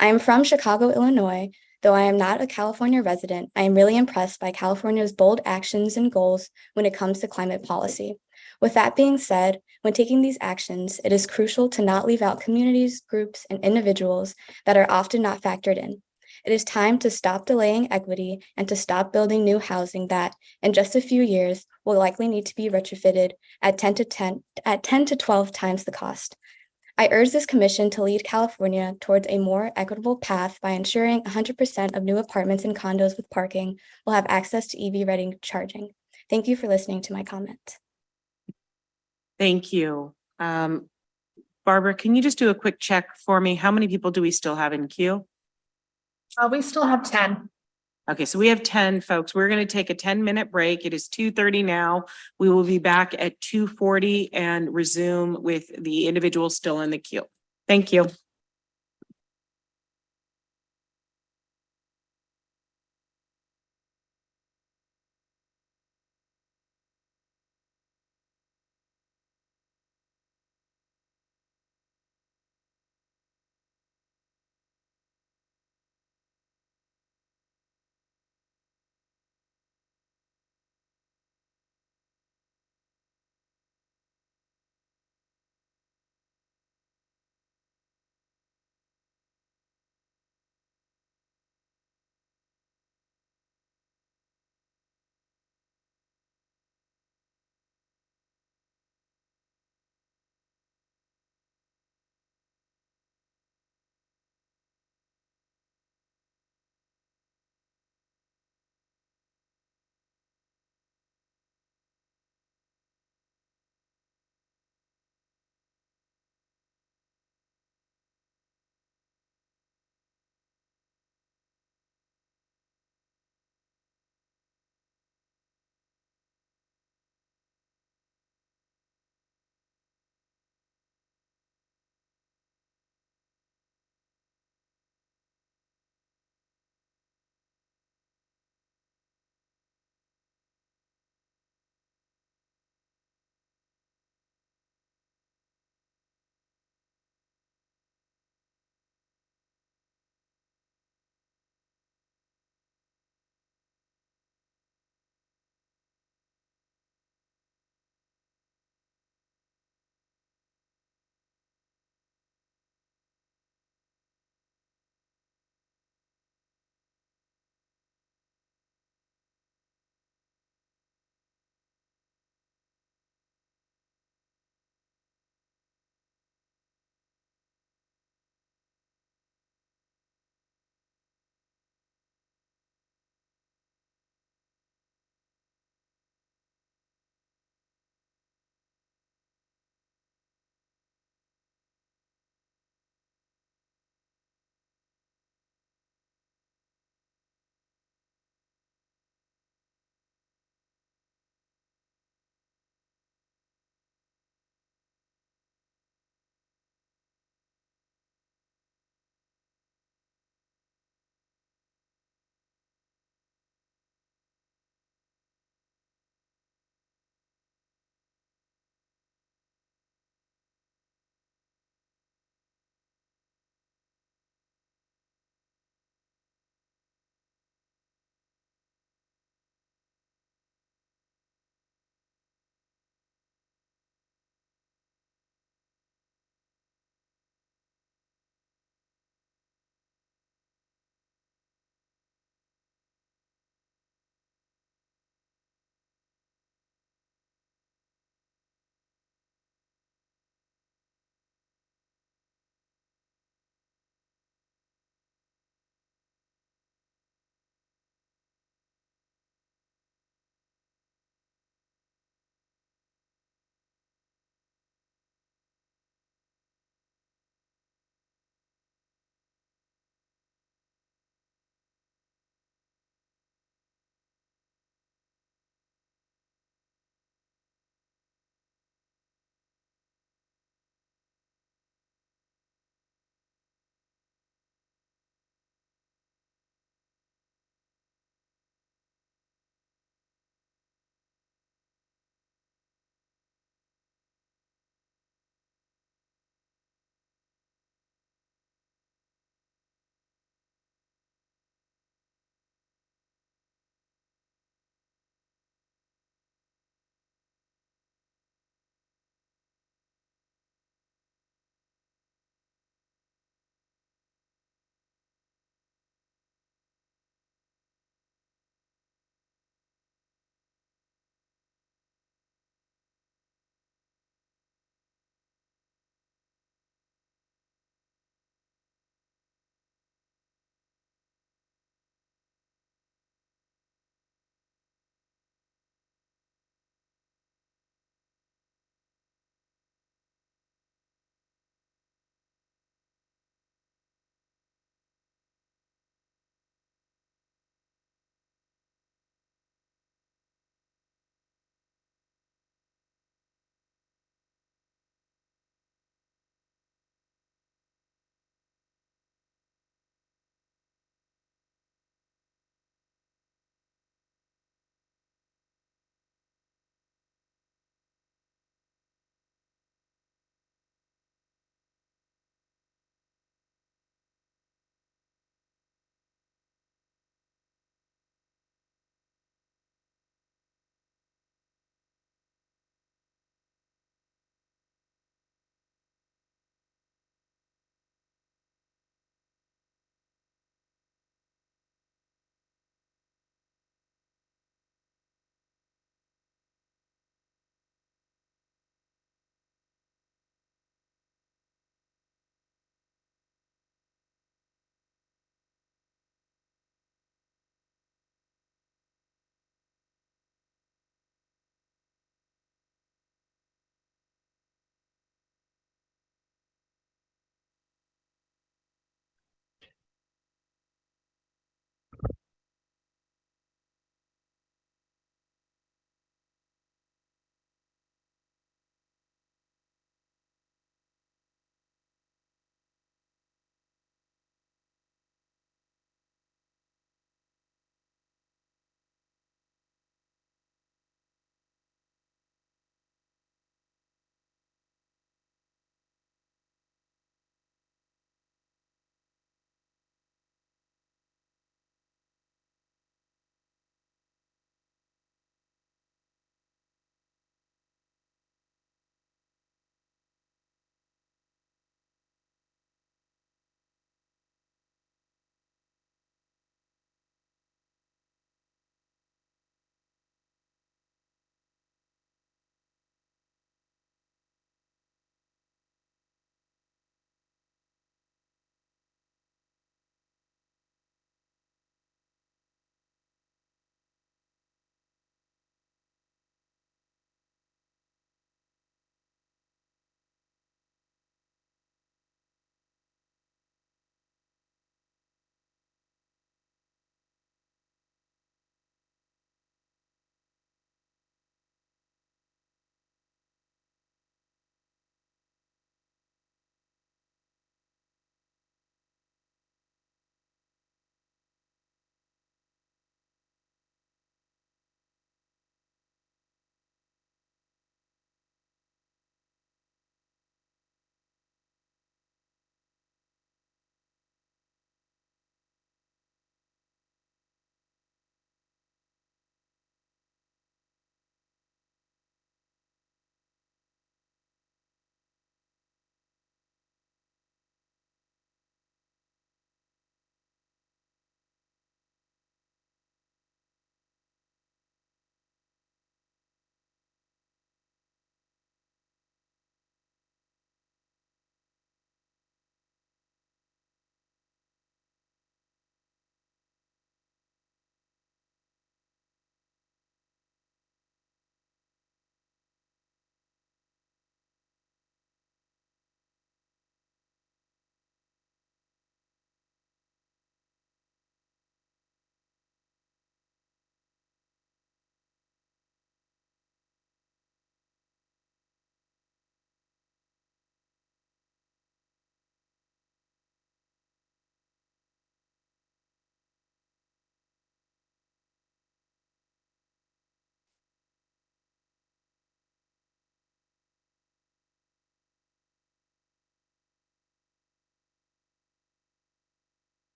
I am from Chicago, Illinois. Though I am not a California resident, I am really impressed by California's bold actions and goals when it comes to climate policy. With that being said, when taking these actions, it is crucial to not leave out communities, groups, and individuals that are often not factored in. It is time to stop delaying equity and to stop building new housing that, in just a few years, will likely need to be retrofitted at 10 to 12 times the cost. I urge this commission to lead California towards a more equitable path by ensuring 100% of new apartments and condos with parking will have access to EV-ready charging. Thank you for listening to my comment. Thank you. Barbara, can you just do a quick check for me? How many people do we still have in queue? We still have 10. Okay, so we have 10 folks. We're going to take a 10-minute break. It is 2:30 now. We will be back at 2:40 and resume with the individuals still in the queue. Thank you.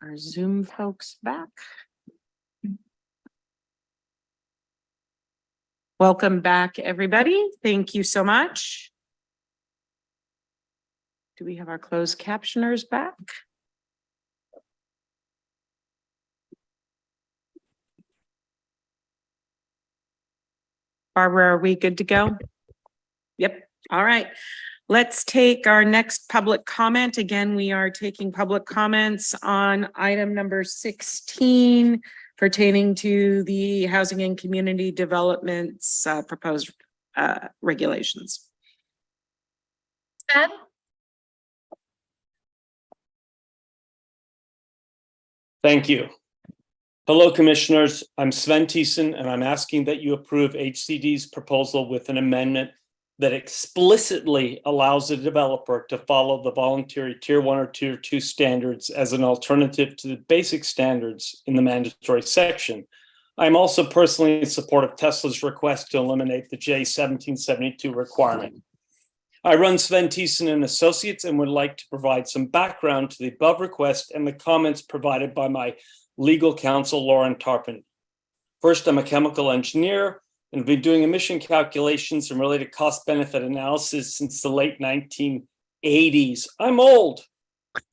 our Zoom folks back. Welcome back, everybody. Thank you so much. Do we have our closed captioners back? Barbara, are we good to go? Yep. All right. Let's take our next public comment. Again, we are taking public comments on item number 16 pertaining to the housing and community developments proposed regulations. Ed? Thank you. Hello, Commissioners. I'm Sven Thiessen, and I'm asking that you approve HCD's proposal with an amendment that explicitly allows the developer to follow the voluntary Tier 1 or Tier 2 standards as an alternative to the basic standards in the mandatory section. I'm also personally in support of Tesla's request to eliminate the J1772 requirement. I run Sven Thiessen and Associates and would like to provide some background to the above request and the comments provided by my legal counsel, Lauren Tarpon. First, I'm a chemical engineer and have been doing emission calculations and related cost-benefit analysis since the late 1980s. I'm old.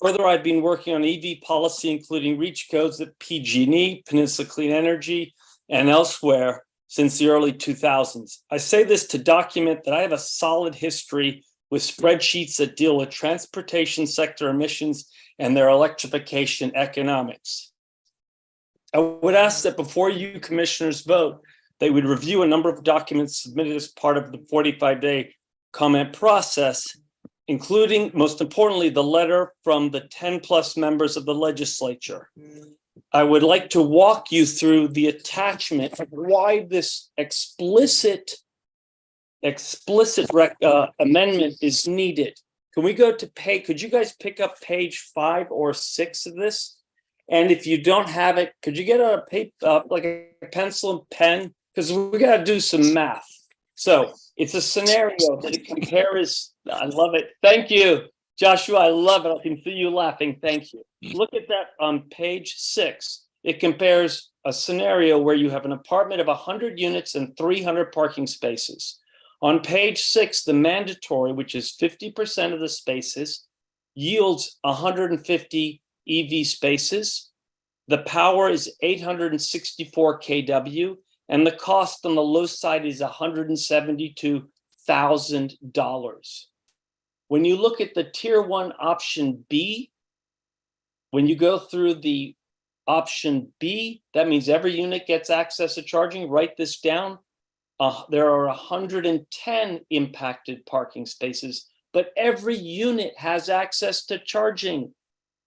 Further, I've been working on EV policy, including REACH codes at PG&E, Peninsula Clean Energy, and elsewhere since the early 2000s. I say this to document that I have a solid history with spreadsheets that deal with transportation sector emissions and their electrification economics. I would ask that before you commissioners vote, they would review a number of documents submitted as part of the 45-day comment process, including, most importantly, the letter from the 10+ members of the legislature. I would like to walk you through the attachment of why this explicit amendment is needed. Can we go to page, could you guys pick up page 5 or 6 of this? And if you don't have it, could you get a paper, like a pencil and pen? Because we got to do some math. So it's a scenario that it compares. I love it. Thank you, Joshua. I love it. I can see you laughing. Thank you. Look at that on page 6. It compares a scenario where you have an apartment of 100 units and 300 parking spaces. On page 6, the mandatory, which is 50% of the spaces, yields 150 EV spaces. The power is 864 kW, and the cost on the low side is $172,000. When you look at the Tier 1 option B, when you go through the option B, that means every unit gets access to charging. Write this down. There are 110 impacted parking spaces, but every unit has access to charging.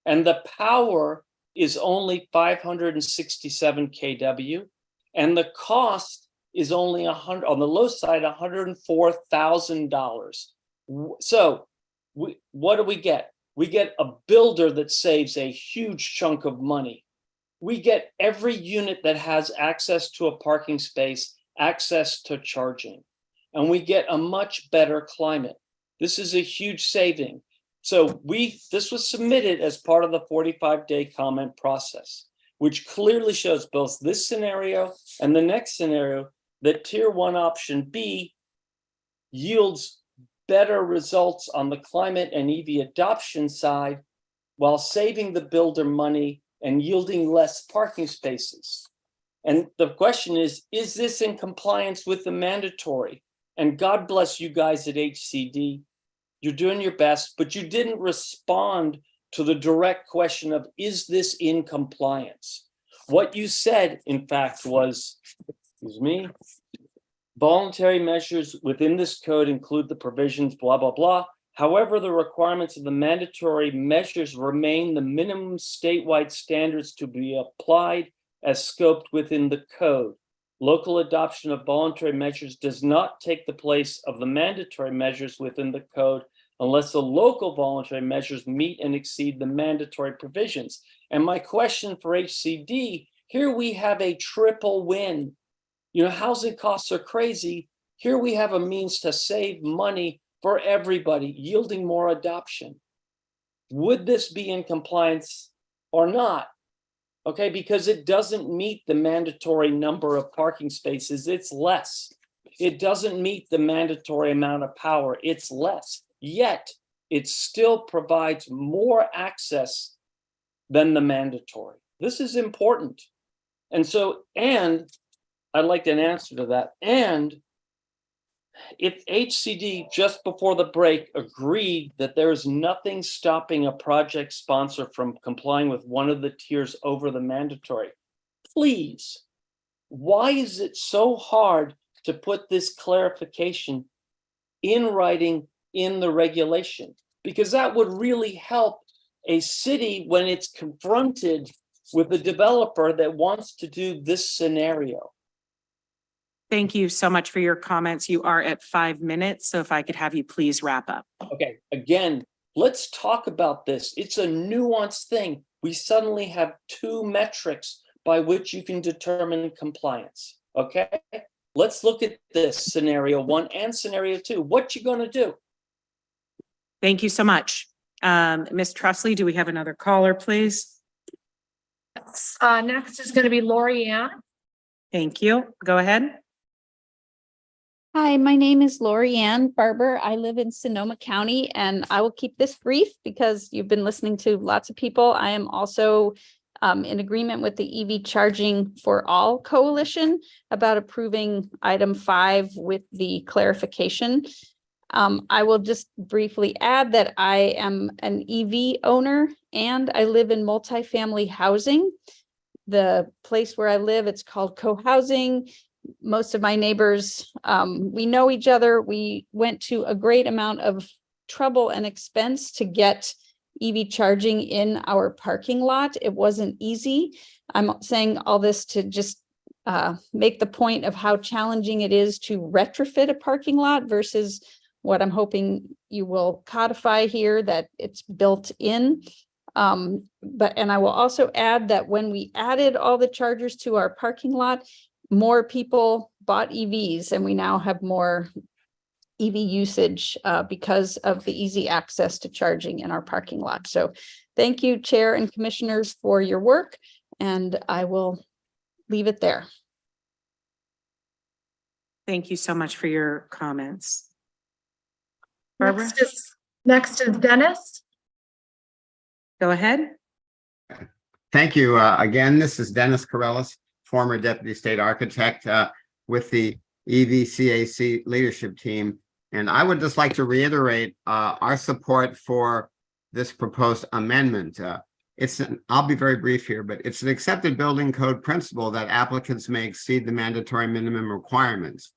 And the power is only 567 kW. And the cost is only on the low side, $104,000. So what do we get? We get a builder that saves a huge chunk of money. We get every unit that has access to a parking space, access to charging, and we get a much better climate. This is a huge saving. So this was submitted as part of the 45-day comment process, which clearly shows both this scenario and the next scenario that Tier 1 option B yields better results on the climate and EV adoption side while saving the builder money and yielding less parking spaces. And the question is this in compliance with the mandatory? And God bless you guys at HCD. You're doing your best, but you didn't respond to the direct question of, is this in compliance? What you said, in fact, was, excuse me, voluntary measures within this code include the provisions, blah, blah, blah. However, the requirements of the mandatory measures remain the minimum statewide standards to be applied as scoped within the code. Local adoption of voluntary measures does not take the place of the mandatory measures within the code unless the local voluntary measures meet and exceed the mandatory provisions. And my question for HCD, here we have a triple win. You know, housing costs are crazy. Here we have a means to save money for everybody, yielding more adoption. Would this be in compliance or not. Okay, because it doesn't meet the mandatory number of parking spaces, it's less. It doesn't meet the mandatory amount of power, it's less. Yet, it still provides more access than the mandatory. This is important. And so, and I'd like an answer to that. And if HCD just before the break agreed that there is nothing stopping a project sponsor from complying with one of the tiers over the mandatory, please, why is it so hard to put this clarification in writing in the regulation? Because that would really help a city when it's confronted with a developer that wants to do this scenario. Thank you so much for your comments. You are at 5 minutes, so if I could have you please wrap up. Okay, again, let's talk about this. It's a nuanced thing. We suddenly have two metrics by which you can determine compliance. Okay, let's look at this scenario 1 and scenario 2. What you gonna do? Thank you so much. Ms. Trusley, do we have another caller, please? Yes. Next is going to be Lori Ann. Thank you. Go ahead. Hi, my name is Lori Ann Barber. I live in Sonoma County, and I will keep this brief because you've been listening to lots of people. I am also in agreement with the EV Charging for All Coalition about approving item 5 with the clarification. I will just briefly add that I am an EV owner and I live in multifamily housing. The place where I live, it's called co-housing. Most of my neighbors, we know each other. We went to a great amount of trouble and expense to get EV charging in our parking lot. It wasn't easy. I'm saying all this to just make the point of how challenging it is to retrofit a parking lot versus what I'm hoping you will codify here, that it's built in. And I will also add that when we added all the chargers to our parking lot, more people bought EVs, and we now have more EV usage because of the easy access to charging in our parking lot. So thank you, Chair and Commissioners, for your work, and I will leave it there. Thank you so much for your comments. Barbara? Next is Dennis. Go ahead. Thank you. Again, this is Dennis Corellis, former Deputy State Architect with the EVCAC leadership team. And I would just like to reiterate our support for this proposed amendment. I'll be very brief here, but it's an accepted building code principle that applicants may exceed the mandatory minimum requirements.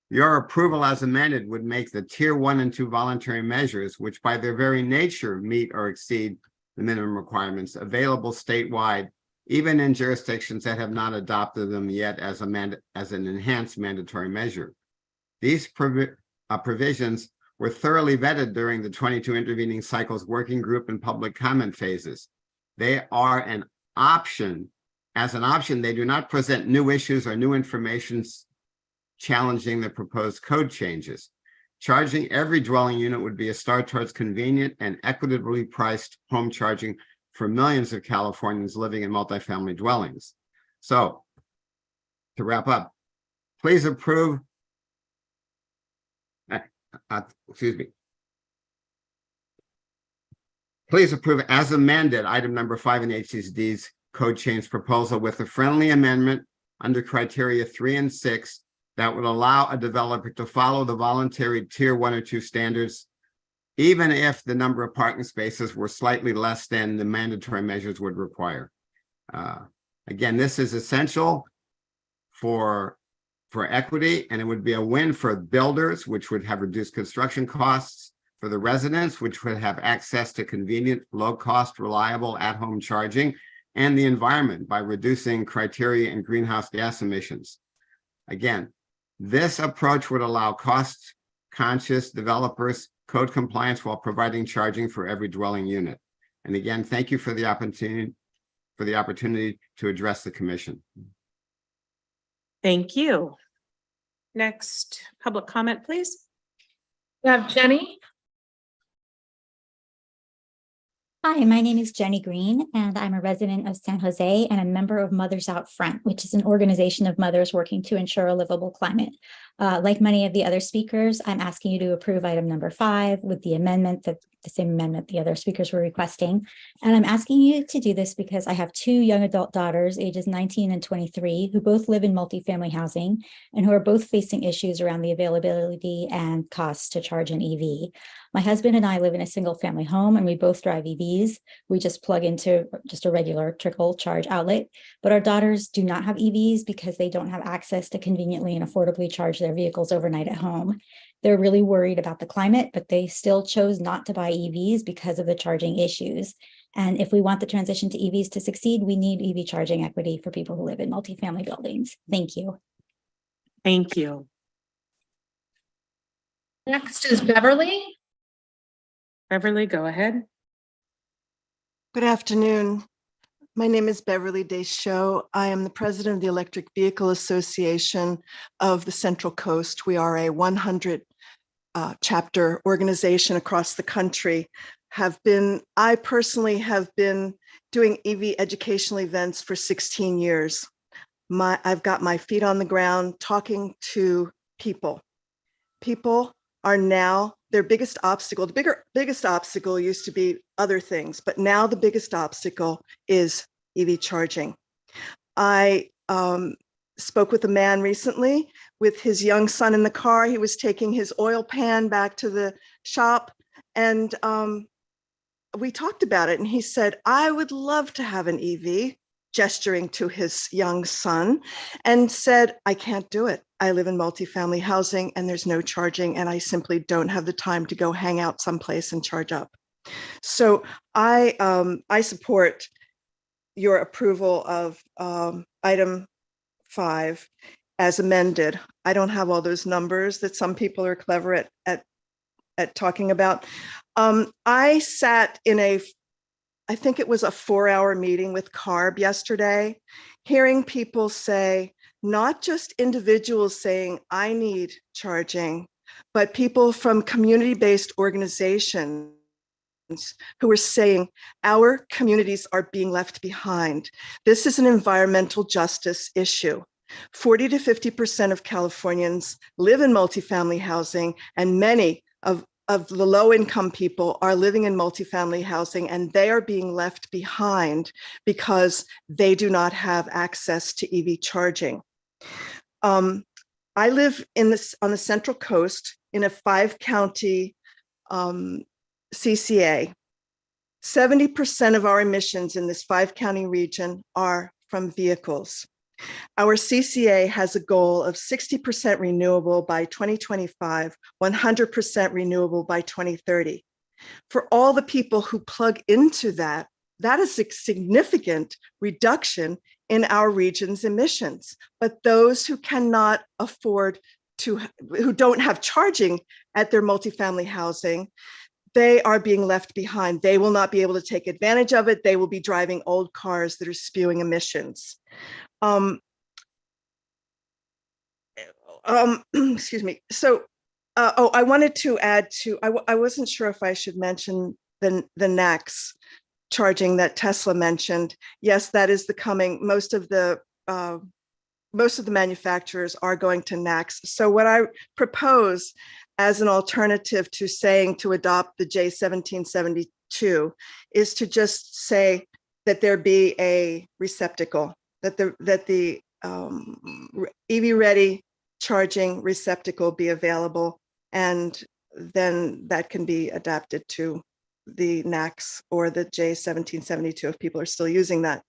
Your approval as amended would make the tier 1 and 2 voluntary measures, which by their very nature meet or exceed the minimum requirements, available statewide, even in jurisdictions that have not adopted them yet as an enhanced mandatory measure. These provisions were thoroughly vetted during the 22 intervening cycles working group and public comment phases. They are an option. As an option, they do not present new issues or new information challenging the proposed code changes. Charging every dwelling unit would be a start towards convenient and equitably priced home charging for millions of Californians living in multifamily dwellings. So, to wrap up, please approve, please approve as amended item number 5 in HCD's code change proposal with a friendly amendment under criteria 3 and 6 that would allow a developer to follow the voluntary tier 1 or 2 standards, even if the number of parking spaces were slightly less than the mandatory measures would require. Again, this is essential for equity, and it would be a win for builders, which would have reduced construction costs, for the residents, which would have access to convenient, low-cost, reliable at-home charging, and the environment by reducing criteria and greenhouse gas emissions. Again, this approach would allow cost-conscious developers code compliance while providing charging for every dwelling unit. And again, thank you for the opportunity to address the commission. Thank you. Next public comment, please. We have Jenny. Hi, my name is Jenny Green, and I'm a resident of San Jose and a member of Mothers Out Front, which is an organization of mothers working to ensure a livable climate. Like many of the other speakers, I'm asking you to approve item number 5 with the amendment, that the same amendment the other speakers were requesting. And I'm asking you to do this because I have 2 young adult daughters, ages 19 and 23, who both live in multifamily housing and who are both facing issues around the availability and costs to charge an EV. My husband and I live in a single family home and we both drive EVs. We just plug into just a regular trickle charge outlet, but our daughters do not have EVs because they don't have access to conveniently and affordably charge their vehicles overnight at home. They're really worried about the climate, but they still chose not to buy EVs because of the charging issues. And if we want the transition to EVs to succeed, we need EV charging equity for people who live in multifamily buildings. Thank you. Thank you. Next is Beverly. Beverly, go ahead. Good afternoon. My name is Beverly Deschaux. I am the president of the Electric Vehicle Association of the Central Coast. We are a 100 chapter organization across the country. I personally have been doing EV educational events for 16 years. I've got my feet on the ground talking to people. People are now their biggest obstacle. The biggest obstacle used to be other things, but now the biggest obstacle is EV charging. I spoke with a man recently with his young son in the car. He was taking his oil pan back to the shop, and we talked about it. And he said, I would love to have an EV, gesturing to his young son, and said, I can't do it. I live in multifamily housing and there's no charging, and I simply don't have the time to go hang out someplace and charge up. So I support your approval of item 5 as amended. I don't have all those numbers that some people are clever at talking about. I sat in I think it was a 4-hour meeting with CARB yesterday, hearing people say, not just individuals saying, I need charging, but people from community-based organizations who are saying, our communities are being left behind. This is an environmental justice issue. 40 to 50% of Californians live in multifamily housing, and many of the low-income people are living in multifamily housing, and they are being left behind because they do not have access to EV charging. I live on the Central Coast in a 5-county CCA. 70% of our emissions in this 5-county region are from vehicles. Our CCA has a goal of 60% renewable by 2025, 100% renewable by 2030. For all the people who plug into that, that is a significant reduction in our region's emissions. But those who cannot afford to, who don't have charging at their multifamily housing, they are being left behind. They will not be able to take advantage of it. They will be driving old cars that are spewing emissions. Excuse me. So, I wanted to add to, I wasn't sure if I should mention the NACS charging that Tesla mentioned. Yes, that is the coming. Most of the manufacturers are going to NACS. So what I propose as an alternative to saying to adopt the J1772 is to just say that there be a receptacle, that the EV-ready charging receptacle be available, and then that can be adapted to the NACS or the J1772 if people are still using that.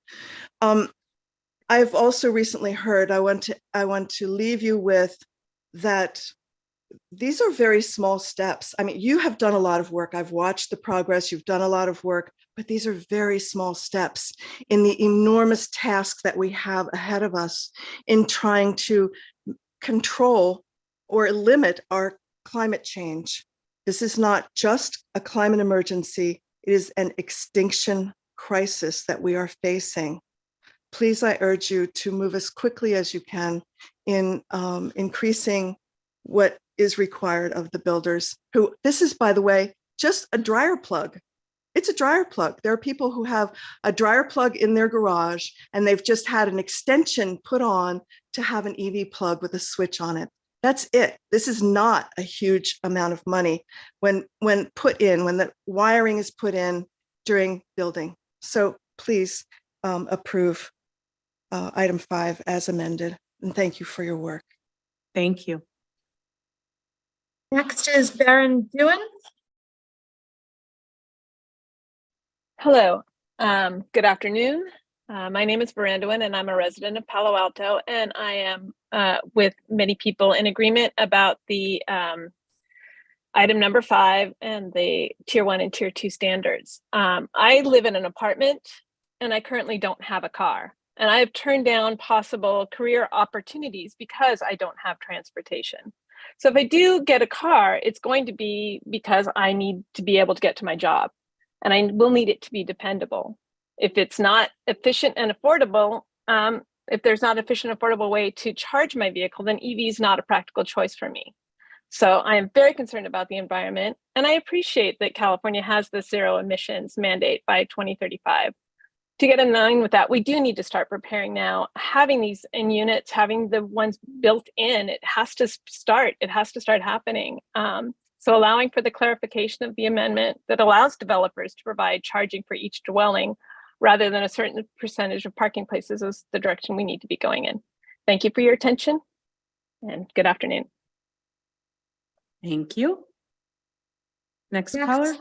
I've also recently heard, I want to leave you with that these are very small steps. I mean, you have done a lot of work. I've watched the progress. You've done a lot of work, but these are very small steps in the enormous task that we have ahead of us in trying to control or limit our climate change. This is not just a climate emergency. It is an extinction crisis that we are facing. Please, I urge you to move as quickly as you can in increasing what is required of the builders who, this is, by the way, just a dryer plug. It's a dryer plug. There are people who have a dryer plug in their garage and they've just had an extension put on to have an EV plug with a switch on it. That's it. This is not a huge amount of money when put in, when the wiring is put in during building. So please approve item 5 as amended. And thank you for your work. Thank you. Next is Baron Doohan. Hello, good afternoon. My name is Barandowin and I'm a resident of Palo Alto, and I am with many people in agreement about the item number 5 and the tier 1 and tier 2 standards. I live in an apartment and I currently don't have a car, and I have turned down possible career opportunities because I don't have transportation. So if I do get a car, it's going to be because I need to be able to get to my job, and I will need it to be dependable. If it's not efficient and affordable, if there's not efficient, affordable way to charge my vehicle, then EV is not a practical choice for me. So I am very concerned about the environment, and I appreciate that California has the zero emissions mandate by 2035. To get in line with that, we do need to start preparing now. Having these in units, having the ones built in, it has to start happening. So allowing for the clarification of the amendment that allows developers to provide charging for each dwelling rather than a certain percentage of parking places is the direction we need to be going in. Thank you for your attention and good afternoon. Thank you. Next caller.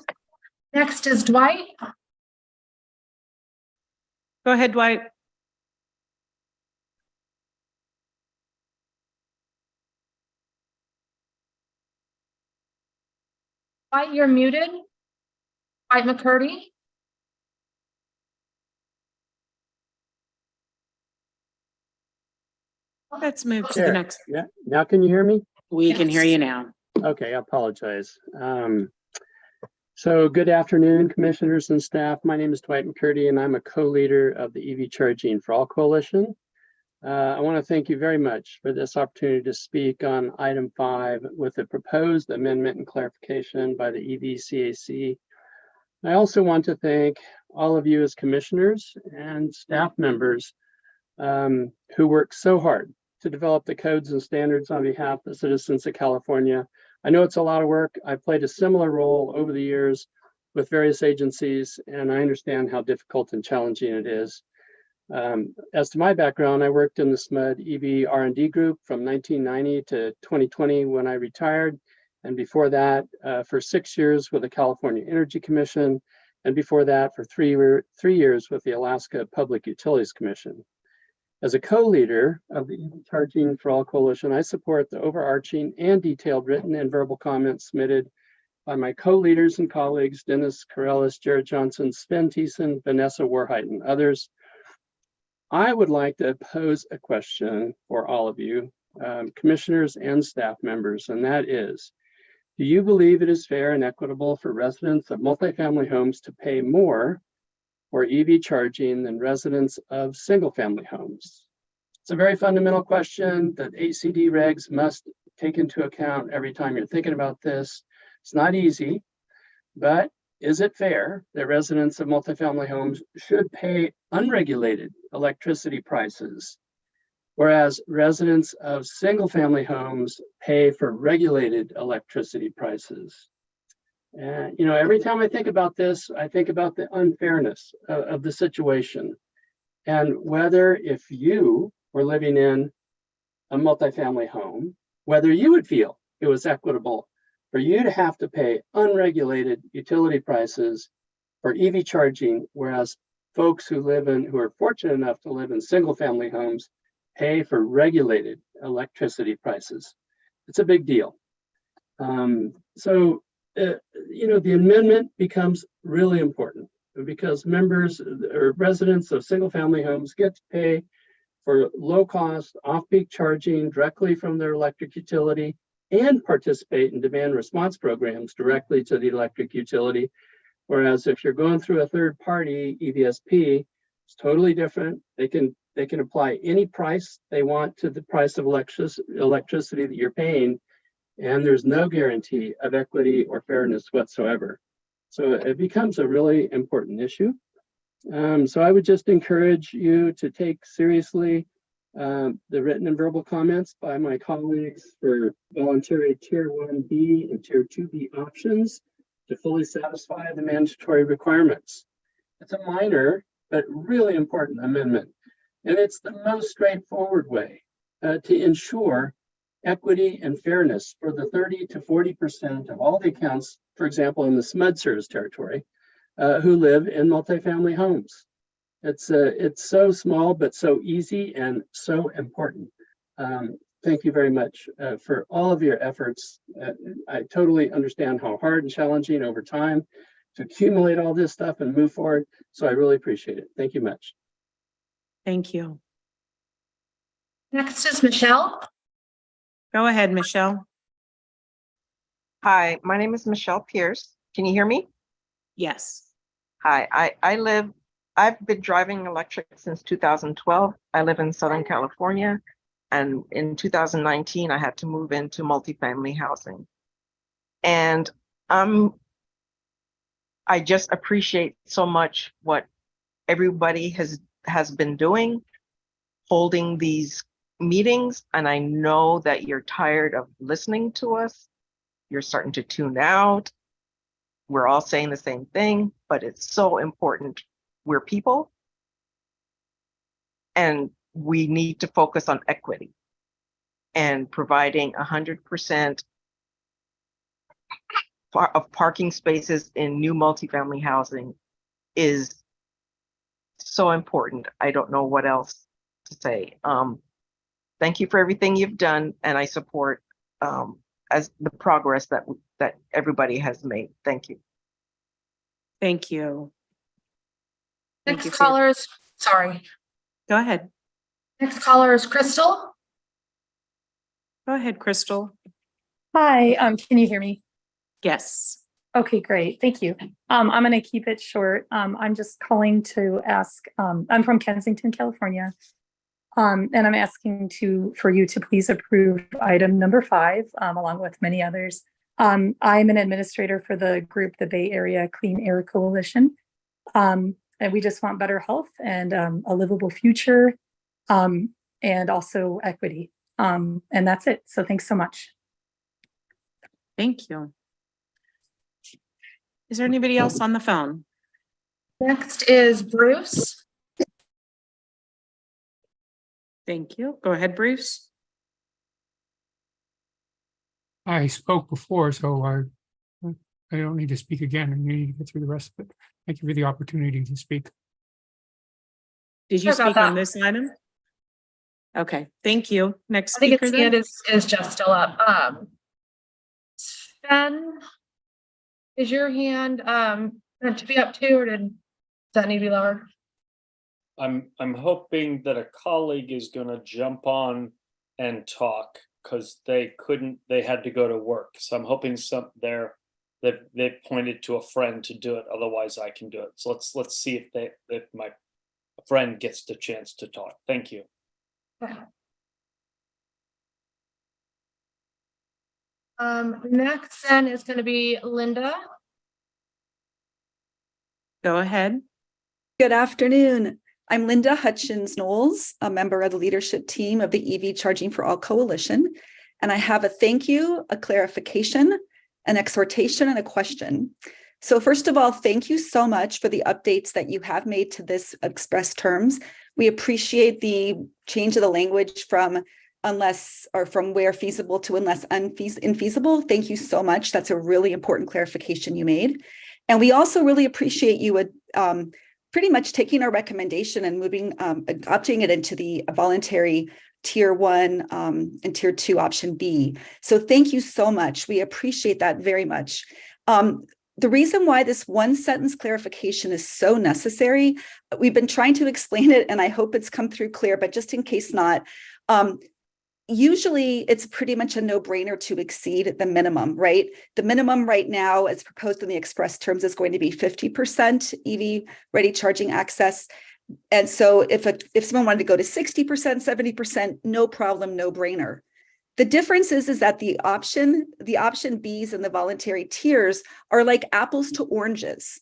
Next is Dwight. Go ahead, Dwight. Dwight, you're muted. Dwight McCurdy. Let's move to There. the next. Yeah. Now can you hear me? We can hear you now. Okay, I apologize. So good afternoon, commissioners and staff. My name is Dwight McCurdy, and I'm a co-leader of the EV Charging for All Coalition. I want to thank you very much for this opportunity to speak on item 5 with the proposed amendment and clarification by the EV CAC. I also want to thank all of you as commissioners and staff members who work so hard to develop the codes and standards on behalf of the citizens of California. I know it's a lot of work. I've played a similar role over the years with various agencies, and I understand how difficult and challenging it is. As to my background, I worked in the SMUD EV R&D group from 1990 to 2020 when I retired, and before that for 6 years with the California Energy Commission, and before that for 3 years with the Alaska Public Utilities Commission. As a co-leader of the EV Charging for All Coalition, I support the overarching and detailed written and verbal comments submitted by my co-leaders and colleagues, Dennis Corrales, Jared Johnson, Sven Thiessen, Vanessa Warheit, and others. I would like to pose a question for all of you, commissioners and staff members, and that is, do you believe it is fair and equitable for residents of multifamily homes to pay more for EV charging than residents of single-family homes? It's a very fundamental question that HCD regs must take into account every time you're thinking about this. It's not easy, but is it fair that residents of multifamily homes should pay unregulated electricity prices, whereas residents of single-family homes pay for regulated electricity prices? And, every time I think about this, I think about the unfairness of the situation and whether if you were living in a multifamily home, whether you would feel it was equitable for you to have to pay unregulated utility prices for EV charging, whereas folks who are fortunate enough to live in single-family homes pay for regulated electricity prices. It's a big deal. The amendment becomes really important because members or residents of single-family homes get to pay for low-cost off-peak charging directly from their electric utility and participate in demand response programs directly to the electric utility. Whereas if you're going through a third-party EVSP, it's totally different. They can apply any price they want to the price of electricity that you're paying, and there's no guarantee of equity or fairness whatsoever. So it becomes a really important issue. So I would just encourage you to take seriously the written and verbal comments by my colleagues for voluntary Tier 1B and Tier 2B options to fully satisfy the mandatory requirements. It's a minor but really important amendment, and it's the most straightforward way to ensure equity and fairness for the 30 to 40% of all the accounts, for example, in the SMUD service territory, who live in multifamily homes. It's so small, but so easy and so important. Thank you very much for all of your efforts. I totally understand how hard and challenging over time to accumulate all this stuff and move forward. So I really appreciate it. Thank you much. Thank you. Next is Michelle. Go ahead, Michelle. Hi, my name is Michelle Pierce. Can you hear me? Yes. Hi, I've been driving electric since 2012. I live in Southern California, and in 2019, I had to move into multifamily housing. And I just appreciate so much what everybody has been doing, holding these meetings, and I know that you're tired of listening to us. You're starting to tune out. We're all saying the same thing, but it's so important. We're people, and we need to focus on equity, and providing 100% of parking spaces in new multifamily housing is so important. I don't know what else to say. Thank you for everything you've done, and I support as the progress that everybody has made. Thank you. Thank you. Thank Next you for- caller is, sorry. Go ahead. Next caller is Crystal. Go ahead, Crystal. Hi, can you hear me? Yes. Okay, great. Thank you. I'm going to keep it short. I'm just calling to ask, I'm from Kensington, California. And I'm asking for you to please approve item number 5, along with many others. I'm an administrator for the group, the Bay Area Clean Air Coalition. And we just want better health and a livable future, and also equity. And that's it. So thanks so much. Thank you. Is there anybody else on the phone? Next is Bruce. Thank you. Go ahead, Bruce. I spoke before, so I don't need to speak again. I need to get through the rest of it. Thank you for the opportunity to speak. Did you Sorry about speak on that. this item? Okay, thank you. Next I think speaker its then. hand is just still up. Sven, is your hand meant to be up too, or does that need to be lower? I'm hoping that a colleague is gonna jump on and talk, because they had to go to work. So I'm hoping they pointed to a friend to do it. Otherwise I can do it. So let's see if my friend gets the chance to talk. Thank you. Next then is going to be Linda. Go ahead. Good afternoon. I'm Linda Hutchins-Knowles, a member of the leadership team of the EV Charging for All Coalition. And I have a thank you, a clarification, an exhortation, and a question. So first of all, thank you so much for the updates that you have made to this express terms. We appreciate the change of the language from unless, or from where feasible to unless infeasible. Thank you so much. That's a really important clarification you made. And we also really appreciate you pretty much taking our recommendation and opting it into the voluntary Tier 1 and Tier 2 option B. So thank you so much. We appreciate that very much. The reason why this one sentence clarification is so necessary, we've been trying to explain it, and I hope it's come through clear, but just in case not, usually it's pretty much a no-brainer to exceed the minimum, right? The minimum right now, as proposed in the express terms, is going to be 50% EV-ready charging access. And so if someone wanted to go to 60%, 70%, no problem, no-brainer. The difference is that the option Bs and the voluntary tiers are like apples to oranges.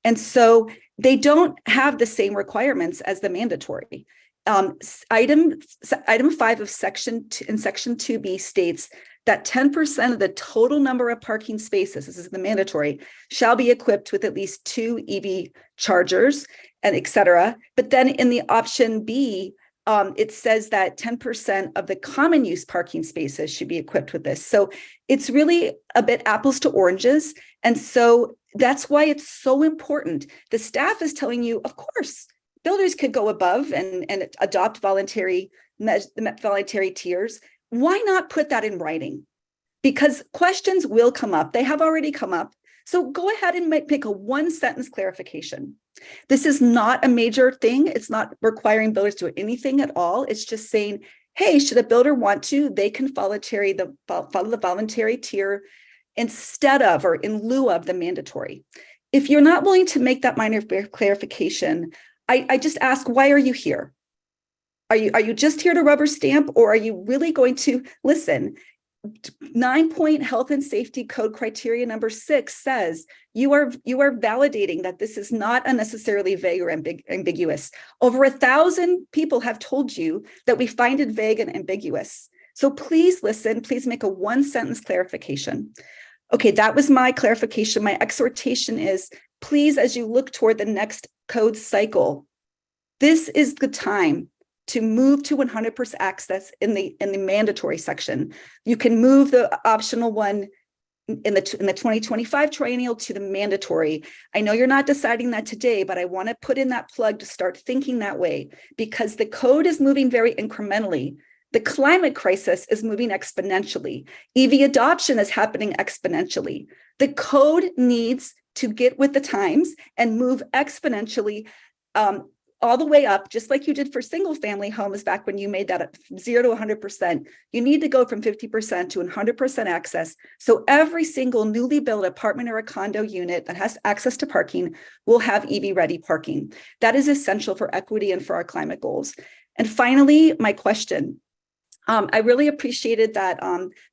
And so they don't have the same requirements as the mandatory. Item 5 of section 2B states that 10% of the total number of parking spaces, this is the mandatory, shall be equipped with at least 2 EV chargers and et cetera. But then in the option B, it says that 10% of the common use parking spaces should be equipped with this. So it's really a bit apples to oranges. And so that's why it's so important. The staff is telling you, of course, builders could go above and adopt voluntary tiers. Why not put that in writing? Because questions will come up. They have already come up. So go ahead and make a 1-sentence clarification. This is not a major thing. It's not requiring builders to do anything at all. It's just saying, hey, should a builder want to, they can follow the voluntary tier instead of or in lieu of the mandatory. If you're not willing to make that minor clarification, I just ask, why are you here? Are you just here to rubber stamp, or are you really going to listen? 9-point health and safety code criteria number 6 says you are validating that this is not unnecessarily vague or ambiguous. Over 1,000 people have told you that we find it vague and ambiguous. So please listen, please make a 1-sentence clarification. Okay, that was my clarification. My exhortation is, please, as you look toward the next code cycle, this is the time to move to 100% access in the mandatory section. You can move the optional one in the 2025 triennial to the mandatory. I know you're not deciding that today, but I want to put in that plug to start thinking that way, because the code is moving very incrementally. The climate crisis is moving exponentially. EV adoption is happening exponentially. The code needs to get with the times and move exponentially all the way up, just like you did for single family homes back when you made that 0 to 100%. You need to go from 50% to 100% access. So every single newly built apartment or a condo unit that has access to parking will have EV ready parking. That is essential for equity and for our climate goals. And finally, my question. I really appreciated that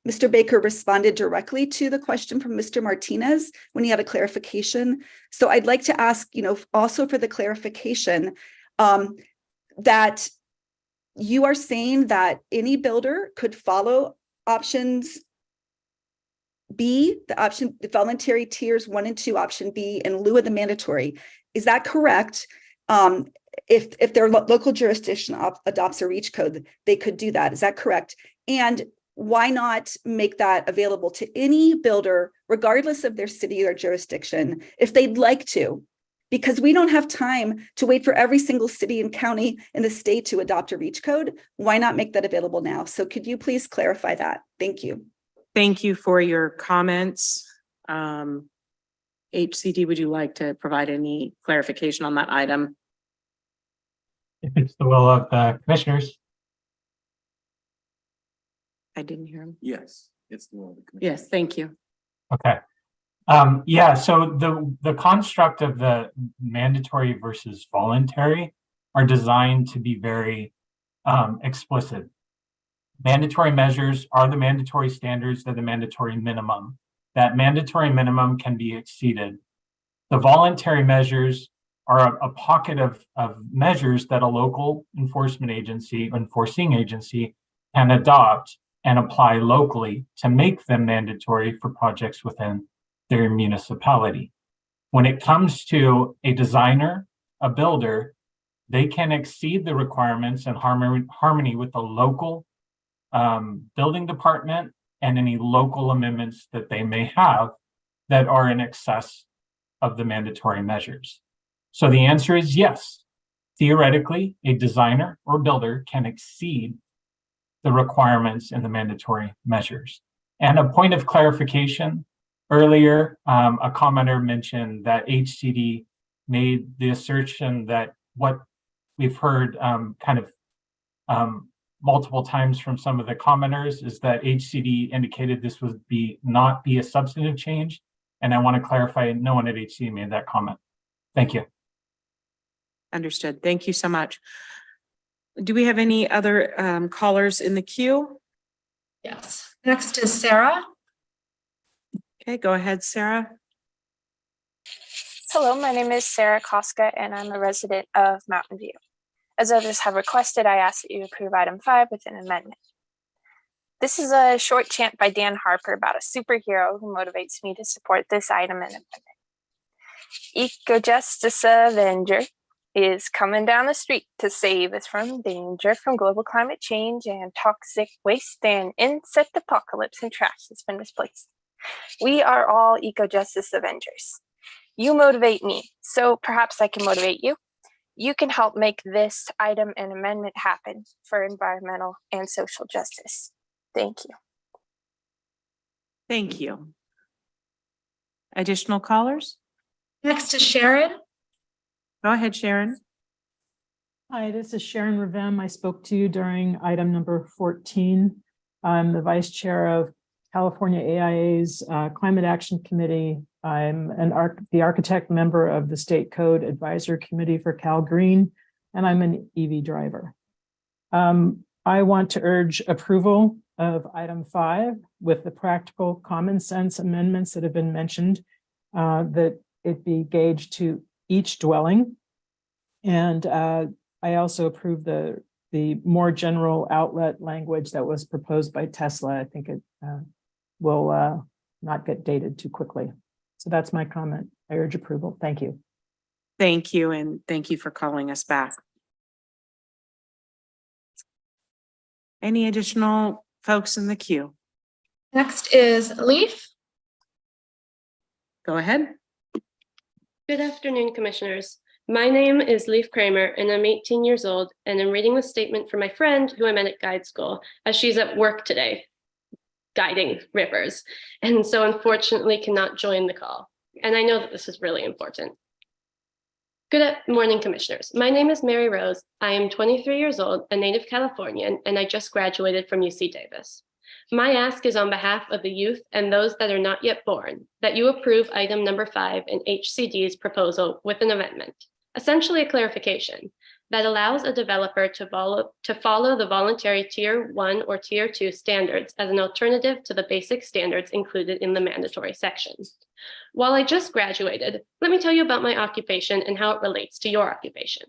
Mr. Baker responded directly to the question from Mr. Martinez when he had a clarification. So I'd like to ask, also for the clarification, that you are saying that any builder could follow options B, the voluntary tiers 1 and 2, option B, in lieu of the mandatory. Is that correct? If their local jurisdiction adopts a REACH code, they could do that. Is that correct? And why not make that available to any builder, regardless of their city or jurisdiction, if they'd like to? Because we don't have time to wait for every single city and county in the state to adopt a REACH code. Why not make that available now? So could you please clarify that? Thank you. Thank you for your comments. HCD, would you like to provide any clarification on that item? If it's the will of the commissioners. I didn't hear him. Yes, it's the will of the commissioner. Yes, thank you. Okay. Yeah, so the construct of the mandatory versus voluntary are designed to be very explicit. Mandatory measures are the mandatory standards, they're the mandatory minimum. That mandatory minimum can be exceeded. The voluntary measures are a pocket of measures that a local enforcement agency, enforcing agency, can adopt and apply locally to make them mandatory for projects within their municipality. When it comes to a designer, a builder, they can exceed the requirements in harmony with the local building department and any local amendments that they may have that are in excess of the mandatory measures. So the answer is yes. Theoretically, a designer or builder can exceed the requirements in the mandatory measures. And a point of clarification, earlier, a commenter mentioned that HCD made the assertion that what we've heard multiple times from some of the commenters is that HCD indicated this would not be a substantive change. And I want to clarify, no one at HCD made that comment. Thank you. Understood. Thank you so much. Do we have any other callers in the queue? Yes. Next is Sarah. Okay, go ahead, Sarah. Hello, my name is Sarah Koska, and I'm a resident of Mountain View. As others have requested, I ask that you approve item 5 with an amendment. This is a short chant by Dan Harper about a superhero who motivates me to support this item and amendment. Eco-Justice Avenger is coming down the street to save us from danger from global climate change and toxic waste and insect apocalypse and trash that's been misplaced. We are all Eco-Justice Avengers. You motivate me, so perhaps I can motivate you. You can help make this item and amendment happen for environmental and social justice. Thank you. Thank you. Additional callers? Next is Sharon. Go ahead, Sharon. Hi, this is Sharon Revem. I spoke to you during item number 14. I'm the vice chair of California AIA's Climate Action Committee. I'm the architect member of the State Code Advisory Committee for Cal Green, and I'm an EV driver. I want to urge approval of item 5 with the practical common sense amendments that have been mentioned, that it be gauged to each dwelling. And I also approve the more general outlet language that was proposed by Tesla. I think it will not get dated too quickly. So that's my comment. I urge approval. Thank you. Thank you, and thank you for calling us back. Any additional folks in the queue? Next is Leaf. Go ahead. Good afternoon, commissioners. My name is Leaf Kramer, and I'm 18 years old, and I'm reading the statement for my friend who I met at guide school, as she's at work today, guiding rivers, and so unfortunately cannot join the call. And I know that this is really important. Good morning, commissioners. My name is Mary Rose. I am 23 years old, a native Californian, and I just graduated from UC Davis. My ask is on behalf of the youth and those that are not yet born, that you approve item number 5 in HCD's proposal with an amendment, essentially a clarification, that allows a developer to follow the voluntary Tier 1 or Tier 2 standards as an alternative to the basic standards included in the mandatory section. While I just graduated, let me tell you about my occupation and how it relates to your occupation.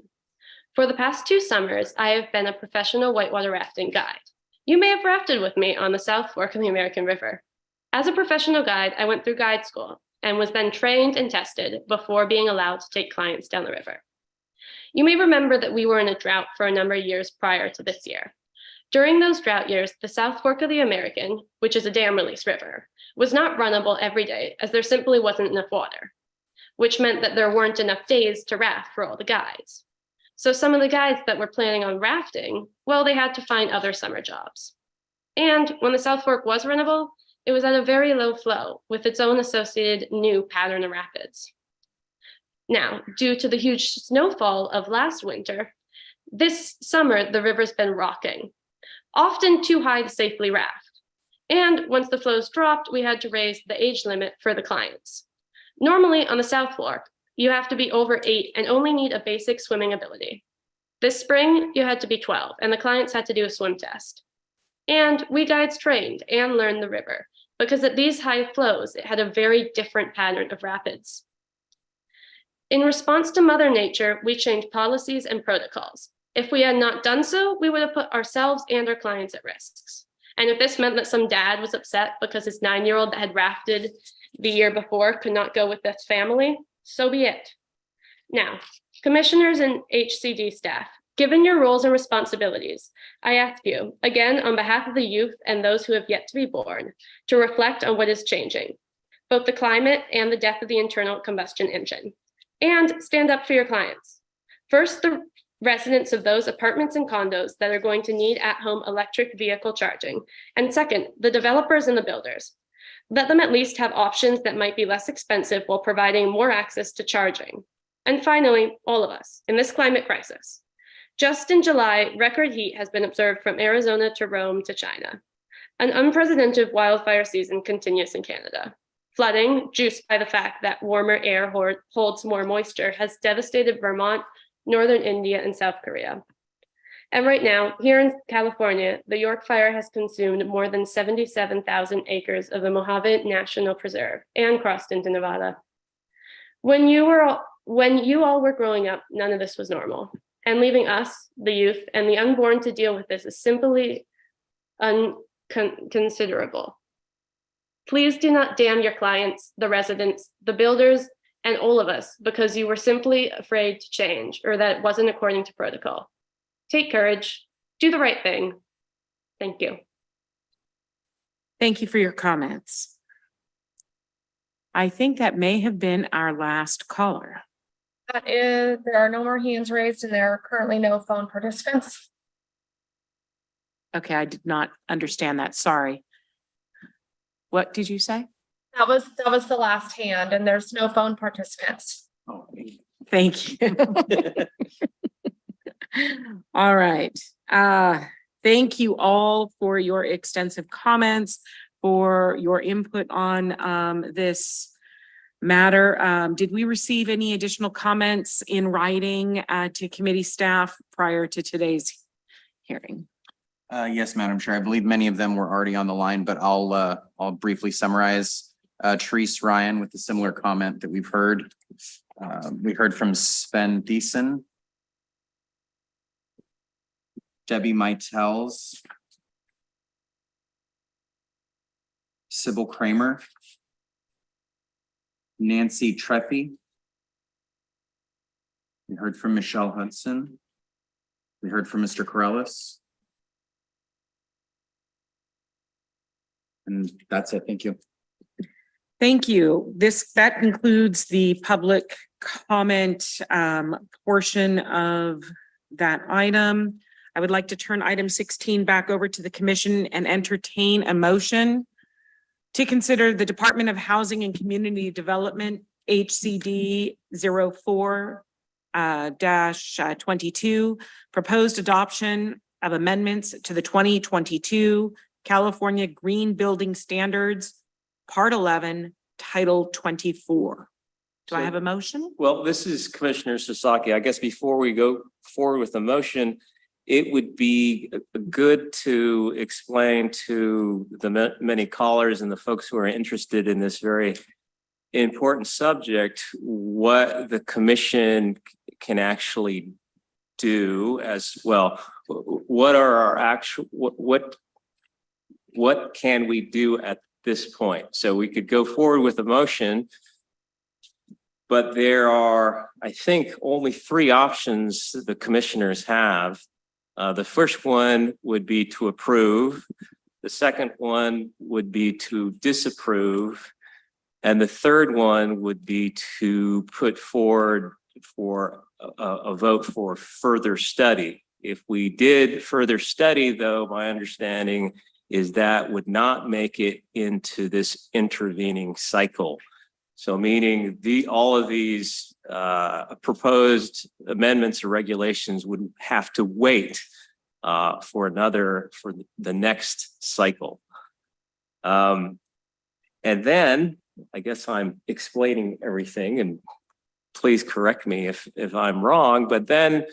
For the past 2 summers, I have been a professional whitewater rafting guide. You may have rafted with me on the South Fork of the American River. As a professional guide, I went through guide school and was then trained and tested before being allowed to take clients down the river. You may remember that we were in a drought for a number of years prior to this year. During those drought years, the South Fork of the American, which is a dam release river, was not runnable every day as there simply wasn't enough water, which meant that there weren't enough days to raft for all the guides. So some of the guides that were planning on rafting, well, they had to find other summer jobs. And when the South Fork was runnable, it was at a very low flow with its own associated new pattern of rapids. Now, due to the huge snowfall of last winter, this summer the river's been rocking, often too high to safely raft. And once the flows dropped, we had to raise the age limit for the clients. Normally on the South Fork, you have to be over 8 and only need a basic swimming ability. This spring, you had to be 12 and the clients had to do a swim test. And we guides trained and learned the river because at these high flows, it had a very different pattern of rapids. In response to Mother Nature, we changed policies and protocols. If we had not done so, we would have put ourselves and our clients at risks. And if this meant that some dad was upset because his 9-year-old that had rafted the year before could not go with his family, so be it. Now, commissioners and HCD staff, given your roles and responsibilities, I ask you, again, on behalf of the youth and those who have yet to be born, to reflect on what is changing, both the climate and the death of the internal combustion engine, and stand up for your clients. First, the residents of those apartments and condos that are going to need at-home electric vehicle charging. And second, the developers and the builders. Let them at least have options that might be less expensive while providing more access to charging. And finally, all of us in this climate crisis. Just in July, record heat has been observed from Arizona to Rome to China. An unprecedented wildfire season continues in Canada. Flooding, juiced by the fact that warmer air holds more moisture, has devastated Vermont, northern India, and South Korea. And right now, here in California, the York Fire has consumed more than 77,000 acres of the Mojave National Preserve and crossed into Nevada. When you all were growing up, none of this was normal. And leaving us, the youth, and the unborn to deal with this is simply inconsiderable. Please do not damn your clients, the residents, the builders, and all of us because you were simply afraid to change or that it wasn't according to protocol. Take courage, do the right thing. Thank you. Thank you for your comments. I think that may have been our last caller. That is, there are no more hands raised and there are currently no phone participants. Okay, I did not understand that. Sorry. What did you say? That was the last hand and there's no phone participants. Oh, thank you. All right. Thank you all for your extensive comments, for your input on this matter. Did we receive any additional comments in writing to committee staff prior to today's hearing? Yes, Madam Chair. I believe many of them were already on the line, but I'll briefly summarize. Therese Ryan with a similar comment that we've heard. We heard from Sven Thiessen, Debbie Meitels, Sybil Kramer, Nancy Treffy. We heard from Michelle Hudson. We heard from Mr. Corellis. And that's it. Thank you. Thank you. That concludes the public comment portion of that item. I would like to turn item 16 back over to the commission and entertain a motion to consider the Department of Housing and Community Development HCD 04-22 proposed adoption of amendments to the 2022 California Green Building Standards, Part 11, Title 24. Do I have a motion? Well, this is Commissioner Sasaki. I guess before we go forward with the motion, it would be good to explain to the many callers and the folks who are interested in this very important subject what the commission can actually do as well. What are our actual, what can we do at this point? So we could go forward with a motion, but there are, I think, only three options the commissioners have. The first one would be to approve. The second one would be to disapprove. And the third one would be to put forward for a vote for further study. If we did further study, though, my understanding is that would not make it into this intervening cycle. So meaning all of these proposed amendments or regulations would have to wait for the next cycle. And then I guess I'm explaining everything, and please correct me if I'm wrong, but then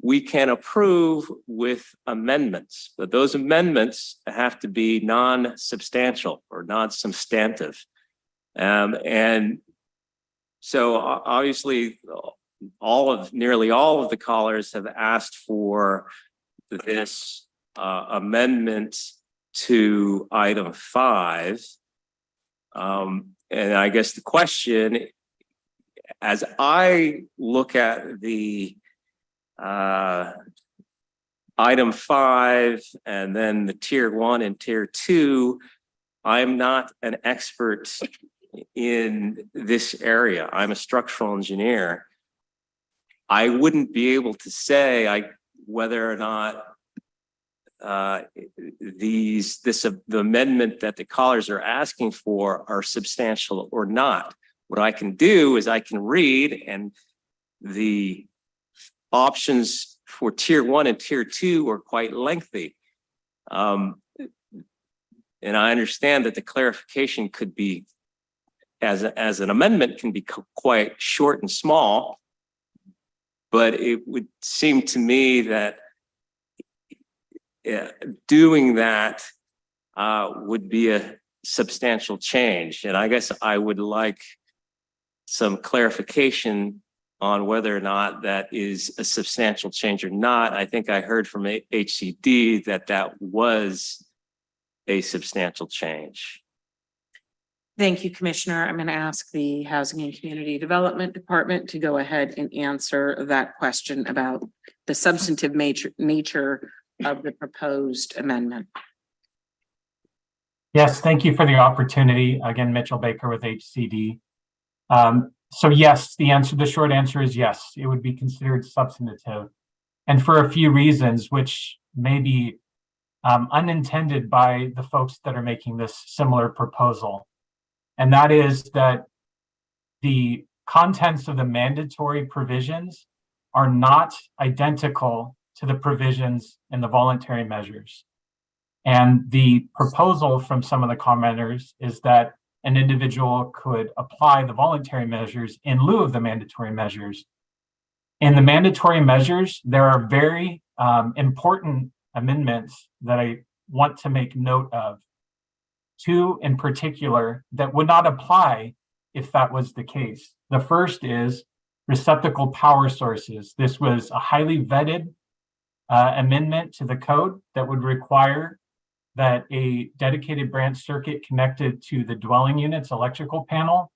we can approve with amendments, but those amendments have to be non-substantial or non-substantive. And so obviously nearly all of the callers have asked for this amendment to item 5. And I guess the question, as I look at the item 5 and then the tier 1 and tier 2, I'm not an expert in this area. I'm a structural engineer. I wouldn't be able to say whether or not the amendment that the callers are asking for are substantial or not. What I can do is I can read, and the options for tier 1 and tier 2 are quite lengthy. And I understand that the clarification could be, as an amendment, can be quite short and small, but it would seem to me that doing that would be a substantial change. And I guess I would like some clarification on whether or not that is a substantial change or not. I think I heard from HCD that that was a substantial change. Thank you, Commissioner. I'm going to ask the Housing and Community Development Department to go ahead and answer that question about the substantive nature of the proposed amendment. Yes, thank you for the opportunity. Again, Mitchell Baker with HCD. So yes, the short answer is yes, it would be considered substantive. And for a few reasons, which may be unintended by the folks that are making this similar proposal. And that is that the contents of the mandatory provisions are not identical to the provisions in the voluntary measures. And the proposal from some of the commenters is that an individual could apply the voluntary measures in lieu of the mandatory measures. In the mandatory measures, there are very important amendments that I want to make note of. Two in particular that would not apply if that was the case. The first is receptacle power sources. This was a highly vetted amendment to the code that would require that a dedicated branch circuit connected to the dwelling unit's electrical panel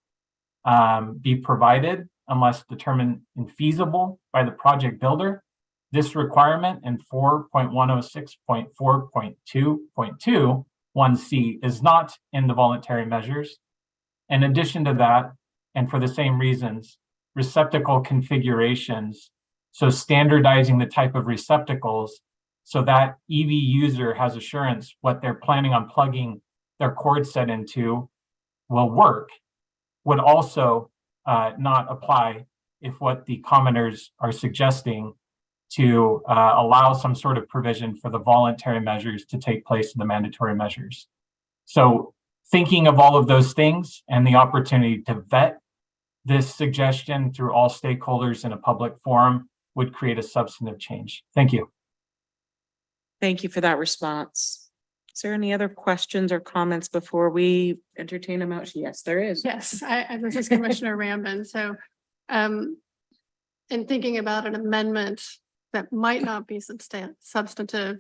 be provided unless determined infeasible by the project builder. This requirement in 4.106.4.2.2 1C is not in the voluntary measures. In addition to that, and for the same reasons, receptacle configurations, so standardizing the type of receptacles so that EV user has assurance what they're planning on plugging their cord set into will work, would also not apply if what the commenters are suggesting to allow some sort of provision for the voluntary measures to take place in the mandatory measures. So thinking of all of those things and the opportunity to vet this suggestion through all stakeholders in a public forum would create a substantive change. Thank you. Thank you for that response. Is there any other questions or comments before we entertain a motion? Yes, there is. Yes, this is Commissioner Rambin. So in thinking about an amendment that might not be substantive,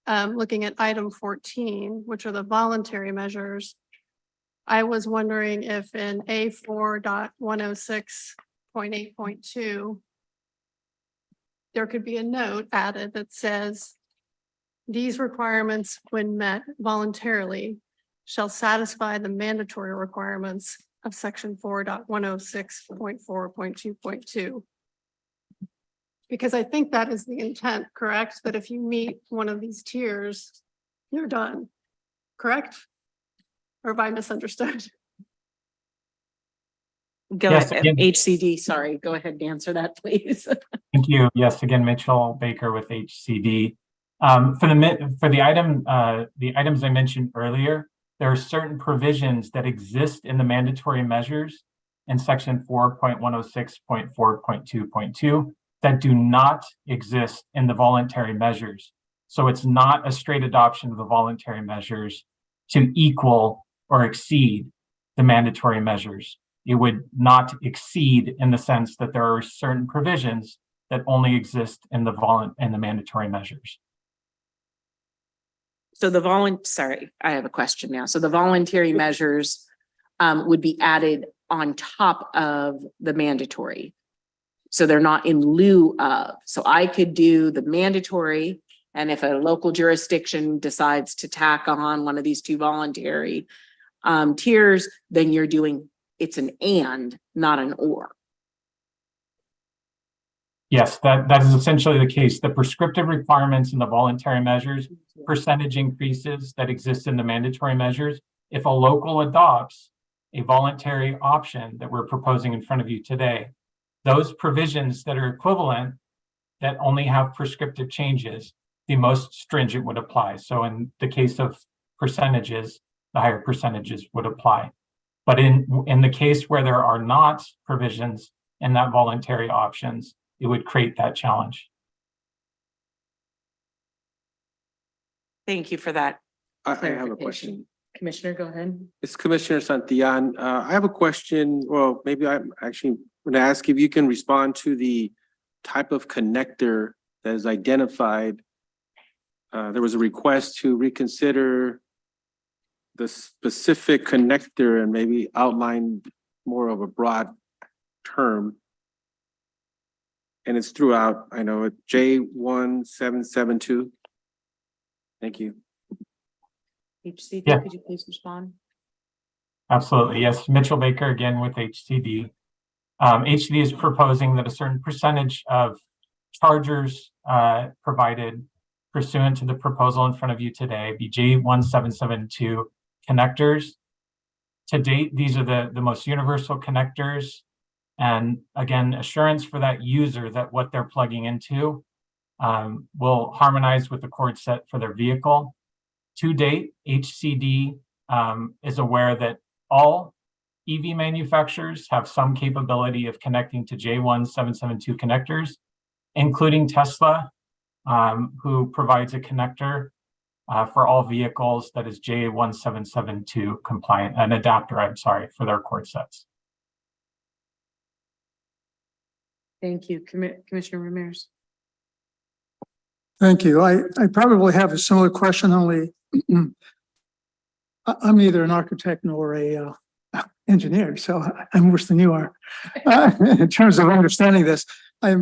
looking at item 14, which are the voluntary measures, I was wondering if in A4.106.8.2, there could be a note added that says, these requirements, when met voluntarily, shall satisfy the mandatory requirements of section 4.106.4.2.2. Because I think that is the intent, correct? That if you meet one of these tiers, you're done, correct? Or have I misunderstood? Go Yes, ahead, again. HCD, sorry, go ahead and answer that, please. Thank you. Yes, again, Mitchell Baker with HCD. For the items I mentioned earlier, there are certain provisions that exist in the mandatory measures in section 4.106.4.2.2 that do not exist in the voluntary measures. So it's not a straight adoption of the voluntary measures to equal or exceed the mandatory measures. It would not exceed in the sense that there are certain provisions that only exist in the mandatory measures. So sorry, I have a question now. So the voluntary measures would be added on top of the mandatory. So they're not in lieu of. So I could do the mandatory, and if a local jurisdiction decides to tack on one of these two voluntary tiers, then you're doing, it's an and, not an or. Yes, that is essentially the case. The prescriptive requirements in the voluntary measures, percentage increases that exist in the mandatory measures. If a local adopts a voluntary option that we're proposing in front of you today, those provisions that are equivalent that only have prescriptive changes, the most stringent would apply. So in the case of percentages, the higher percentages would apply. But in the case where there are not provisions in that voluntary options, it would create that challenge. Thank you for that I have a clarification. question. Commissioner, go ahead. It's Commissioner Santillan. I have a question. Well, maybe I'm actually going to ask if you can respond to the type of connector that is identified. There was a request to reconsider the specific connector and maybe outline more of a broad term. And it's throughout, I know, it J1772. Thank you. HCD, Yeah. could you please respond? Absolutely. Yes. Mitchell Baker again with HCD. HCD is proposing that a certain percentage of chargers provided pursuant to the proposal in front of you today be J1772 connectors. To date, these are the most universal connectors. And again, assurance for that user that what they're plugging into will harmonize with the cord set for their vehicle. To date, HCD is aware that all EV manufacturers have some capability of connecting to J1772 connectors, including Tesla, who provides a connector for all vehicles that is J1772 compliant, an adapter, I'm sorry, for their cord sets. Thank you, Commissioner Ramirez. Thank you. I probably have a similar question, only I'm neither an architect nor a engineer, so I'm worse than you are. In terms of understanding this, I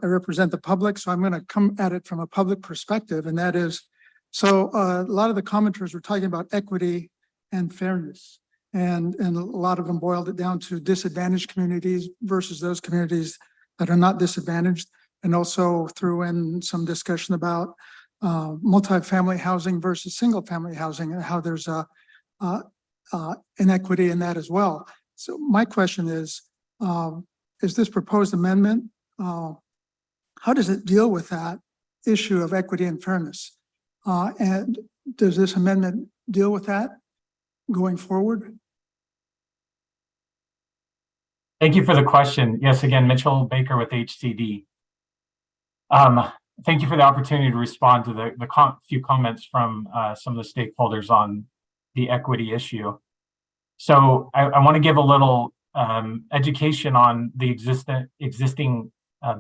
represent the public, so I'm going to come at it from a public perspective, and that is, so a lot of the commenters were talking about equity and fairness, and a lot of them boiled it down to disadvantaged communities versus those communities that are not disadvantaged, and also threw in some discussion about multifamily housing versus single family housing and how there's a inequity in that as well. So my question is this proposed amendment, how does it deal with that issue of equity and fairness? And does this amendment deal with that going forward? Thank you for the question. Yes, again, Mitchell Baker with HCD. Thank you for the opportunity to respond to the few comments from some of the stakeholders on the equity issue. So I want to give a little education on the existing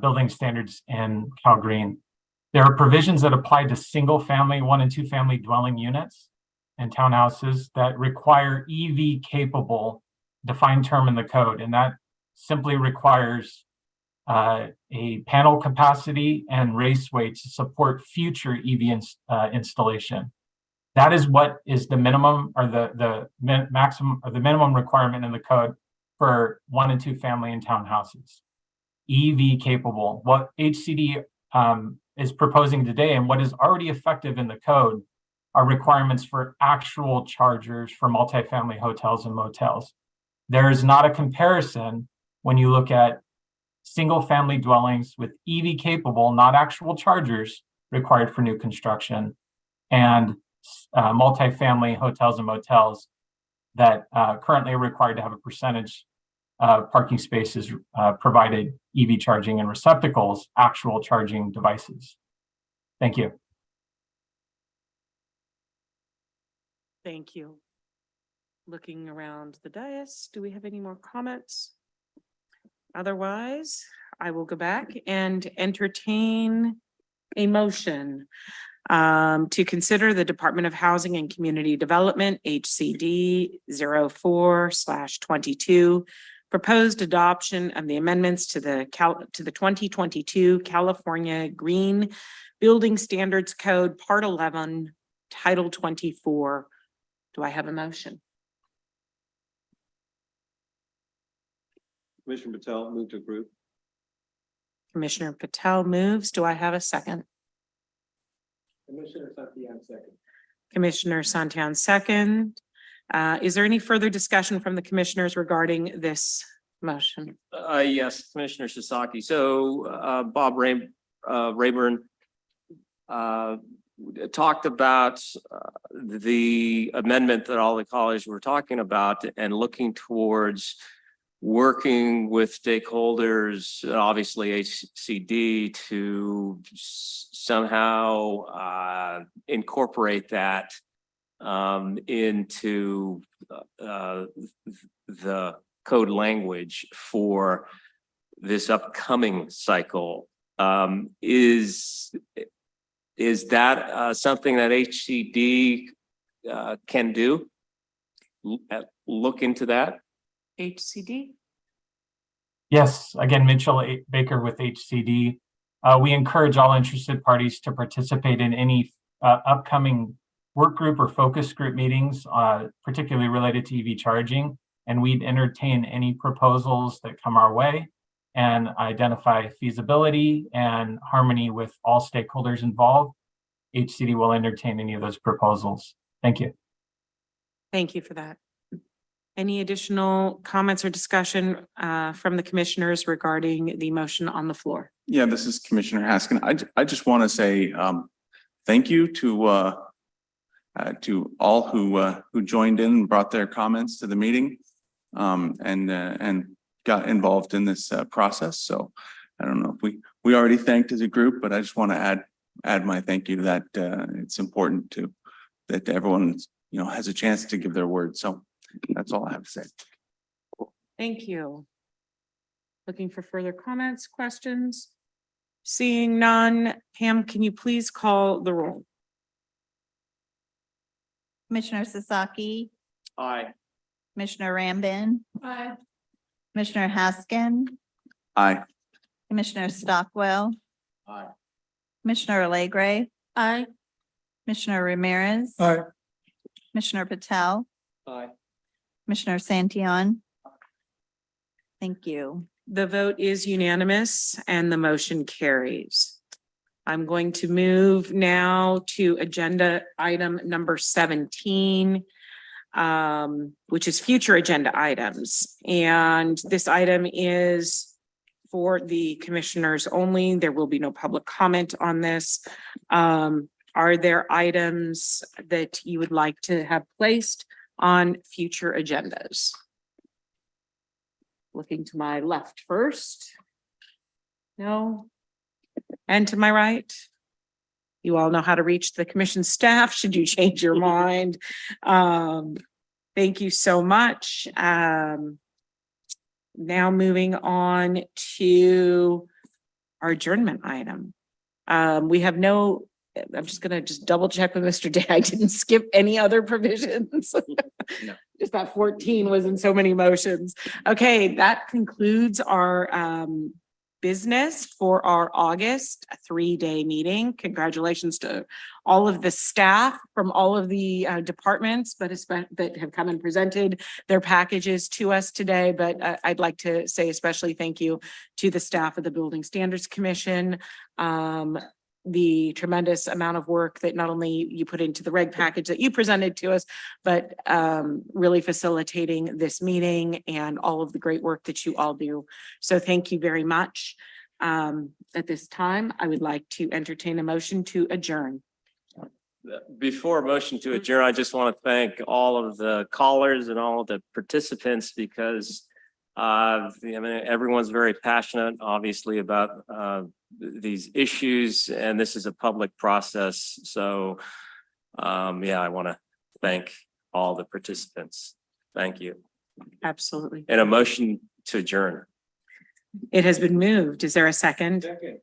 building standards in Cal Green. There are provisions that apply to single family, 1 and 2 family dwelling units and townhouses that require EV capable defined term in the code, and that simply requires a panel capacity and raceway to support future EV installation. That is what is the minimum or the maximum or the minimum requirement in the code for 1 and 2 family and townhouses. EV capable. What HCD is proposing today and what is already effective in the code are requirements for actual chargers for multifamily hotels and motels. There is not a comparison when you look at single family dwellings with EV capable, not actual chargers required for new construction, and multifamily hotels and motels that currently are required to have a percentage of parking spaces provided EV charging and receptacles, actual charging devices. Thank you. Thank you. Looking around the dais, do we have any more comments? Otherwise, I will go back and entertain a motion to consider the Department of Housing and Community Development, HCD 04/22, proposed adoption of the amendments to the 2022 California Green Building Standards Code, Part 11, Title 24. Do I have a motion? Commissioner Patel, move to approve. Commissioner Patel moves. Do I have a second? Commissioner Santillan, second. Commissioner Santillan, second. Is there any further discussion from the commissioners regarding this motion? Yes, Commissioner Sasaki. So Bob Rayburn talked about the amendment that all the colleagues were talking about and looking towards working with stakeholders, obviously HCD, to somehow incorporate that into the code language for this upcoming cycle. Is that something that HCD can do? Look into that? HCD? Yes, again, Mitchell Baker with HCD. We encourage all interested parties to participate in any upcoming work group or focus group meetings, particularly related to EV charging. And we'd entertain any proposals that come our way and identify feasibility and harmony with all stakeholders involved. HCD will entertain any of those proposals. Thank you. Thank you for that. Any additional comments or discussion from the commissioners regarding the motion on the floor? Yeah, this is Commissioner Haskin. I just want to say thank you to all who joined in and brought their comments to the meeting and got involved in this process. So I don't know if we already thanked as a group, but I just want to add my thank you to that. It's important that everyone has a chance to give their word. So that's all I have to say. Thank you. Looking for further comments, questions? Seeing none, Pam, can you please call the roll? Commissioner Sasaki, Aye. Commissioner Rambin, Aye. Commissioner Haskin, Aye. Commissioner Stockwell, Aye. Commissioner Alegre, Aye. Commissioner Ramirez, Aye. Commissioner Patel, Aye. Commissioner Santillan. Thank you. The vote is unanimous and the motion carries. I'm going to move now to agenda item number 17, which is future agenda items. And this item is for the commissioners only. There will be no public comment on this. Are there items that you would like to have placed on future agendas? Looking to my left first. No. And to my right. You all know how to reach the commission staff should you change your mind. Thank you so much. Now moving on to our adjournment item. We have no, I'm just gonna double check with Mr. Day. I didn't skip any other provisions. No. Just that 14 was in so many motions. Okay, that concludes our business for our August 3-day meeting. Congratulations to all of the staff from all of the departments, but that have come and presented their packages to us today. But I'd like to say especially thank you to the staff of the Building Standards Commission. The tremendous amount of work that not only you put into the reg package that you presented to us, but really facilitating this meeting and all of the great work that you all do. So thank you very much. At this time, I would like to entertain a motion to adjourn. Before a motion to adjourn, I just want to thank all of the callers and all of the participants because everyone's very passionate, obviously, about these issues, and this is a public process. So, I want to thank all the participants. Thank you. Absolutely. And a motion to adjourn. It has been moved. Is there a second? Second.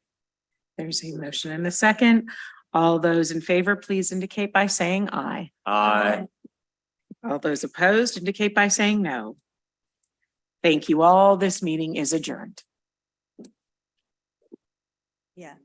There's a motion and a second. All those in favor, please indicate by saying aye. Aye. All those opposed indicate by saying no. Thank you all. This meeting is adjourned. Yeah.